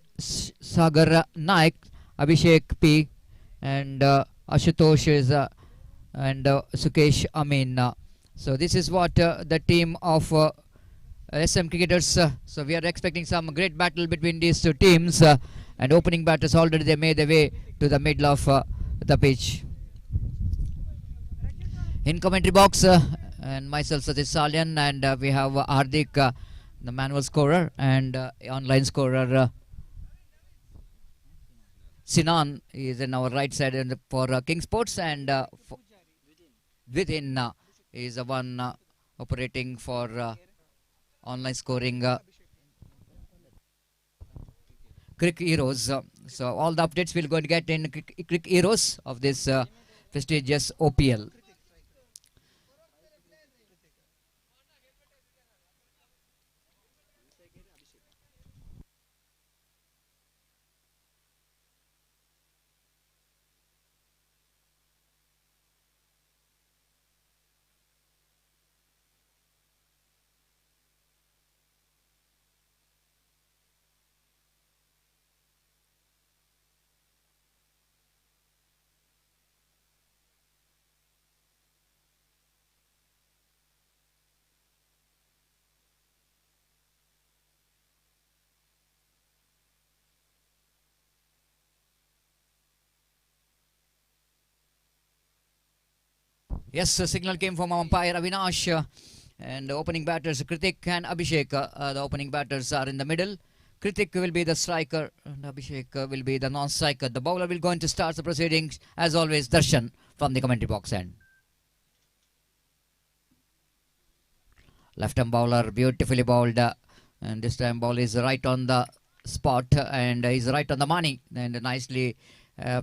Sagar Naik, Abhishek P, and Ashutosh is and Sukesh Amin. So this is what the team of SM Cricketers. So we are expecting some great battle between these two teams. And opening batters already they made their way to the middle of the pitch. In commentary box, and myself Satish Salyan, and we have Hardik, the manual scorer, and online scorer Sinan is in our right side and for King Sports, and within is the one operating for online scoring Crick Heroes. So all the updates we're going to get in Crick Heroes of this prestigious OPL. Yes, a signal came from umpire Avinash And the opening batters, Kritik and Abhishek, the opening batters are in the middle. Kritik will be the striker and Abhishek will be the non-striker. The bowler will go into start the proceedings, as always, Darshan from the commentary box end. Left-arm bowler, beautifully bowled, and this time ball is right on the spot and is right on the money, and nicely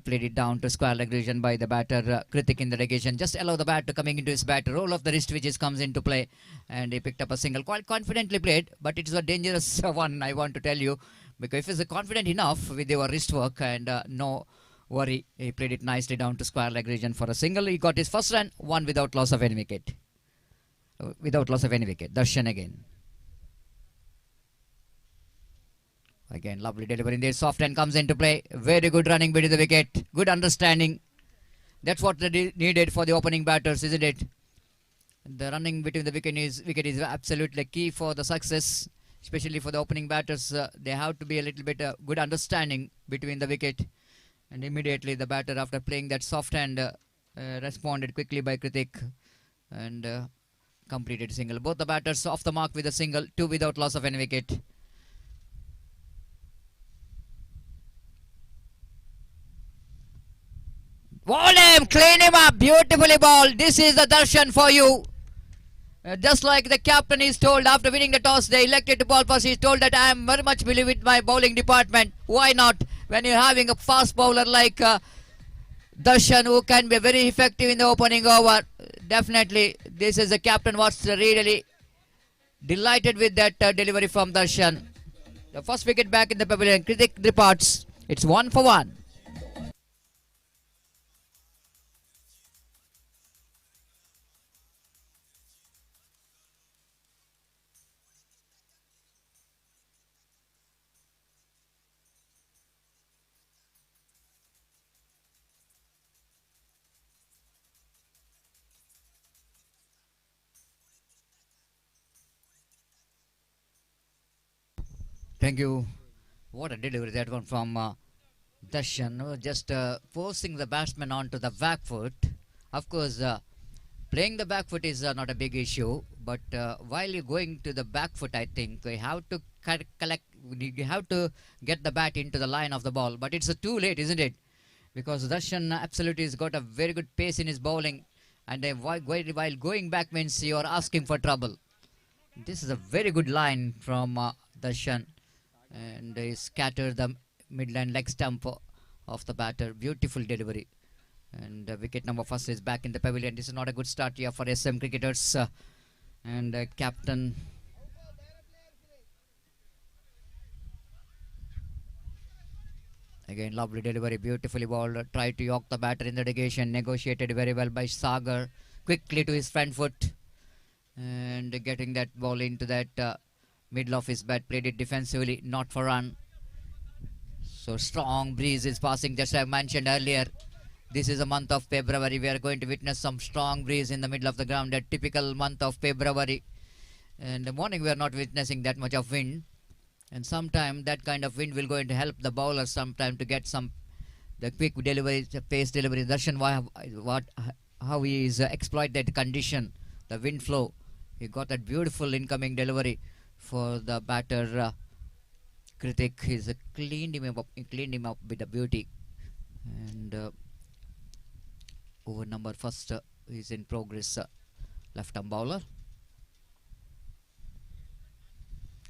played it down to square leg region by the batter Kritik in the negation. Just allow the bat to coming into his bat, roll of the wrist which is comes into play, and he picked up a single. Quite confidently played, but it is a dangerous one, I want to tell you, because if he's confident enough with your wrist work and no worry, he played it nicely down to square leg region for a single. He got his first run, one without loss of any wicket. Darshan again. Again, lovely delivery in there. Soft end comes into play. Very good running between the wicket. Good understanding. That's what they needed for the opening batters, isn't it? The running between the wicket is absolutely key for the success, especially for the opening batters. They have to be a little bit good understanding between the wicket. And immediately the batter, after playing that soft hand, responded quickly by Kritik and completed single. Both the batters off the mark with a single, two without loss of any wicket. Ball him, clean him up, beautifully balled. This is the Darshan for you. Just like the captain is told after winning the toss, they elected to ball first. He's told that I am very much believe in my bowling department. Why not? When you're having a fast bowler like Darshan, who can be very effective in the opening over, definitely this is the captain was really delighted with that delivery from Darshan. The first wicket back in the pavilion. Kritik departs. It's 1 for 1. Thank you. What a delivery that one from Darshan. Just forcing the batsman onto the back foot. Of course, playing the back foot is not a big issue, but while you're going to the back foot, I think you have to collect. You have to get the bat into the line of the ball, but it's too late, isn't it? Because Darshan absolutely has got a very good pace in his bowling, and while going back means you are asking for trouble. This is a very good line from Darshan, and he scattered the midline leg stump of the batter. Beautiful delivery. And wicket number first is back in the pavilion. This is not a good start here for SM cricketers. And captain again, lovely delivery, beautifully balled. Tried to york the batter in the negation. Negotiated very well by Sagar. Quickly to his front foot, and getting that ball into that middle of his bat. Played it defensively, not for run. So strong breeze is passing, just as I mentioned earlier. This is a month of February. We are going to witness some strong breeze in the middle of the ground. A typical month of February. In the morning we are not witnessing that much of wind. And sometime that kind of wind will going to help the bowler sometime to get the quick delivery, the pace delivery. Darshan, how he is exploit that condition, the wind flow. He got that beautiful incoming delivery for the batter Kritik. He's cleaned him up with a beauty. And over number first is in progress. Left arm bowler.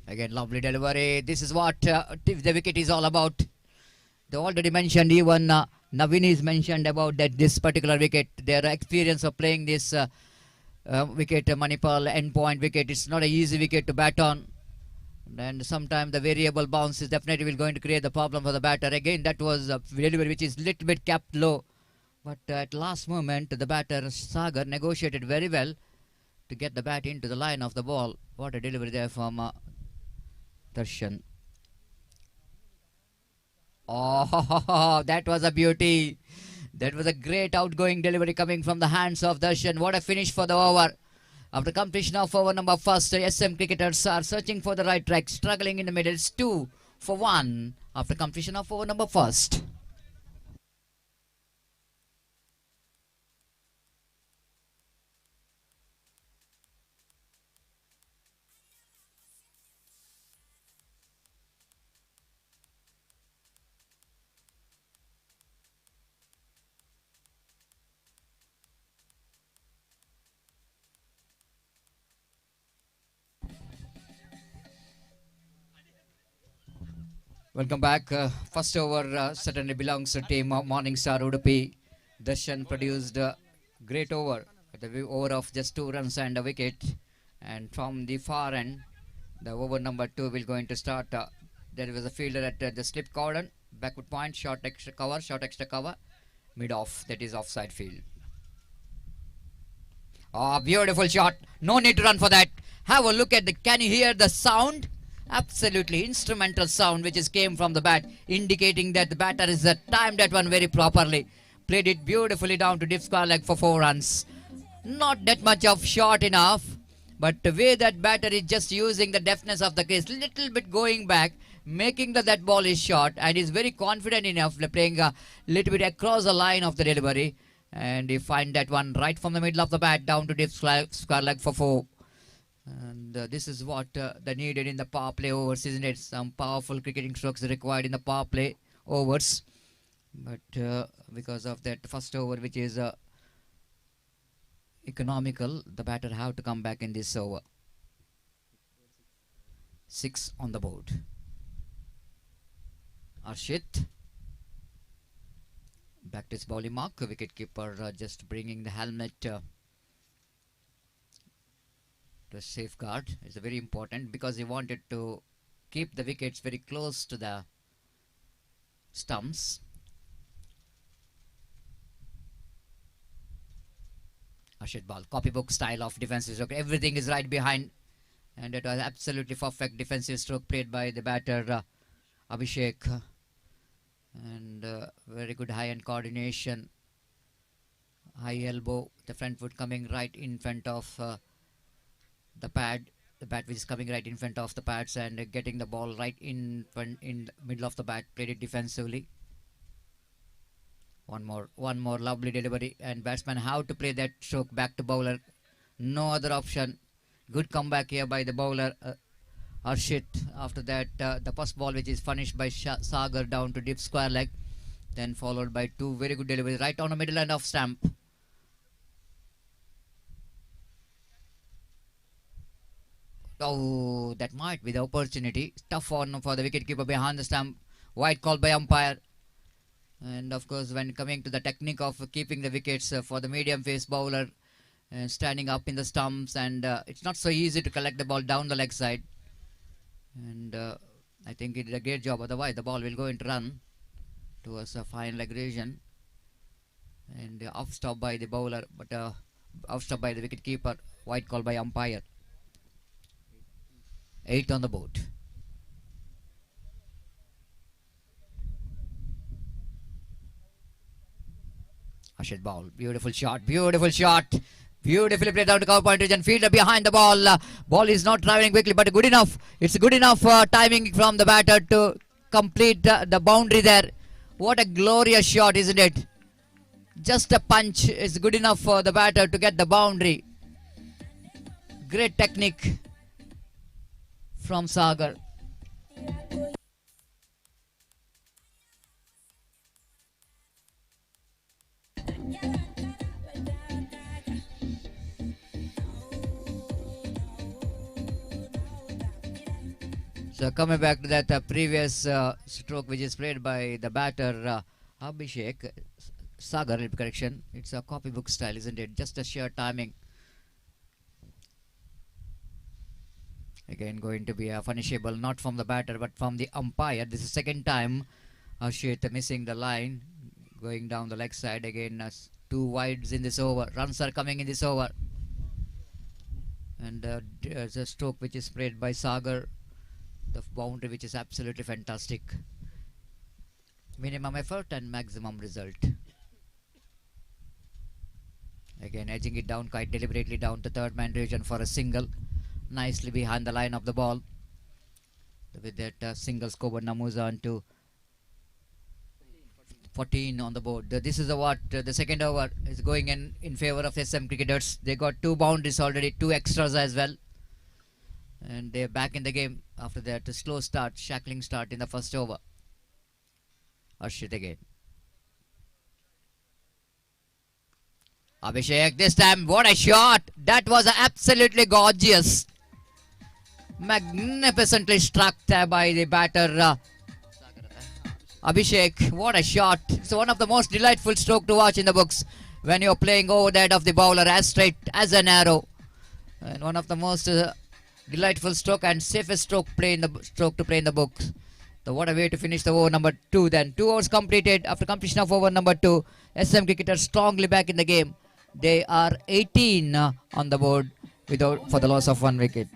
Again, lovely delivery. This is what the wicket is all about. They already mentioned, even Naveen is mentioned about that this particular wicket. Their experience of playing this wicket, Manipal endpoint wicket. It's not an easy wicket to bat on. And sometimes the variable bounce is definitely going to create the problem for the batter. Again, that was a delivery which is little bit kept low. But at last moment, the batter Sagar negotiated very well to get the bat into the line of the ball. What a delivery there from Darshan. Oh, that was a beauty. That was a great outgoing delivery coming from the hands of Darshan. What a finish for the over. After completion of over number first, SM cricketers are searching for the right track, struggling in the middle. It's 2 for 1 after completion of over number first. Welcome back. First over certainly belongs to team Morningstar Udupi. Darshan produced a great over at the over of just 2 runs and a wicket. And from the far end, the over number 2 will going to start. There was a fielder at the slip cordon, backward point, short extra cover, mid off. That is offside field. Oh, beautiful shot. No need to run for that. Have a look at the. Can you hear the sound? Absolutely instrumental sound which is came from the bat, indicating that the batter is timed that one very properly. Played it beautifully down to deep square leg for 4 runs. Not that much of short enough, but the way that batter is just using the deftness of the crease, little bit going back, making that ball is short, and is very confident enough playing a little bit across the line of the delivery, and he find that one right from the middle of the bat down to deep square leg for 4. And this is what they needed in the power play overs, isn't it? Some powerful cricketing strokes required in the power play overs. But because of that first over, which is economical, the batter have to come back in this over. 6 on the board. Arshit. Back to his bowling mark. Wicketkeeper just bringing the helmet to safeguard. It's very important because he wanted to keep the wickets very close to the stumps. Ashit ball, copybook style of defensive stroke. Everything is right behind, and it was absolutely perfect defensive stroke played by the batter Abhishek, and very good high-end coordination. High elbow, the front foot coming right in front of the pad, the bat which is coming right in front of the pads, and getting the ball right in front in the middle of the bat. Played it defensively. One more lovely delivery, and batsman have to play that stroke back to bowler. No other option. Good comeback here by the bowler Arshit. After that, the first ball which is finished by Sagar down to deep square leg, then followed by 2 very good deliveries right on the middle end of stump. Oh, that might be the opportunity. Tough one for the wicketkeeper behind the stump. Wide call by umpire. And of course, when coming to the technique of keeping the wickets for the medium pace bowler, standing up in the stumps, and it's not so easy to collect the ball down the leg side. And I think he did a great job. Otherwise, the ball will go into run towards a fine leg region. And off stop by the bowler, but off stop by the wicketkeeper. Wide call by umpire. 8 on the board. Ashit ball, beautiful shot, beautifully played down to cover point region. Fielder behind the ball. Ball is not traveling quickly, but good enough. It's good enough timing from the batter to complete the boundary there. What a glorious shot, isn't it? Just a punch is good enough for the batter to get the boundary. Great technique from Sagar. So coming back to that previous stroke which is played by the batter Abhishek, Sagar, correction, it's a copybook style, isn't it? Just a sheer timing. Again going to be a punishable, not from the batter but from the umpire. This is second time Ashit missing the line, going down the leg side. Again 2 wides in this over. Runs are coming in this over. And there's a stroke which is played by Sagar. The boundary which is absolutely fantastic. Minimum effort and maximum result. Again edging it down quite deliberately down to third man region for a single. Nicely behind the line of the ball. With that single scored Namuza onto 14 on the board. This is the second over is going in favor of SM cricketers. They got 2 boundaries already, 2 extras as well. And they're back in the game after that slow start, shackling start in the first over. Arshit again. Abhishek this time, what a shot! That was absolutely gorgeous. Magnificently struck by the batter Abhishek, what a shot. It's one of the most delightful stroke to watch in the books when you're playing over that of the bowler as straight as an arrow. And one of the most delightful stroke and safest stroke to play in the books. So what a way to finish the over number 2 then. 2 overs completed after completion of over number 2. SM cricketers strongly back in the game. They are 18 on the board for the loss of 1 wicket.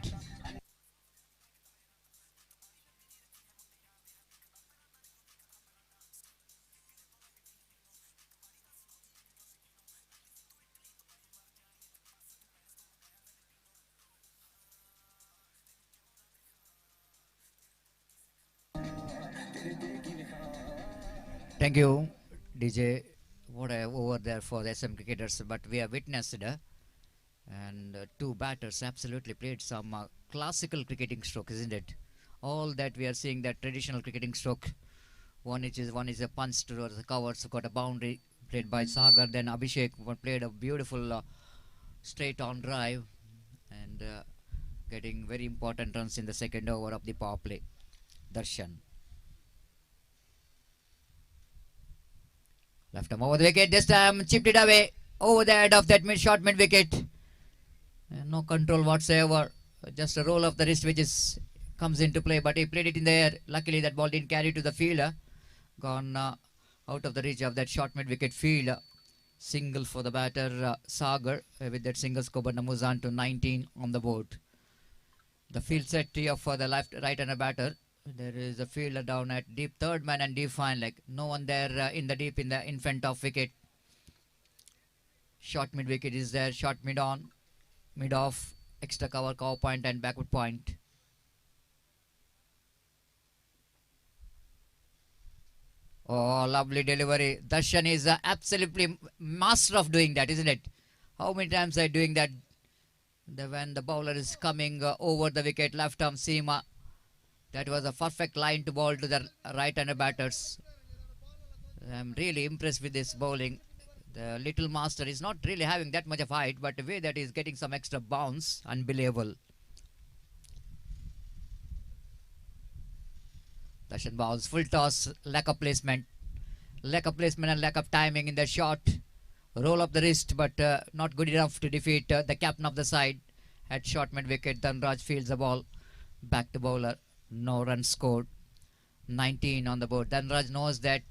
Thank you, DJ. What a over there for the SM cricketers. But we have witnessed and two batters absolutely played some classical cricketing stroke, isn't it? All that we are seeing that traditional cricketing stroke. One is a punch towards the covers, got a boundary played by Sagar. Then Abhishek played a beautiful straight on drive and getting very important runs in the second over of the power play. Darshan. Left arm over the wicket. This time chipped it away over the head of that short mid wicket. No control whatsoever. Just a roll of the wrist which comes into play. But he played it in the air. Luckily that ball didn't carry to the fielder. Gone out of the reach of that short mid wicket field. Single for the batter Sagar with that single score. But Namuzan to 19 on the board. The field set tee up for the right-hander batter. There is a fielder down at deep third man and deep fine leg. No one there in front of wicket. Short mid wicket is there. Short mid on, mid off, extra cover point and backward point. Oh, lovely delivery. Darshan is absolutely master of doing that, isn't it? How many times are doing that? When the bowler is coming over the wicket, left arm seam. That was a perfect line to ball to the right-hander batters. I'm really impressed with this bowling. The little master is not really having that much of height, but the way that he's getting some extra bounce, unbelievable. Darshan bowls, full toss, lack of placement and lack of timing in the shot. Roll up the wrist, but not good enough to defeat the captain of the side. At short mid wicket, Dhanraj fields the ball. Back to bowler. No runs scored. 19 on the board. Dhanraj knows that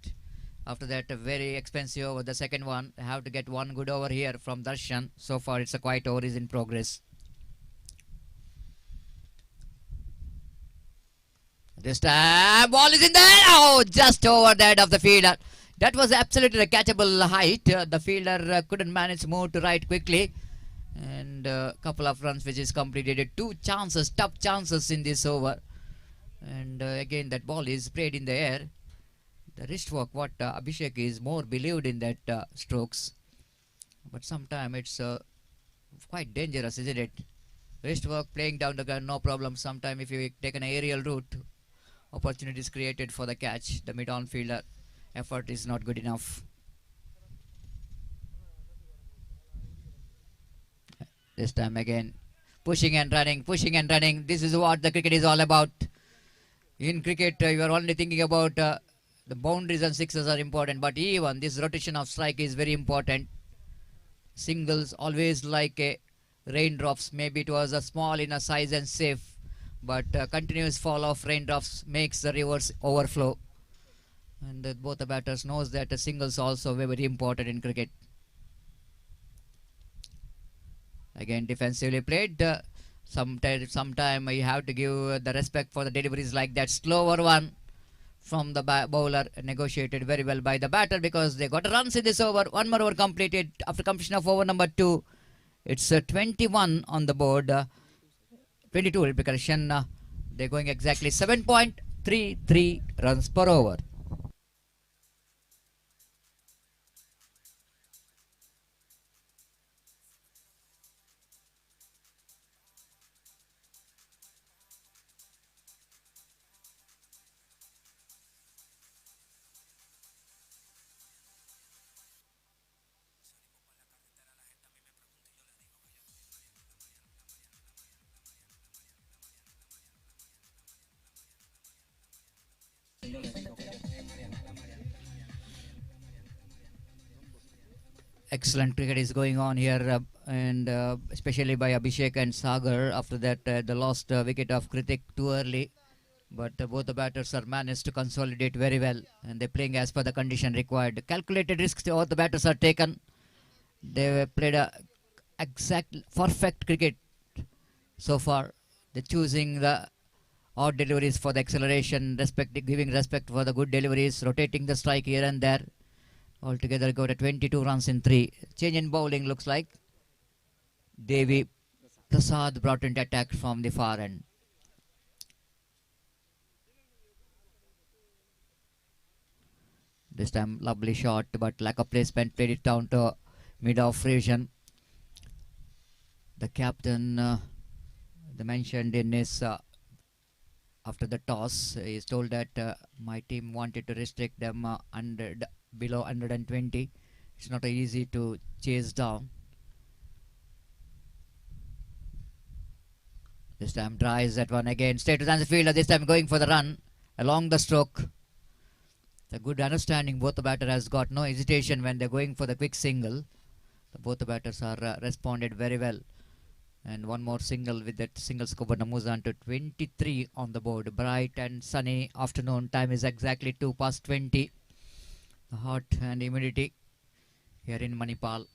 after that a very expensive over, the second one, have to get one good over here from Darshan. So far it's a quiet over is in progress. This time ball is in there. Oh, just over the head of the fielder. That was absolutely a catchable height. The fielder couldn't manage to move to right quickly. And a couple of runs which is completed. Two chances, tough chances in this over. And again that ball is played in the air. The wrist work, what Abhishek is more believed in that strokes. But sometimes it's quite dangerous, isn't it? Wrist work playing down the ground, no problem. Sometimes if you take an aerial route, opportunities created for the catch. The mid-on fielder effort is not good enough. This time again, pushing and running. This is what the cricket is all about. In cricket, you are only thinking about the boundaries and sixes are important, but even this rotation of strike is very important. Singles always like raindrops. Maybe it was a small in a size and safe, but continuous fall of raindrops makes the rivers overflow. And both the batters knows that singles also very important in cricket. Again, defensively played. Sometime you have to give the respect for the deliveries like that. Slower one from the bowler, negotiated very well by the batter because they got runs in this over. One more over completed after completion of over number 2. It's 21 on the board. 22 will be correction. They're going exactly 7.33 runs per over. excellent cricket is going on here, and especially by Abhishek and Sagar. After that, the lost wicket of Kritik too early, but both the batters are managed to consolidate very well, and they're playing as per the condition required. Calculated risks all the batters are taken. They played a exact perfect cricket so far. They're choosing the odd deliveries for the acceleration, giving respect for the good deliveries, rotating the strike here and there. Altogether got a 22 runs in 3. Change in bowling looks like Devi Prasad brought into attack from the far end. This time lovely shot, but lack of placement, played it down to mid-off region. The captain, they mentioned in his after the toss, he is told that my team wanted to restrict them below 120. It's not easy to chase down. This time tries that one again. Straight to the fielder. This time going for the run along the stroke. The good understanding. Both the batter has got no hesitation when they're going for the quick single. Both the batters are responded very well. And one more single with that single scope moves on to 23 on the board. Bright and sunny afternoon. Time is exactly 2:20. The hot and humidity here in Manipal.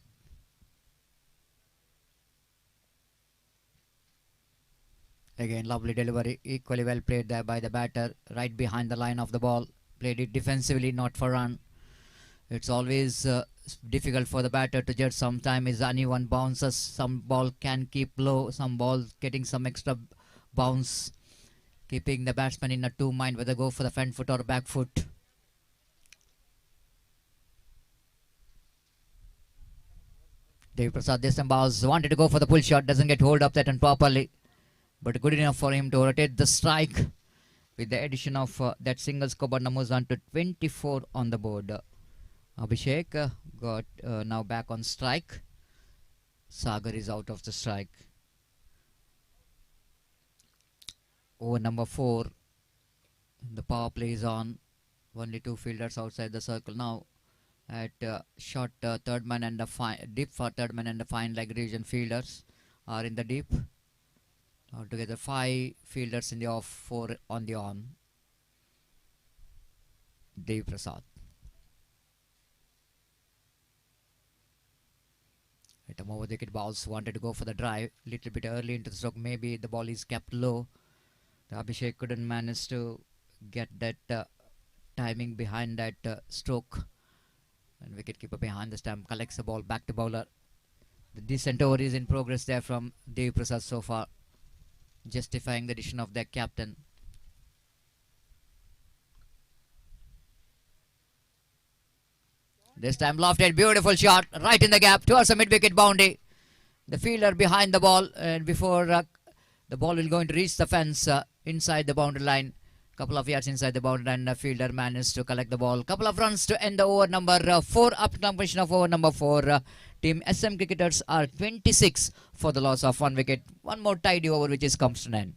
Again, lovely delivery. Equally well played there by the batter. Right behind the line of the ball. Played it defensively, not for run. It's always difficult for the batter to judge. Sometimes uneven bounces. Some ball can keep low. Some ball getting some extra bounce. Keeping the batsman in a two mind whether go for the front foot or back foot. Devi Prasad this time bowls. Wanted to go for the pull shot. Doesn't get hold of that and properly. But good enough for him to rotate the strike. With the addition of that single scope moves on to 24 on the board. Abhishek got now back on strike. Sagar is out of the strike. Over number 4. The power play is on. Only 2 fielders outside the circle now. At short third man and the deep for third man and the fine leg region fielders are in the deep. Altogether 5 fielders in the off, 4 on the on. Devi Prasad. At a over the wicket balls, wanted to go for the drive. Little bit early into the stroke. Maybe the ball is kept low. The Abhishek couldn't manage to get that timing behind that stroke. And wicketkeeper behind the stump collects the ball back to bowler. The decent over is in progress there from Devi Prasad so far, justifying the addition of their captain. This time lofted, beautiful shot right in the gap towards a mid-wicket boundary. The fielder behind the ball, and before the ball will going to reach the fence inside the boundary line. Couple of yards inside the boundary line, the fielder managed to collect the ball. Couple of runs to end the over number 4. Up completion of over number 4. Team SM cricketers are 26 for the loss of 1 wicket. One more tidy over which is comes to an end.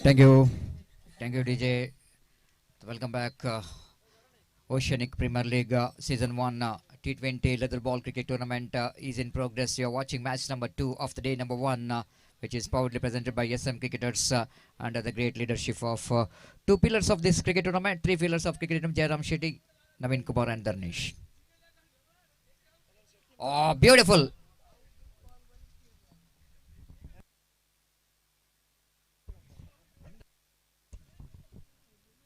Thank you. Thank you, DJ. Welcome back. Oceanic Premier League Season 1 T20 Leather Ball Cricket Tournament is in progress. You are watching match number 2 of the day number 1, which is proudly presented by SM Cricketers under the great leadership of 2 pillars of this cricket tournament, 3 pillars of cricket tournament, Jairam Shetty, Naveen Kumar and Dharnesh. Oh, beautiful.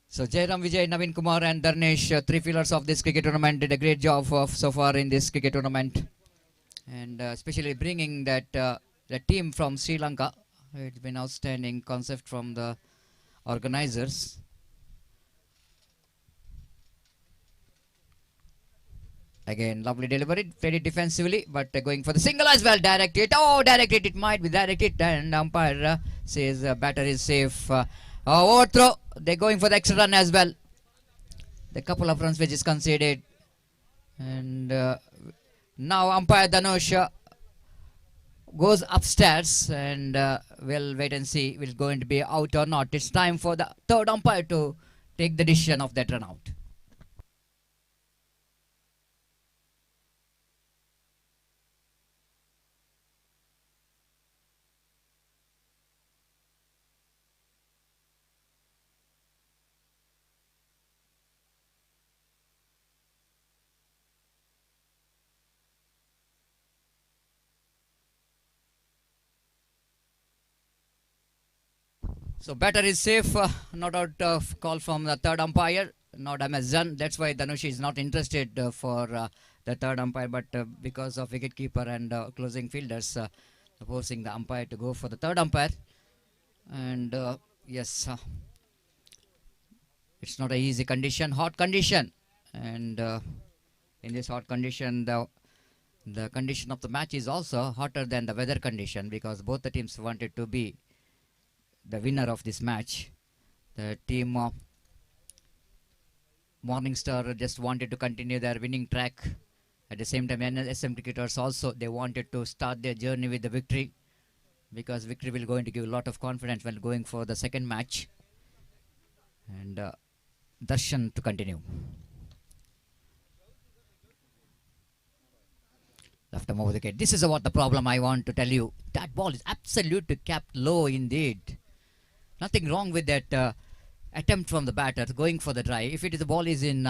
So Jairam Vijay, Naveen Kumar and Dharnesh, 3 pillars of this cricket tournament, did a great job so far in this cricket tournament. And especially bringing that the team from Sri Lanka. It's been outstanding concept from the organizers. Again, lovely delivery, very defensively, but going for the single as well. Direct it. Oh, direct it. It might be direct it. And umpire says batter is safe. Overthrow. They're going for the extra run as well. The couple of runs which is conceded. And now umpire Dhanush goes upstairs, and we'll wait and see will going to be out or not. It's time for the third umpire to take the decision of that run out. So batter is safe, not out of call from the third umpire, no damage done. That's why Dhanush is not interested for the third umpire, but because of wicketkeeper and closing fielders forcing the umpire to go for the third umpire. And yes, it's not an easy condition, hot condition. And in this hot condition, the condition of the match is also hotter than the weather condition, because both the teams wanted to be the winner of this match. The team of Morningstar just wanted to continue their winning track. At the same time, SM cricketers also, they wanted to start their journey with the victory, because victory will going to give a lot of confidence when going for the second match. And Darshan to continue. Left arm over the wicket. This is what the problem I want to tell you. That ball is absolutely kept low indeed. Nothing wrong with that attempt from the batter going for the drive. If it is the ball is in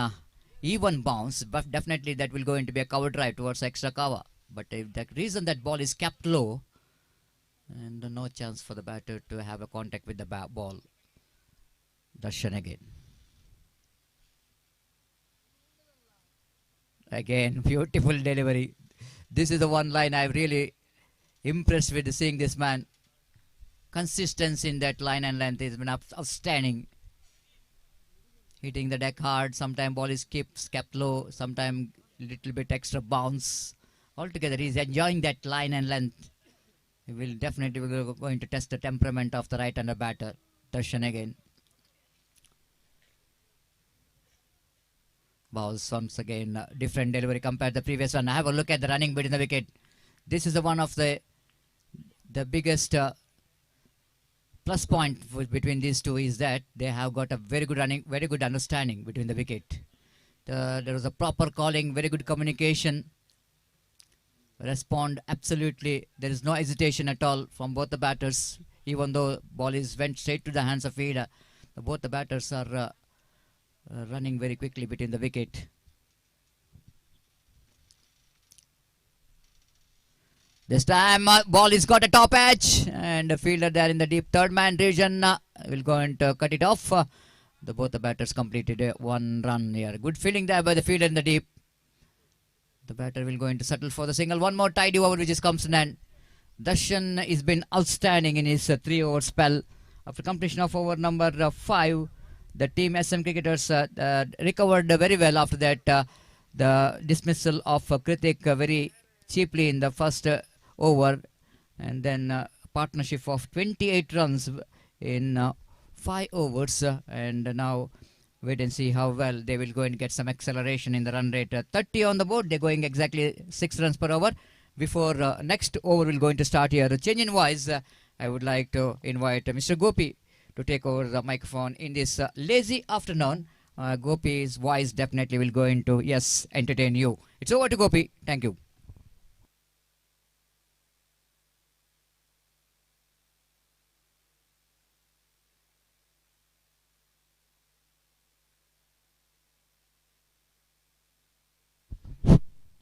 even bounce, but definitely that will go into be a cover drive towards extra cover. But if the reason that ball is kept low, and no chance for the batter to have a contact with the ball. Darshan again. Again, beautiful delivery. This is the one line I'm really impressed with seeing this man. Consistency in that line and length has been outstanding. Hitting the deck hard. Sometimes ball is kept low. Sometimes little bit extra bounce. Altogether, he's enjoying that line and length. He will definitely going to test the temperament of the right-hander batter. Darshan again. Balls once again. Different delivery compared to the previous one. Have a look at the running between the wicket. This is the one of the biggest plus point between these two is that they have got a very good running, very good understanding between the wicket. There was a proper calling, very good communication. Respond absolutely. There is no hesitation at all from both the batters. Even though ball went straight to the hands of fielder, both the batters are running very quickly between the wicket. This time ball is got a top edge, and the fielder there in the deep third man region will go and cut it off. Both the batters completed one run here. Good fielding there by the fielder in the deep. The batter will go into settle for the single. One more tidy over which comes to an end. Darshan has been outstanding in his 3-over spell. After completion of over number 5, the team SM cricketers recovered very well after that. The dismissal of Kritik very cheaply in the first over, and then partnership of 28 runs in 5 overs, and now wait and see how well they will go and get some acceleration in the run rate. 30 on the board. They're going exactly 6 runs per over before next over will going to start here. Changing wise, I would like to invite Mr. Gopi to take over the microphone in this lazy afternoon. Gopi's voice definitely will going to entertain you. It's over to Gopi. Thank you.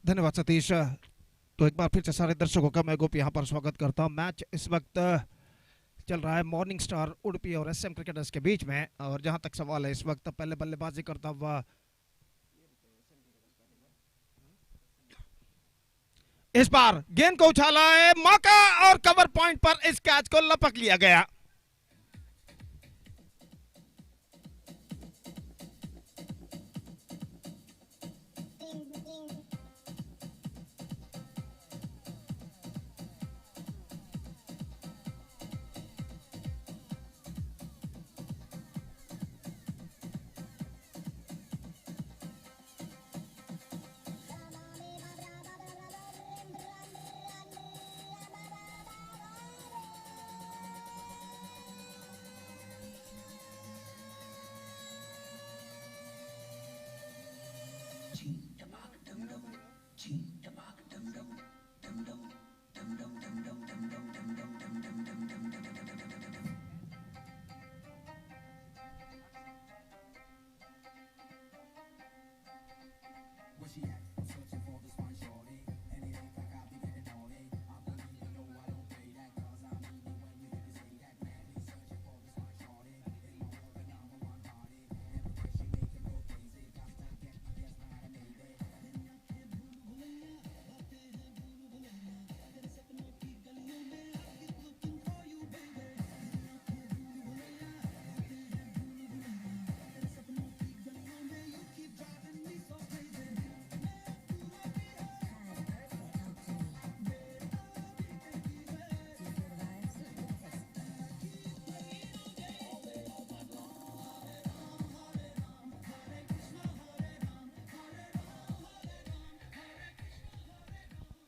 धन्यवाद सतीश। तो एक बार फिर से सारे दर्शकों का मैं गोपी यहाँ पर स्वागत करता हूँ। मैच इस वक्त चल रहा है मॉर्निंग स्टार उडुपी और SM क्रिकेटर्स के बीच में, और जहाँ तक सवाल है इस वक्त पहले बल्लेबाजी करता हुआ इस बार गेंद को उछाला है, मौका और कवर पॉइंट पर इस कैच को लपक लिया गया।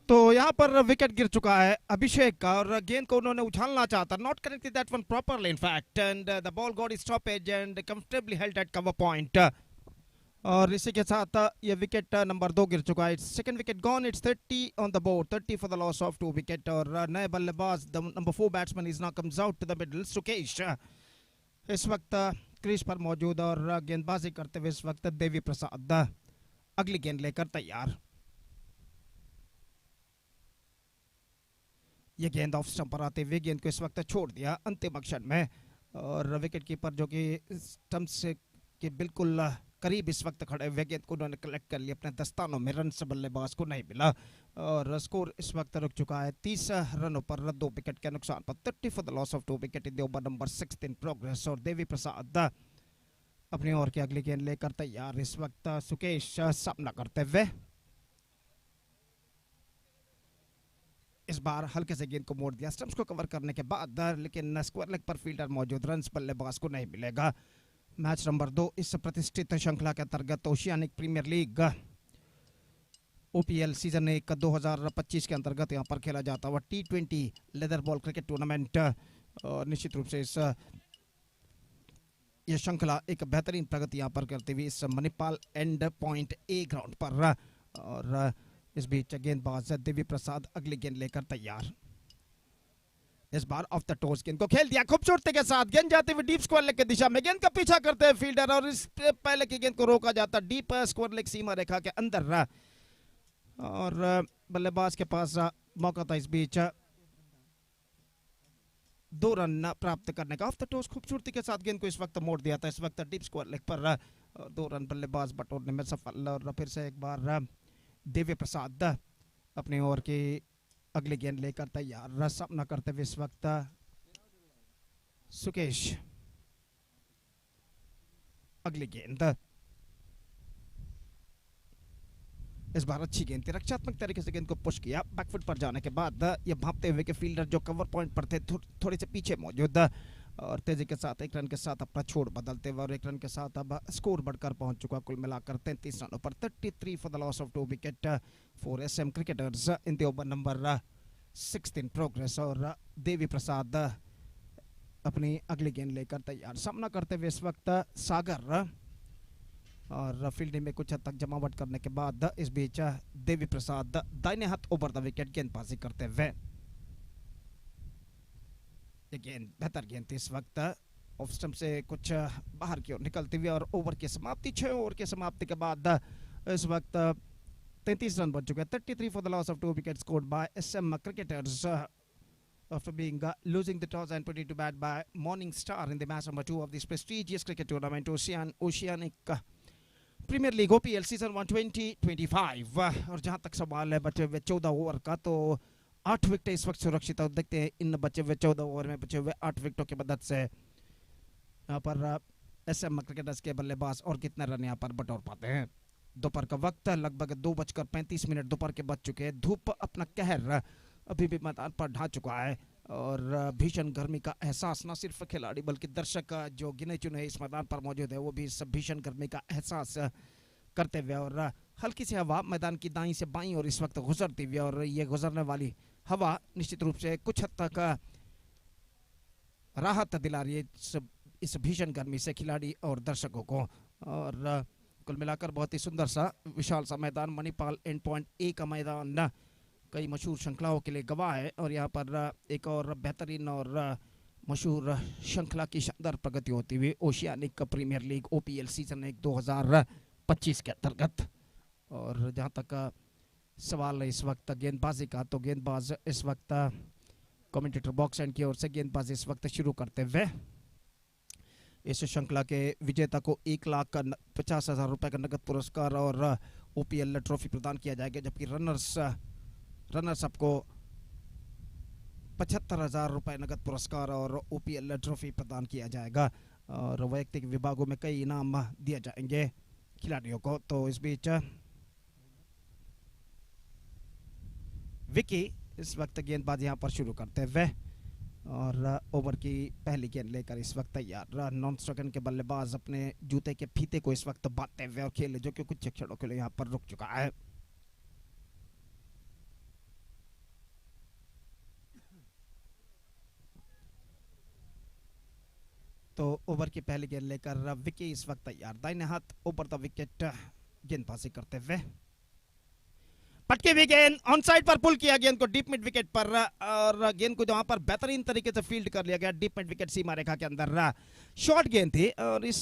तो यहाँ पर विकेट गिर चुका है अभिषेक का और गेंद को उन्होंने उछालना चाहता, not connected that one properly in fact, and the ball got stoppage and comfortably held at cover point. और इसी के साथ ये विकेट नंबर 2 गिर चुका है। Second wicket gone, it's 30 on the board, 30 for the loss of 2 wicket. और नए बल्लेबाज the number 4 batsman is now comes out to the middle, Sukesh इस वक्त क्रीज पर मौजूद और गेंदबाजी करते हुए इस वक्त देवी प्रसाद अगली गेंद लेकर तैयार। ये गेंद ऑफ स्टंप पर आते हुए गेंद को इस वक्त छोड़ दिया अंतिम क्षण में, और विकेट कीपर जो कि स्टंप से के बिल्कुल करीब इस वक्त खड़े हुए गेंद को उन्होंने कलेक्ट कर लिया अपने दस्तानों में, रन से बल्लेबाज को नहीं मिला और स्कोर इस वक्त रुक चुका है 30 रनों पर 2 विकेट के नुकसान पर, 30 for the loss of 2 wicket in the over number 6 in progress. और देवी प्रसाद अपनी ओर की अगली गेंद लेकर तैयार, इस वक्त सुकेश सामना करते हुए। इस बार हल्के से गेंद को मोड़ दिया स्टंप्स को कवर करने के बाद, लेकिन स्क्वायर लेग पर फील्डर मौजूद, रन बल्लेबाज को नहीं मिलेगा। मैच नंबर 2 इस प्रतिष्ठित श्रृंखला के अंतर्गत oceanic premier league OPL season 1 2025 के अंतर्गत यहाँ पर खेला जाता हुआ T20 leather ball cricket tournament. और निश्चित रूप से इस यह श्रृंखला एक बेहतरीन प्रगति यहाँ पर करती हुई इस Manipal and point A ground पर। और इस बीच गेंदबाज देवी प्रसाद अगली गेंद लेकर तैयार, इस बार ऑफ द टोस गेंद को खेल दिया खूबसूरती के साथ, गेंद जाती हुई डीप स्क्वायर लेग की दिशा में, गेंद का पीछा करते हैं फील्डर और इस पहले की गेंद को रोका जाता डीप स्क्वायर लेग सीमा रेखा के अंदर, और बल्लेबाज के पास मौका था इस बीच 2 रन प्राप्त करने का। ऑफ द टोस खूबसूरती के साथ गेंद को इस वक्त मोड़ दिया था, इस वक्त डीप स्क्वायर लेग पर 2 रन बल्लेबाज बटोरने में सफल। और फिर से एक बार देवी प्रसाद अपनी ओर की अगली गेंद लेकर तैयार, सामना करते हुए इस वक्त सुकेश अगली गेंद, इस बार अच्छी गेंद थी, रक्षात्मक तरीके से गेंद को पुश किया, बैकफुट पर जाने के बाद ये भापते हुए के फील्डर जो कवर पॉइंट पर थे थोड़े से पीछे मौजूद, और तेजी के साथ 1 रन के साथ अपना छोड़ बदलते हुए और 1 रन के साथ अब स्कोर बढ़कर पहुंच चुका कुल मिलाकर 33 रनों पर, 33 for the loss of 2 wicket for SM cricketers in the over number 6 in progress. और देवी प्रसाद अपनी अगली गेंद लेकर तैयार, सामना करते हुए इस वक्त सागर, और फील्डिंग में कुछ हद तक जमावट करने के बाद इस बीच देवी प्रसाद दाहिने हाथ ओवर द विकेट गेंदबाजी करते हुए, गेंद बेहतर गेंद थी इस वक्त ऑफ स्टंप से कुछ बाहर की ओर निकलती हुई, और ओवर की समाप्ति 6 ओवर की समाप्ति के बाद इस वक्त 33 रन बन चुके हैं, 33 for the loss of 2 wicket scored by SM cricketers after being losing the toss and putting to bat by Morning Star in the match number 2 of this prestigious cricket tournament Oceanic premier league OPL season 120-25 और जहां तक सवाल है बचे हुए 14 over का, तो 8 wicket इस वक्त सुरक्षित है। देखते हैं इन बचे हुए 14 ओवर में बचे हुए 8 विकेटों की मदद से यहाँ पर एसएम क्रिकेटर्स के बल्लेबाज और कितने रन यहाँ पर बटोर पाते हैं। दोपहर का वक्त लगभग 2:35 दोपहर के बज चुके हैं। धूप अपना कहर अभी भी मैदान पर ढा चुका है और भीषण गर्मी का एहसास न सिर्फ खिलाड़ी बल्कि दर्शक जो गिने चुने इस मैदान पर मौजूद है वो भी इस भीषण गर्मी का एहसास करते हुए, और हल्की सी हवा मैदान की दाईं से बाईं और इस वक्त गुजरती हुई, और ये गुजरने वाली हवा निश्चित रूप से कुछ हद तक राहत दिला रही है इस भीषण गर्मी से खिलाड़ी और दर्शकों को। और कुल मिलाकर बहुत ही सुंदर सा विशाल सा मैदान, मणिपाल एंड पॉइंट ए का मैदान कई मशहूर श्रृंखलाओं के लिए गवाह है, और यहाँ पर एक और बेहतरीन और मशहूर श्रृंखला की शानदार प्रगति होती हुई oceanic premier league OPL season 2025 के अंतर्गत। और जहाँ तक सवाल है इस वक्त गेंदबाजी का, तो गेंदबाज इस वक्त कमेंटेटर बॉक्स एंड की ओर से गेंदबाजी इस वक्त शुरू करते हुए इस श्रृंखला के विजेता को 1,50,000 रुपए का नगद पुरस्कार और ओपीएल ट्रॉफी प्रदान किया जाएगा, जबकि रनर्स अप को 75,000 रुपए नगद पुरस्कार और ओपीएल ट्रॉफी प्रदान किया जाएगा, और वैयक्तिक विभागों में कई इनाम दिए जाएंगे खिलाड़ियों को। तो इस बीच विकी इस वक्त गेंदबाजी यहाँ पर शुरू करते हुए, और ओवर की पहली गेंद लेकर इस वक्त तैयार नॉन स्ट्राइकर के बल्लेबाज अपने जूते के फीते को इस वक्त बांधते हुए और खेल जो कि कुछ क्षणों के लिए यहाँ पर रुक चुका है। तो ओवर की पहली गेंद लेकर विकी इस वक्त तैयार, दाहिने हाथ ओवर द विकेट गेंदबाजी करते हुए, पटकी हुई गेंद ऑन साइड पर पुल किया गेंद को डीप मिड विकेट पर, और गेंद को जहां पर बेहतरीन तरीके से फील्ड कर लिया गया डीप मिड विकेट सीमा रेखा के अंदर। शॉर्ट गेंद थी और इस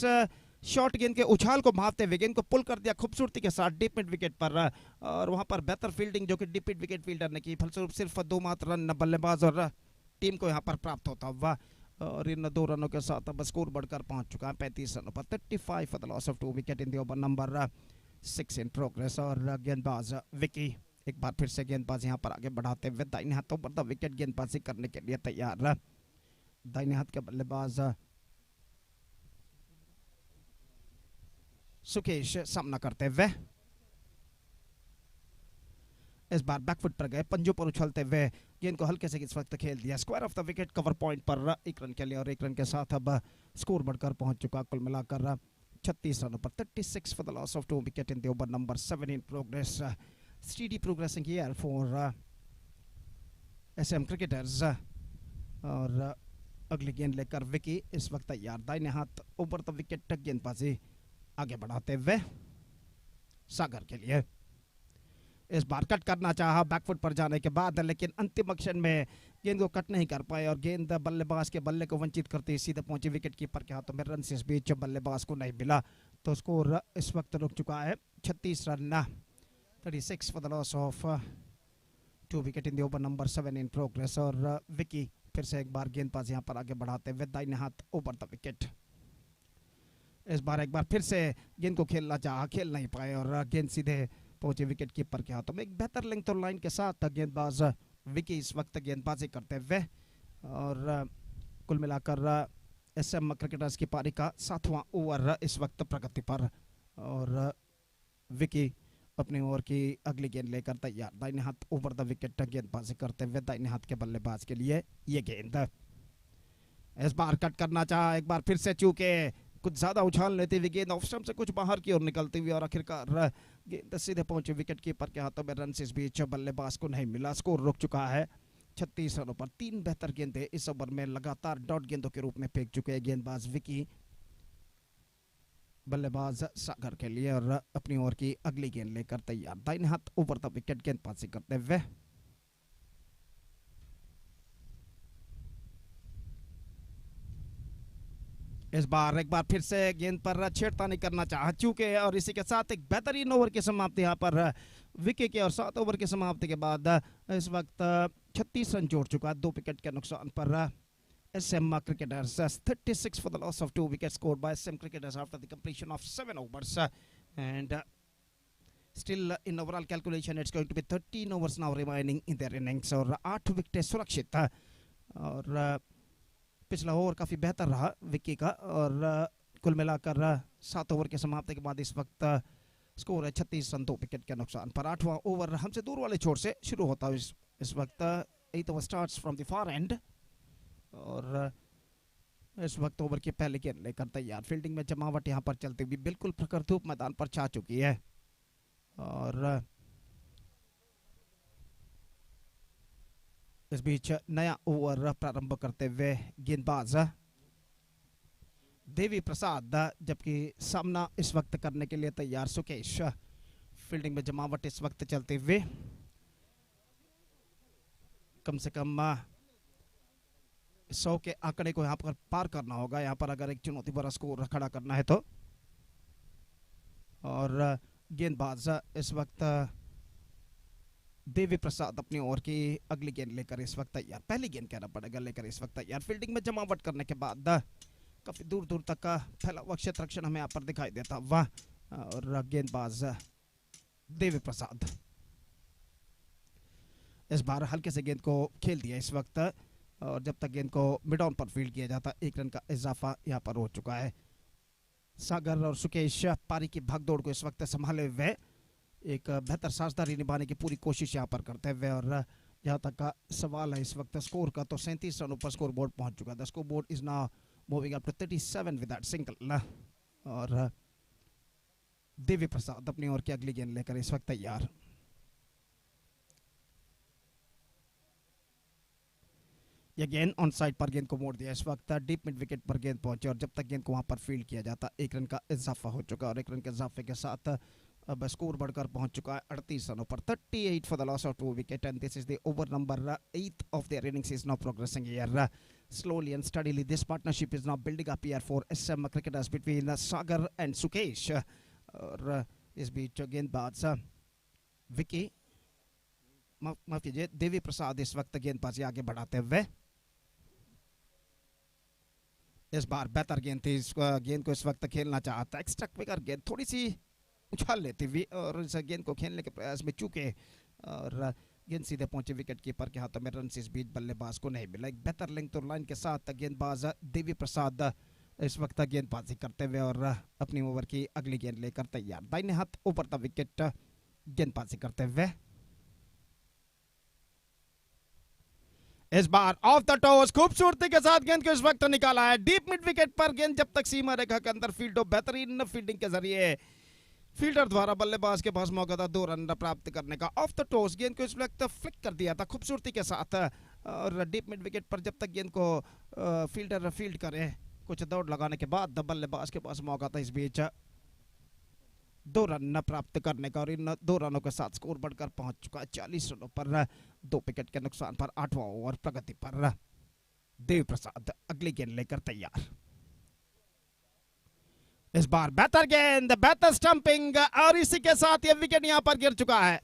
शॉर्ट गेंद के उछाल को भांपते हुए गेंद को पुल कर दिया खूबसूरती के साथ डीप मिड विकेट पर, और वहां पर बेहतर फील्डिंग जो कि डीप मिड विकेट फील्डर ने की, फलस्वरूप सिर्फ 2 मात्र रन बल्लेबाज और टीम को यहाँ पर प्राप्त होता हुआ, और इन 2 रनों के साथ अब स्कोर बढ़कर पहुंच चुका है 35 रनों पर। 35 for the loss of 2 wicket in the over number 6 in progress. और गेंदबाज विकी एक बार फिर से गेंदबाज यहाँ पर आगे बढ़ाते हुए दाहिने हाथों पर द विकेट गेंदबाजी करने के लिए तैयार। दाहिने हाथ के बल्लेबाज सुकेश सामना करते हुए इस बार बैकफुट पर गए, पंजों पर उछलते हुए गेंद को हल्के से इस वक्त खेल दिया square of the wicket cover point पर 1 रन के लिए, और 1 रन के साथ अब स्कोर बढ़कर पहुंच चुका कुल मिलाकर 36 रनों पर। 36 for the loss of 2 wicket in the over number 7 in progress. Steady progressing here for SM cricketers, और अगली गेंद लेकर विकी इस वक्त तैयार, दाहिने हाथ ओवर द विकेट गेंदबाजी आगे बढ़ाते हुए सागर के लिए। इस बार कट करना चाहा बैकफुट पर जाने के बाद, लेकिन अंतिम एक्शन में गेंद को कट नहीं कर पाए और गेंद बल्लेबाज के बल्ले को वंचित करते सीधे पहुंचे विकेट कीपर के हाथों में। रन से इस बीच बल्लेबाज को नहीं मिला, तो स्कोर इस वक्त रुक चुका है 36 run. 36 for the loss of 2 wicket in the over number 7 in progress। और विकी फिर से एक बार गेंदबाज यहाँ पर आगे बढ़ाते हुए दाहिने हाथ ओवर द विकेट। इस बार एक बार फिर से गेंद को खेलना चाहा, खेल नहीं पाए और गेंद सीधे पहुंचे विकेट कीपर के हाथों में। एक बेहतर लेंथ और लाइन के साथ गेंदबाज विकी इस वक्त गेंदबाजी करते हुए, और कुल मिलाकर एसएम क्रिकेटर्स की पारी का 7वां ओवर इस वक्त प्रगति पर, और विकी अपने ओवर की अगली गेंद लेकर तैयार, दाहिने हाथ ओवर द विकेट गेंदबाजी करते हुए दाहिने हाथ के बल्लेबाज के लिए ये गेंद। इस बार कट करना चाहा, एक बार फिर से चूके कुछ ज्यादा उछाल लेते हुए गेंद ऑफ स्टंप से कुछ बाहर की ओर निकलती हुई, और आखिरकार गेंद सीधे पहुंचे विकेट कीपर के हाथों में। रन से इस बीच बल्लेबाज को नहीं मिला, स्कोर रुक चुका है 36 रनों पर। 3 बेहतर गेंदें इस ओवर में लगातार डॉट गेंदों के रूप में फेंक चुके हैं गेंदबाज विकी, बल्लेबाज सागर के लिए, और अपनी ओवर की अगली गेंद लेकर तैयार, दाहिने हाथ ओवर द विकेट गेंदबाजी करते हुए। इस बार एक बार फिर से गेंद पर छेड़खानी करना चाह चुके, और इसी के साथ एक बेहतरीन ओवर की समाप्ति यहाँ पर विकी के, और 7 ओवर की समाप्ति के बाद इस वक्त 36 रन जोड़ चुका 2 विकेट के नुकसान पर SM cricketers। 36 for the loss of 2 wickets scored by SM cricketers after the completion of 7 overs। And still in overall calculation it's going to be 13 overs now remaining in their innings और 8 विकेटें सुरक्षित और पिछला over काफ़ी बेहतर रहा विक्की का और कुल मिलाकर 7 ओवर के समाप्ति के बाद इस वक्त स्कोर है 36 रन 2 विकेट के नुकसान पर। 8वां ओवर हमसे दूर वाले छोर से शुरू होता है इस वक्त 8th over starts from the far and और इस वक्त ओवर की पहले गेंद लेकर तैयार। फील्डिंग में जमावट यहाँ पर चलती हुई बिल्कुल प्रखर धूप मैदान पर छा चुकी है और इस बीच नया ओवर प्रारंभ करते हुए गेंदबाज देवी प्रसाद जबकि सामना इस वक्त करने के लिए तैयार सुकेश। फील्डिंग में जमावट इस वक्त चलते हुए कम से कम 100 के आंकड़े को यहाँ पर पार करना होगा यहाँ पर अगर एक चुनौती भरा स्कोर खड़ा करना है तो। और गेंदबाज इस वक्त देवी प्रसाद अपनी ओवर की अगली गेंद लेकर इस वक्त तैयार, पहली गेंद कहना पड़ेगा लेकर इस वक्त तैयार। फील्डिंग में जमावट करने के बाद काफी दूर दूर तक का फैला हुआ क्षेत्र रक्षण हमें यहाँ पर दिखाई देता हुआ और गेंदबाज देवी प्रसाद इस बार हल्के से गेंद को खेल दिया इस वक्त और जब तक गेंद को मिड ऑन पर फील्ड किया जाता 1 रन का इजाफा यहाँ पर हो चुका है। सागर और सुकेश पारी की भागदौड़ को इस वक्त संभाले हुए एक बेहतर साझेदारी निभाने की पूरी कोशिश यहाँ पर करते हुए और जहाँ तक का सवाल है इस वक्त स्कोर का तो 37 रनों पर स्कोर बोर्ड पहुंच चुका है। Score board is now moving up to 37 with that single और देवी प्रसाद अपनी ओर की अगली गेंद लेकर इस वक्त तैयार। यह गेंद ऑन साइड पर गेंद को मोड़ दिया इस वक्त डीप मिड विकेट पर गेंद पहुंचे और जब तक गेंद को वहां पर फील्ड किया जाता 1 रन का इजाफा हो चुका और 1 रन के इजाफे के साथ अब स्कोर बढ़कर पहुंच चुका है 38 रनों पर। 38 for the loss of 2 wicket and this is the over number 8 of their innings is now progressing here slowly and steadily. This partnership is now building up here for SM cricketers between Sagar and Sukesh और इस बीच गेंदबाज विकी माफ कीजिए देवी प्रसाद इस वक्त गेंदबाजी आगे बढ़ाते हुए इस बार बेहतर गेंद थी। गेंद को इस वक्त खेलना चाहता एक्स्ट्रा क्विकर गेंद थोड़ी सी उछाल लेती हुई और इस गेंद को खेलने के प्रयास में चूके और गेंद सीधे पहुंचे विकेट कीपर के हाथों में। रन इस बीच बल्लेबाज को नहीं मिला। एक बेहतर लेंथ और लाइन के साथ गेंदबाज देवी प्रसाद इस वक्त गेंदबाजी करते हुए और अपनी ओवर की अगली गेंद लेकर तैयार। दाहिने हाथ ऊपर तक विकेट गेंदबाजी करते हुए इस बार ऑफ द टॉस खूबसूरती के साथ गेंद को इस वक्त निकाला है डीप मिड विकेट पर। गेंद जब तक सीमा रेखा के अंदर फील्ड हो बेहतरीन फील्डिंग के जरिए फील्डर द्वारा बल्लेबाज के पास मौका था 2 रन प्राप्त करने का। ऑफ द टॉस गेंद को इस वक्त फ्लिक कर दिया था खूबसूरती के साथ और डीप मिड विकेट पर जब तक गेंद को फील्डर फील्ड करे कुछ दौड़ लगाने के बाद बल्लेबाज के पास मौका था इस बीच 2 रन प्राप्त करने का और इन 2 रनों के साथ स्कोर बढ़कर पहुंच चुका है 40 रनों पर 2 विकेट के नुकसान पर। 8वां ओवर प्रगति पर देव प्रसाद अगली गेंद लेकर तैयार। इस बार बेहतर गेंद बेहतर स्टंपिंग और इसी के साथ यह विकेट यहां पर गिर चुका है।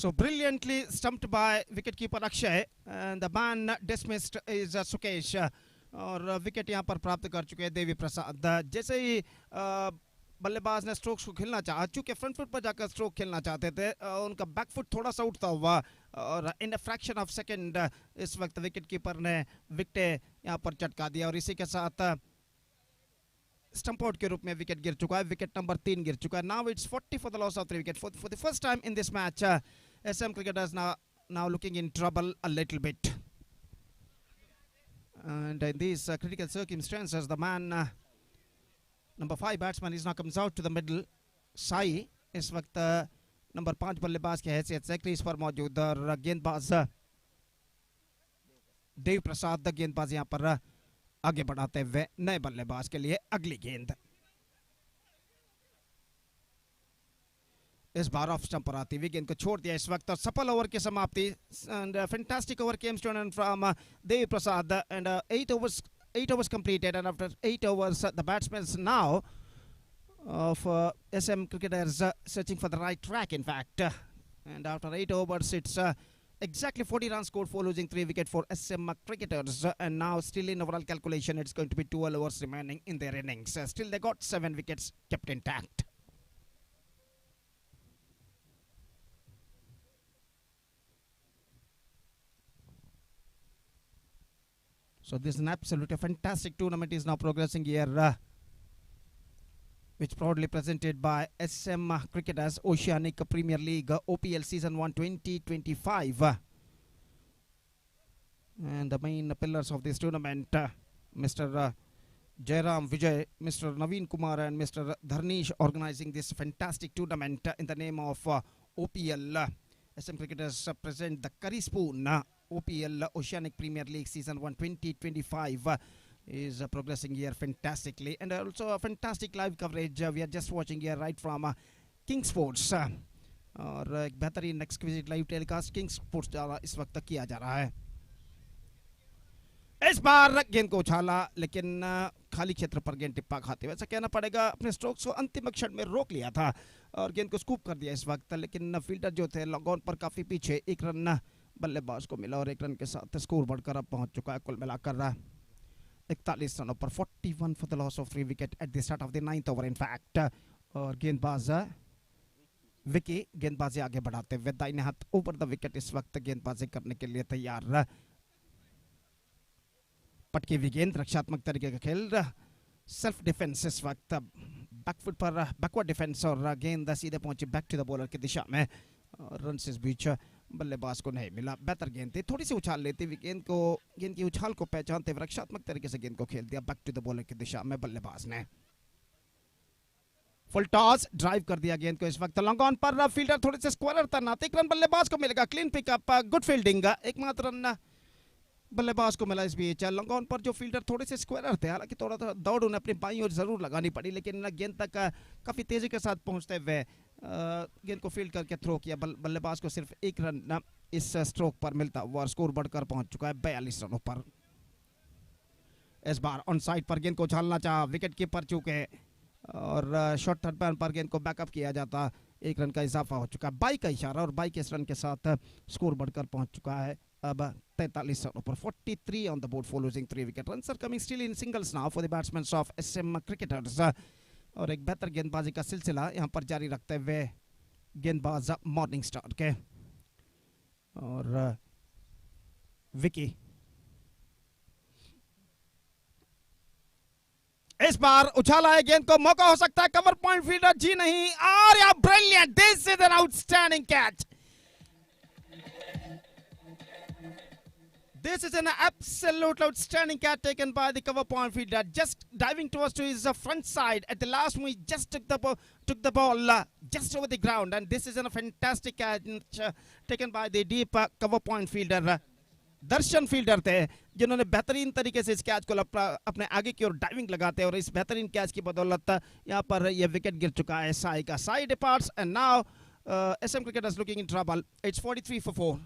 So brilliantly stumped by wicketkeeper Akshay, and the man dismissed is Sukesh. और विकेट यहाँ पर प्राप्त कर चुके हैं देवी प्रसाद। जैसे ही बल्लेबाज ने स्ट्रोक्स को खेलना चाहा, चूंकि फ्रंट फुट पर जाकर स्ट्रोक खेलना चाहते थे, उनका बैक फुट थोड़ा सा उठता हुआ और इन अ फ्रैक्शन ऑफ सेकंड इस वक्त विकेट कीपर ने विकेट यहाँ पर चटका दिया और इसी के साथ स्टंप आउट के रूप में विकेट गिर चुका है। विकेट नंबर 3 गिर चुका है। Now it's 40 for the loss of 3 wicket for the first time in this match. SM cricketers now looking in trouble a little bit, and in these critical circumstances the man number 5 batsman is now comes out to the middle. Sai इस वक्त number 5 बल्लेबाज की हैसियत से crease पर मौजूद और गेंदबाज देव प्रसाद गेंदबाज यहाँ पर आगे बढ़ाते हुए नए बल्लेबाज के लिए अगली गेंद। इस बार ऑफ स्टंप पर आती हुई गेंद को छोड़ दिया इस वक्त और सफल ओवर की समाप्ति। And fantastic over comes to end from Dev Prasad and 8 overs completed, and after 8 overs the batsmen now of SM cricketers searching for the right track in fact, and after 8 overs it's exactly 40 runs scored for losing 3 wickets for SM cricketers, and now still in overall calculation it's going to be 12 overs remaining in their innings. Still they got 7 wickets kept intact. So this is an absolutely fantastic tournament is now progressing here, which proudly presented by SM Cricketers Oceanic Premier League OPL Season 1 2025. And the main pillars of this tournament, Mr. Jairam Vijay, Mr. Naveen Kumar and Mr. Dharnish organizing this fantastic tournament in the name of OPL. SM Cricketers present the Curry Spoon OPL Oceanic Premier League Season 1 2025 is progressing here fantastically, and also a fantastic live coverage we are just watching here right from King Sports, और एक बेहतरीन exquisite live telecast King Sports द्वारा इस वक्त किया जा रहा है। इस बार गेंद को उछाला लेकिन खाली क्षेत्र पर गेंद टिप्पा खाते हुए, ऐसा कहना पड़ेगा अपने स्ट्रोक्स को अंतिम क्षण में रोक लिया था और गेंद को स्कूप कर दिया इस वक्त, लेकिन फील्डर जो थे लॉन्ग ऑन पर काफी पीछे, 1 रन बल्लेबाज को मिला और 1 रन के साथ स्कोर बढ़कर अब पहुंच चुका है कुल मिलाकर 41 रनों पर 41 for the loss of 3 wicket eight the start of the 9th over in fact. और गेंदबाज विकी गेंदबाजी आगे बढ़ाते हुए दाहिने हाथ ऊपर द विकेट इस वक्त गेंदबाजी करने के लिए तैयार। पटकी हुई गेंद रक्षात्मक तरीके का खेल, सेल्फ डिफेंस इस वक्त बैकफुट पर बैकवर्ड डिफेंस और गेंद सीधे पहुंची बैक टू द बॉलर की दिशा में, रन इस बीच बल्लेबाज को नहीं मिला। बेहतर गेंद थी, थोड़ी सी उछाल लेती हुई गेंद की उछाल को पहचानते हुए रक्षात्मक तरीके से गेंद को खेल दिया बैक टू द बॉलर की दिशा में बल्लेबाज ने। फुल टॉस ड्राइव कर दिया गेंद को इस वक्त लॉन्ग ऑन पर, फील्डर थोड़े से स्क्वायर तैनात, 1 रन बल्लेबाज को मिलेगा, क्लीन पिकअप, गुड फील्डिंग, एकमात्र रन बल्लेबाज को मिला इस बीच। लॉन्ग ऑन पर जो फील्डर थोड़े से स्क्वायर थे, हालांकि थोड़ा सा दौड़ उन्हें अपनी बाईं ओर जरूर लगानी पड़ी, लेकिन गेंद तक काफी तेजी के साथ पहुंचते हुए गेंद को फील्ड करके थ्रो किया। बल्लेबाज को सिर्फ 1 रन इस स्ट्रोक पर मिलता हुआ स्कोर बढ़कर पहुंच चुका है 42 रनों पर। इस बार ऑन साइड पर गेंद को उछालना चाहा विकेट कीपर चूके और शॉर्ट थर्ड पैन पर गेंद को बैकअप किया जाता, 1 रन का इजाफा हो चुका है। 22 का इशारा और 22 रन के साथ स्कोर बढ़कर पहुंच चुका है अब 43 रनों पर। 43 on the board for losing 3 wicket. Runs are coming still in singles now for the batsmen of SM Cricketers. और एक बेहतर गेंदबाजी का सिलसिला यहाँ पर जारी रखते हुए गेंदबाज मॉर्निंग स्टार के और विकी इस बार उछाला है गेंद को, मौका हो सकता है कवर पॉइंट, फील्डर जी नहीं, और या brilliant, this is an outstanding catch. This is an absolute outstanding catch taken by the cover point fielder, just diving towards to his front side. At the last moment, he just took the ball just over the ground, and this is a fantastic catch taken by the deep cover point fielder. Darshan fielder थे जिन्होंने बेहतरीन तरीके से इस catch को अपने आगे की ओर डाइविंग लगाते हैं और इस बेहतरीन कैच की बदौलत यहाँ पर यह विकेट गिर चुका है साई का। Sai departs and now SM Cricketers looking in trouble. It's 43 for 4.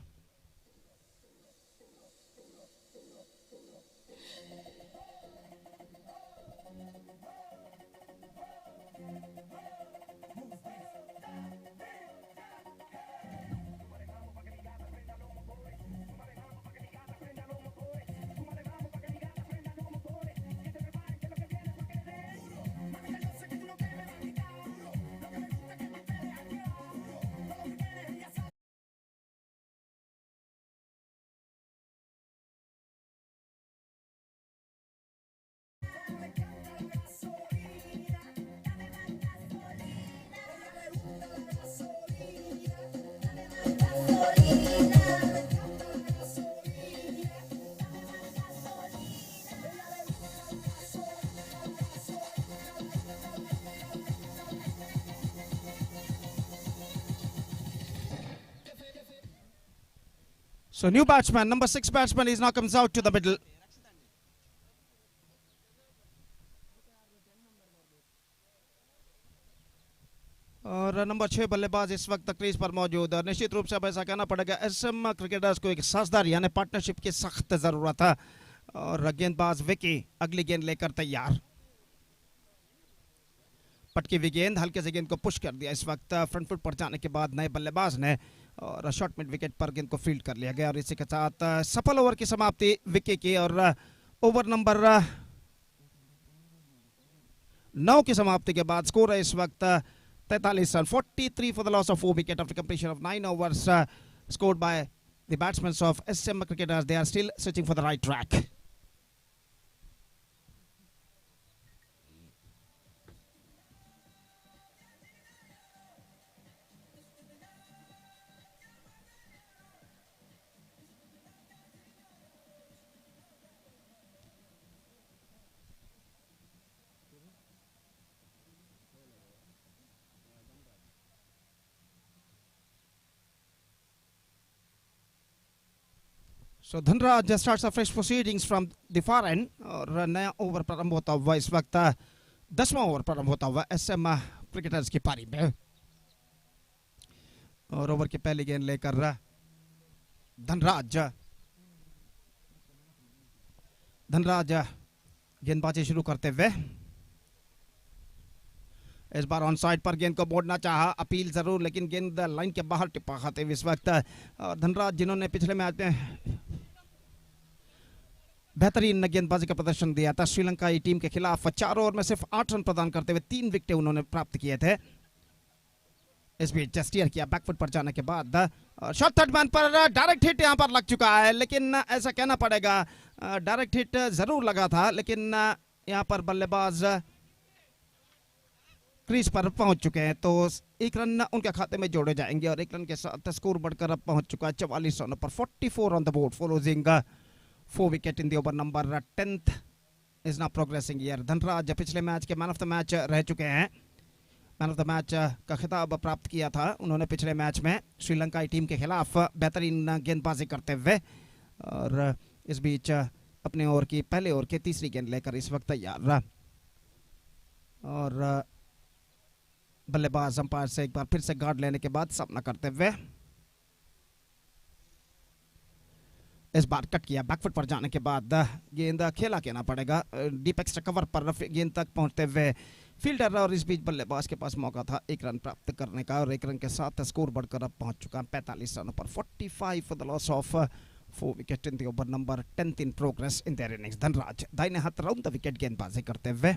So new batsman, number 6 batsman, is now comes out to the middle. और नंबर 6 बल्लेबाज इस वक्त क्रीज पर मौजूद और निश्चित रूप से अब ऐसा कहना पड़ेगा एसएम क्रिकेटर्स को एक साझेदार यानी पार्टनरशिप की सख्त जरूरत है। और गेंदबाज विकी अगली गेंद लेकर तैयार। पटकी हुई गेंद हल्के से गेंद को पुश कर दिया इस वक्त फ्रंट फुट पर जाने के बाद नए बल्लेबाज ने और शॉर्ट मिड विकेट पर गेंद को फील्ड कर लिया गया और इसी के साथ सफल ओवर की समाप्ति विकी की और ओवर नंबर 9 की समाप्ति के बाद स्कोर है इस वक्त 43 run 43 for the loss of 4 wicket after completion of 9 overs scored by the batsmen of SM cricketers. They are still searching for the right track. So Dhanraj starts a fresh proceedings from the far end और नया over प्रारंभ होता हुआ इस वक्त 10वां over प्रारंभ होता हुआ एसएम क्रिकेटर्स की पारी में और ओवर की पहली गेंद लेकर धनराज गेंदबाजी शुरू करते हुए इस बार ऑन साइड पर गेंद को मोड़ना चाहा, अपील जरूर लेकिन गेंद लाइन के बाहर टिप्पा खाते हुए इस वक्त धनराज जिन्होंने पिछले मैच में बेहतरीन गेंदबाजी का प्रदर्शन दिया था श्रीलंकाई टीम के खिलाफ 4 ओवर में सिर्फ 8 रन प्रदान करते हुए 3 विकेट उन्होंने प्राप्त किए थे। इस बीच स्टीयर किया बैकफुट पर जाने के बाद शॉट थर्ड मैन पर डायरेक्ट हिट यहां पर लग चुका है लेकिन ऐसा कहना पड़ेगा डायरेक्ट हिट जरूर लगा था लेकिन यहां पर बल्लेबाज क्रीज पर पहुंच चुके हैं तो 1 रन उनके खाते में जोड़े जाएंगे और 1 रन के साथ स्कोर बढ़कर अब पहुंच चुका है 44 रनों पर 44 on the board for losing 4 wicket in the over number 10th is now progressing here. Dhanraj पिछले मैच के मैन ऑफ द मैच रह चुके हैं, मैन ऑफ द मैच का खिताब प्राप्त किया था उन्होंने पिछले मैच में श्रीलंकाई टीम के खिलाफ बेहतरीन गेंदबाजी करते हुए और इस बीच अपने ओवर की पहले ओवर की तीसरी गेंद लेकर इस वक्त तैयार और बल्लेबाज अंपायर से एक बार फिर से गार्ड लेने के बाद सामना करते हुए इस बार कट किया बैकफुट पर जाने के बाद गेंद खेला कहना पड़ेगा डीप एक्स्ट्रा कवर पर गेंद तक पहुंचते हुए फील्डर और इस बीच बल्लेबाज के पास मौका था 1 रन प्राप्त करने का और 1 रन के साथ स्कोर बढ़कर अब पहुंच चुका 45 रनों पर 45 for the loss of 4 wicket in the over number 10th in progress in their innings. Dhanraj दाहिने हाथ राउंड द विकेट गेंदबाजी करते हुए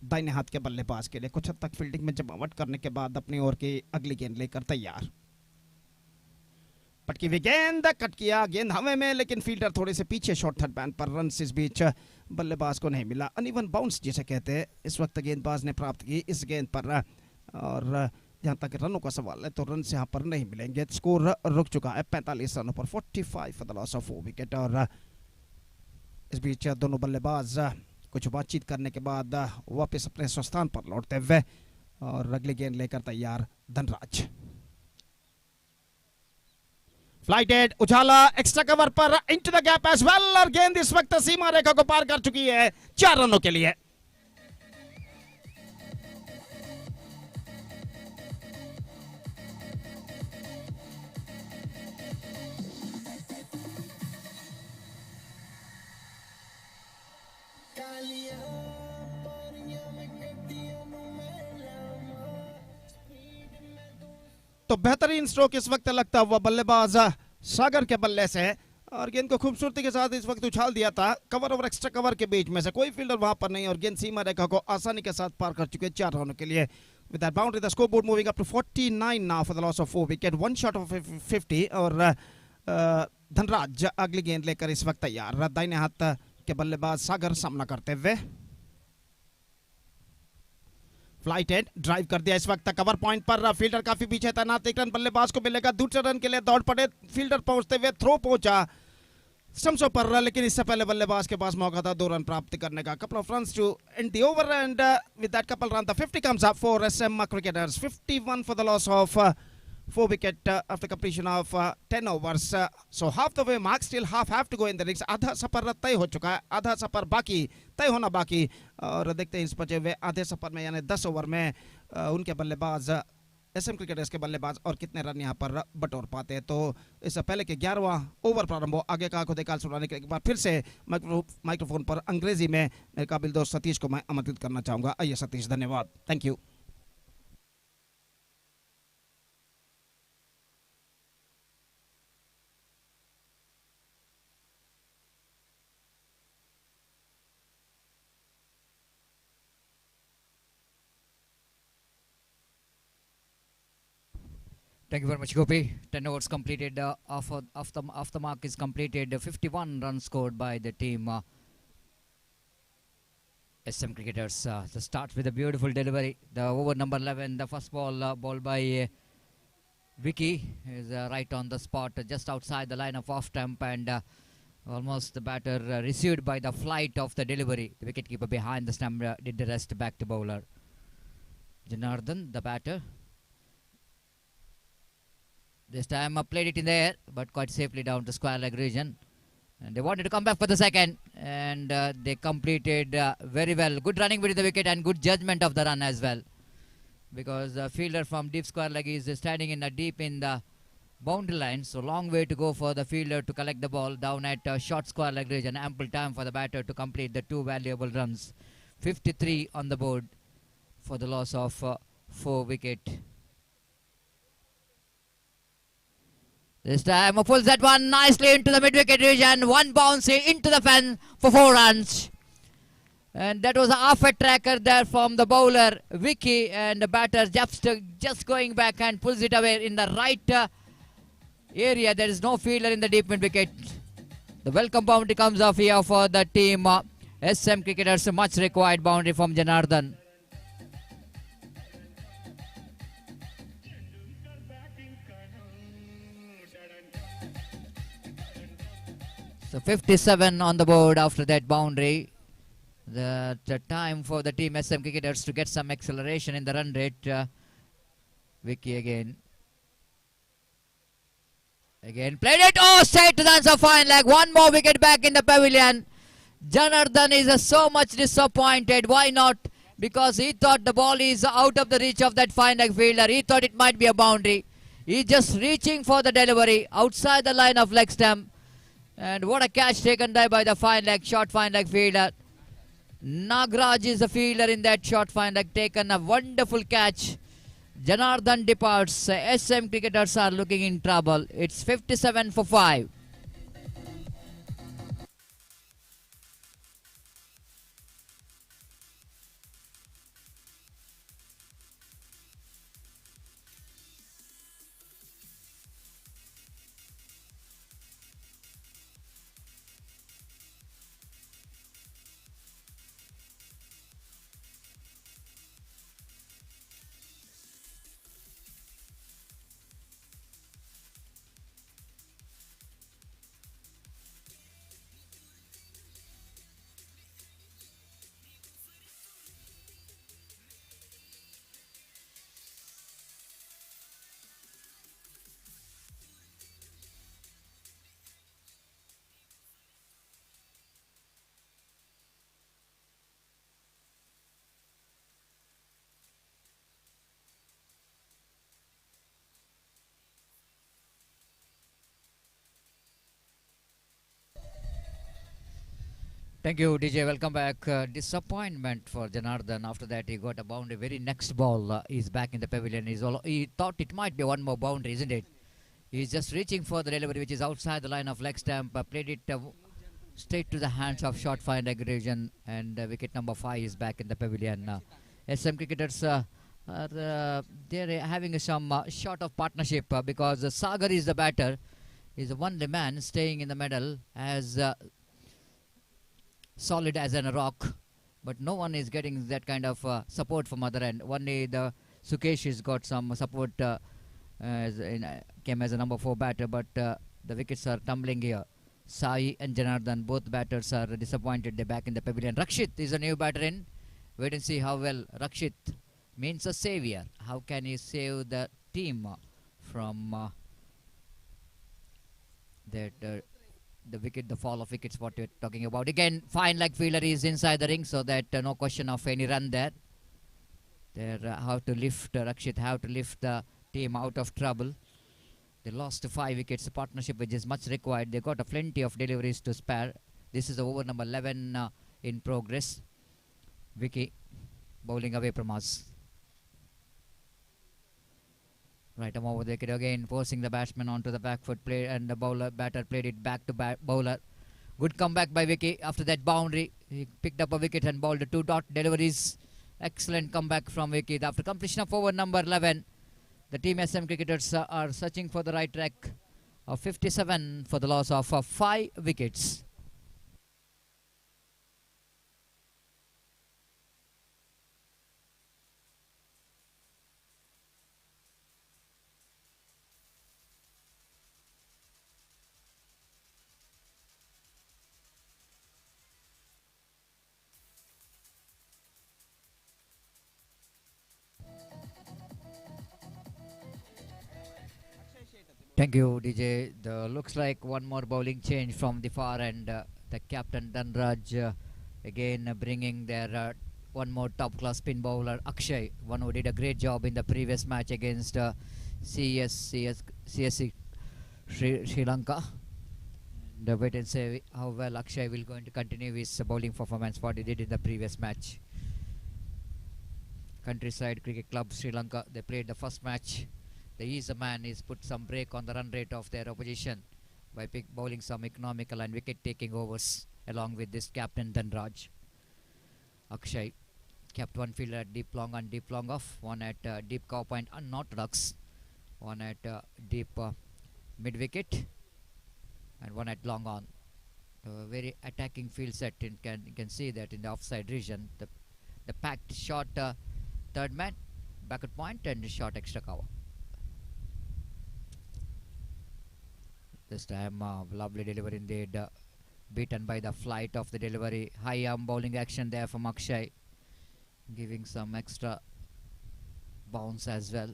दाहिने हाथ के बल्लेबाज के लिए कुछ हद तक फील्डिंग में जमावट करने के बाद अपनी ओवर की अगली गेंद लेकर तैयार। पटकी हुई गेंद कट किया, गेंद हवा में लेकिन फील्डर थोड़े से पीछे शॉर्ट थर्ड मैन पर रन इस बीच बल्लेबाज को नहीं मिला। अनइवन बाउंस जिसे कहते हैं इस वक्त गेंदबाज ने प्राप्त की इस गेंद पर और जहां तक रनों का सवाल है तो रन से यहाँ पर नहीं मिलेंगे। स्कोर रुक चुका है 45 रनों पर 45 for the loss of 4 wicket और इस बीच दोनों बल्लेबाज कुछ बातचीत करने के बाद वापस अपने स्थान पर लौटते हुए और अगली गेंद लेकर तैयार धनराज। फ्लाइटेड उछाला एक्स्ट्रा कवर पर into the gap as well और गेंद इस वक्त सीमा रेखा को पार कर चुकी है 4 रनों के लिए। तो बेहतरीन स्ट्रोक इस वक्त लगता हुआ बल्लेबाज सागर के बल्ले से और गेंद को खूबसूरती के साथ इस वक्त उछाल दिया था कवर और एक्स्ट्रा कवर के बीच में से, कोई फील्डर वहां पर नहीं और गेंद सीमा रेखा को आसानी के साथ पार कर चुके 4 रनों के लिए। With that boundary the scoreboard moving up to 49 now for the loss of 4 wicket, 1 shot of 50 और धनराज अगली गेंद लेकर इस वक्त तैयार। दाहिने हाथ के बल्लेबाज सागर सामना करते हुए फ्लाइटेड ड्राइव कर दिया इस वक्त कवर पॉइंट पर, फील्डर काफी पीछे तैनात, 1 रन बल्लेबाज को मिलेगा। दूसरे रन के लिए दौड़ पड़े, फील्डर पहुंचते हुए थ्रो पहुंचा स्टंप्सों पर लेकिन इससे पहले बल्लेबाज के पास मौका था 2 रन प्राप्त करने का। Couple of runs to end the over and with that couple run the 50 comes up for SM cricketers, 51 for the loss of 4 wicket after completion of 10 overs. So half the way mark, still half have to go in the innings. आधा सफर तय हो चुका है, आधा सफर बाकी, तय होना बाकी. और देखते हैं इस बचे हुए आधे सफर में यानी 10 ओवर में उनके बल्लेबाज एसएम क्रिकेटर्स के बल्लेबाज और कितने रन यहाँ पर बटोर पाते हैं. तो इससे पहले के 11वां ओवर प्रारंभ हो, आगे का खुद काल सुनाने के एक बार फिर से माइक्रोफोन पर अंग्रेजी में मेरे काबिल दोस्त सतीश को मैं आमंत्रित करना चाहूँगा. आइए सतीश, धन्यवाद. Thank you. Thank you very much, Gopi. 10 overs completed. Off the mark is completed. 51 runs scored by the team. SM Cricketers. The start with a beautiful delivery. The over number 11, the first ball bowled by Vicky is right on the spot, just outside the line of off stump, and almost the batter received by the flight of the delivery. The wicketkeeper behind the stump did the rest back to bowler. Janardhan, the batter. This time played it in the air, but quite safely down to square leg region. And they wanted to come back for the second, and they completed very well. Good running with the wicket and good judgment of the run as well. Because the fielder from deep square leg is standing in deep in the boundary line, so long way to go for the fielder to collect the ball down at short square leg region. Ample time for the batter to complete the 2 valuable runs. 53 on the board for the loss of 4 wicket. This time pulls that one nicely into the mid-wicket region. One bouncy into the fence for 4 runs. And that was a half-a tracker there from the bowler Vicky, and the batter just going back and pulls it away in the right area. There is no fielder in the deep mid-wicket. The welcome boundary comes off here for the team SM Cricketers. Much required boundary from Janardhan. So 57 on the board after that boundary. The time for the team SM Cricketers to get some acceleration in the run rate. Vicky again. Again played it. Oh, straight to the answer, fine leg. One more wicket back in the pavilion. Janardhan is so much disappointed. Why not? Because he thought the ball is out of the reach of that fine leg fielder. He thought it might be a boundary. He's just reaching for the delivery outside the line of leg stump. And what a catch taken there by the short fine leg fielder. Nagraj is the fielder in that short fine leg, taken a wonderful catch. Janardhan departs. SM Cricketers are looking in trouble. It's 57 for 5. Thank you, DJ. Welcome back. Disappointment for Janardhan. After that, he got a boundary. Very next ball, he's back in the pavilion. He thought it might be one more boundary, isn't it? He's just reaching for the delivery, which is outside the line of leg stump. Played it straight to the hands of short fine leg region, and wicket number 5 is back in the pavilion. SM Cricketers they're having some sort of partnership because Sagar is the batter. He's the only man staying in the middle as solid as a rock, but no one is getting that kind of support from other end. Only the Sukesh has got some support, came as a number 4 batter, but the wickets are tumbling here. Sai and Janardhan, both batters are disappointed. They're back in the pavilion. Rakshit is a new batter in. Wait and see how well Rakshit means a savior. How can he save the team from that the wicket, the fall of wickets, what we're talking about. Again, fine leg fielder is inside the ring, so that no question of any run there. They have to lift, Rakshit have to lift the team out of trouble. They lost 5 wickets, a partnership which is much required. They got a plenty of deliveries to spare. This is over number 11 in progress. Vicky bowling away from us. Right arm over the wicket again, forcing the batsman onto the back foot play, and the batter played it back to bowler. Good comeback by Vicky after that boundary. He picked up a wicket and bowled 2 dot deliveries. Excellent comeback from Vicky. After completion of over number 11, the Team SM cricketers are searching for the right track of 57 for the loss of 5 wickets. Thank you, DJ. Looks like one more bowling change from the far end. The captain Dhanraj again bringing their one more top-class spin bowler Akshay, one who did a great job in the previous match against CSC Sri Lanka. And wait and see how well Akshay will going to continue his bowling performance, what he did in the previous match. Countryside Cricket Club Sri Lanka, they played the first match. The easy man is put some break on the run rate of their opposition by bowling some economical and wicket taking overs along with this captain Dhanraj. Akshay kept one fielder at deep long and deep long off, one at deep cow point and not ducks, one at deep mid wicket, and one at long on. Very attacking field set. You can see that in the offside region, the packed short third man, back at point, and short extra cover. This time lovely delivery indeed, beaten by the flight of the delivery. High arm bowling action there from Akshay, giving some extra bounce as well.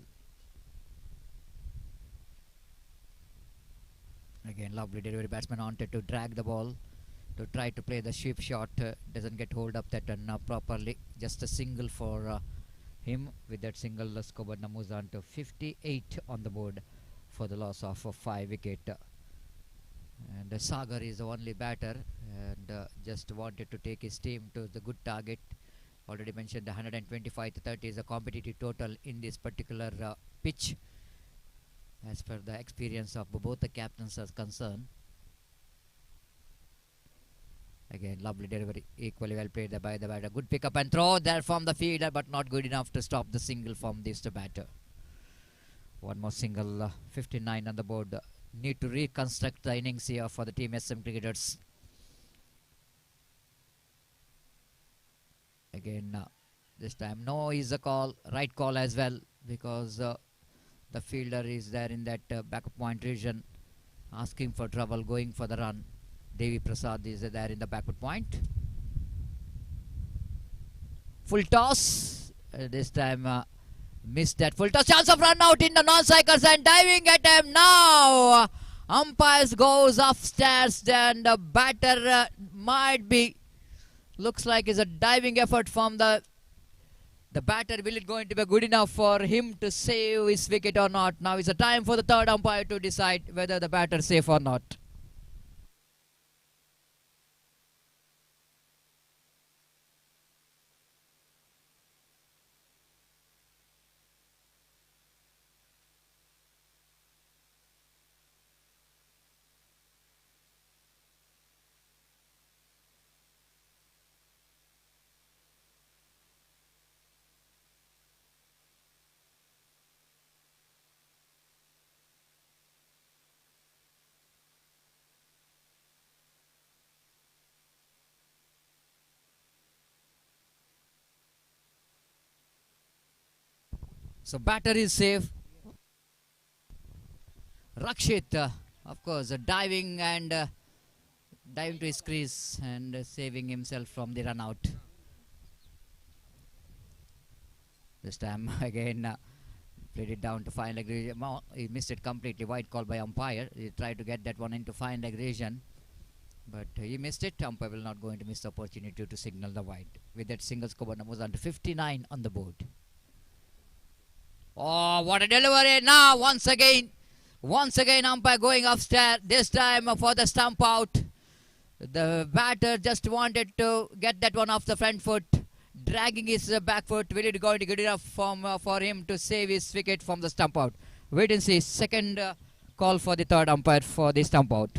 Again, lovely delivery. Batsman wanted to drag the ball to try to play the sweep shot. Doesn't get hold of that properly. Just a single for him. With that single, the scoreboard moves on to 58 on the board for the loss of 5 wicket. And Sagar is the only batter and just wanted to take his team to the good target. Already mentioned 125 to 30 is a competitive total in this particular pitch, as per the experience of both the captains are concerned. Again, lovely delivery, equally well played by the batter. Good pick up and throw there from the fielder, but not good enough to stop the single from this batter. One more single, 59 on the board. Need to reconstruct the innings here for the Team SM cricketers. Again, this time no is a call, right call as well, because the fielder is there in that backup point region, asking for trouble, going for the run. Devi Prasad is there in the backward point. Full toss. This time missed that full toss. Chance of run out in the non-strikers and diving attempt now. Umpires goes upstairs and the batter might be, looks like is a diving effort from the batter. Will it going to be good enough for him to save his wicket or not? Now is the time for the third umpire to decide whether the batter is safe or not. So batter is safe. Rakshit, of course, diving and diving to his crease and saving himself from the run out. This time again, Played it down to fine leg region. He missed it completely. Wide call by umpire. He tried to get that one into fine leg region, but he missed it. Umpire will not going to miss the opportunity to signal the wide. With that single score, numbers on to 59 on the board. Oh, what a delivery! Now once again umpire going upstairs. This time for the stump out. The batter just wanted to get that one off the front foot, dragging his back foot. Will it going to get enough for him to save his wicket from the stump out? Wait and see. Second call for the third umpire for the stump out.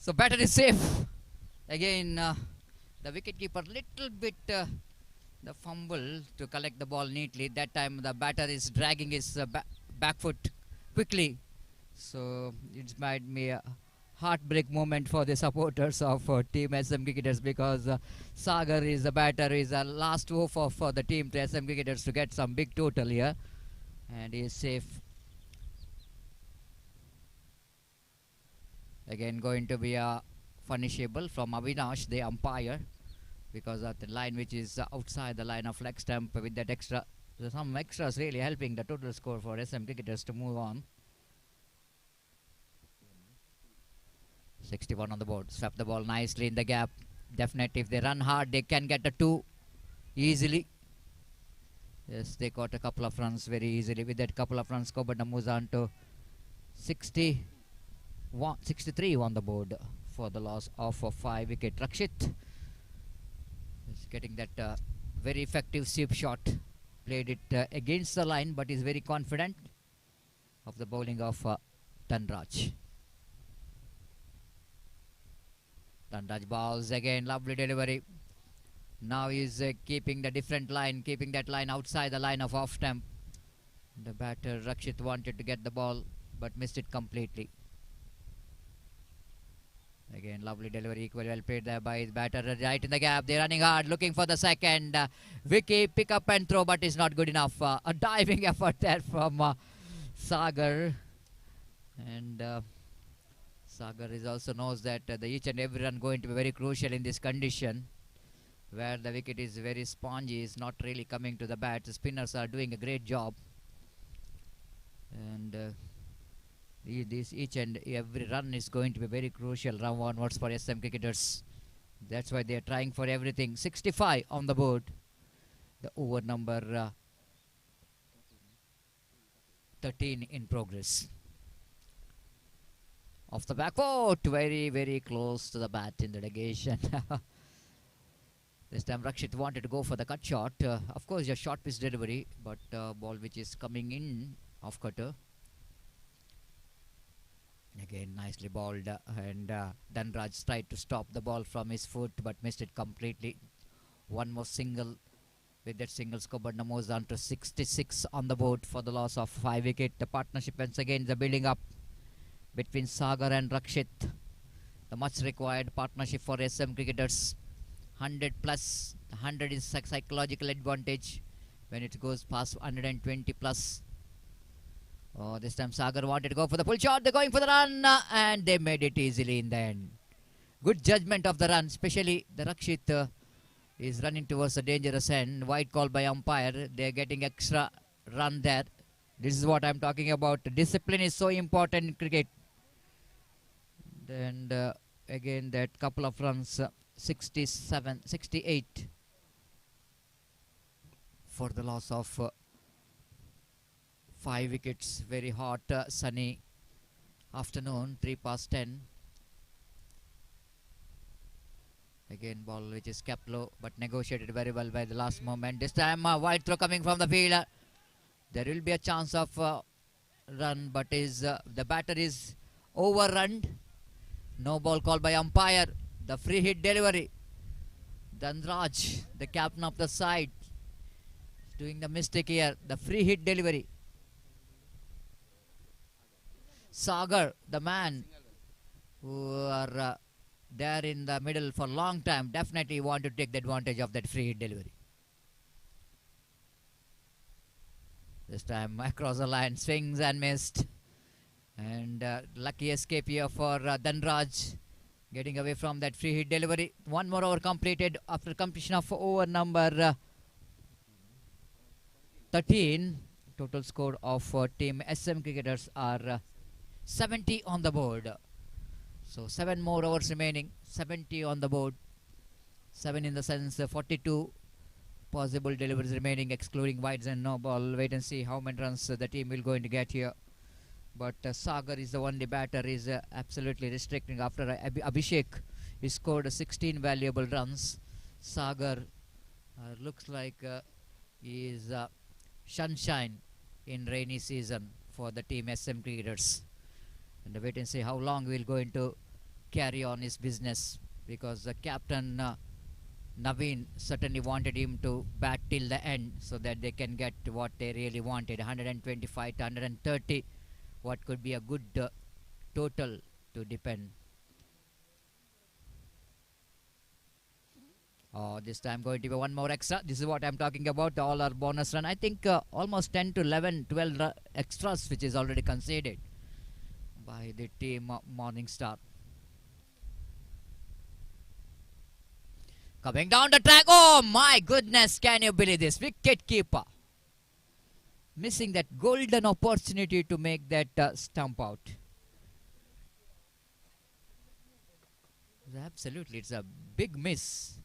So batter is safe. Again, the wicketkeeper little bit the fumble to collect the ball neatly. That time the batter is dragging his back foot quickly. So it's made me a heartbreak moment for the supporters of Team SM Cricketers, because Sagar is the batter, is the last hope for the team to SM Cricketers to get some big total here, and he is safe. Again going to be a punishable from Avinash, the umpire, because of the line which is outside the line of leg stump. With that extra, some extras really helping the total score for SM Cricketers to move on. 61 on the board. Swept the ball nicely in the gap. Definitely if they run hard they can get a 2 easily. Yes, they got a couple of runs very easily. With that couple of runs, Kobanda moves on to 63 on the board for the loss of a 5 wicket. Rakshit is getting that very effective sweep shot. Played it against the line, but is very confident of the bowling of Dhanraj. Dhanraj bowls again, lovely delivery. Now he's keeping the different line, keeping that line outside the line of off stump. The batter Rakshit wanted to get the ball but missed it completely. Again, lovely delivery, equally well played there by his batter, right in the gap. They're running hard, looking for the second. Vicky, pick up and throw, but is not good enough. A diving effort there from Sagar. And Sagar is also knows that the each and every run going to be very crucial in this condition, where the wicket is very spongy, is not really coming to the bat. The spinners are doing a great job. And this each and every run is going to be very crucial round onwards for SM Cricketers. That's why they are trying for everything. 65 on the board. The over number 13 in progress. Off the back foot, very, very close to the bat in the negation. This time Rakshit wanted to go for the cut shot. Of course, a short pitch delivery, but ball which is coming in off cutter. Again, nicely bowled, and Dhanraj tried to stop the ball from his foot but missed it completely. One more single. With that single, Kobanda moves on to 66 on the board for the loss of 5 wicket. The partnership once again is building up between Sagar and Rakshit. The much required partnership for SM Cricketers. 100 plus. 100 is psychological advantage when it goes past 120 plus. Oh, this time Sagar wanted to go for the full shot. They're going for the run and they made it easily in the end. Good judgment of the run, especially the Rakshit is running towards the dangerous end. White call by umpire. They're getting extra run there. This is what I'm talking about. Discipline is so important in cricket. And again that couple of runs, 67, 68 for the loss of 5 wickets. Very hot, sunny afternoon, 3 past 10. Again ball which is kept low but negotiated very well by the last moment. This time wide throw coming from the field. There will be a chance of run, but the batter is overrun. No ball called by umpire. The free hit delivery. Dhanraj, the captain of the side, is doing the mistake here. The free hit delivery. Sagar, the man who are there in the middle for a long time, definitely want to take the advantage of that free hit delivery. This time across the line, swings and missed. And lucky escape here for Dhanraj, getting away from that free hit delivery. One more over completed after completion of over number 13. Total score of team SM cricketers are 70 on the board. So 7 more overs remaining, 70 on the board. 7 in the sense 42 possible deliveries remaining, excluding wides and no ball. Wait and see how many runs the team will going to get here. But Sagar is the only batter is absolutely restricting after Abhishek. He scored 16 valuable runs. Sagar looks like he is sunshine in rainy season for the team SM cricketers. And wait and see how long we'll going to carry on his business, because the captain Naveen certainly wanted him to bat till the end so that they can get what they really wanted, 125 to 130, what could be a good total to depend. Oh, this time going to be one more extra. This is what I'm talking about. All our bonus run. I think almost 10 to 11, 12 extras which is already conceded by the team Morning Star. Coming down the track. Oh my goodness, can you believe this? Wicket keeper missing that golden opportunity to make that stump out. Absolutely, it's a big miss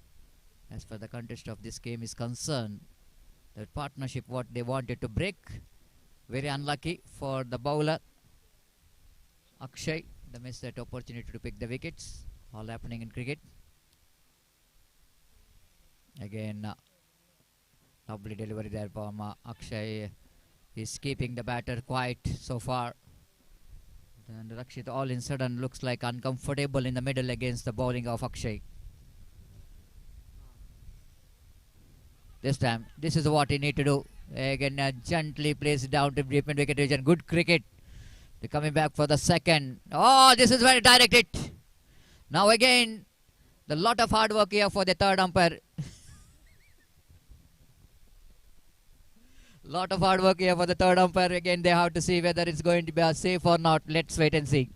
as far the contest of this game is concerned. The partnership what they wanted to break, very unlucky for the bowler Akshay. They missed that opportunity to pick the wickets. All happening in cricket. Again, lovely delivery there from Akshay. Is keeping the batter quiet so far. And Rakshit all in sudden looks like uncomfortable in the middle against the bowling of Akshay. This time, this is what he need to do. Again, gently place it down to deep mid wicket region. Good cricket. They're coming back for the second. Oh, this is very direct hit. Now again, the lot of hard work here for the third umpire. Lot of hard work here for the third umpire. Again, they have to see whether it's going to be a safe or not. Let's wait and see.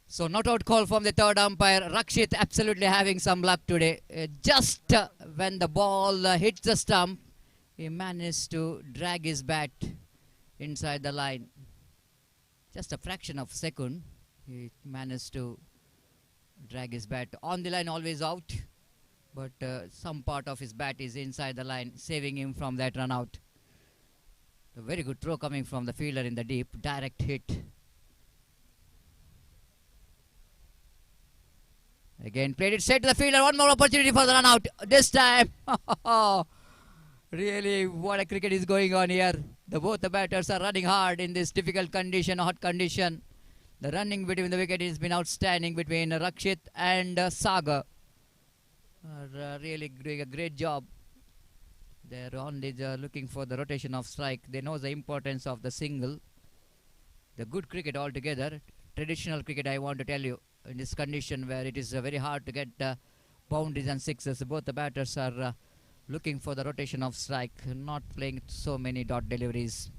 So not out call from the third umpire. Rakshit absolutely having some luck today. Just when the ball hits the stump, he managed to drag his bat inside the line. Just a fraction of a second, he managed to Drag his bat on the line, always out. But some part of his bat is inside the line, saving him from that run out. A very good throw coming from the fielder in the deep. Direct hit. Again played it straight to the fielder. One more opportunity for the run out. This time. Really, what a cricket is going on here. Both the batters are running hard in this difficult condition, hot condition. The running between the wicket has been outstanding between Rakshit and Sagar. Really doing a great job. They're only looking for the rotation of strike. They know the importance of the single. The good cricket altogether. Traditional cricket, I want to tell you, in this condition where it is very hard to get boundaries and sixes. Both the batters are looking for the rotation of strike, not playing so many dot deliveries.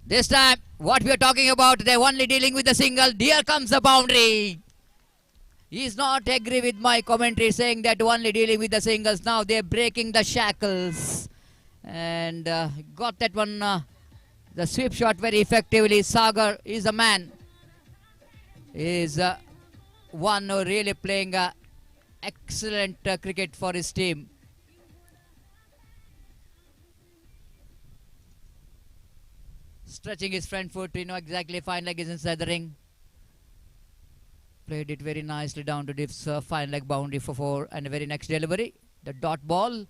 This time, what we are talking about, they're only dealing with the single. Here comes the boundary. He's not agree with my commentary saying that only dealing with the singles. Now they're breaking the shackles. And got that one, the sweep shot very effectively. Sagar is a man. Is one who really playing excellent cricket for his team. Stretching his front foot, exactly fine leg is inside the ring. Played it very nicely down to Div's fine leg boundary for 4, and the very next delivery, the dot ball,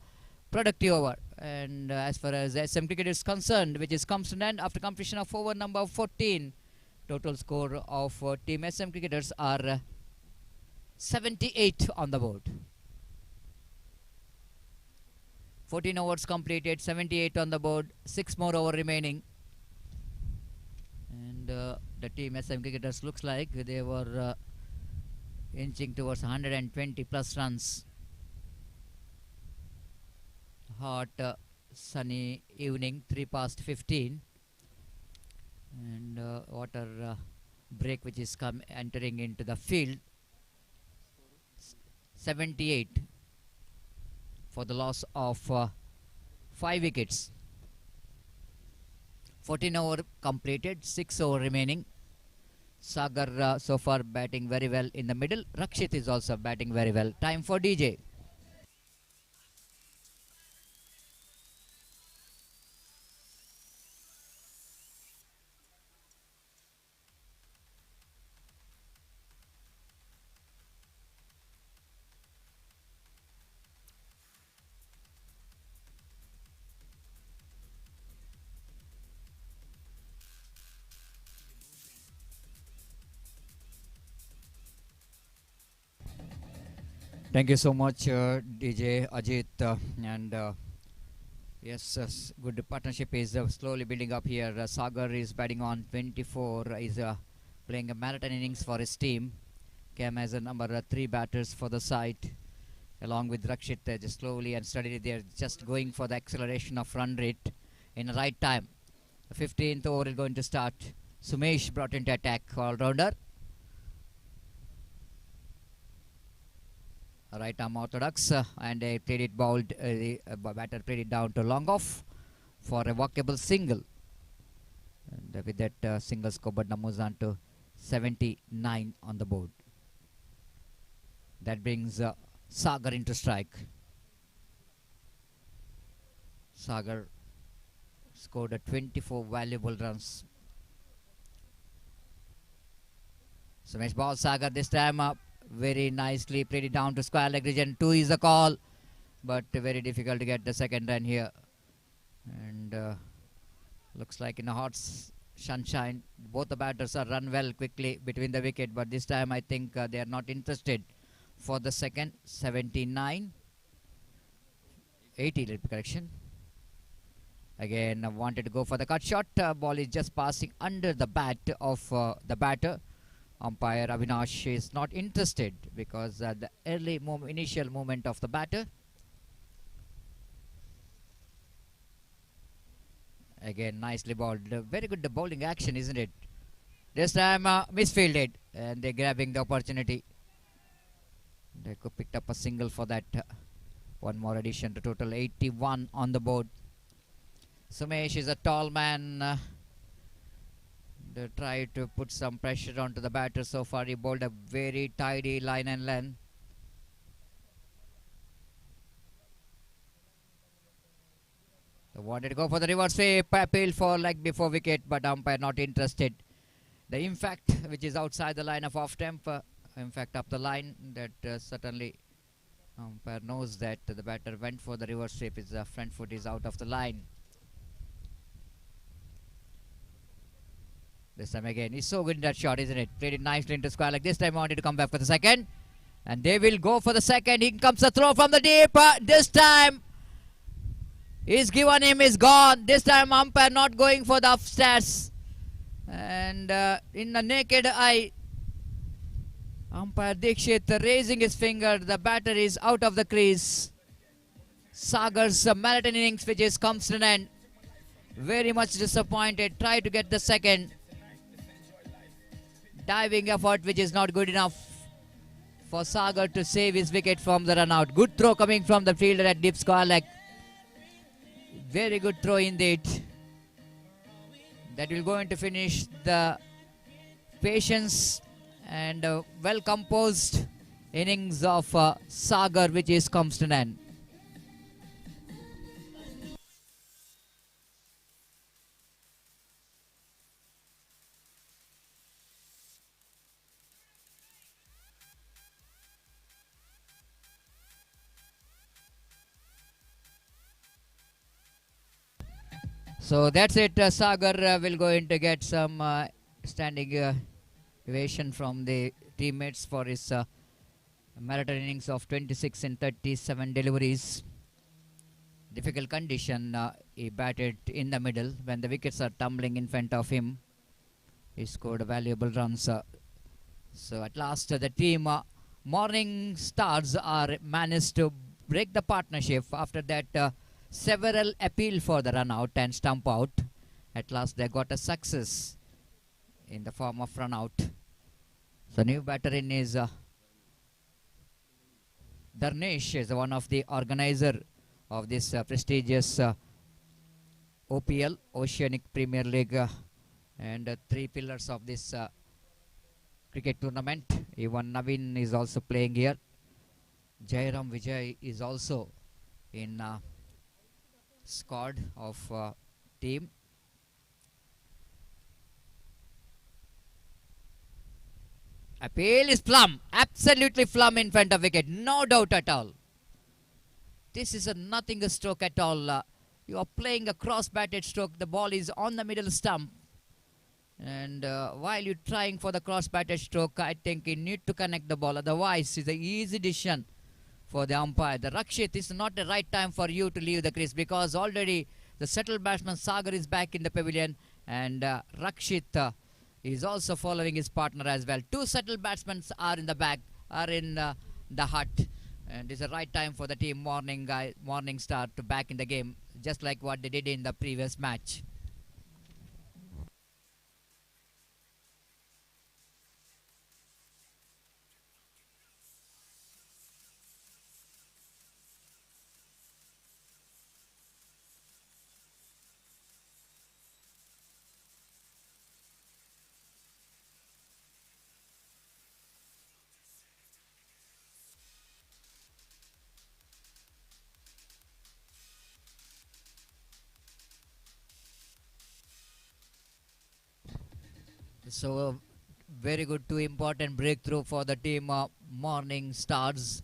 productive over. And as far as SM cricket is concerned, which is comes to an end after completion of over number 14, total score of team SM cricketers are 78 on the board. 14 overs completed, 78 on the board, 6 more over remaining. And the team SM cricketers looks like they were inching towards 120 plus runs. Hot sunny evening, 3 past 15, and water break which is entering into the field. 78 for the loss of 5 wickets. 14 over completed, 6 over remaining. Sagar so far batting very well in the middle. Rakshit is also batting very well. Time for DJ. Thank you so much, DJ Ajit, and yes, good partnership is slowly building up here. Sagar is batting on 24, is playing a marathon innings for his team. Came as a number 3 batters for the side, along with Rakshit. Just slowly and steadily, they're just going for the acceleration of run rate in the right time. The 15th over is going to start. Sumesh brought into attack, all-rounder. Right arm orthodox, and they played it bowled. The batter played it down to long off for a walkable single. And with that single score, now moves on to 79 on the board. That brings Sagar into strike. Sagar scored 24 valuable runs. Sumesh ball Sagar this time up. Very nicely played it down to square leg region. 2 is the call, but very difficult to get the second run here. And looks like in a hot sunshine, both the batters are run well quickly between the wicket, but this time I think they are not interested for the second. 79, 80, correction. Again, wanted to go for the cut shot. Ball is just passing under the bat of the batter. Umpire Avinash is not interested because the early initial movement of the batter. Again, nicely bowled. Very good bowling action, isn't it? This time misfielded, and they're grabbing the opportunity. They could picked up a single for that. One more addition to total 81 on the board. Sumesh is a tall man. They try to put some pressure onto the batter. So far he bowled a very tidy line and length. They wanted to go for the reverse sweep, appeal for leg before wicket, but umpire not interested. The impact, which is outside the line of off temper, in fact up the line, that certainly umpire knows that the batter went for the reverse sweep. His front foot is out of the line. This time again, he's so good in that shot, isn't it? Played it nicely into square. Like this time, wanted to come back for the second, and they will go for the second. Here comes a throw from the deep. This time, he's given him, is gone. This time, umpire not going for the upstairs, and in the naked eye, umpire Dikshit raising his finger. The batter is out of the crease. Sagar's marathon innings, which is comes to an end. Very much disappointed. Try to get the second. Diving effort, which is not good enough for Sagar to save his wicket from the run out. Good throw coming from the fielder at deep square leg. Very good throw indeed. That will go into finish the patience and well composed innings of Sagar, which is comes to an end. So that's it. Sagar will going to get some standing ovation from the teammates for his marathon innings of 26 in 37 deliveries. Difficult condition. He batted in the middle when the wickets are tumbling in front of him. He scored valuable runs. So at last the team Morning Stars are managed to break the partnership. After that several appeal for the run out and stump out. At last they got a success in the form of run out. So new batter in is Dharnesh, is one of the organizer of this prestigious OPL, Oceanic Premier League, and three pillars of this cricket tournament. Even Navin is also playing here. Jairam Vijay is also in squad of team. Appeal is plumb, absolutely plumb in front of wicket, no doubt at all. This is a nothing a stroke at all. You are playing a cross-batted stroke. The ball is on the middle stump, and while you're trying for the cross-batted stroke, I think you need to connect the ball. Otherwise, it's an easy decision for the umpire. The Rakshit is not the right time for you to leave the crease, because already the settled batsman Sagar is back in the pavilion, and Rakshit is also following his partner as well. Two settled batsmen are in the back, are in the hut, and it's the right time for the team Morning Star to back in the game, just like what they did in the previous match. So very good, two important breakthrough for the team Morning Stars.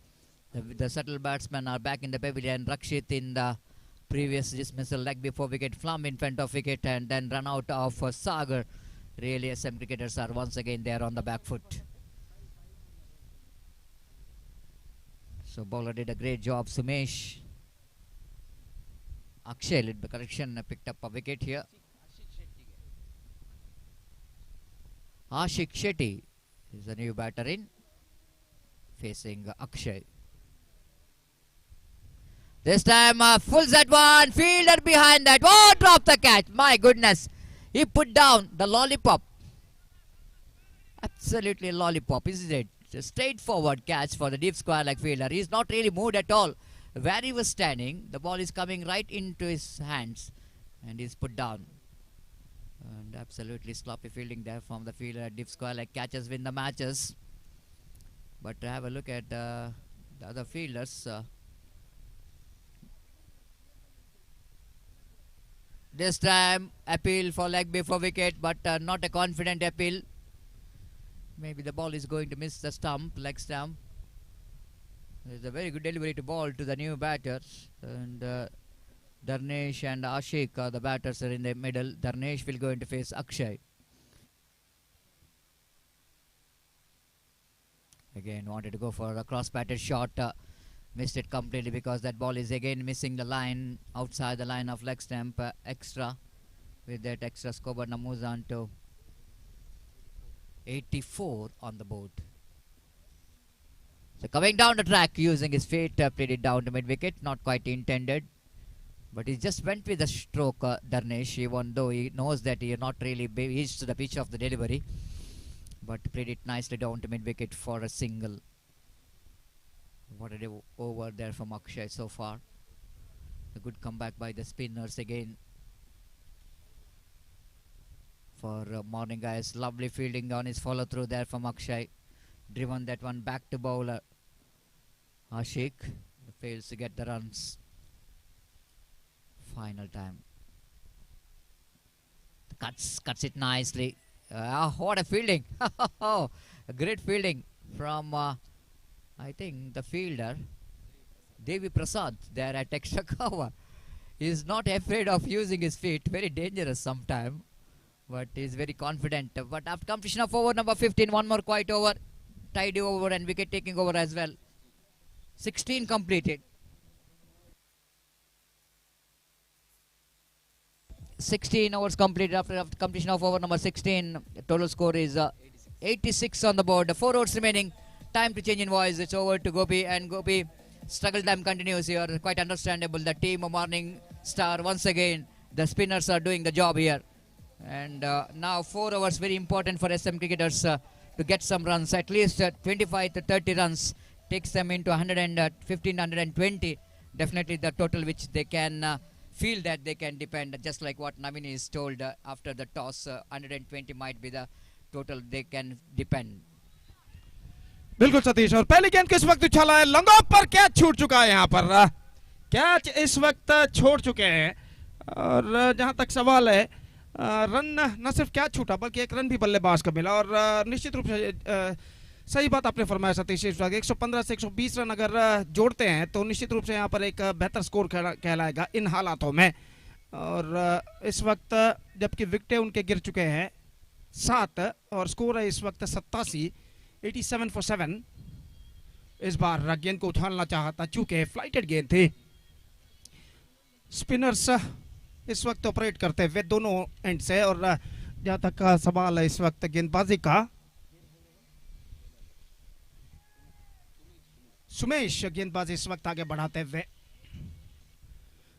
The settled batsmen are back in the pavilion. Rakshit in the previous dismissal, leg before wicket, Flum in front of wicket, and then run out of Sagar. Really, SM cricketers are once again there on the back foot. So bowler did a great job, Sumesh. Akshay led the correction, picked up a wicket here. Ashik Shetty is the new batter in, facing Akshay. This time full Z1, fielder behind that. Oh, drop the catch. My goodness. He put down the lollipop. Absolutely lollipop, isn't it? It's a straightforward catch for the deep square leg fielder. He's not really moved at all. Where he was standing, the ball is coming right into his hands, and he's put down. And absolutely sloppy fielding there from the fielder at deep square, like catches win the matches. But to have a look at the other fielders, this time appeal for leg before wicket, but not a confident appeal. Maybe the ball is going to miss the stump, leg stump. It's a very good delivery to ball to the new batters, and Darnesh and Ashik, the batters, are in the middle. Darnesh will go into face Akshay. Again wanted to go for a cross-batted shot, missed it completely because that ball is again missing the line, outside the line of leg stump, extra. With that extra score, but now moves on to 84 on the board. So coming down the track using his feet, played it down to mid-wicket, not quite intended. But he just went with the stroke, Darnesh, even though he knows that he not really reached the pitch of the delivery. But played it nicely down to mid-wicket for a single. What a over there from Akshay so far. A good comeback by the spinners again. For Morning guys, lovely fielding on his follow-through there from Akshay. Driven that one back to bowler Ashik. Fails to get the runs. Final time. Cuts it nicely. What a fielding. A great fielding from I think the fielder Devi Prasad there at extra cover. He is not afraid of using his feet. Very dangerous sometime, but he is very confident. But after completion of over number 15, one more quiet over, tidy over and wicket taking over as well. 16 completed. 16 overs completed after completion of over number 16. Total score is 86 on the board. 4 overs remaining. Time to change in voice. It's over to Gopi, and Gopi, struggle time continues here. Quite understandable. The team of Morning Star once again. The spinners are doing the job here. And now 4 overs very important for SM cricketers to get some runs. At least 25 to 30 runs takes them into 115, 120. Definitely the total which they can feel that they can depend, just like what Navini is told after the toss. 120 might be the total they can depend. बिल्कुल सतीश, और पहली गेंद किस वक्त उछाला है, लंगों पर catch छूट चुका है। यहाँ पर कैच इस वक्त छोड़ चुके हैं, और जहाँ तक सवाल है, रन न सिर्फ कैच छूटा बल्कि एक रन भी बल्लेबाज का मिला। और निश्चित रूप से सही बात आपने फरमाया सतीश, इस वक्त 115 से 120 रन अगर जोड़ते हैं तो निश्चित रूप से यहाँ पर एक बेहतर स्कोर कहलाएगा इन हालातों में। और इस वक्त जबकि विकेटें उनके गिर चुके हैं 7 और स्कोर है इस वक्त 87 for 7। इस बार गेंद को उछालना चाहता चूंकि फ्लाइटेड गेंद थी। स्पिनर्स इस वक्त ऑपरेट करते हुए दोनों एंड से, और जहां तक का सवाल है इस वक्त गेंदबाजी का, सुमेश गेंदबाजी इस वक्त आगे बढ़ाते हुए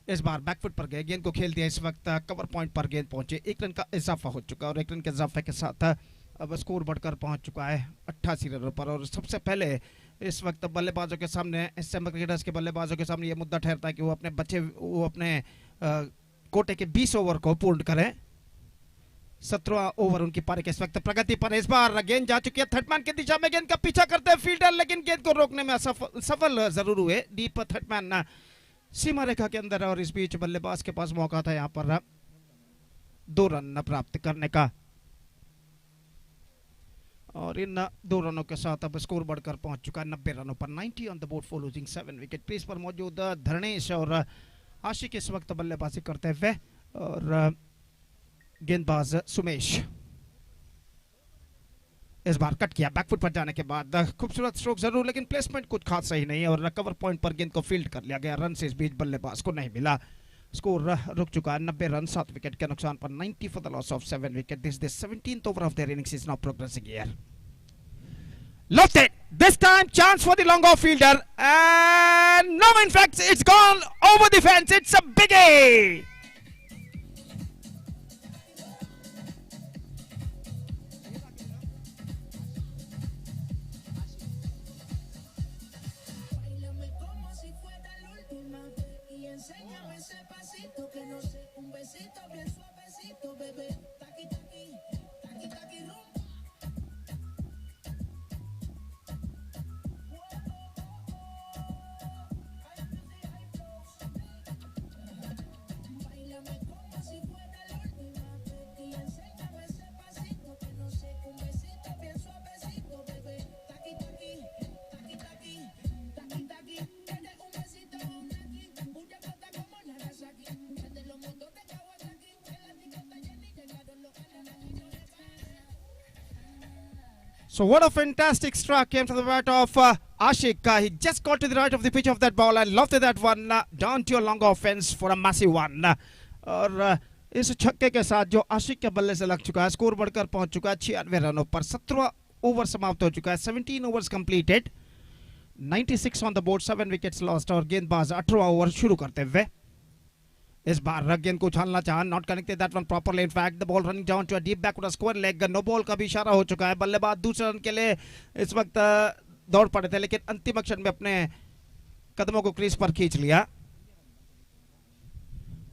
इस बार बैकफुट पर गए, गेंद को खेल दिया। इस वक्त कवर पॉइंट पर गेंद पहुंचे, 1 रन का इजाफा हो चुका, और 1 रन के इजाफे के साथ अब स्कोर बढ़कर पहुंच चुका है 88 रनों पर। और सबसे पहले इस वक्त बल्लेबाजों के सामने, एसएम क्रिकेटर्स के बल्लेबाजों के सामने ये मुद्दा ठहरता है कि वो अपने कोटे के 20 ओवर को पूर्ण करें। 17वां ओवर उनकी पारी के इस वक्त प्रगति पर। इस बार गेंद जा चुकी है थर्डमैन की दिशा में, गेंद का पीछा करते हैं फील्डर, लेकिन गेंद को रोकने में सफल जरूर हुए। डीप थर्डमैन सीमा रेखा के अंदर, और इस बीच बल्लेबाज के पास मौका था यहाँ पर 2 रन प्राप्त करने का, और इन 2 रनों के साथ अब स्कोर बढ़कर पहुंच चुका है 90 रनों पर। 90 on the board for losing 7 wicket. Crease पर मौजूद धर्णेश और आशिक इस वक्त बल्लेबाजी करते हुए, और गेंदबाज सुमेश इस बार कट किया बैकफुट पर जाने के बाद। खूबसूरत स्ट्रोक जरूर, लेकिन प्लेसमेंट कुछ खास सही नहीं है, और कवर पॉइंट पर गेंद को फील्ड कर लिया गया। रन से इस बीच बल्लेबाज को नहीं मिला। स्कोर रुक चुका है 90 रन 7 विकेट के नुकसान पर। 90 for the loss of 7 wicket. This the 17th over of their innings is now progressing here. Lofted, this time chance for the long off fielder, and no, in fact it's gone over the fence. It's a biggie. So what a fantastic strike came from the bat of Ashik. He just got to the right of the pitch of that ball and lofted that one down to a long offense for a massive one. और इस छक्के के साथ जो आशिक के बल्ले से लग चुका है, स्कोर बढ़कर पहुंच चुका है 96 रनों पर। 17 ओवर समाप्त हो चुका है, 17 overs completed, 96 on the board, 7 wickets lost. और गेंदबाज 18वां ओवर शुरू करते हुए इस बार गेंद को उछालना चाहा, not connected that one properly. In fact the ball running down to a deep backward square leg. No ball का भी इशारा हो चुका है। बल्लेबाज दूसरे रन के लिए इस वक्त दौड़ पड़े थे, लेकिन अंतिम क्षण में अपने कदमों को क्रीज पर खींच लिया।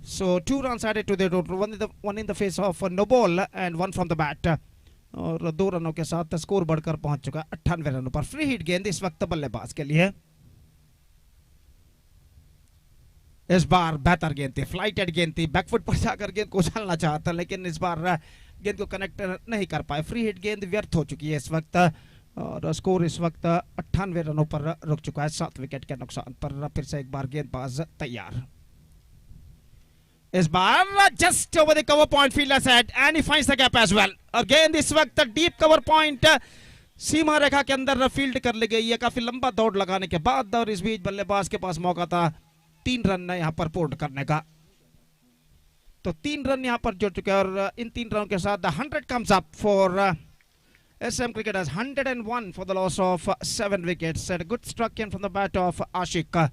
So 2 runs added to the total, one in the face of no ball and one from the bat. और 2 रनों के साथ स्कोर बढ़कर पहुंच चुका है 98 रनों पर। फ्री हिट गेंद इस वक्त बल्लेबाज के लिए। इस बार बेहतर गेंद थी, फ्लाइटेड गेंद थी, बैकफुट पर जाकर गेंद को उछालना चाहता, लेकिन इस बार गेंद को कनेक्ट नहीं कर पाए। फ्री हिट गेंद व्यर्थ हो चुकी है इस वक्त और स्कोर इस वक्त 98 रनों पर रुक चुका है, 7 विकेट के नुकसान पर। फिर से एक बार गेंदबाज तैयार। इस बार just over the cover point fielder set and he finds the gap as well. और गेंद इस वक्त डीप कवर पॉइंट सीमा रेखा के अंदर फील्ड कर ली गई है काफी लंबा दौड़ लगाने के बाद। और इस बीच बल्लेबाज के पास मौका था 3 रन यहां पर पोर्ट करने का, तो 3 रन यहां पर जुड़ चुके हैं। और इन 3 रनों के साथ 100 comes up for SM cricketers, 101 for the loss of 7 wickets. A good struck in from the bat of Ashik.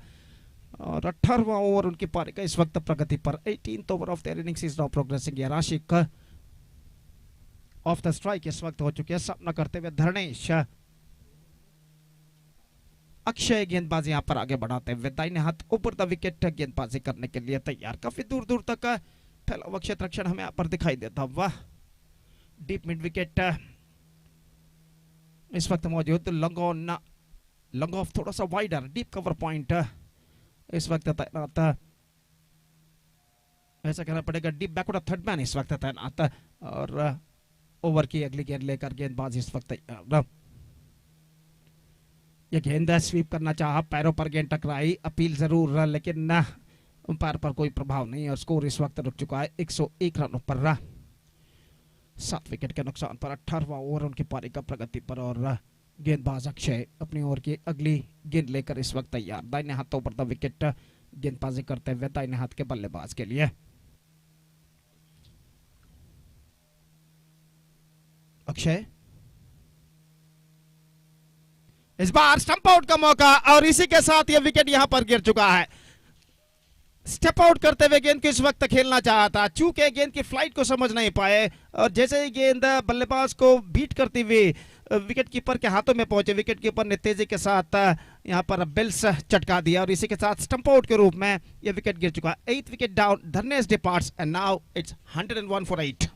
और 18वां ओवर उनकी पारी का इस वक्त प्रगति पर। 18th over of their innings is now progressing. यार आशिक ऑफ द स्ट्राइक इस वक्त हो चुके हैं। सामना करते हुए धर्णेश। अक्षय गेंदबाजी यहां पर आगे बढ़ाते हुए दाहिने हाथ ऊपर द विकेट गेंदबाजी करने के लिए तैयार। काफी दूर दूर तक फैला हुआ क्षेत्र रक्षण हमें यहां पर दिखाई देता। वाह, डीप मिड विकेट इस वक्त मौजूद। लॉन्ग ऑफ थोड़ा सा वाइडर, डीप कवर पॉइंट इस वक्त तैनात, ऐसा कहना पड़ेगा। डीप बैकवर्ड थर्ड मैन इस वक्त तैनात। और ओवर की अगली गेंद लेकर गेंदबाज इस वक्त तैयार। ये गेंद स्वीप करना चाहा, पैरों पर गेंद टकराई, अपील जरूर, लेकिन अंपायर पर कोई प्रभाव नहीं। और स्कोर इस वक्त रुक चुका है 101 रनों पर, 7 विकेट के नुकसान पर। 18वां ओवर उनकी पारी का प्रगति पर। और गेंदबाज अक्षय अपनी ओवर की अगली गेंद लेकर इस वक्त तैयार। दाहिने हाथों पर द विकेट गेंदबाजी करते हुए दाहिने हाथ के बल्लेबाज के लिए। अक्षय इस बार स्टंप आउट का मौका और इसी के साथ यह विकेट यहां पर गिर चुका है। स्टेप आउट करते हुए गेंद को इस वक्त खेलना चाहा था, चूंकि गेंद की फ्लाइट को समझ नहीं पाए और जैसे ही गेंद बल्लेबाज को बीट करती हुई विकेट कीपर के हाथों में पहुंचे, विकेट कीपर ने तेजी के साथ यहां पर बेल्स चटका दिया और इसी के साथ स्टंप आउट के रूप में यह विकेट गिर चुका है। 8th wicket down, Dharnesh departs and now it's 101 for 8।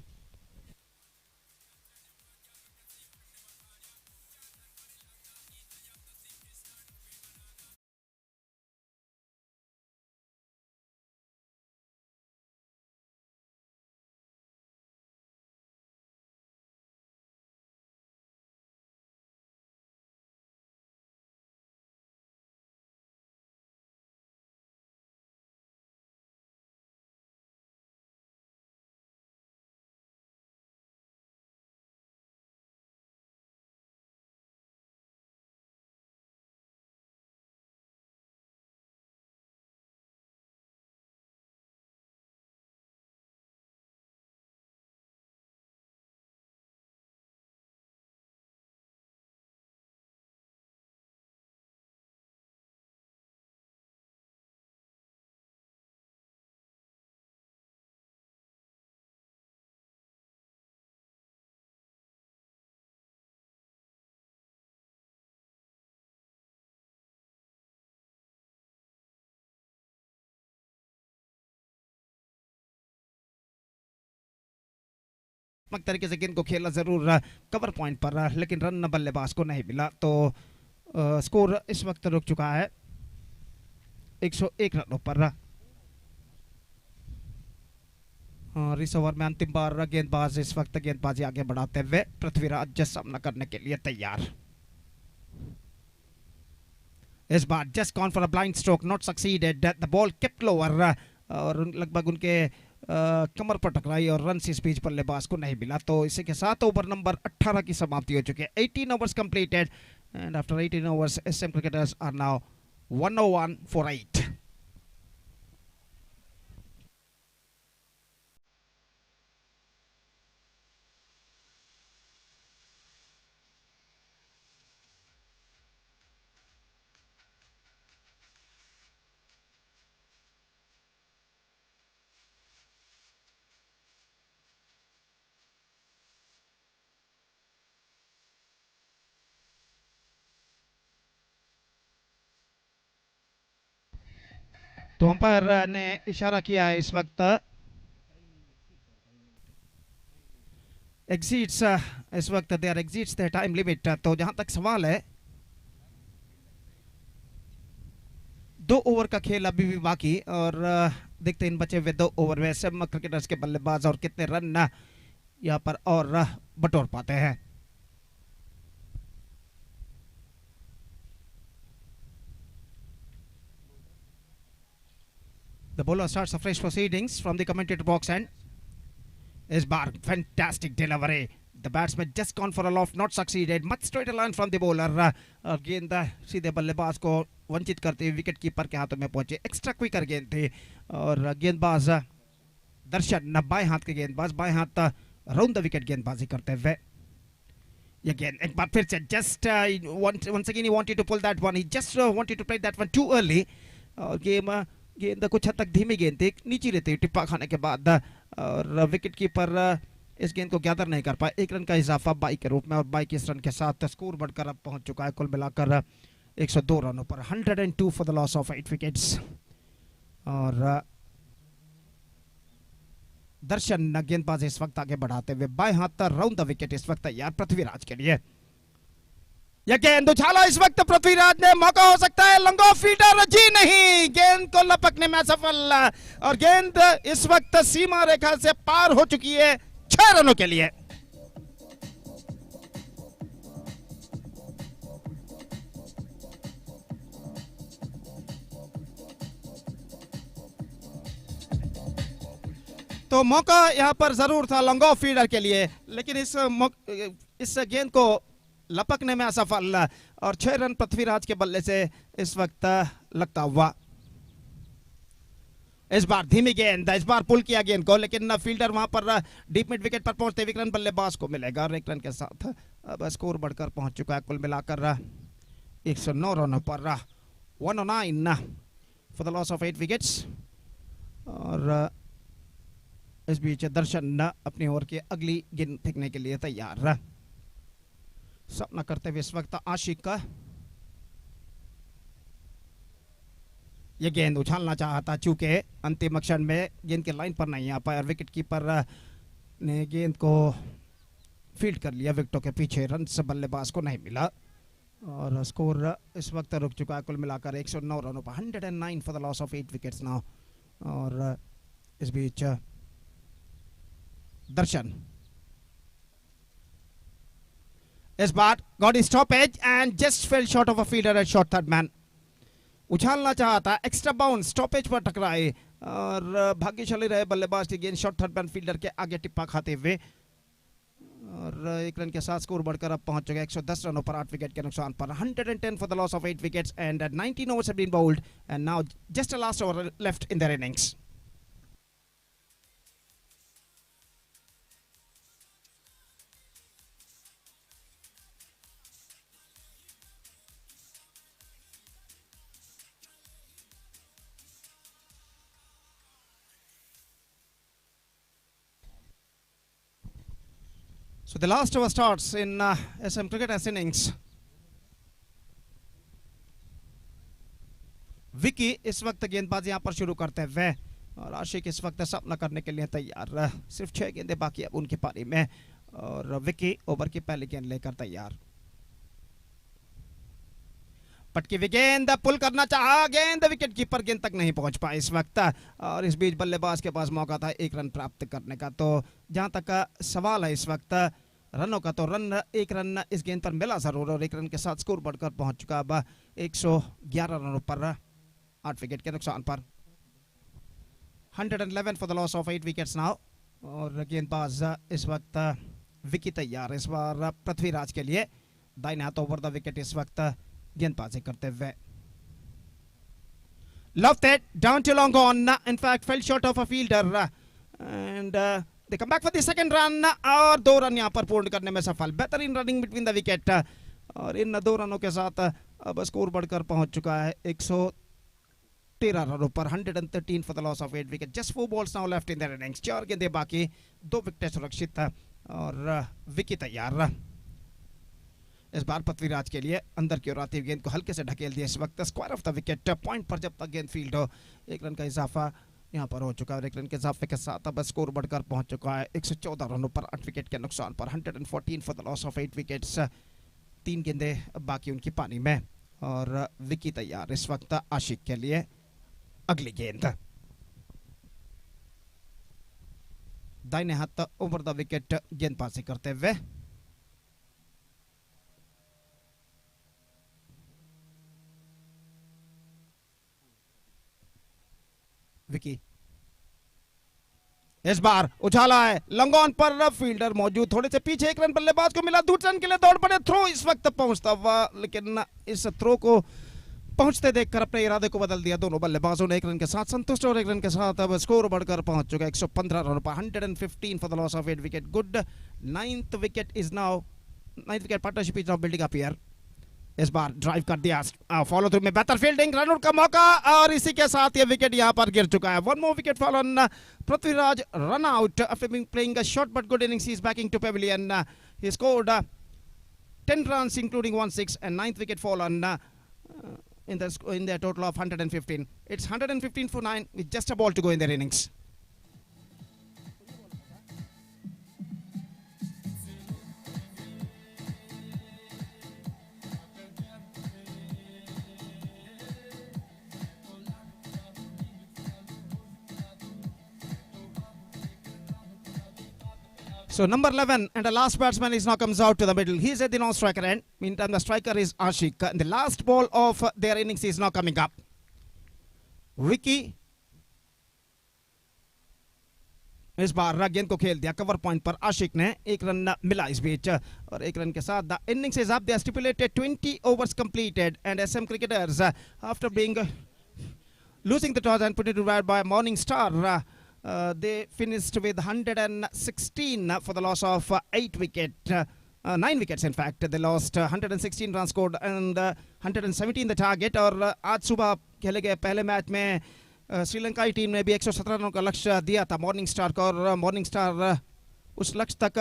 तरीके से गेंद को खेला जरूर कवर पॉइंट पर, लेकिन रन बल्लेबाज को नहीं मिला, तो स्कोर इस वक्त रुक चुका है 101 रनों पर। इस ओवर में अंतिम बार गेंदबाज इस वक्त गेंदबाजी आगे बढ़ाते हुए पृथ्वीराज सामना करने के लिए तैयार। इस बार just gone for a blind stroke, not succeeded, the ball kept lower और लगभग उनके कमर पर टकराई और रन इस बीच बल्लेबाज को नहीं मिला। तो इसी के साथ ओवर नंबर 18 की समाप्ति हो चुकी है। 18 overs completed and after 18 overs SM cricketers are now 101 for 8. तो अंपायर ने इशारा किया है इस वक्त एग्जिट्स, इस वक्त they are exits the time limit. तो जहां तक सवाल है 2 ओवर का खेल अभी भी बाकी और देखते हैं इन बचे हुए 2 ओवर में एसएम क्रिकेटर्स के बल्लेबाज और कितने रन यहाँ पर और बटोर पाते हैं। The bowler starts a fresh proceedings from the commentator box and is bar fantastic delivery. The batsman just gone for a loft, not succeeded. Much straighter line from the bowler. गेंद सीधे बल्लेबाज को वंचित करते हुए विकेट कीपर के हाथों में पहुंचे। एक्स्ट्रा क्विकर गेंद थी और गेंदबाज दर्शन बाएं हाथ के गेंदबाज बाएं हाथ राउंड द विकेट गेंदबाजी करते हुए। ये गेंद एक बार फिर से just once again he wanted to pull that one. He just wanted to play that one too early. और गेंद कुछ हद तक धीमी गेंद थी, नीचे रहती टिप्पा खाने के बाद और विकेट कीपर इस गेंद को गैदर नहीं कर पाए। 1 रन का इजाफा 22 के रूप में और 22 रन के साथ स्कोर बढ़कर अब पहुंच चुका है कुल मिलाकर 102 रनों पर। 102 for the loss of 8 wickets. और दर्शन गेंदबाजी इस वक्त आगे बढ़ाते हुए बाएं हाथ राउंड द विकेट इस वक्त तैयार पृथ्वीराज के लिए। यह गेंद उछाला इस वक्त पृथ्वीराज ने, मौका हो सकता है लंगो फील्डर जी नहीं, गेंद को लपकने में असफल और गेंद इस वक्त सीमा रेखा से पार हो चुकी है 6 रनों के लिए। तो मौका यहां पर जरूर था लंगो फील्डर के लिए, लेकिन इस गेंद को लपकने में असफल और 6 रन पृथ्वीराज के बल्ले से इस वक्त लगता हुआ। इस बार धीमी गेंद, इस बार पुल किया गेंद को, लेकिन फील्डर वहां पर डीप मिड विकेट पर पहुंचते 1 रन बल्लेबाज को मिलेगा और 1 रन के साथ अब स्कोर बढ़कर पहुंच चुका है कुल मिलाकर 109 रनों पर। 109 for the loss of 8 wickets. और इस बीच दर्शन अपनी ओर के अगली गेंद फेंकने के लिए तैयार। सपना करते हुए इस वक्त आशिक का यह गेंद उछालना चाहता, चूंकि अंतिम क्षण में गेंद के लाइन पर नहीं आ पाया। विकेट कीपर ने गेंद को फील्ड कर लिया विकेटों के पीछे, रन से बल्लेबाज को नहीं मिला और स्कोर इस वक्त रुक चुका है कुल मिलाकर 109 रनों पर। 109 for the loss of 8 wickets now. और इस बीच दर्शन इस बार got stoppage and just fell short of a fielder at short third man. उछालना चाहता, एक्स्ट्रा बाउंस स्टॉपेज पर टकराए और भाग्यशाली रहे बल्लेबाज की गेंद शॉर्ट थर्ड मैन फील्डर के आगे टिप्पा खाते हुए और 1 रन के साथ स्कोर बढ़कर अब पहुंच चुका है 110 रनों पर 8 विकेट के नुकसान पर। 110 for the loss of 8 wickets and 19 overs have been bowled and now just a last over left in their innings. So the last over starts in SM cricket as innings. Vicky इस वक्त गेंदबाजी यहाँ पर शुरू करते हुए और आशिक इस वक्त सपना करने के लिए तैयार। सिर्फ 6 गेंदें बाकी अब उनकी पारी में और विकी ओवर की पहली गेंद लेकर तैयार। पटकी हुई गेंद, पुल करना चाहा, गेंद विकेट कीपर गेंद तक नहीं पहुंच पाए इस वक्त और इस बीच बल्लेबाज के पास मौका था 1 रन प्राप्त करने का। तो जहां तक सवाल है इस वक्त रनों का, तो 1 रन इस गेंद पर मिला जरूर और 1 रन के साथ स्कोर बढ़कर पहुंच चुका अब 111 रनों पर 8 विकेट के नुकसान पर। 111 for the loss of 8 wickets now. और गेंदबाज इस वक्त विकी तैयार इस बार पृथ्वीराज के लिए दाहिने हाथ ओवर द विकेट इस वक्त गेंदबाजी करते हुए. Loved it down to long on. In fact, fell short of a fielder. And they come back for the second run. और 2 रन यहाँ पर पूर्ण करने में सफल. बेहतरीन रनिंग बिटवीन द विकेट. और इन 2 रनों के साथ अब स्कोर बढ़कर पहुंच चुका है 113 रनों पर. 113 for the loss of 8 wickets. Just 4 balls now left in their innings. 4 गेंदें बाकी, 2 विकेट सुरक्षित और विकी तैयार. इस बार पृथ्वीराज के लिए अंदर की ओर आती हुई गेंद को हल्के से ढकेल दिया. इस वक्त square of the wicket point पर जब तक गेंद फील्ड हो. 1 रन का इजाफा यहाँ पर हो चुका है और 1 रन के इजाफे के साथ अब स्कोर बढ़कर पहुंच चुका है 114 रनों पर 8 विकेट के नुकसान पर. 114 for the loss of 8 wickets. 3 गेंदें बाकी उनकी पानी में और विकी तैयार इस वक्त आशिक के लिए अगली गेंद. दाहिने हाथ ओवर द विकेट गेंदबाजी करते हुए. विकी इस बार उछाला है लंगॉन पर. फील्डर मौजूद थोड़े से पीछे. 1 रन बल्लेबाज को मिला. दूसरे रन के लिए दौड़ पड़े. थ्रो इस वक्त पहुंचता हुआ लेकिन इस थ्रो को पहुंचते देखकर अपने इरादे को बदल दिया दोनों बल्लेबाजों ने. 1 रन के साथ संतुष्ट और 1 रन के साथ अब स्कोर बढ़कर पहुंच चुका है 115 रनों पर. 115 for the loss of 8 wicket. Good. 9th wicket partnership is now building up here. इस बार ड्राइव कर दिया. फॉलो थ्रू में बेहतर फील्डिंग. रन आउट का मौका और इसी के साथ ये विकेट यहां पर गिर चुका है. 1 more wicket fall on Prithviraj. Run out after playing a short but good innings. He is backing to pavilion. He scored 10 runs including 1 6 and 9th wicket fall on in their total of 115. It's 115 for 9 with just a ball to go in their innings. So number 11 and the last batsman is now comes out to the middle. He's at the non-striker end. Meantime, the striker is Ashik. And the last ball of their innings is now coming up. Vicky इस बार गेंद को खेल दिया cover point पर. आशिक ने 1 run मिला इस बीच और 1 रन के साथ the innings is up. They stipulated 20 overs completed and SM cricketers after being losing the toss and put it to bed by Morning Star. They finished with 116 for the loss of 8 wickets. 9 wickets in fact. They lost 116 runs scored and 117 the target. और आज सुबह खेले गए पहले match में श्रीलंकाई team ने भी 117 रनों का लक्ष्य दिया था मॉर्निंग स्टार को और मॉर्निंग स्टार उस लक्ष्य तक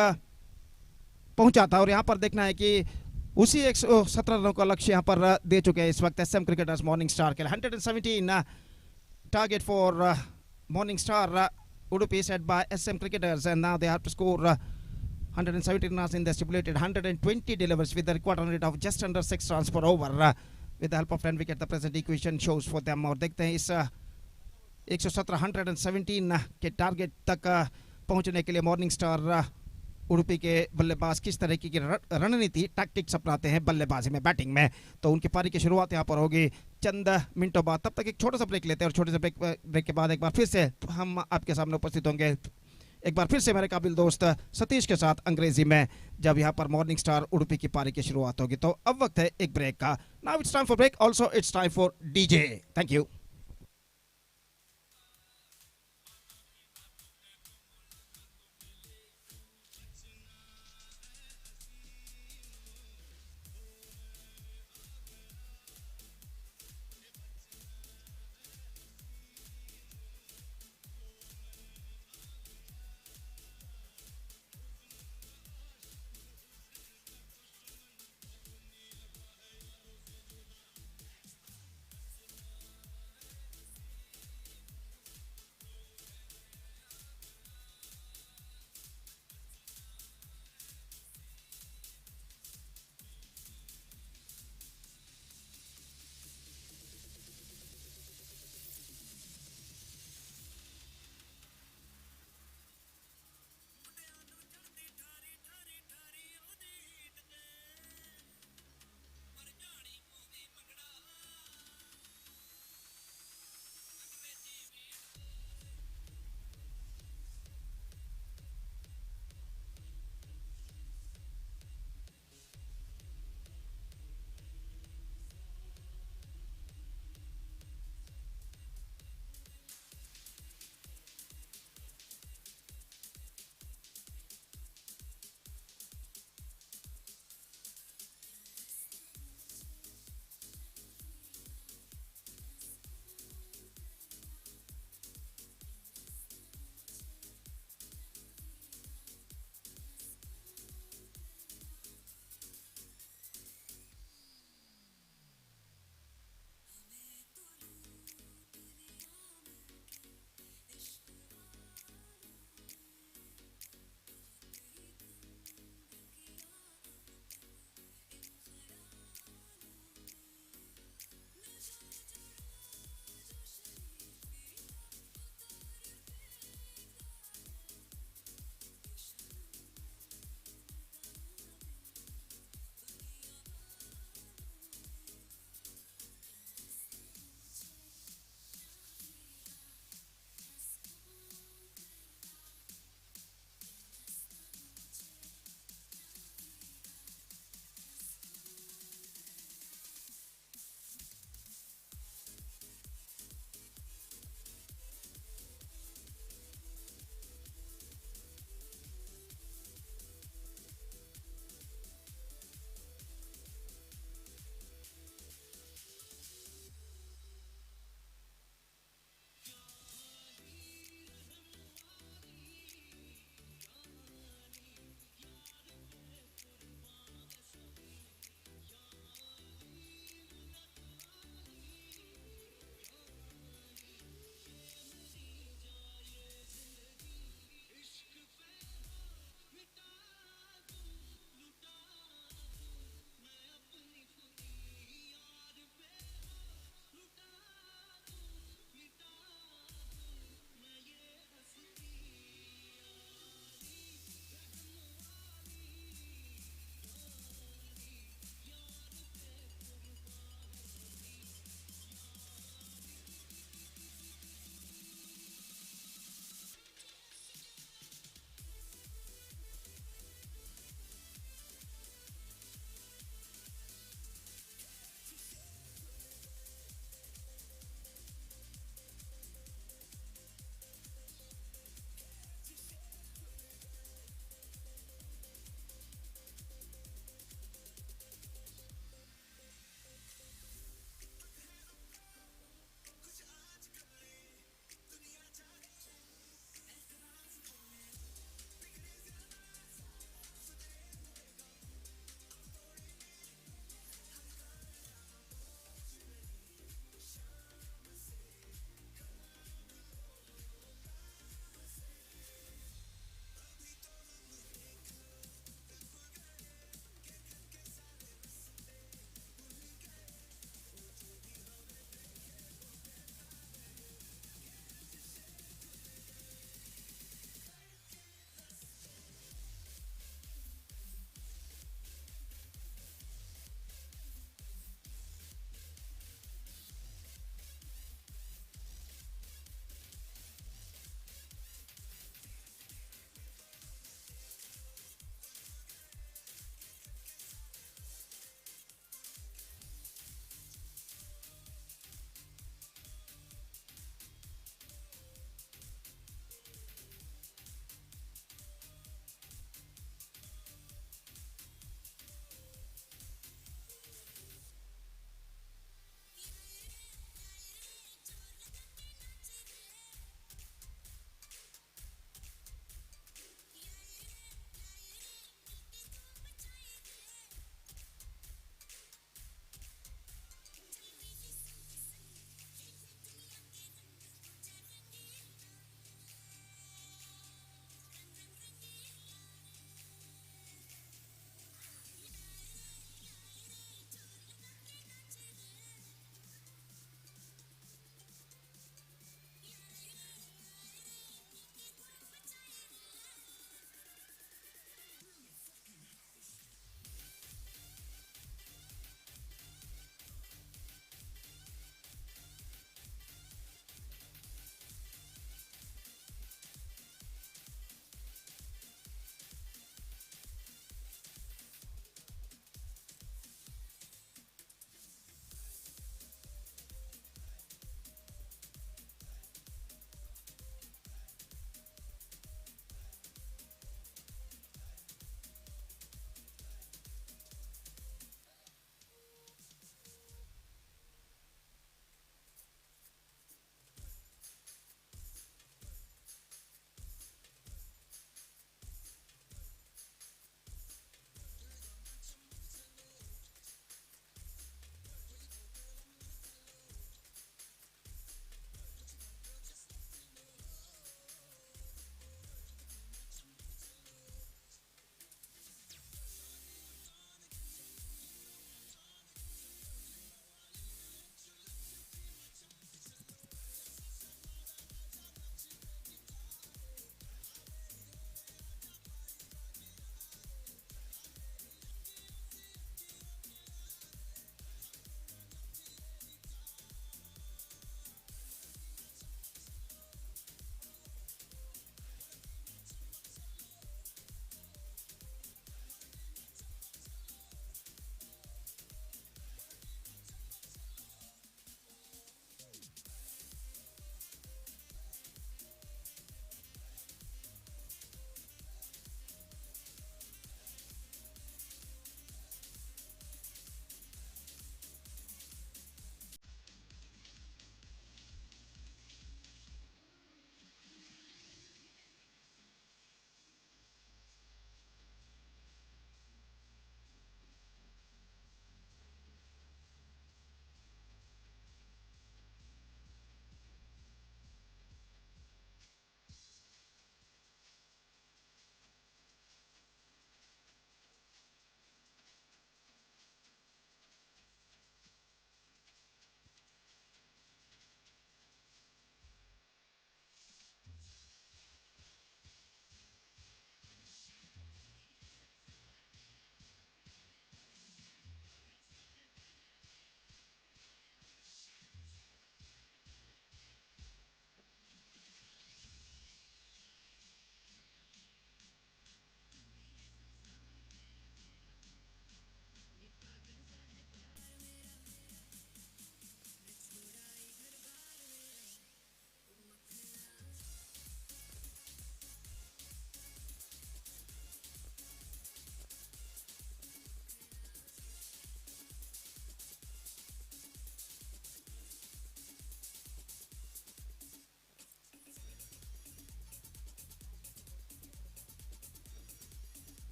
पहुंचा था. और यहाँ पर देखना है कि उसी 117 रनों का लक्ष्य यहाँ पर दे चुके हैं इस वक्त SM क्रिकेटर्स मॉर्निंग स्टार के लिए. 117 target for Morning Star Udupi set by SM cricketers and now they have to score 117 runs in the stipulated 120 delivers with the required run rate of just under 6 runs per over. With the help of 10 wickets the present equation shows for them. और देखते हैं इस 117 के target तक पहुंचने के लिए morning star Udupi के बल्लेबाज किस तरह की रणनीति टैक्टिक्स अपनाते हैं बल्लेबाजी में बैटिंग में. तो उनकी पारी की शुरुआत यहां पर होगी चंद मिनटों बाद. तब तक एक छोटा सा ब्रेक लेते हैं और छोटे से ब्रेक के बाद एक बार फिर से हम आपके सामने उपस्थित होंगे एक बार फिर से मेरे काबिल दोस्त सतीश के साथ अंग्रेजी में जब यहां पर मॉर्निंग स्टार उडुपी की पारी की शुरुआत होगी. तो अब वक्त है एक ब्रेक का. Now it's time for break. Also it's time for DJ. Thank you.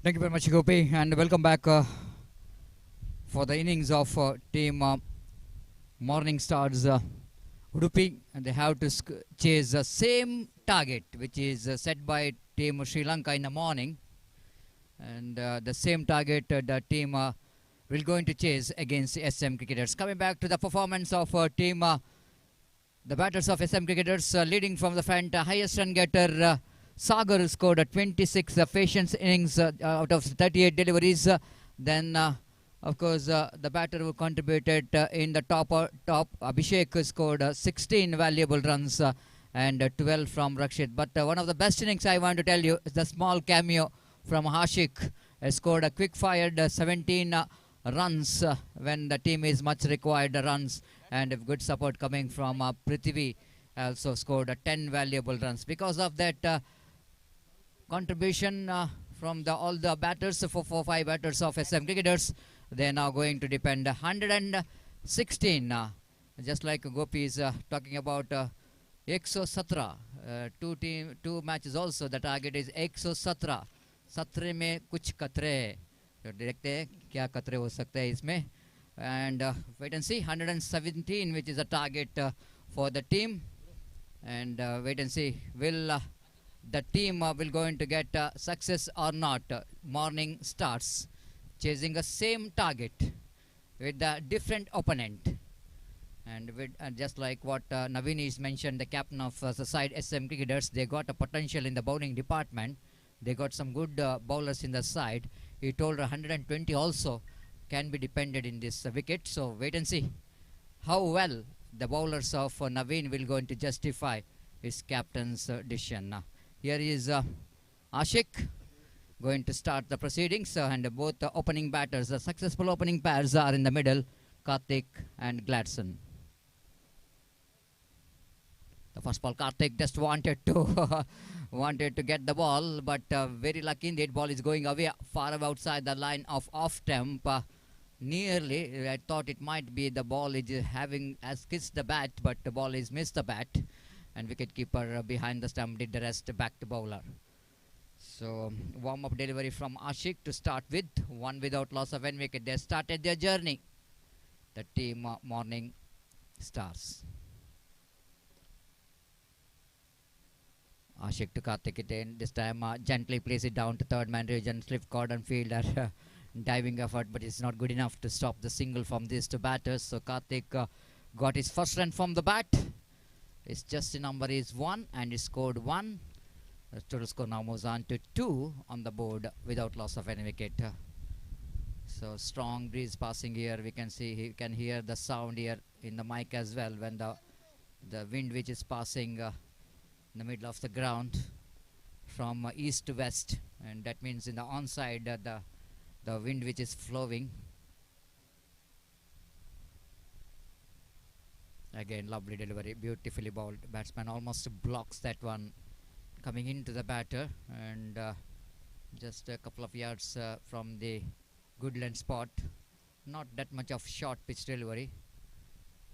Thank you very much, Gopi, and welcome back for the innings of team Morning Stars Udupi, and they have to chase the same target which is set by team Sri Lanka in the morning, and the same target the team will going to chase against SM Cricketers. Coming back to the performance of team the batters of SM Cricketers, leading from the front, highest run getter Sagar scored 26 patience innings out of 38 deliveries. Then of course, the batter who contributed in the top, Abhishek scored 16 valuable runs and 12 from Rakshit. But one of the best innings I want to tell you is the small cameo from Ashik. Scored a quick-fired 17 runs when the team is much required runs, and good support coming from Prithvi. Also scored 10 valuable runs. Because of that contribution from all the batters, 4-5 batters of SM Cricketers, they are now going to depend 116. Just like Gopi is talking about 117. Two matches also. The target is 117. 17 में कुछ कतरे, तो देखते हैं क्या कतरे हो सकते हैं इसमें. And wait and see, 117, which is a target for the team. And wait and see, will the team will going to get success or not. Morning Stars chasing the same target with a different opponent, and with just like what Naveen is mentioned, the captain of the side SM Cricketers, they got a potential in the bowling department. They got some good bowlers in the side. He told 120 also can be depended in this wicket. So wait and see how well the bowlers of Naveen will going to justify his captain's decision. Here is Ashik going to start the proceedings, and both the opening batters, the successful opening pairs, are in the middle, Karthik and Gladson. The first ball, Karthik just wanted to get the ball, but very lucky indeed. Ball is going away, far away outside the line of off stump. Nearly, I thought it might be the ball is has kissed the bat, but the ball is missed the bat, and wicketkeeper behind the stump did the rest back to bowler. So warm-up delivery from Ashik to start with, one without loss of any wicket. They started their journey, the team Morning Stars. Ashik to Karthik again. This time gently place it down to third man region. Slip cordon fielder diving effort, but it's not good enough to stop the single from these two batters. So Karthik got his first run from the bat. His just number is 1, and he scored 1. The total score now moves on to 2 on the board without loss of any wicket. So strong breeze passing here. We can see, he can hear the sound here in the mic as well when the wind which is passing in the middle of the ground from east to west, and that means in the onside the wind which is flowing. Again, lovely delivery, beautifully bowled. Batsman almost blocks that one coming into the batter, and just a couple of yards from the good length spot. Not that much of short pitch delivery,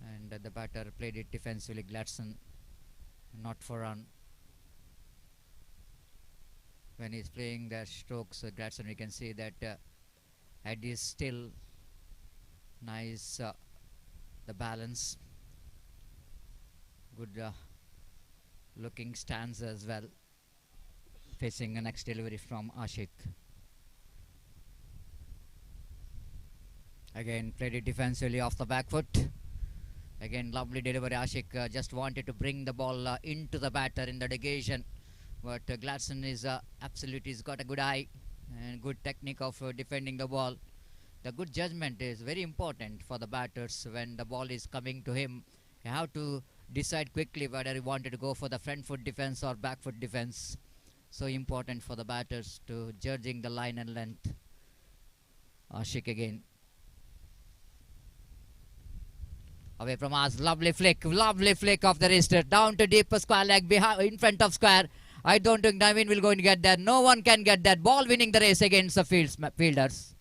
and the batter played it defensively. Gladson not for run. When he's playing the strokes, Gladson, we can see that head is still nice, the balance, good looking stance as well, facing the next delivery from Ashik. Again played it defensively off the back foot. Again lovely delivery. Ashik just wanted to bring the ball into the batter in the negation, but Gladson is absolutely, he's got a good eye and good technique of defending the ball. The good judgment is very important for the batters. When the ball is coming to him, you have to decide quickly whether he wanted to go for the front foot defense or back foot defense. So important for the batters to judging the line and length. Ashik again. Away from us, lovely flick of the wrist, down to deep square leg, behind, in front of square. I don't think Naveen will going to get that. No one can get that. Ball winning the race against the fielders.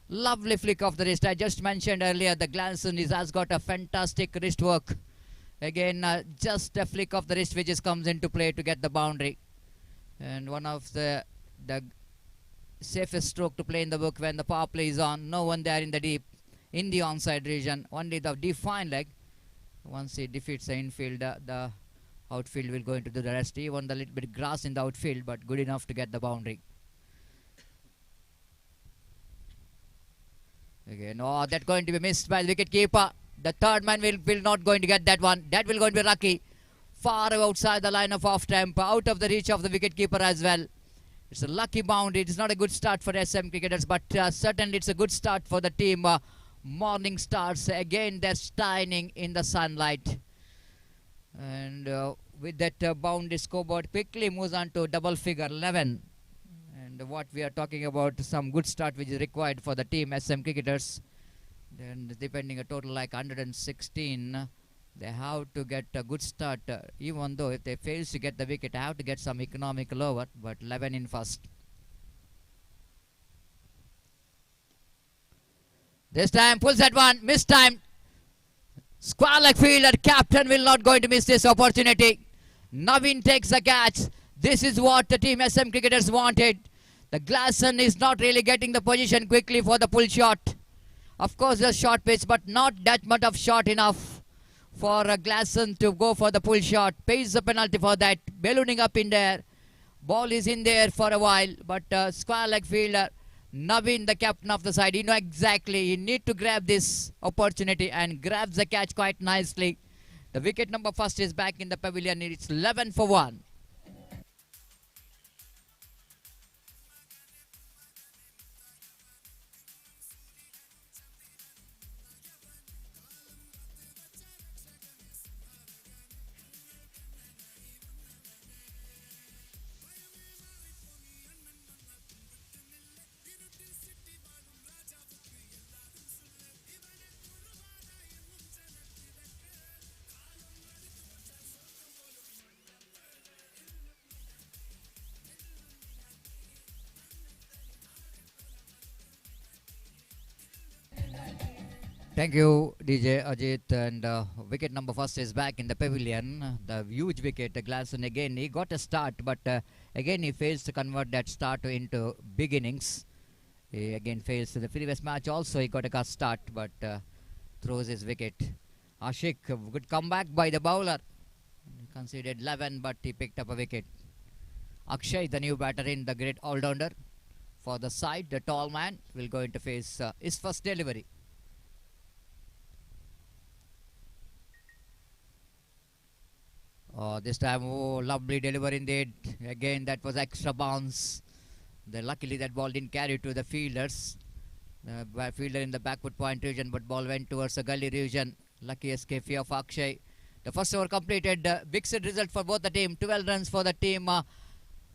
Lovely flick of the wrist. I just mentioned earlier, the Gladson has got a fantastic wrist work. Again, just a flick of the wrist which comes into play to get the boundary. And one of the safest stroke to play in the book when the power play is on. No one there in the deep, in the onside region. Only the defined leg. Once he defeats the infield, the outfield will go into the rest. He won the little bit grass in the outfield, but good enough to get the boundary. Again, oh, that's going to be missed by the wicket keeper. The third man will not going to get that one. That will going to be lucky. Far outside the line of off tempo, out of the reach of the wicket keeper as well. It's a lucky boundary. It's not a good start for SM cricketers, but certainly it's a good start for the team. Morning Stars, again they're shining in the sunlight. And with that boundary, scoreboard quickly moves on to double figure 11. And what we are talking about, some good start which is required for the team SM cricketers. Then depending a total like 116, they have to get a good start. Even though if they fail to get the wicket, they have to get some economical over, but 11 in first. This time pulls that one, missed time. Square leg fielder, captain will not going to miss this opportunity. Naveen takes the catch. This is what the team SM cricketers wanted. The Glasson is not really getting the position quickly for the pull shot. Of course, a short pitch, but not that much of shot enough for Glasson to go for the pull shot. Pays the penalty for that. Ballooning up in there. Ball is in there for a while, but square leg fielder, Naveen, the captain of the side, you know exactly, you need to grab this opportunity and grabs the catch quite nicely. The wicket number first is back in the pavilion. It's 11 for 1. Thank you, DJ Ajit. And wicket number first is back in the pavilion. The huge wicket, Glasson again. He got a start, but again he fails to convert that start into big innings. He again fails to the previous match. Also, he got a cut start, but throws his wicket. Ashik, good comeback by the bowler. He conceded 11, but he picked up a wicket. Akshay, the new batter in the great all-rounder for the side. The tall man will go into face his first delivery. This time, oh, lovely delivery indeed. Again, that was extra bounce. Luckily, that ball didn't carry to the fielders. The fielder in the backward point region, but ball went towards the gully region. Lucky escape here of Akshay. The first over completed. Big set result for both the team. 12 runs for the team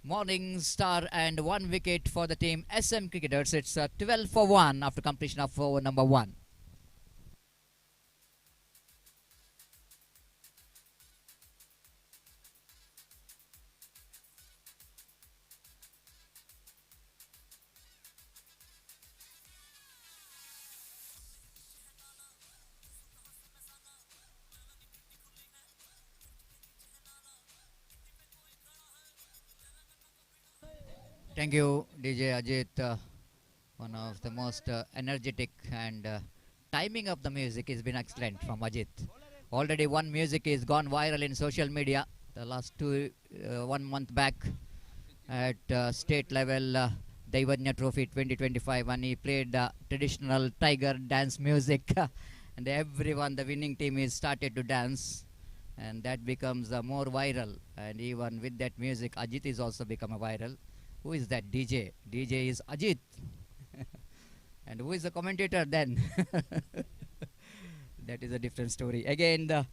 Morning Star and 1 wicket for the team SM Cricketers. It's 12 for 1 after completion of over number 1. Thank you, DJ Ajit. One of the most energetic and timing of the music has been excellent from Ajit. Already one music is gone viral in social media. The last 1 month back at state level Daivanya Trophy 2025 when he played traditional tiger dance music and everyone, the winning team is started to dance and that becomes more viral, and even with that music Ajit is also become a viral. Who is that DJ? DJ is Ajit. And who is the commentator then? That is a different story. Again, the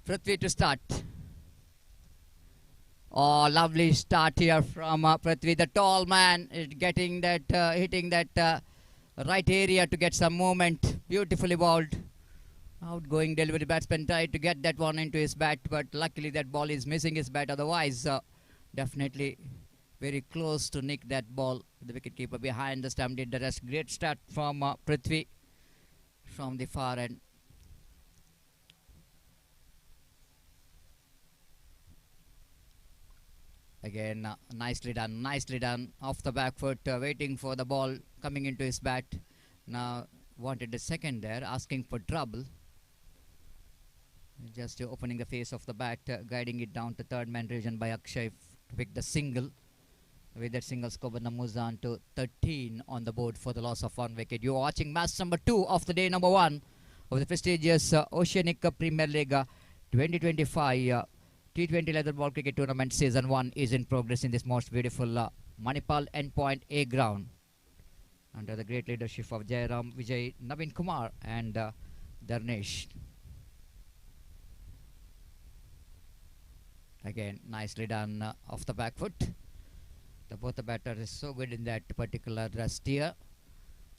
Prithvi to start. Oh, lovely start here from Prithvi. The tall man is getting that, hitting that right area to get some movement. Beautifully bowled. Outgoing delivery batsman tried to get that one into his bat, but luckily that ball is missing his bat. Otherwise, definitely very close to nick that ball. The wicketkeeper behind the stump did the rest. Great start from Prithvi from the far end. Again, nicely done. Off the back foot, waiting for the ball coming into his bat. Now wanted a second there, asking for trouble. Just opening the face of the bat, guiding it down to third man region by Akshay to pick the single. With that single score, moves on to 13 on the board for the loss of 1 wicket. You're watching match number 2 of the day number 1 of the prestigious Oceanic Premier League 2025 T20 leather ball cricket tournament. Season 1 is in progress in this most beautiful Manipal Endpoint A ground under the great leadership of Jairam, Vijay, Naveen Kumar and Dharnesh. Again, nicely done off the back foot. Both the batter is so good in that particular steer.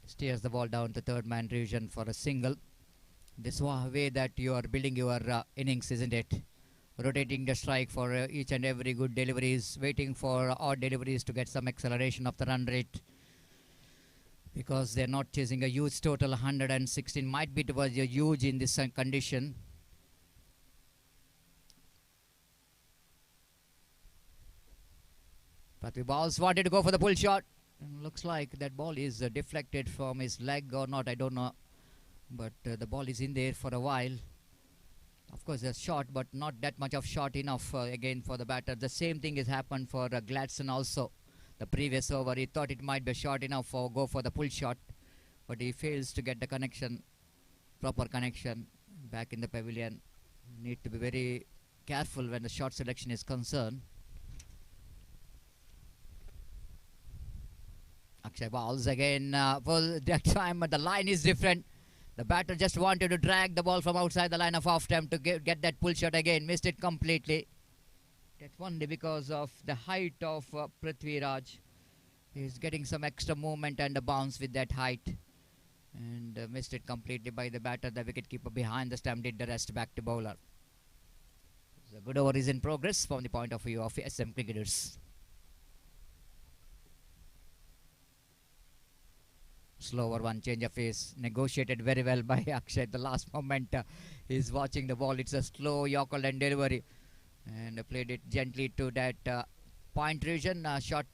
Steers the ball down to third man region for a single. This way that you are building your innings, isn't it? Rotating the strike for each and every good deliveries, waiting for odd deliveries to get some acceleration of the run rate. Because they're not chasing a huge total, 116 might be towards a huge in this condition. Pathvi Balls wanted to go for the pull shot. Looks like that ball is deflected from his leg or not, I don't know. But the ball is in there for a while. Of course, there's shot, but not that much of shot enough again for the batter. The same thing has happened for Gladstone also. The previous over, he thought it might be short enough for go for the pull shot. But he fails to get the connection, proper connection back in the pavilion. Need to be very careful when the shot selection is concerned. Akshay Balls again. Well, that time the line is different. The batter just wanted to drag the ball from outside the line of off stump to get that pull shot again. Missed it completely. That's only because of the height of Prithvi Raj. He's getting some extra movement and a bounce with that height. And missed it completely by the batter. The wicketkeeper behind the stump did the rest back to bowler. The good over is in progress from the point of view of SM cricketers. Slower one, change of pace, negotiated very well by Akshay. The last moment he's watching the ball. It's a slow Yorker and delivery, and played it gently to that point region. Shot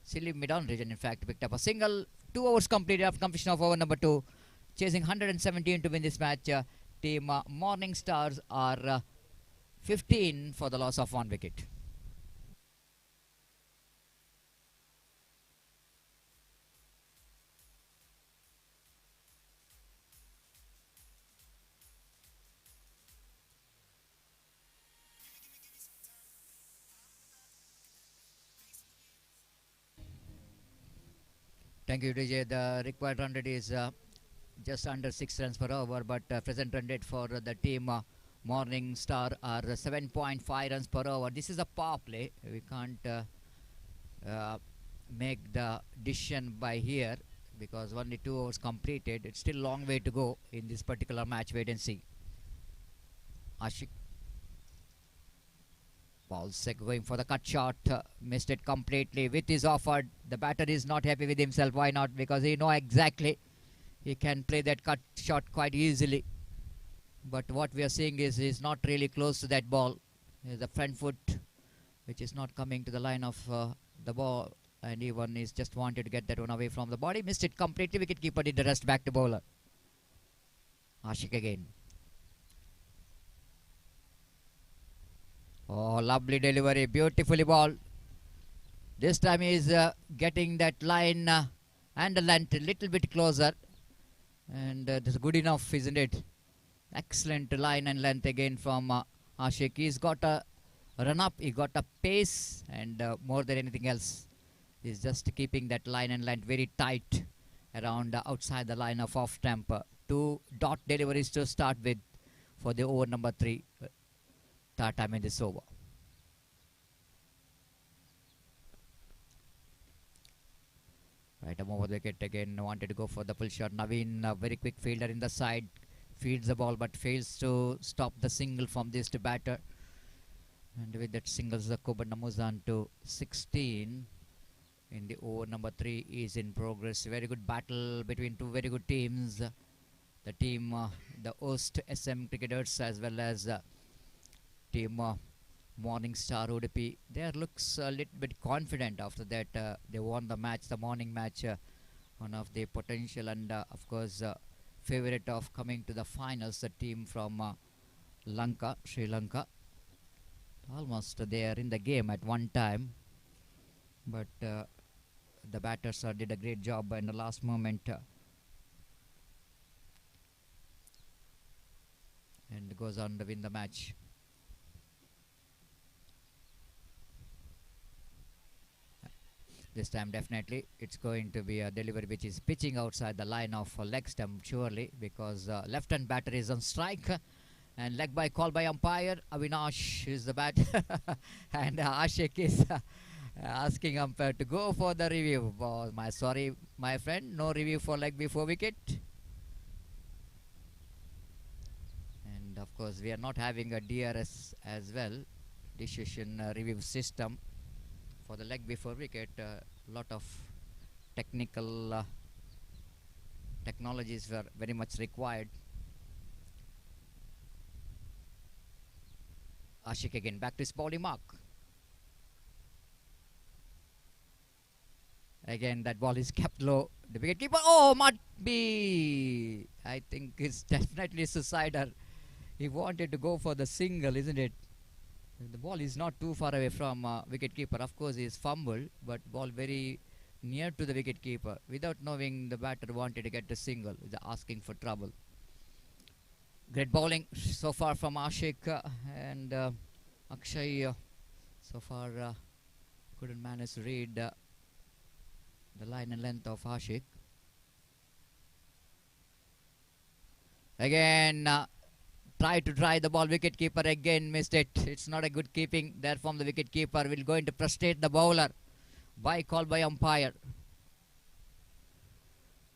silly mid-on region. In fact, picked up a single. 2 overs completed after completion of over number 2. Chasing 117 to win this match. Team Morning Stars are 15 for the loss of 1 wicket. Thank you, DJ. The required run rate is just under 6 runs per over, but present run rate for the team Morning Star are 7.5 runs per over. This is a power play. We can't make the decision by here because only 2 overs completed. It's still a long way to go in this particular match. Wait and see. Ashik. Balls going for the cut shot, missed it completely. Width is offered. The batter is not happy with himself. Why not? Because he knows exactly he can play that cut shot quite easily. But what we are seeing is he's not really close to that ball. The front foot, which is not coming to the line of the ball, and even is just wanted to get that one away from the body. Missed it completely. Wicketkeeper did the rest back to bowler. Ashik again. Oh, lovely delivery, beautifully ball. This time he is getting that line and the length a little bit closer. And that's good enough, isn't it? Excellent line and length again from Ashik. He's got a run up, he got a pace, and more than anything else, he's just keeping that line and length very tight around outside the line of off stump. 2 dot deliveries to start with for the over number 3. Third time in this over. Right, over the wicket again. Wanted to go for the pull shot. Naveen, a very quick fielder in the side, feeds the ball but fails to stop the single from this to batter. And with that single, Zakuban moves on to 16 in the over number 3 is in progress. Very good battle between 2 very good teams. The team, the host SM cricketers, as well as team Morning Star Udupi. They looks a little bit confident after that. They won the match, the morning match. One of the potential and of course favorite of coming to the finals. The team from Lanka, Sri Lanka. Almost they are in the game at one time, but the batters did a great job in the last moment. And goes on to win the match. This time definitely it's going to be a delivery which is pitching outside the line of leg stump surely, because left-hand batter is on strike, and leg by call by umpire. Avinash is the bat and Ashik is asking umpire to go for the review. Sorry my friend, no review for leg before wicket. And of course we are not having a DRS as well, decision review system, for the leg before wicket. Lot of technical technologies were very much required. Ashik again back to his bowling mark. Again that ball is kept low. The wicket keeper, oh, might be, I think it's definitely suicider. He wanted to go for the single, isn't it? The ball is not too far away from wicket keeper. Of course, he is fumbled, but ball very near to the wicket keeper. Without knowing, the batter wanted to get the single. He's asking for trouble. Great bowling so far from Ashik and Akshay. So far, couldn't manage to read the line and length of Ashik. Again. Try to try the ball, wicket keeper again missed it. It's not a good keeping there from the wicket keeper. Will going to frustrate the bowler by call by umpire.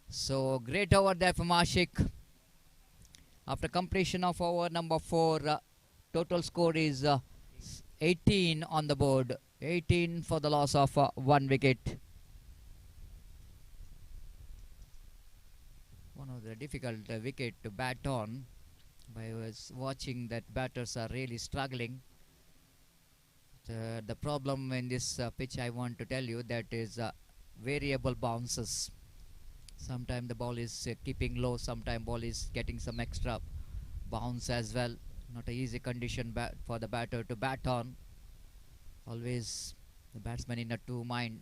So great over there from Ashik. After completion of over number 4, total score is 18 on the board. 18 for the loss of 1 wicket. One of the difficult wicket to bat on. I was watching that batters are really struggling. The problem in this pitch, I want to tell you, that is variable bounces. Sometimes the ball is keeping low, sometimes ball is getting some extra bounce as well. Not an easy condition for the batter to bat on. Always the batsman in a two mind,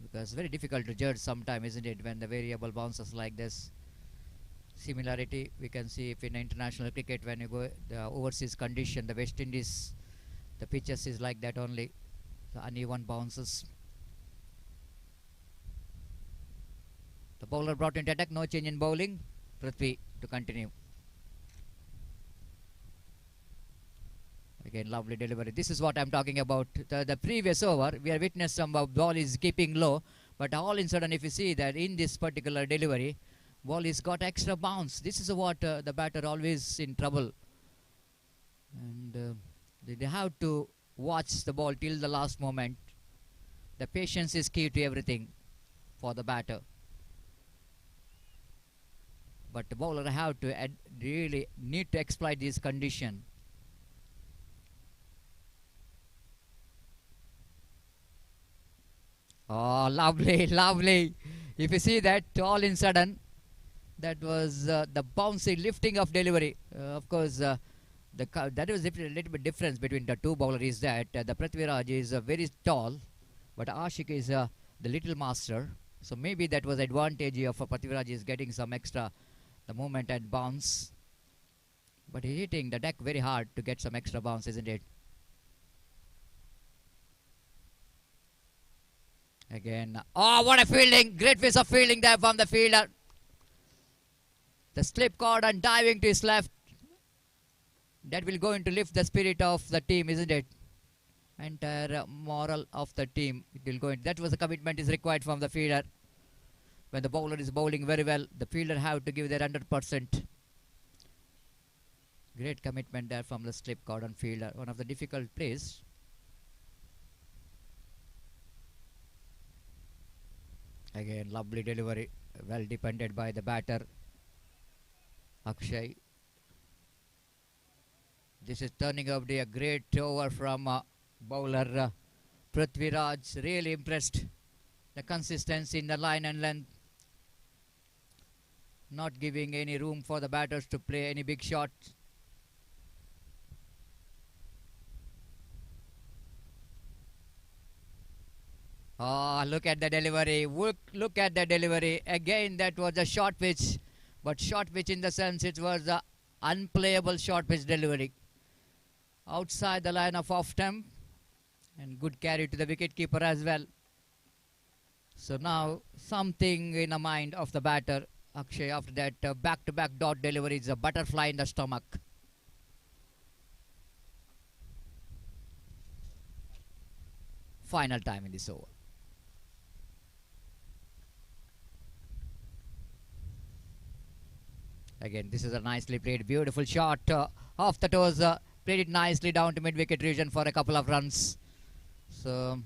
because very difficult to judge sometimes, isn't it, when the variable bounces like this. Similarity we can see if in international cricket, when you go the overseas condition, the West Indies, the pitches is like that only, the uneven bounces. The bowler brought into attack, no change in bowling. Prithvi to continue. Again lovely delivery. This is what I'm talking about. The previous over we are witnessed some ball is keeping low, but all in sudden if you see that in this particular delivery, ball is got extra bounce. This is what the batter always in trouble, and they have to watch the ball till the last moment. The patience is key to everything for the batter, but the bowler have to really need to exploit this condition. Oh, lovely, lovely. If you see that, all in sudden, that was the bouncy lifting of delivery. Of course, that was a little bit difference between the two bowlers, is that the Prithviraj is very tall, but Ashik is the little master. So maybe that was advantage of Prithviraj is getting some extra the movement and bounce. But he's hitting the deck very hard to get some extra bounce, isn't it? Again, oh, what a fielding! Great piece of fielding there from the fielder. The slip cord and diving to his left. That will going to lift the spirit of the team, isn't it? Entire moral of the team. It will go in. That was the commitment is required from the fielder. When the bowler is bowling very well, the fielder have to give their 100%. Great commitment there from the slip cord and fielder. One of the difficult plays. Again, lovely delivery. Well defended by the batter. Akshay. This is turning out to be a great over from bowler Prithviraj. Really impressed. The consistency in the line and length. Not giving any room for the batters to play any big shots. Ah, look at the delivery. Look at the delivery. Again, that was a short pitch. But short pitch in the sense it was a unplayable short pitch delivery. Outside the line of off stump. And good carry to the wicketkeeper as well. So now something in the mind of the batter. Akshay, after that back-to-back dot delivery is a butterfly in the stomach. Final time in this over. Again, this is a nicely played, beautiful shot. Off the toes, played it nicely down to mid-wicket region for a couple of runs. So,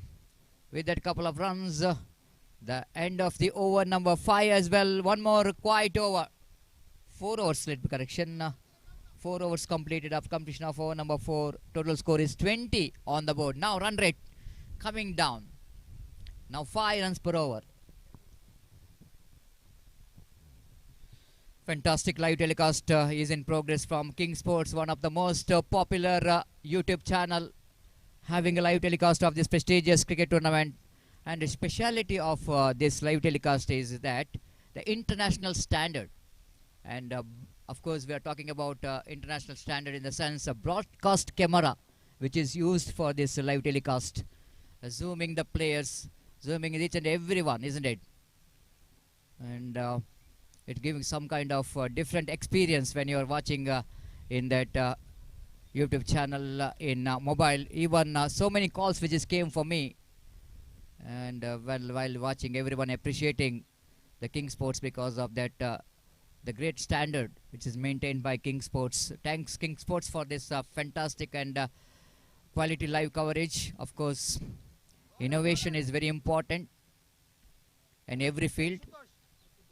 with that couple of runs, the end of the over number 5 as well. One more quiet over. 4 overs slip correction. 4 overs completed after completion of over number 4. Total score is 20 on the board. Now run rate coming down. Now 5 runs per over. Fantastic live telecast is in progress from King Sports, one of the most popular YouTube channel having a live telecast of this prestigious cricket tournament. And the speciality of this live telecast is that the international standard. And of course, we are talking about international standard in the sense of broadcast camera, which is used for this live telecast. Zooming the players, zooming each and everyone, isn't it? And it giving some kind of different experience when you are watching in that YouTube channel in mobile. Even so many calls which came for me. And while watching, everyone appreciating the King Sports because of that the great standard which is maintained by King Sports. Thanks King Sports for this fantastic and quality live coverage. Of course, innovation is very important in every field.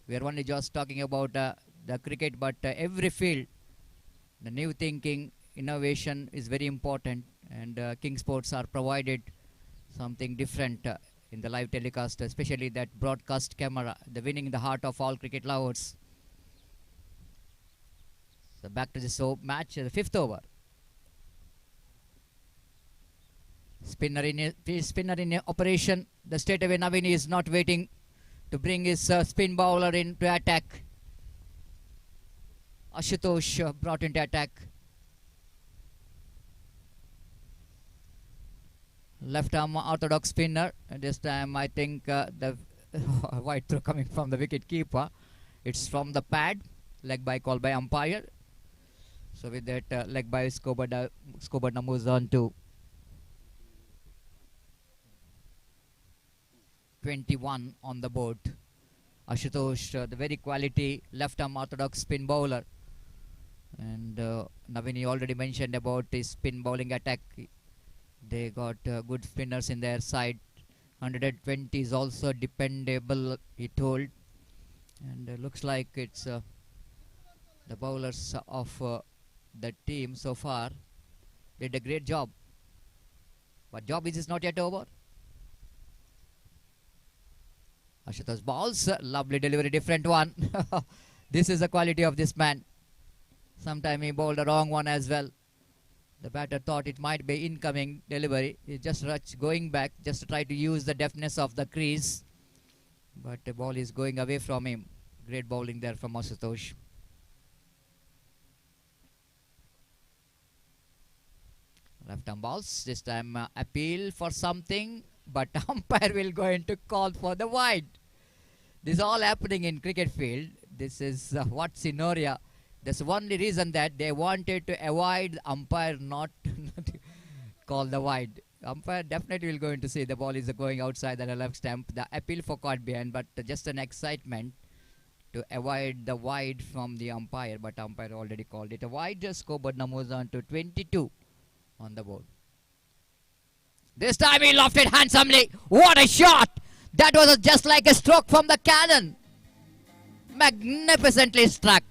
We are only just talking about the cricket, but every field, the new thinking, innovation is very important, and King Sports are provided something different in the live telecast, especially that broadcast camera, the winning the heart of all cricket lovers. So back to this match, the 5th over. Spinner in operation. The straightaway Navini is not waiting to bring his spin bowler into attack. Ashutosh brought into attack. Left arm orthodox spinner. And this time I think the wide throw coming from the wicket keeper. It's from the pad. Leg by call by umpire. So with that leg by Skobarna moves on to 21 on the board. Ashutosh, the very quality left arm orthodox spin bowler. And Navini already mentioned about his spin bowling attack. They got good spinners in their side. 120 is also dependable, he told. And looks like it's the bowlers of the team so far did a great job. But job is not yet over. Ashutosh balls, lovely delivery, different one. This is the quality of this man. Sometime he bowled a wrong one as well. The batter thought it might be incoming delivery. He just going back just to try to use the deftness of the crease. But the ball is going away from him. Great bowling there from Ashutosh. Left arm balls. This time appeal for something. But umpire will go into call for the wide. This is all happening in cricket field. This is what scenario. That's the only reason that they wanted to avoid the umpire not call the wide. Umpire definitely will going to say the ball is going outside the left stump. The appeal for caught behind, but just an excitement to avoid the wide from the umpire. But umpire already called it a wide. Score but moves on to 22 on the board. This time he lofted handsomely. What a shot! That was just like a stroke from the cannon. Magnificently struck.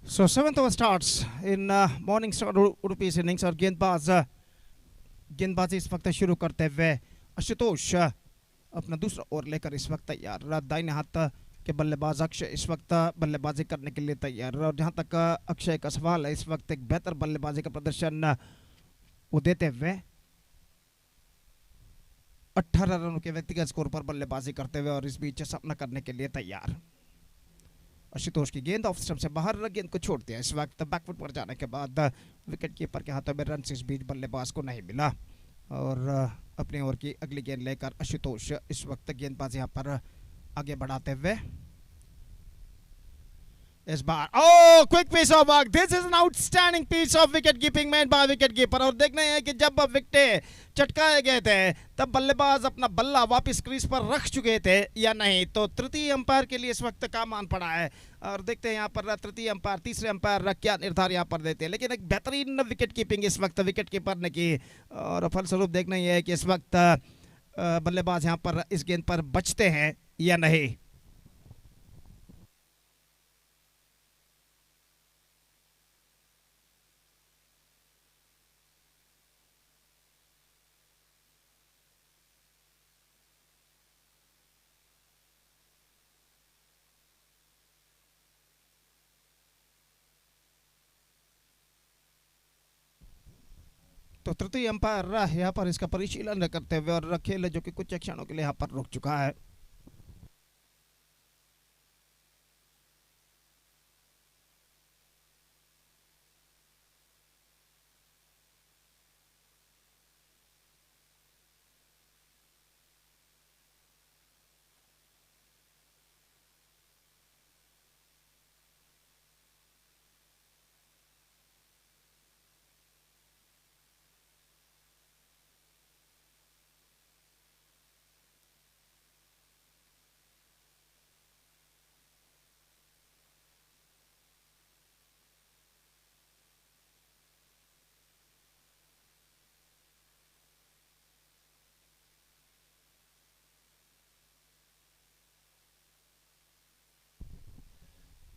So 7th over starts in Morning Star Udupi's innings और गेंदबाजी इस वक्त शुरू करते हुए आशुतोष अपना दूसरा over लेकर इस वक्त तैयार। दाहिने हाथ के बल्लेबाज अक्षय इस वक्त बल्लेबाजी करने के लिए तैयार। और जहां तक अक्षय का सवाल है, इस वक्त एक बेहतर बल्लेबाजी का प्रदर्शन वो देते हुए 18 रनों के व्यक्तिगत स्कोर पर बल्लेबाजी करते हुए और इस बीच सामना करने के लिए तैयार। आशुतोष की गेंद ऑफ स्टंप से बाहर, गेंद को छोड़ दिया। इस वक्त बैकफुट पर जाने के बाद विकेट कीपर के हाथों में रन इस बीच बल्लेबाज को नहीं मिला और अपने ओवर की अगली गेंद लेकर आशुतोष इस वक्त गेंदबाजी यहाँ पर आगे बढ़ाते हुए इस बार quick piece of work. This is an outstanding piece of wicket keeping made by wicket keeper. और देखना है कि जब विकेटें चटकाए गए थे तब बल्लेबाज अपना बल्ला वापस क्रीज पर रख चुके थे या नहीं। तो तृतीय अंपायर के लिए इस वक्त काम मान पड़ा है और देखते हैं यहाँ पर तृतीय अंपायर तीसरे अंपायर क्या निर्धार यहाँ पर देते हैं। लेकिन एक बेहतरीन विकेट कीपिंग इस वक्त विकेट कीपर ने की और फलस्वरूप देखना यह है कि इस वक्त बल्लेबाज यहाँ पर इस गेंद पर बचते हैं या नहीं। तो तृतीय अंपायर यहाँ पर इसका परिशीलन करते हुए और खेल जो कि कुछ क्षणों के लिए यहाँ पर रुक चुका है।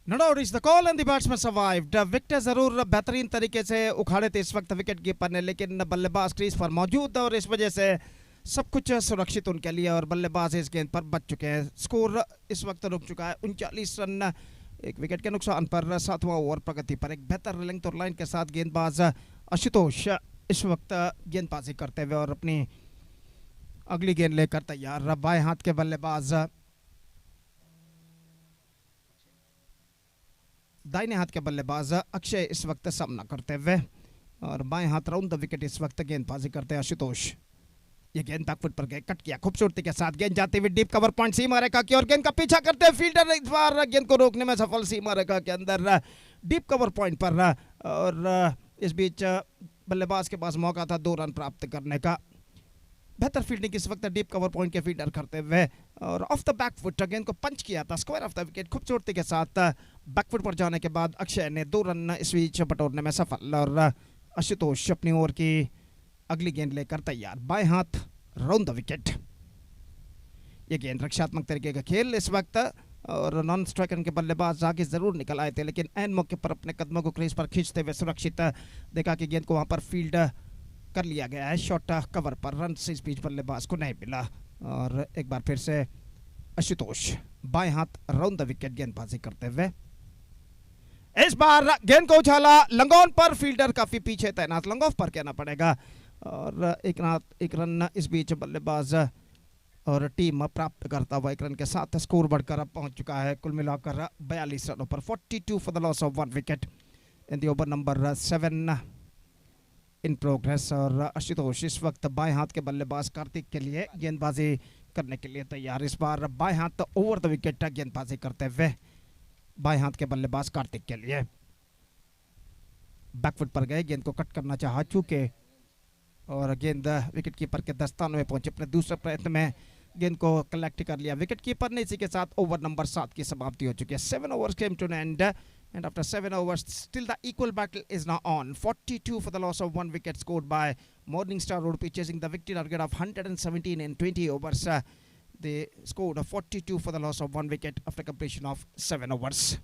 No doubt it's the call and the batsman survived. Wicket जरूर बेहतरीन तरीके से उखाड़े थे इस वक्त विकेट कीपर ने, लेकिन बल्लेबाज क्रीज पर मौजूद और इस वजह से सब कुछ सुरक्षित उनके लिए और बल्लेबाज इस गेंद पर बच चुके हैं। स्कोर इस वक्त रुक चुका है 39 रन एक विकेट के नुकसान पर। 7वां ओवर प्रगति पर एक बेहतर लेंथ और लाइन के साथ गेंदबाज आशुतोष इस वक्त गेंदबाजी करते हुए और अपनी अगली गेंद लेकर तैयार। बाएं हाथ के बल्लेबाज दाहिने हाथ के बल्लेबाज अक्षय इस वक्त सामना करते हुए और बाएं हाथ राउंड द विकेट इस वक्त गेंदबाजी करते हैं आशुतोष। ये गेंद बैकफुट पर गए, कट किया खूबसूरती के साथ, गेंद जाती हुई डीप कवर पॉइंट सीमा रेखा की और गेंद का पीछा करते हैं फील्डर इस बार गेंद को रोकने में सफल सीमा रेखा के अंदर डीप कवर पॉइंट पर। और इस बीच बल्लेबाज के पास मौका था 2 रन प्राप्त करने का। बेहतर फील्डिंग इस वक्त डीप कवर पॉइंट के फील्डर करते हुए और ऑफ द बैकफुट गेंद को पंच किया था स्क्वायर ऑफ द विकेट खूबसूरती के साथ। बैकफुट पर जाने के बाद अक्षय ने 2 रन इस बीच बटोरने में सफल और आशुतोष अपनी ओवर की अगली गेंद लेकर तैयार। बाएं हाथ राउंड द विकेट। ये गेंद रक्षात्मक तरीके का खेल इस वक्त और नॉन स्ट्राइकर के बल्लेबाज आगे जरूर निकल आए थे, लेकिन एन मौके पर अपने कदमों को क्रीज पर खींचते हुए सुरक्षित देखा कि गेंद को वहां पर फील्ड कर लिया गया है शॉर्ट कवर पर। रन से इस बीच बल्लेबाज को नहीं मिला और एक बार फिर से आशुतोष बाएं हाथ राउंड द विकेट गेंदबाजी करते हुए इस बार गेंद को उछाला लंगॉन पर, फील्डर काफी पीछे तैनात, लंग ऑफ पर कहना पड़ेगा और एक रन इस बीच बल्लेबाज और टीम प्राप्त करता हुआ 1 रन के साथ स्कोर बढ़कर अब पहुंच चुका है कुल मिलाकर 42 रनों पर। 42 for the loss of 1 wicket in the over number 7 in progress. और आशुतोष इस वक्त बाएं हाथ के बल्लेबाज कार्तिक के लिए गेंदबाजी करने के लिए तैयार। इस बार बाएं हाथ ओवर द विकेट गेंदबाजी करते हुए बाएं हाथ के बल्लेबाज कार्तिक के लिए बैकफुट पर गए, गेंद को कट करना चाहा चूके और गेंद विकेट कीपर के दस्तानों में पहुंचे। अपने दूसरे प्रयत्न में गेंद को कलेक्ट कर लिया विकेट कीपर ने। इसी के साथ ओवर नंबर 7 की समाप्ति हो चुकी है। 7 overs came to an end and after 7 overs still the equal battle is now on. 42 for the loss of 1 wicket scored by Morning Star Road chasing the victory target of 117 in 20 overs. They scored a 42 for the loss of 1 wicket after completion of 7 overs.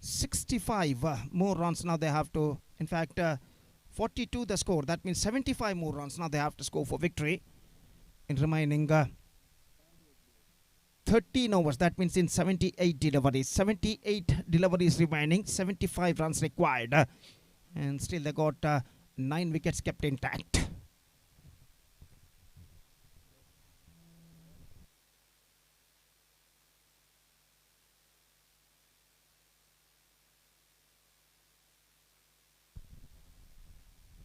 65 more runs now they have to, in fact 42 the score, that means 75 more runs now they have to score for victory in remaining 13 overs. That means in 78 deliveries remaining, 75 runs required, and still they got 9 wickets kept intact.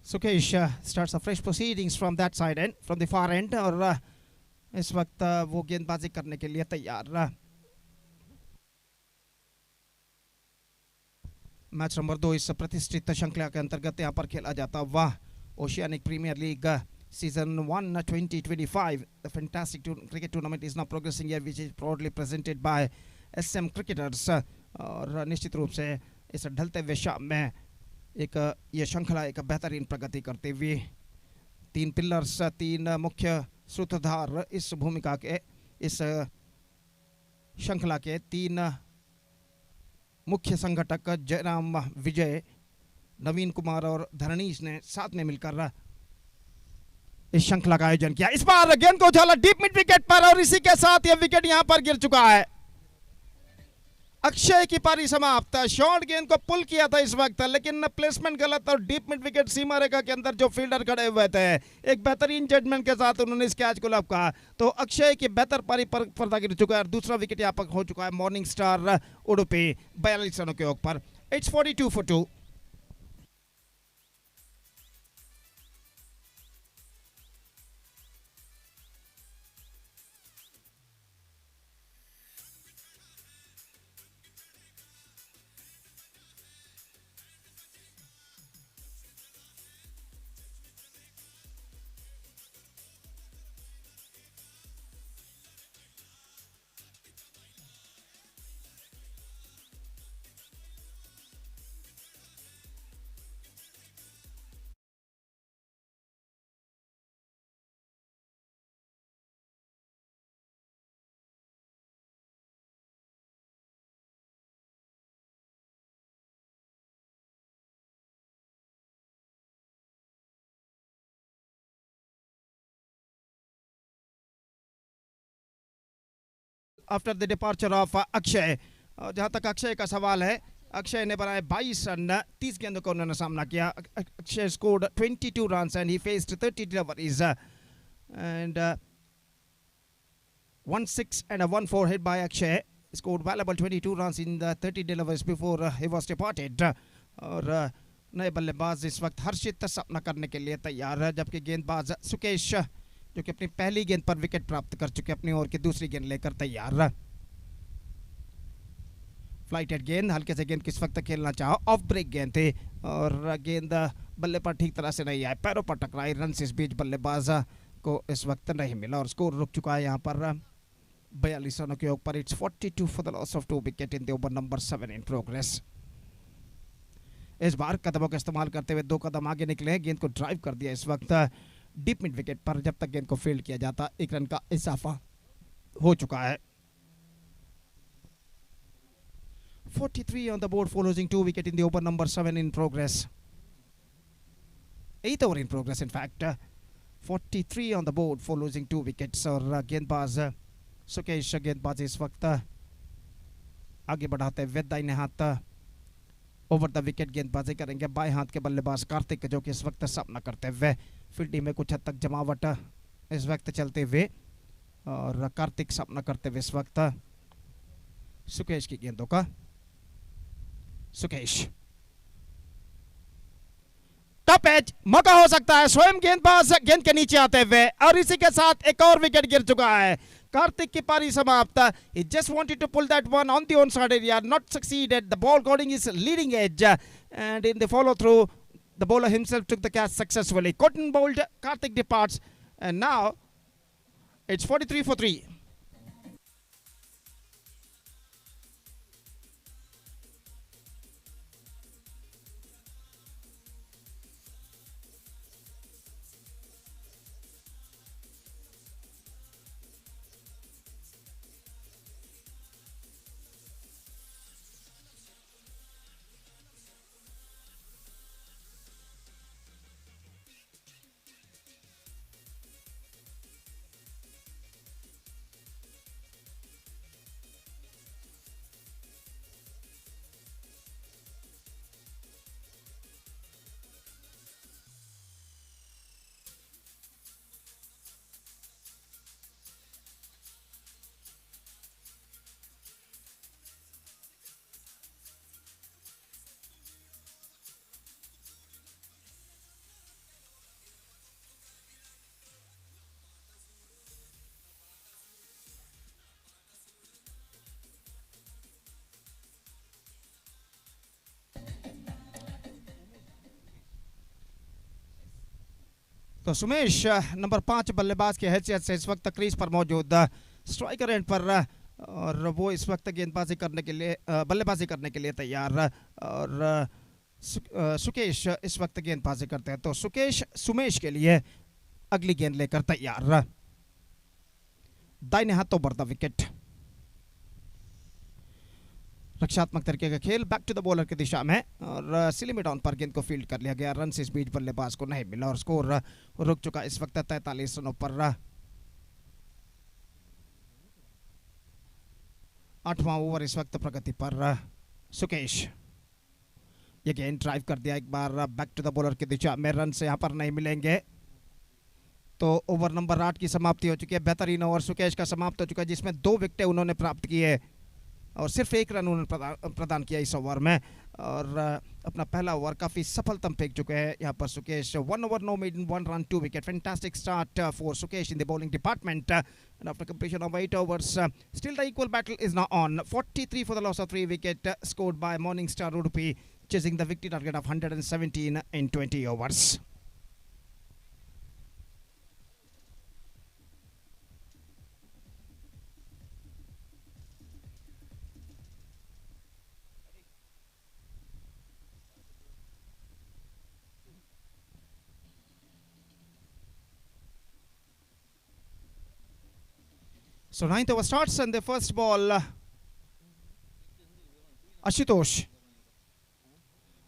Sukesh starts a fresh proceedings from that side end, from the far end, और इस वक्त वो गेंदबाजी करने के लिए तैयार. Match number 2 इस प्रतिष्ठित श्रृंखला के अंतर्गत यहाँ पर खेला जाता हुआ oceanic premier league season 1 2025. The fantastic cricket tournament is now progressing here, which is proudly presented by SM Cricketers. और निश्चित रूप से इस ढलते हुए शाम में एक ये श्रृंखला एक बेहतरीन प्रगति करते हुए 3 पिलर्स, 3 मुख्य सूत्रधार इस भूमिका के, इस श्रृंखला के 3 मुख्य संगठक जयराम, विजय, नवीन कुमार और धरणीश ने साथ में मिलकर इस श्रृंखला का आयोजन किया. इस बार गेंद को उछाला डीप मिड विकेट पर और इसी के साथ यह विकेट यहां पर गिर चुका है. अक्षय की पारी समाप्त. शॉर्ट गेंद को पुल किया था इस वक्त, लेकिन प्लेसमेंट गलत और डीप मिड विकेट सीमा रेखा के अंदर जो फील्डर खड़े हुए थे एक बेहतरीन जजमेंट के साथ उन्होंने इस कैच को लपका. तो अक्षय की बेहतर पारी पर पर्दा गिर चुका है और दूसरा विकेट यहाँ पर हो चुका है मॉर्निंग स्टार उडुपी 42 रनों के ओवर पर. It's 42 for 2. After the departure of Akshay, जहां तक अक्षय का सवाल है, अक्षय ने बनाए 22 रन, 30 गेंदों का उन्होंने सामना किया. Akshay scored 22 runs and he faced 30 deliveries and 1-6 and a 1-4 hit by Akshay. Scored valuable 22 runs in the 30 deliveries before he was departed. और नए बल्लेबाज इस वक्त हर्षित सामना करने के लिए तैयार है, जबकि गेंदबाज सुकेश जो कि अपनी पहली गेंद पर विकेट प्राप्त कर चुके अपनी ओवर की दूसरी गेंद लेकर तैयार. फ्लाइटेड गेंद, हल्के से गेंद किस वक्त खेलना चाहा, ऑफ ब्रेक गेंद थी और गेंद बल्ले पर ठीक तरह से नहीं आए, पैरों पर टकराई. रन इस बीच बल्लेबाज को इस वक्त नहीं मिला और स्कोर रुक चुका है यहाँ पर 42 रनों के ऊपर. It's 42 for the loss of 2 wicket in the over number 7 in progress. इस बार कदमों का इस्तेमाल करते हुए 2 कदम आगे निकले, गेंद को ड्राइव कर दिया इस वक्त डीप मिड विकेट पर. जब तक गेंद को फील्ड किया जाता 1 रन का इजाफा हो चुका है. 43 on the board for losing 2 wicket in the over number 7 in progress. 8th over in progress in fact. 43 on the board for losing 2 wickets. और गेंदबाज सुकेश गेंदबाज इस वक्त आगे बढ़ाते हुए दाहिने हाथ ओवर द विकेट गेंदबाजी करेंगे. बाएं हाथ के बल्लेबाज कार्तिक जो कि इस वक्त सामना करते हुए फील्डिंग में कुछ हद तक जमावट इस वक्त चलते हुए और कार्तिक सामना करते हुए इस वक्त सुकेश की गेंदों का. सुकेश टॉप एज मौका हो सकता है, स्वयं गेंदबाज गेंद के नीचे आते हुए और इसी के साथ एक और विकेट गिर चुका है. कार्तिक की पारी समाप्त. He just wanted to pull that one on the onside area, not succeeded. The ball going is leading edge and in the follow through the bowler himself took the catch successfully. Cotton bowled, Karthik departs and now it's 43 for 3. तो Sumesh number 5 बल्लेबाज की हैसियत से इस वक्त crease पर मौजूद striker end पर और वो इस वक्त गेंदबाजी करने के लिए बल्लेबाजी करने के लिए तैयार और सुकेश इस वक्त गेंदबाजी करते हैं। तो सुकेश सुमेश के लिए अगली गेंद लेकर तैयार। दाहिने हाथों पर द विकेट। रक्षात्मक तरीके का खेल बैक टू द बॉलर की दिशा में और सिली डाउन पर गेंद को फील्ड कर लिया गया। रन से इस बीच बल्लेबाज को नहीं मिला और स्कोर रुक चुका इस वक्त 43 रनों पर। 8वां ओवर इस वक्त प्रगति पर। सुकेश ये गेंद ड्राइव कर दिया एक बार बैक टू द बॉलर की दिशा में। रन से यहां पर नहीं मिलेंगे तो ओवर नंबर 8 की समाप्ति हो चुकी है। बेहतरीन ओवर सुकेश का समाप्त हो चुका है जिसमें 2 विकेटें उन्होंने प्राप्त किए और सिर्फ 1 रन उन्होंने प्रदान किया इस ओवर में और अपना पहला ओवर काफी सफलतम फेंक चुके हैं यहाँ पर Sukesh. 1 over know made in 1 run 2 wicket. Fantastic start for Sukesh in the bowling department and after completion of 8 overs still the equal battle is now on. 43 for the loss of 3 wicket scored by Morning Star Udupi, chasing the victory target of 117 in 20 overs. So 9th over starts and the first ball Ashutosh.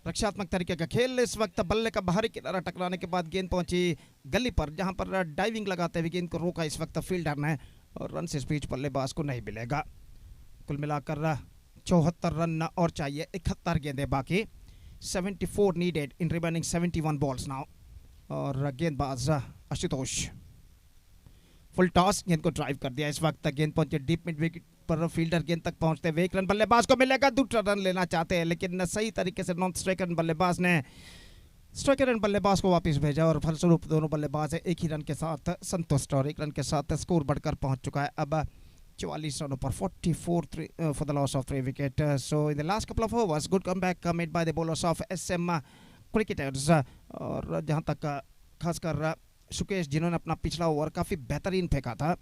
रक्षात्मक तरीके का खेल। इस वक्त बल्ले का बाहरी किनारा टकराने के बाद गेंद पहुंची गली पर जहां पर डाइविंग लगाते हुए गेंद को रोका इस वक्त फील्डर ने और रन से इस बीच बल्लेबाज को नहीं मिलेगा। कुल मिलाकर 74 रन और चाहिए 71 गेंदें बाकी। 74 needed in remaining 71 balls now और गेंदबाज आशुतोष। फुल टॉस गेंद को ड्राइव कर दिया इस वक्त गेंद पहुंचे डीप मिड विकेट पर। फील्डर गेंद तक पहुंचते हुए 1 रन बल्लेबाज को मिलेगा। दूसरा रन लेना चाहते हैं लेकिन सही तरीके से नॉन स्ट्राइकर बल्लेबाज ने स्ट्राइकर एंड बल्लेबाज को वापस भेजा और फलस्वरूप दोनों बल्लेबाज एक ही रन के साथ संतुष्ट और 1 रन के साथ स्कोर बढ़कर पहुंच चुका है अब 44 रनों पर। 44 for the loss of 3 wicket. So in the last couple of overs good comeback made by the bowlers of SM cricketers और जहां तक खासकर सुकेश जिन्होंने अपना पिछला ओवर काफी बेहतरीन फेंका था।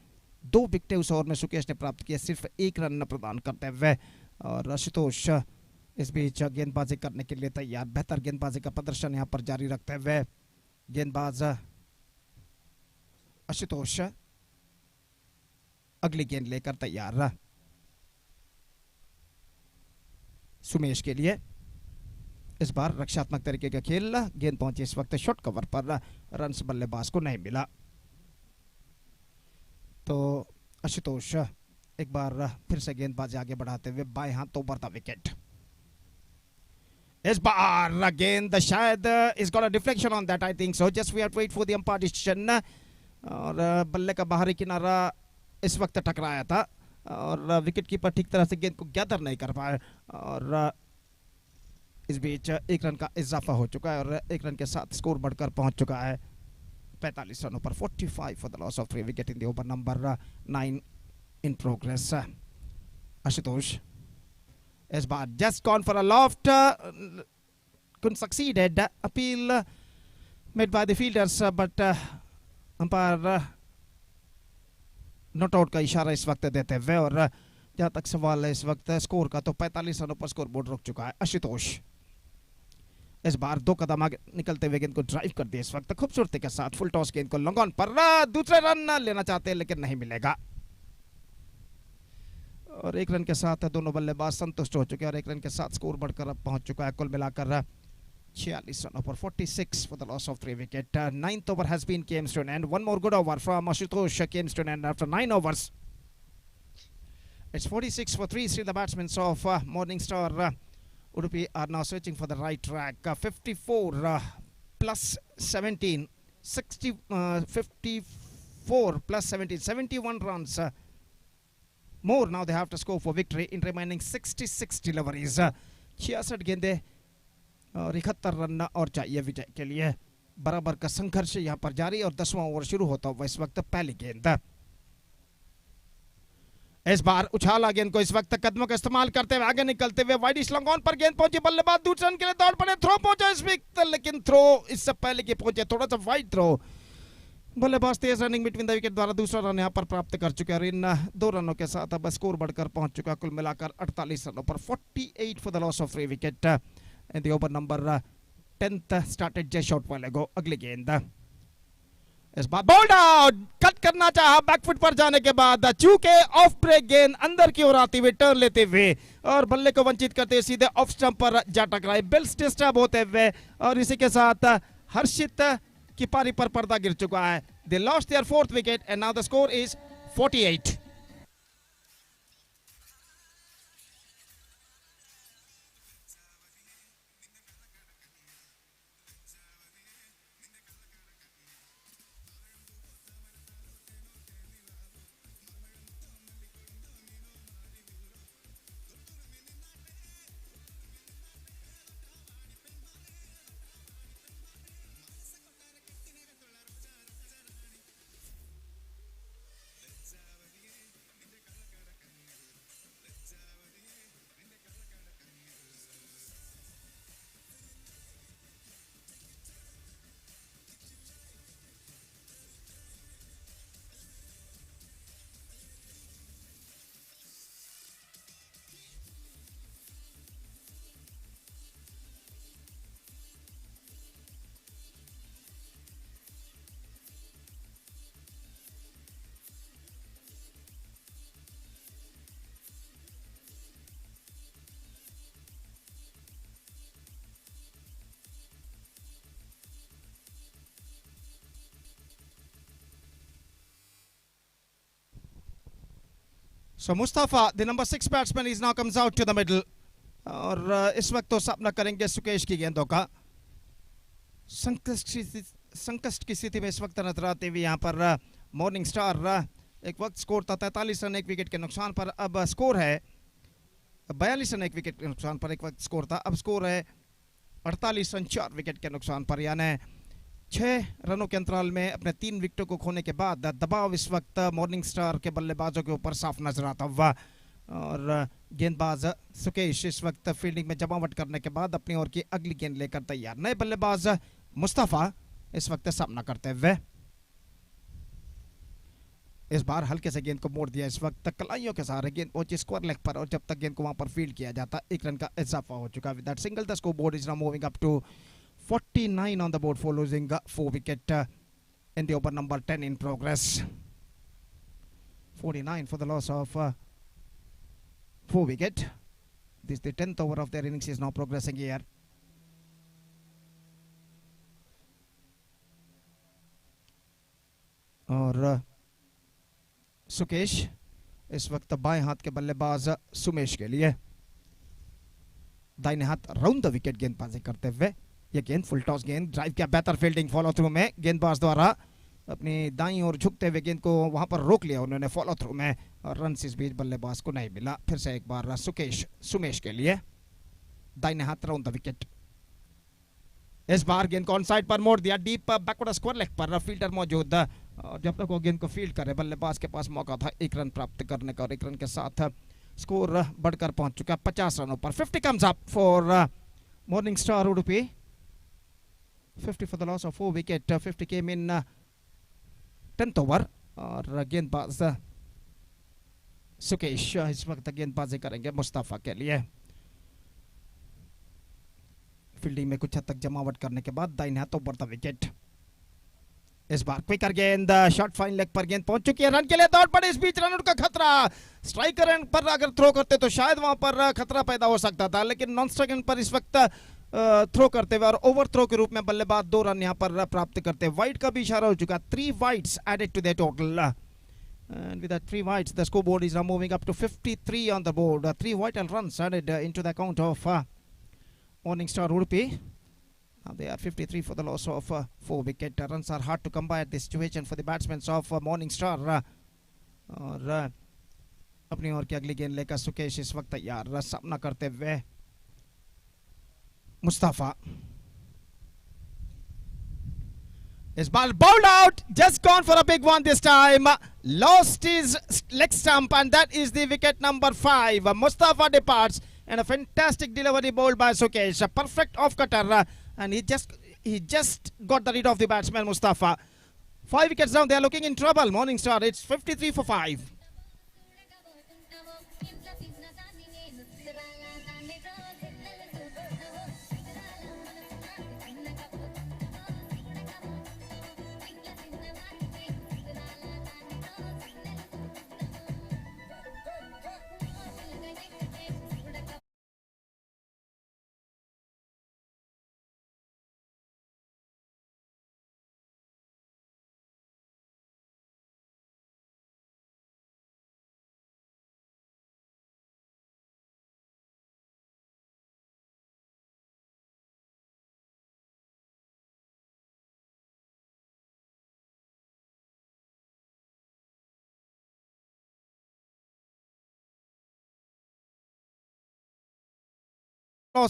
2 विकेटें उस ओवर में सुकेश ने प्राप्त किए सिर्फ 1 रन प्रदान करते हुए और आशुतोष इस बीच गेंदबाजी करने के लिए तैयार। बेहतर गेंदबाजी का प्रदर्शन यहां पर जारी रखते हुए गेंदबाज आशुतोष अगली गेंद लेकर तैयार। सुमेश के लिए इस बार रक्षात्मक तरीके का खेल। गेंद पहुंची इस वक्त शॉर्ट कवर पर। रन बल्लेबाज को नहीं मिला तो आशुतोष एक बार फिर से गेंदबाजी आगे बढ़ाते हुए बाएं हाथों पर द विकेट। इस बार गेंद शायद is got a deflection on that I think so. Just we have to wait for the umpire decision और बल्ले का बाहरी किनारा इस वक्त टकराया था और विकेट कीपर ठीक तरह से गेंद को गैदर नहीं कर पाए और इस बीच 1 रन का इजाफा हो चुका है और 1 रन के साथ स्कोर बढ़कर पहुंच चुका है 45 रनों पर। 45 for the loss of 3 wicket in the over number 9 in progress. Ashutosh इस बार just gone for a loft, couldn't succeeded. Appeal made by the fielders but umpire not out का इशारा इस वक्त देते हुए और जहां तक सवाल है इस वक्त स्कोर का तो 45 रनों पर स्कोर बोर्ड रुक चुका है। आशुतोष इस बार 2 कदम आगे निकलते हुए गेंद को ड्राइव कर दिया इस वक्त खूबसूरती के साथ। फुल टॉस गेंद को लॉन्ग ऑन पर दूसरे रन लेना चाहते हैं लेकिन नहीं मिलेगा और 1 रन के साथ दोनों बल्लेबाज संतुष्ट हो चुके हैं और 1 रन के साथ स्कोर बढ़कर अब पहुंच चुका है कुल मिलाकर 46 रनों पर। 46 for the loss of 3 wicket. 9th over has been came to an end. One more good over from Ashutosh came to an end after 9 overs. It's 46 for 3. Still the batsmen of Morning Star Udupi are now searching for the right track. 54 plus 17. 54 plus 17. 71 runs. More now they have to score for victory in remaining 66 deliveries. 66 गेंदे और 71 run और चाहिए विजय के लिए। बराबर का संघर्ष यहां पर जारी और 10वां ओवर शुरू होता हुआ इस वक्त पहली गेंद। इस बार उछाला गेंद को इस वक्त कदमों का इस्तेमाल करते हुए आगे निकलते हुए वाइडिश लॉन्ग ऑन पर गेंद पहुंची बल्लेबाज दूसरे रन के लिए दौड़ पड़े। थ्रो पहुंचा इस वक्त लेकिन थ्रो इससे पहले कि पहुंचे थोड़ा सा वाइड थ्रो बल्लेबाज तेज रनिंग बिटवीन द विकेट द्वारा दूसरा रन यहां पर प्राप्त कर चुके हैं और इन 2 रनों के साथ अब स्कोर बढ़कर पहुंच चुका कुल मिलाकर 48 रनों पर 48 for the loss of 3 wicket in the over number 10th started just shot वाले गो अगली गेंद इस बार बॉल्ड आउट कट करना चाहा बैकफुट पर जाने के बाद चूके ऑफ ब्रेक गेंद अंदर की ओर आती हुई टर्न लेते हुए और बल्ले को वंचित करते सीधे ऑफ स्टंप पर जा टकराए बिल्स डिस्टर्ब होते हुए और इसी के साथ हर्षित की पारी पर पर्दा गिर चुका है they lost their 4th wicket and now the score is 48 So Mustafa, the number 6 batsman, is now comes out to the middle. और इस वक्त तो सामना करेंगे सुकेश की गेंदों का संकष्ट की स्थिति में इस वक्त नजर आते हुए यहाँ पर मॉर्निंग स्टार एक वक्त स्कोर था 43 रन 1 विकेट के नुकसान पर अब स्कोर है 42 रन 1 विकेट के नुकसान पर एक वक्त स्कोर था अब स्कोर है 48 रन 4 विकेट के नुकसान पर यानी 6 रनों के अंतराल में अपने 3 विकेटों को खोने के बाद दबाव इस वक्त मॉर्निंग स्टार के बल्लेबाजों के ऊपर साफ नजर आता हुआ और गेंदबाज सुकेश इस वक्त फील्डिंग में जमावट करने के बाद अपनी ओर की अगली गेंद लेकर तैयार नए बल्लेबाज मुस्तफा इस वक्त सामना करते हुए इस बार हल्के से गेंद को मोड़ दिया इस वक्त कलाइयों के सहारे गेंद पहुंची स्क्वायर लेग पर और जब तक गेंद को वहां पर फील्ड किया जाता 1 रन का इजाफा हो चुका with that single the score board is now moving up to 49 on the board for losing 4 wicket in the over number 10 in progress 49 for the loss of 4 wicket this the 10th over of their innings is now progressing here और सुकेश इस वक्त बाएं हाथ के बल्लेबाज सुमेश के लिए दाहिने हाथ राउंड द विकेट गेंदबाजी करते हुए ये गेंद फुल टॉस गेंद ड्राइव किया बेहतर फील्डिंग फॉलो थ्रू में गेंदबाज द्वारा अपनी दाईं ओर झुकते हुए गेंद को वहां पर रोक लिया उन्होंने फॉलो थ्रू में और रन इस बीच बल्लेबाज को नहीं मिला फिर से एक बार सुमेश के लिए दाहिने हाथ राउंड द विकेट इस बार गेंद को ऑन साइड पर मोड़ दिया डीप बैकवर्ड स्क्वायर लेग पर फील्डर मौजूद और जब तक वो गेंद को फील्ड करे बल्लेबाज के पास मौका था 1 रन प्राप्त करने का और 1 रन के साथ स्कोर बढ़कर पहुंच चुका 50 रनों पर 50 comes up for morning star Udupi 50 for the loss of 4 wicket 50 came in 10th over और गेंदबाज सुकेश इस वक्त गेंदबाजी करेंगे मुस्तफा के लिए फील्डिंग में कुछ हद तक जमावट करने के बाद दाहिने हाथ ऊपर द विकेट इस बार क्विकर गेंद शॉर्ट फाइन लेग पर गेंद पहुंच चुकी है रन के लिए दौड़ पड़े इस बीच रन का खतरा स्ट्राइकर एंड पर अगर थ्रो करते तो शायद वहां पर खतरा पैदा हो सकता था लेकिन नॉन स्ट्राइक एंड पर इस वक्त थ्रो करते हुए और ओवर थ्रो के रूप में बल्लेबाज 2 रन यहां पर प्राप्त करते हैं वाइड का भी इशारा हो चुका 3 wides added to the total and with that 3 wides the scoreboard is now moving up to 53 on the board 3 vital runs added into the account of Morning Star Udupi now they are 53 for the loss of 4 wicket runs are hard to come by at this situation for the batsmen of Morning Star और अपनी ओर की अगली गेंद लेकर सुकेश इस वक्त तैयार सामना करते हुए Mustafa is ball bowled out just gone for a big one this time lost his leg stump and that is the wicket number 5 Mustafa departs and a fantastic delivery bowled by Sukesh a perfect off cutter and he just got the lead of the batsman Mustafa 5 wickets down. They are looking in trouble. Morning Star. It's 53 for 5.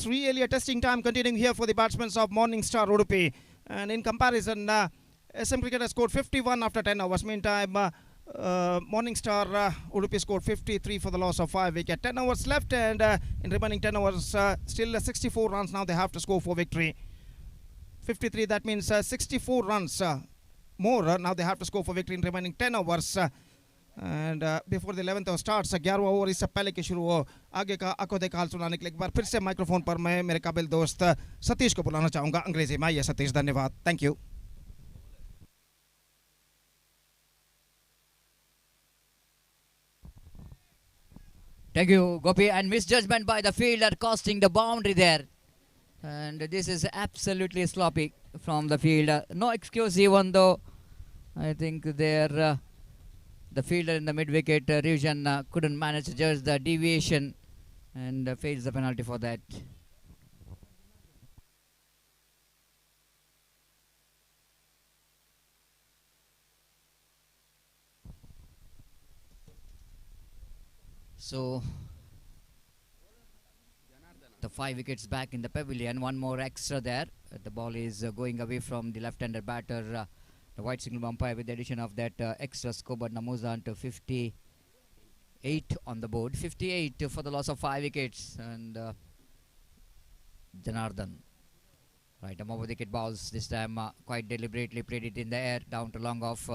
Really a testing time continuing here for the batsmen of Morning Star Udupi. And in comparison, SM Cricket has scored 51 after 10 hours. Meantime, Morning Star Udupi scored 53 for the loss of 5 wickets. 10 hours left, and in remaining 10 hours, still 64 runs now they have to score for victory. 53, that means 64 runs more. Now they have to score for victory in remaining 10 hours. And before the 11th hour starts, 11वां over इससे पहले के शुरू हो आगे का आंखों देखा हाल सुनाने के लिए एक बार फिर से माइक्रोफोन पर मैं मेरे काबिल दोस्त सतीश को बुलाना चाहूँगा अंग्रेजी में. ये सतीश, धन्यवाद. Thank you. Thank you, Gopi. And misjudgment by the fielder costing the boundary there. And this is absolutely sloppy from the fielder. No excuse, even though I think there the fielder in the mid-wicket region couldn't manage to judge the deviation and fails the penalty for that. So the 5 wickets back in the pavilion, one more extra there. The ball is going away from the left-hander batter. The white signal umpire with the addition of that extra score, but Namuzan to 58 on the board. 58 for the loss of 5 wickets. And Janardhan. Right, a over the wicket balls. This time quite deliberately played it in the air, down to long off.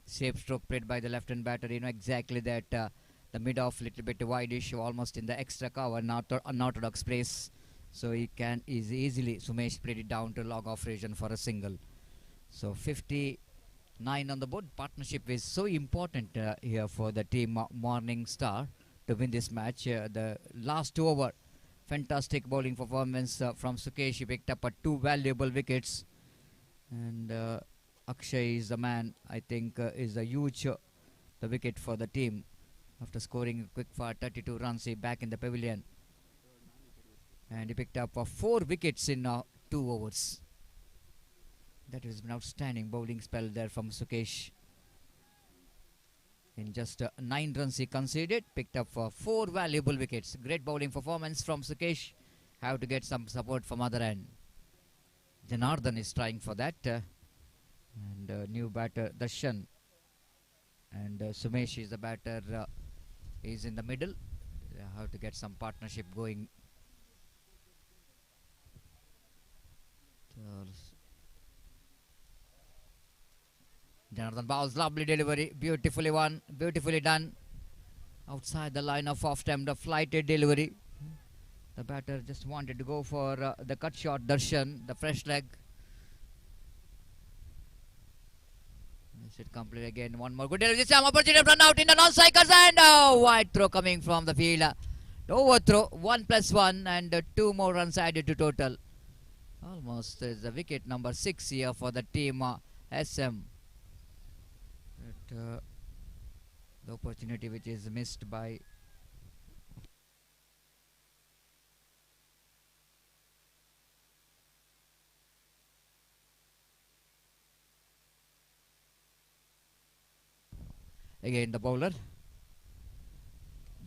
Safe stroke played by the left-hand batter. You know exactly that the mid-off little bit wide-ish, almost in the extra cover, not unorthodox place. So he can easily, Sumesh played it down to long off region for a single. So 59 on the board. Partnership is so important here for the team Morning Star to win this match. The last over, fantastic bowling performance from Sukesh. He picked up 2 valuable wickets. And Akshay is the man, I think, is a huge the wicket for the team. After scoring a quick for 32 runs, he back in the pavilion. And he picked up 4 wickets in 2 overs. That has been outstanding bowling spell there from Sukesh. In just 9 runs he conceded, picked up 4 valuable wickets. Great bowling performance from Sukesh. Have to get some support from other end. Janardhan is trying for that. And new batter Darshan. And Sumesh is the batter. Is in the middle. How to get some partnership going. Janardhan bowls, lovely delivery, beautifully done. Outside the line of off-time, the flighted delivery. The batter just wanted to go for the cut shot, Darshan, the fresh leg. Should complete again. One more good delivery. This time opportunity to run out in the non-strikers, and wide throw coming from the field. Overthrow, 1+1, and 2 more runs added to total. Almost is the wicket number 6 here for the team SM. But, the opportunity which is missed by again the bowler.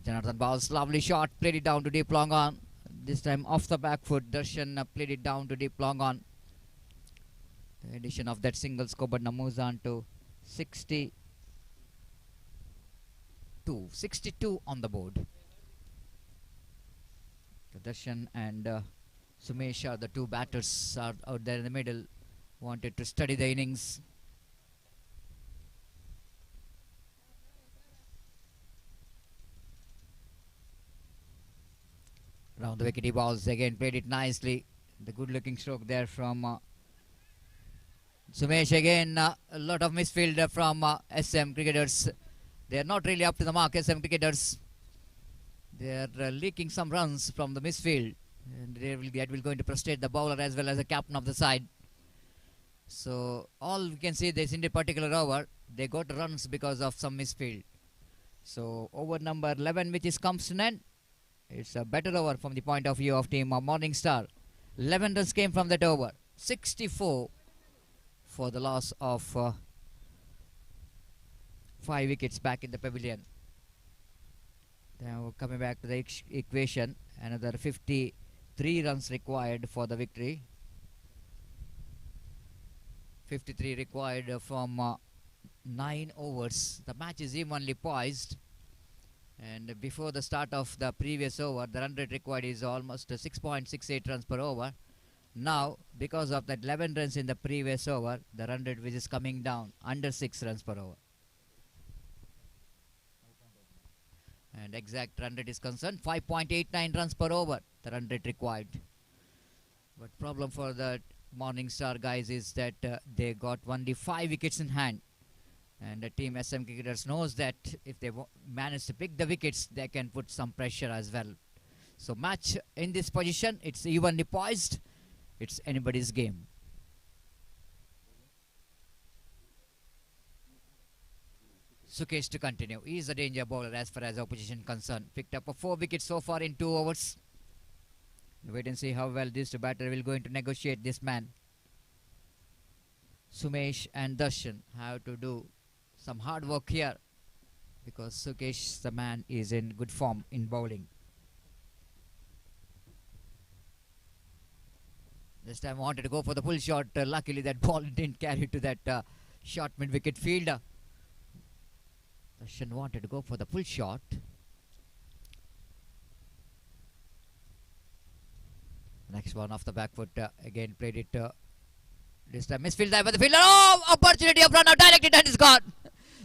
Janardhan bowls, lovely shot, played it down to deep long on. This time off the back foot, Darshan played it down to deep long on. The addition of that single score, but Namuzan to 62 on the board. Darshan and Sumesh are the 2 batters are out there in the middle. Wanted to study the innings. Around the wicket he balls again, played it nicely. The good looking stroke there from Sumesh again. A lot of misfield from SM cricketers. They are not really up to the mark, SM cricketers. They are leaking some runs from the misfield. And that will going to frustrate the bowler as well as the captain of the side. So all we can see this in the particular over, they got runs because of some misfield. So over number 11 which is comes to an end. It's a better over from the point of view of team Morning Star. 11 runs came from that over. 64 for the loss of 5 wickets back in the pavilion. Now coming back to the equation, another 53 runs required for the victory. 53 required from 9 overs. The match is evenly poised. And before the start of the previous over, the run rate required is almost 6.68 runs per over. Now, because of that 11 runs in the previous over, the run rate which is coming down under 6 runs per over. And exact run rate is concerned, 5.89 runs per over, the run rate required. But problem for the Morning Star guys is that they got only 5 wickets in hand. And the team SM cricketers knows that if they manage to pick the wickets, they can put some pressure as well. So match in this position, it's evenly poised. It's anybody's game. Sukesh to continue. He is a danger bowler as far as opposition concerned. Picked up 4 wickets so far in 2 overs. Wait and see how well this batter will going to negotiate this man. Sumesh and Darshan have to do some hard work here because Sukesh, the man, is in good form in bowling. This time wanted to go for the full shot. Luckily that ball didn't carry to that short mid-wicket fielder. Darshan wanted to go for the full shot. Next one off the back foot. Again played it. This time misfield there by the fielder. Oh! Opportunity of run out. Directed and it's gone.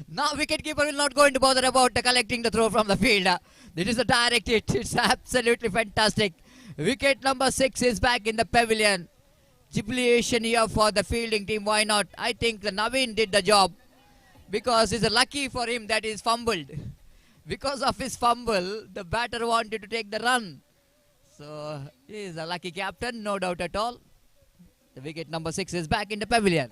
Now wicketkeeper will not going to bother about collecting the throw from the fielder. This is a direct hit. It's absolutely fantastic. Wicket number 6 is back in the pavilion. Jubilation here for the fielding team. Why not? I think the Naveen did the job because it's lucky for him that he's fumbled. Because of his fumble, the batter wanted to take the run. So he is a lucky captain, no doubt at all. The wicket number 6 is back in the pavilion.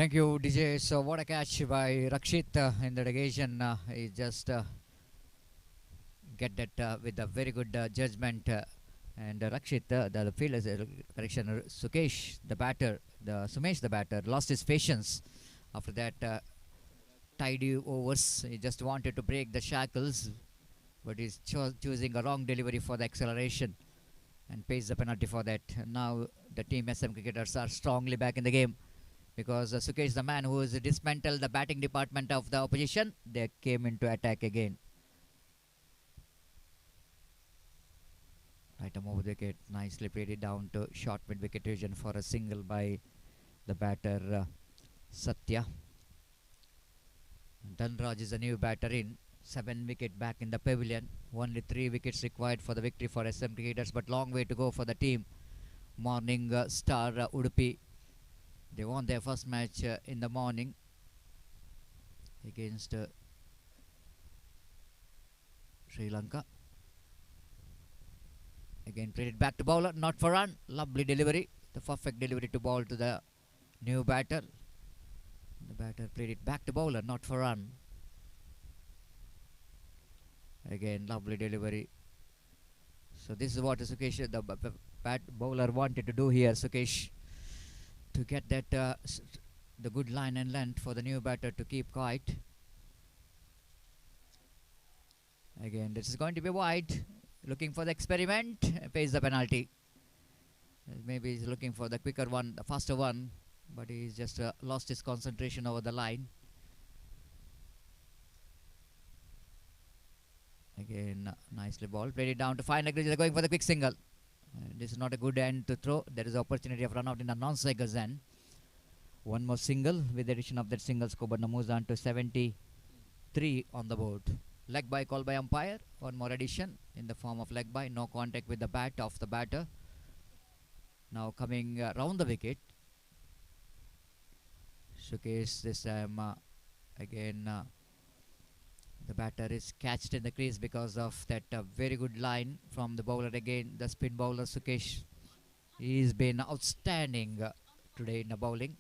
Thank you, DJ. So what a catch by Rakshit in that occasion. He just get that with a very good judgment. And Rakshit, the field is correction. Sukesh, the batter, Sumesh, the batter, lost his patience after that tidy overs. He just wanted to break the shackles, but he's choosing a wrong delivery for the acceleration and pays the penalty for that. Now the team SM cricketers are strongly back in the game because Sukesh, the man who has dismantled the batting department of the opposition, they came into attack again. Right arm over the wicket, nicely played it down to short mid wicket region for a single by the batter Satya. Dhanraj is a new batter in. 7 wicket back in the pavilion. Only 3 wickets required for the victory for SM cricketers, but long way to go for the team. Morning Star Udupi. They won their first match in the morning against Sri Lanka. Again played it back to bowler, not for run. Lovely delivery. The perfect delivery to ball to the new batter. The batter played it back to bowler, not for run. Again, lovely delivery. So this is what Sukesh, the bat bowler, wanted to do here, Sukesh, to get that the good line and length for the new batter to keep quiet. Again, this is going to be wide. Looking for the experiment, pays the penalty. Maybe he's looking for the quicker one, the faster one, but he's just lost his concentration over the line. Again, nicely ball. Played it down to fine leg. They're going for the quick single. This is not a good end to throw. There is opportunity of run out in a non-striker's end. One more single. With the addition of that single, score but moves on to 73 on the board. Leg by call by umpire. One more addition in the form of leg by. No contact with the bat of the batter. Now coming round the wicket. Sukesh this time again. The batter is catched in the crease because of that very good line from the bowler again. The spin bowler Sukesh. He's been outstanding today in the bowling.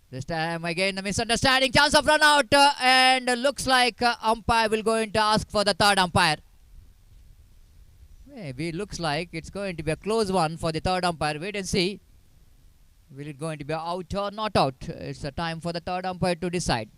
This time again the misunderstanding. Chance of run out and looks like umpire will going to ask for the third umpire. Maybe looks like it's going to be a close one for the third umpire. Wait and see. Will it going to be out or not out? It's a time for the third umpire to decide.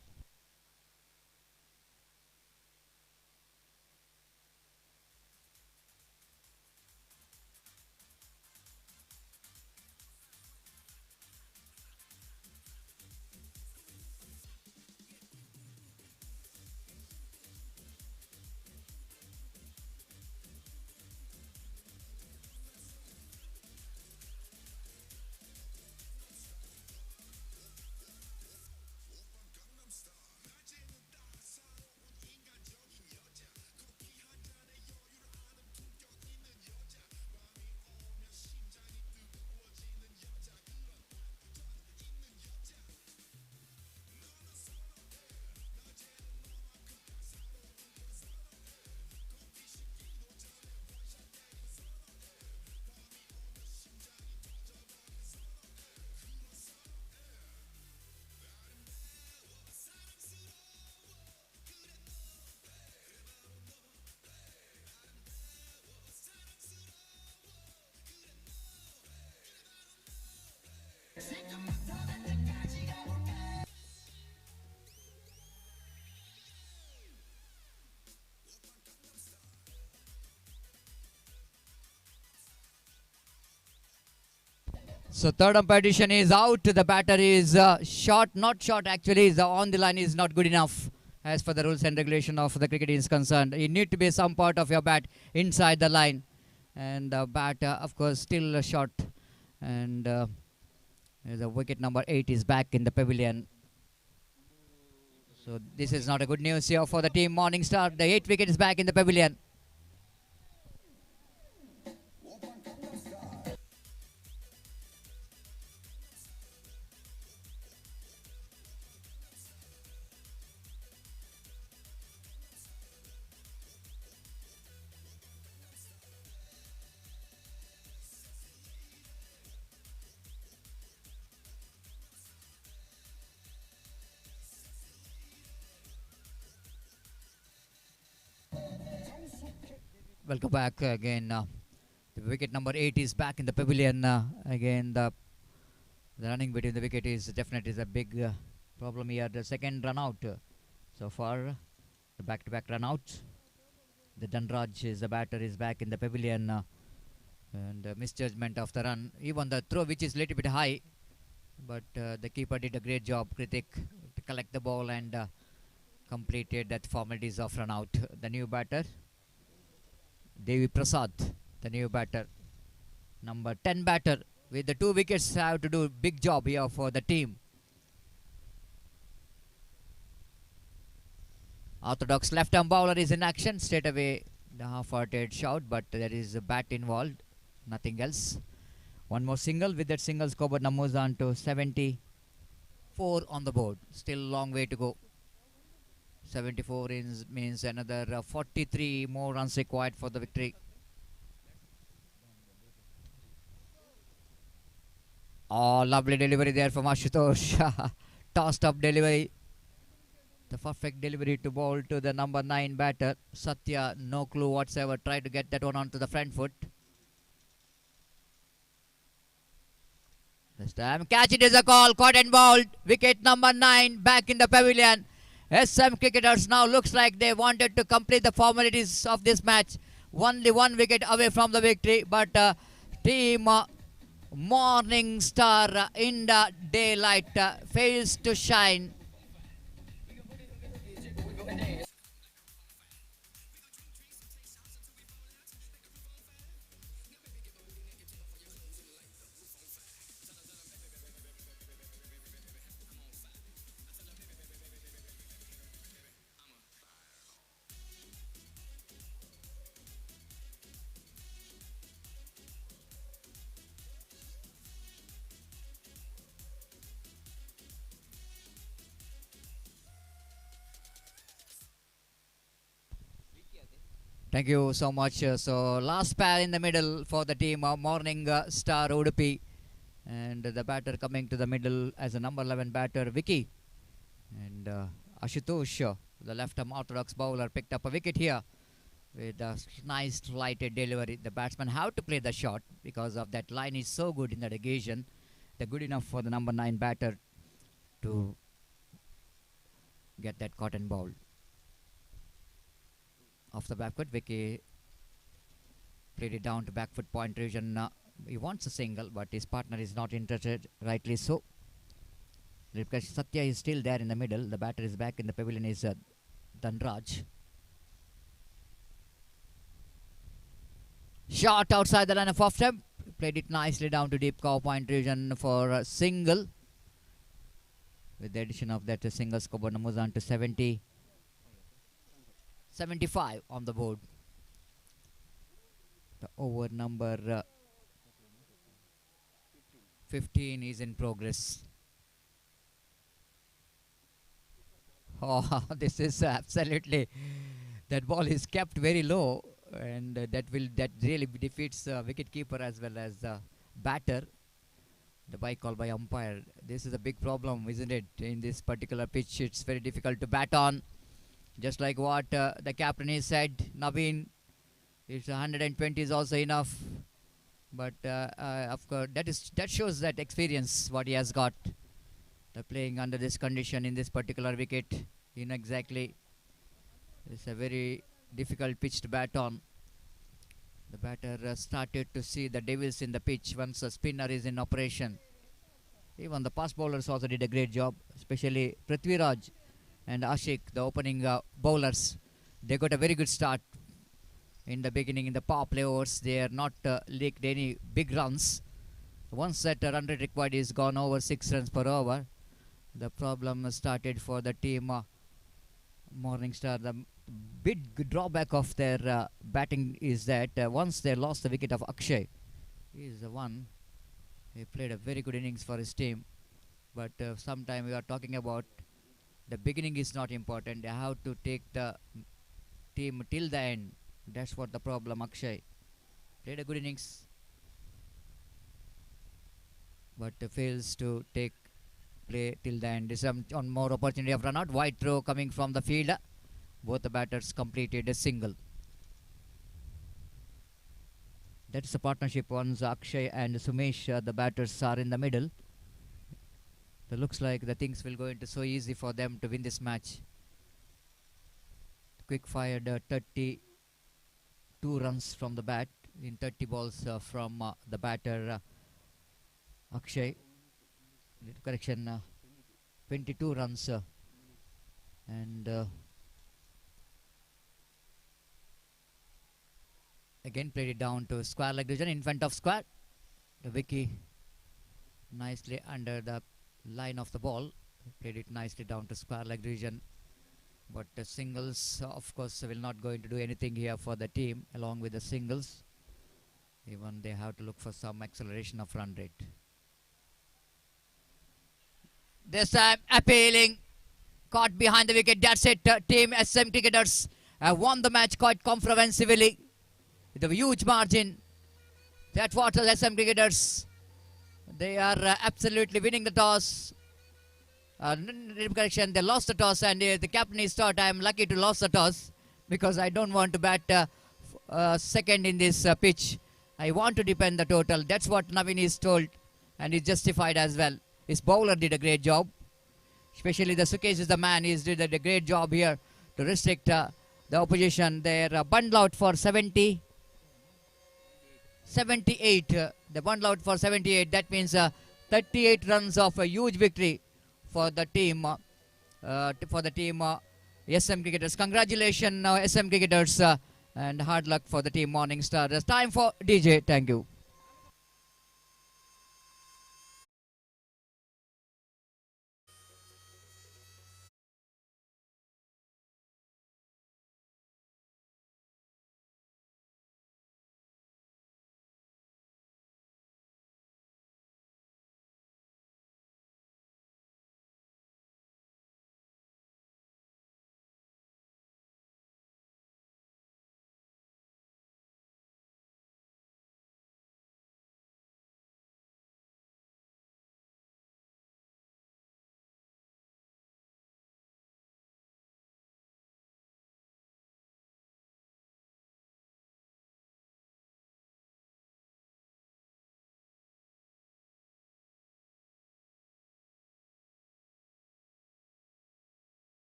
So third umpire decision is out. The batter is short, not short actually. The on the line is not good enough as for the rules and regulation of the cricket is concerned. You need to be some part of your bat inside the line, and the bat of course still short. And the wicket number 8 is back in the pavilion. So this is not a good news here for the team Morning Star. The 8th wicket is back in the pavilion. welcome back again. The wicket number 8 is back in the pavilion. Again, the running between the wicket is definitely a big problem here. The second run out so far, the back-to-back run out. The Dhanraj is the batter is back in the pavilion, and misjudgment of the run. Even the throw, which is a little bit high, but the keeper did a great job, Kritik, to collect the ball and completed that formalities of run out. The new batter, Devi Prasad, the new batter, number 10 batter, with the 2 wickets have to do big job here for the team. Orthodox left-arm bowler is in action. Straight away the half-hearted shout, but there is a bat involved, nothing else. One more single. With that single, scoreboard numbers on to 74 on the board. Still a long way to go. 74 means another 43 more runs required for the victory. Oh, lovely delivery there from Ashutosh. Tossed up delivery. The perfect delivery to bowl to the number 9 batter. Satya, no clue whatsoever. Tried to get that one onto the front foot. This time, catch it is a call. Caught and bowled. Wicket number 9 back in the pavilion. SM cricketers now looks like they wanted to complete the formalities of this match. Only 1 wicket away from the victory, but team Morning Star in the daylight fails to shine. Thank you so much. So last pair in the middle for the team Morning Star Udupi, and the batter coming to the middle as a number 11 batter Vicky, and Ashutosh, the left-arm orthodox bowler, picked up a wicket here with a nice lighted delivery. The batsman have to play the shot because of that line is so good in that occasion. They're good enough for the number 9 batter to get that cotton ball. Off the back foot, Vicky played it down to back foot point region. He wants a single, but his partner is not interested, rightly so. Because Satya is still there in the middle. The batter is back in the pavilion is Dhanraj. Shot outside the line of off stump. Played it nicely down to deep cover point region for a single. With the addition of that single, scoreboard moves on to 75 on the board. The over number 15 is in progress. Oh, this is absolutely, that ball is kept very low, and that really defeats wicket keeper as well as the batter. The bye call by umpire. This is a big problem, isn't it? In this particular pitch, it's very difficult to bat on. Just like what the captain has said, Naveen, it's 120 is also enough. But of course, that shows that experience what he has got. The playing under this condition in this particular wicket, exactly. It's a very difficult pitch to bat on. The batter started to see the devils in the pitch once a spinner is in operation. Even the fast bowlers also did a great job, especially Prithviraj and Ashik, the opening bowlers. They got a very good start in the beginning in the power play overs. They are not leaked any big runs. Once that run rate required is gone over 6 runs per over, the problem started for the team Morning Star. The big drawback of their batting is that once they lost the wicket of Akshay, he is the one. He played a very good innings for his team, but sometime we are talking about the beginning is not important. They have to take the team till the end. That's what the problem. Akshay played a good innings, but fails to play till the end. This on more opportunity of run out. Wide throw coming from the field. Both the batters completed a single. That's a partnership. Once Akshay and Sumesh, the batters, are in the middle. It looks like the things will go into so easy for them to win this match. Quick fired 32 runs from the bat in 30 balls from the batter Akshay. Correction, 22 runs and again played it down to square leg region in front of square. The wicket nicely under the line of the ball. Played it nicely down to square leg region. But the singles, of course, will not going to do anything here for the team. Along with the singles, even they have to look for some acceleration of run rate. This time appealing, caught behind the wicket. That's it. Team SM Cricketers have won the match quite comprehensively with a huge margin. That's what the SM Cricketers. They are absolutely winning the toss. Correction, they lost the toss, and the captain is thought I am lucky to lose the toss because I don't want to bat second in this pitch. I want to defend the total. That's what Navin is told, and is justified as well. His bowler did a great job, especially the Sukesh is the man. He did a great job here to restrict the opposition. Their bundle out for 78. The bundle out for 78. That means 38 runs of a huge victory for the team. SM Cricketers. Congratulations, SM Cricketers, and hard luck for the team Morning Star. It's time for DJ. Thank you.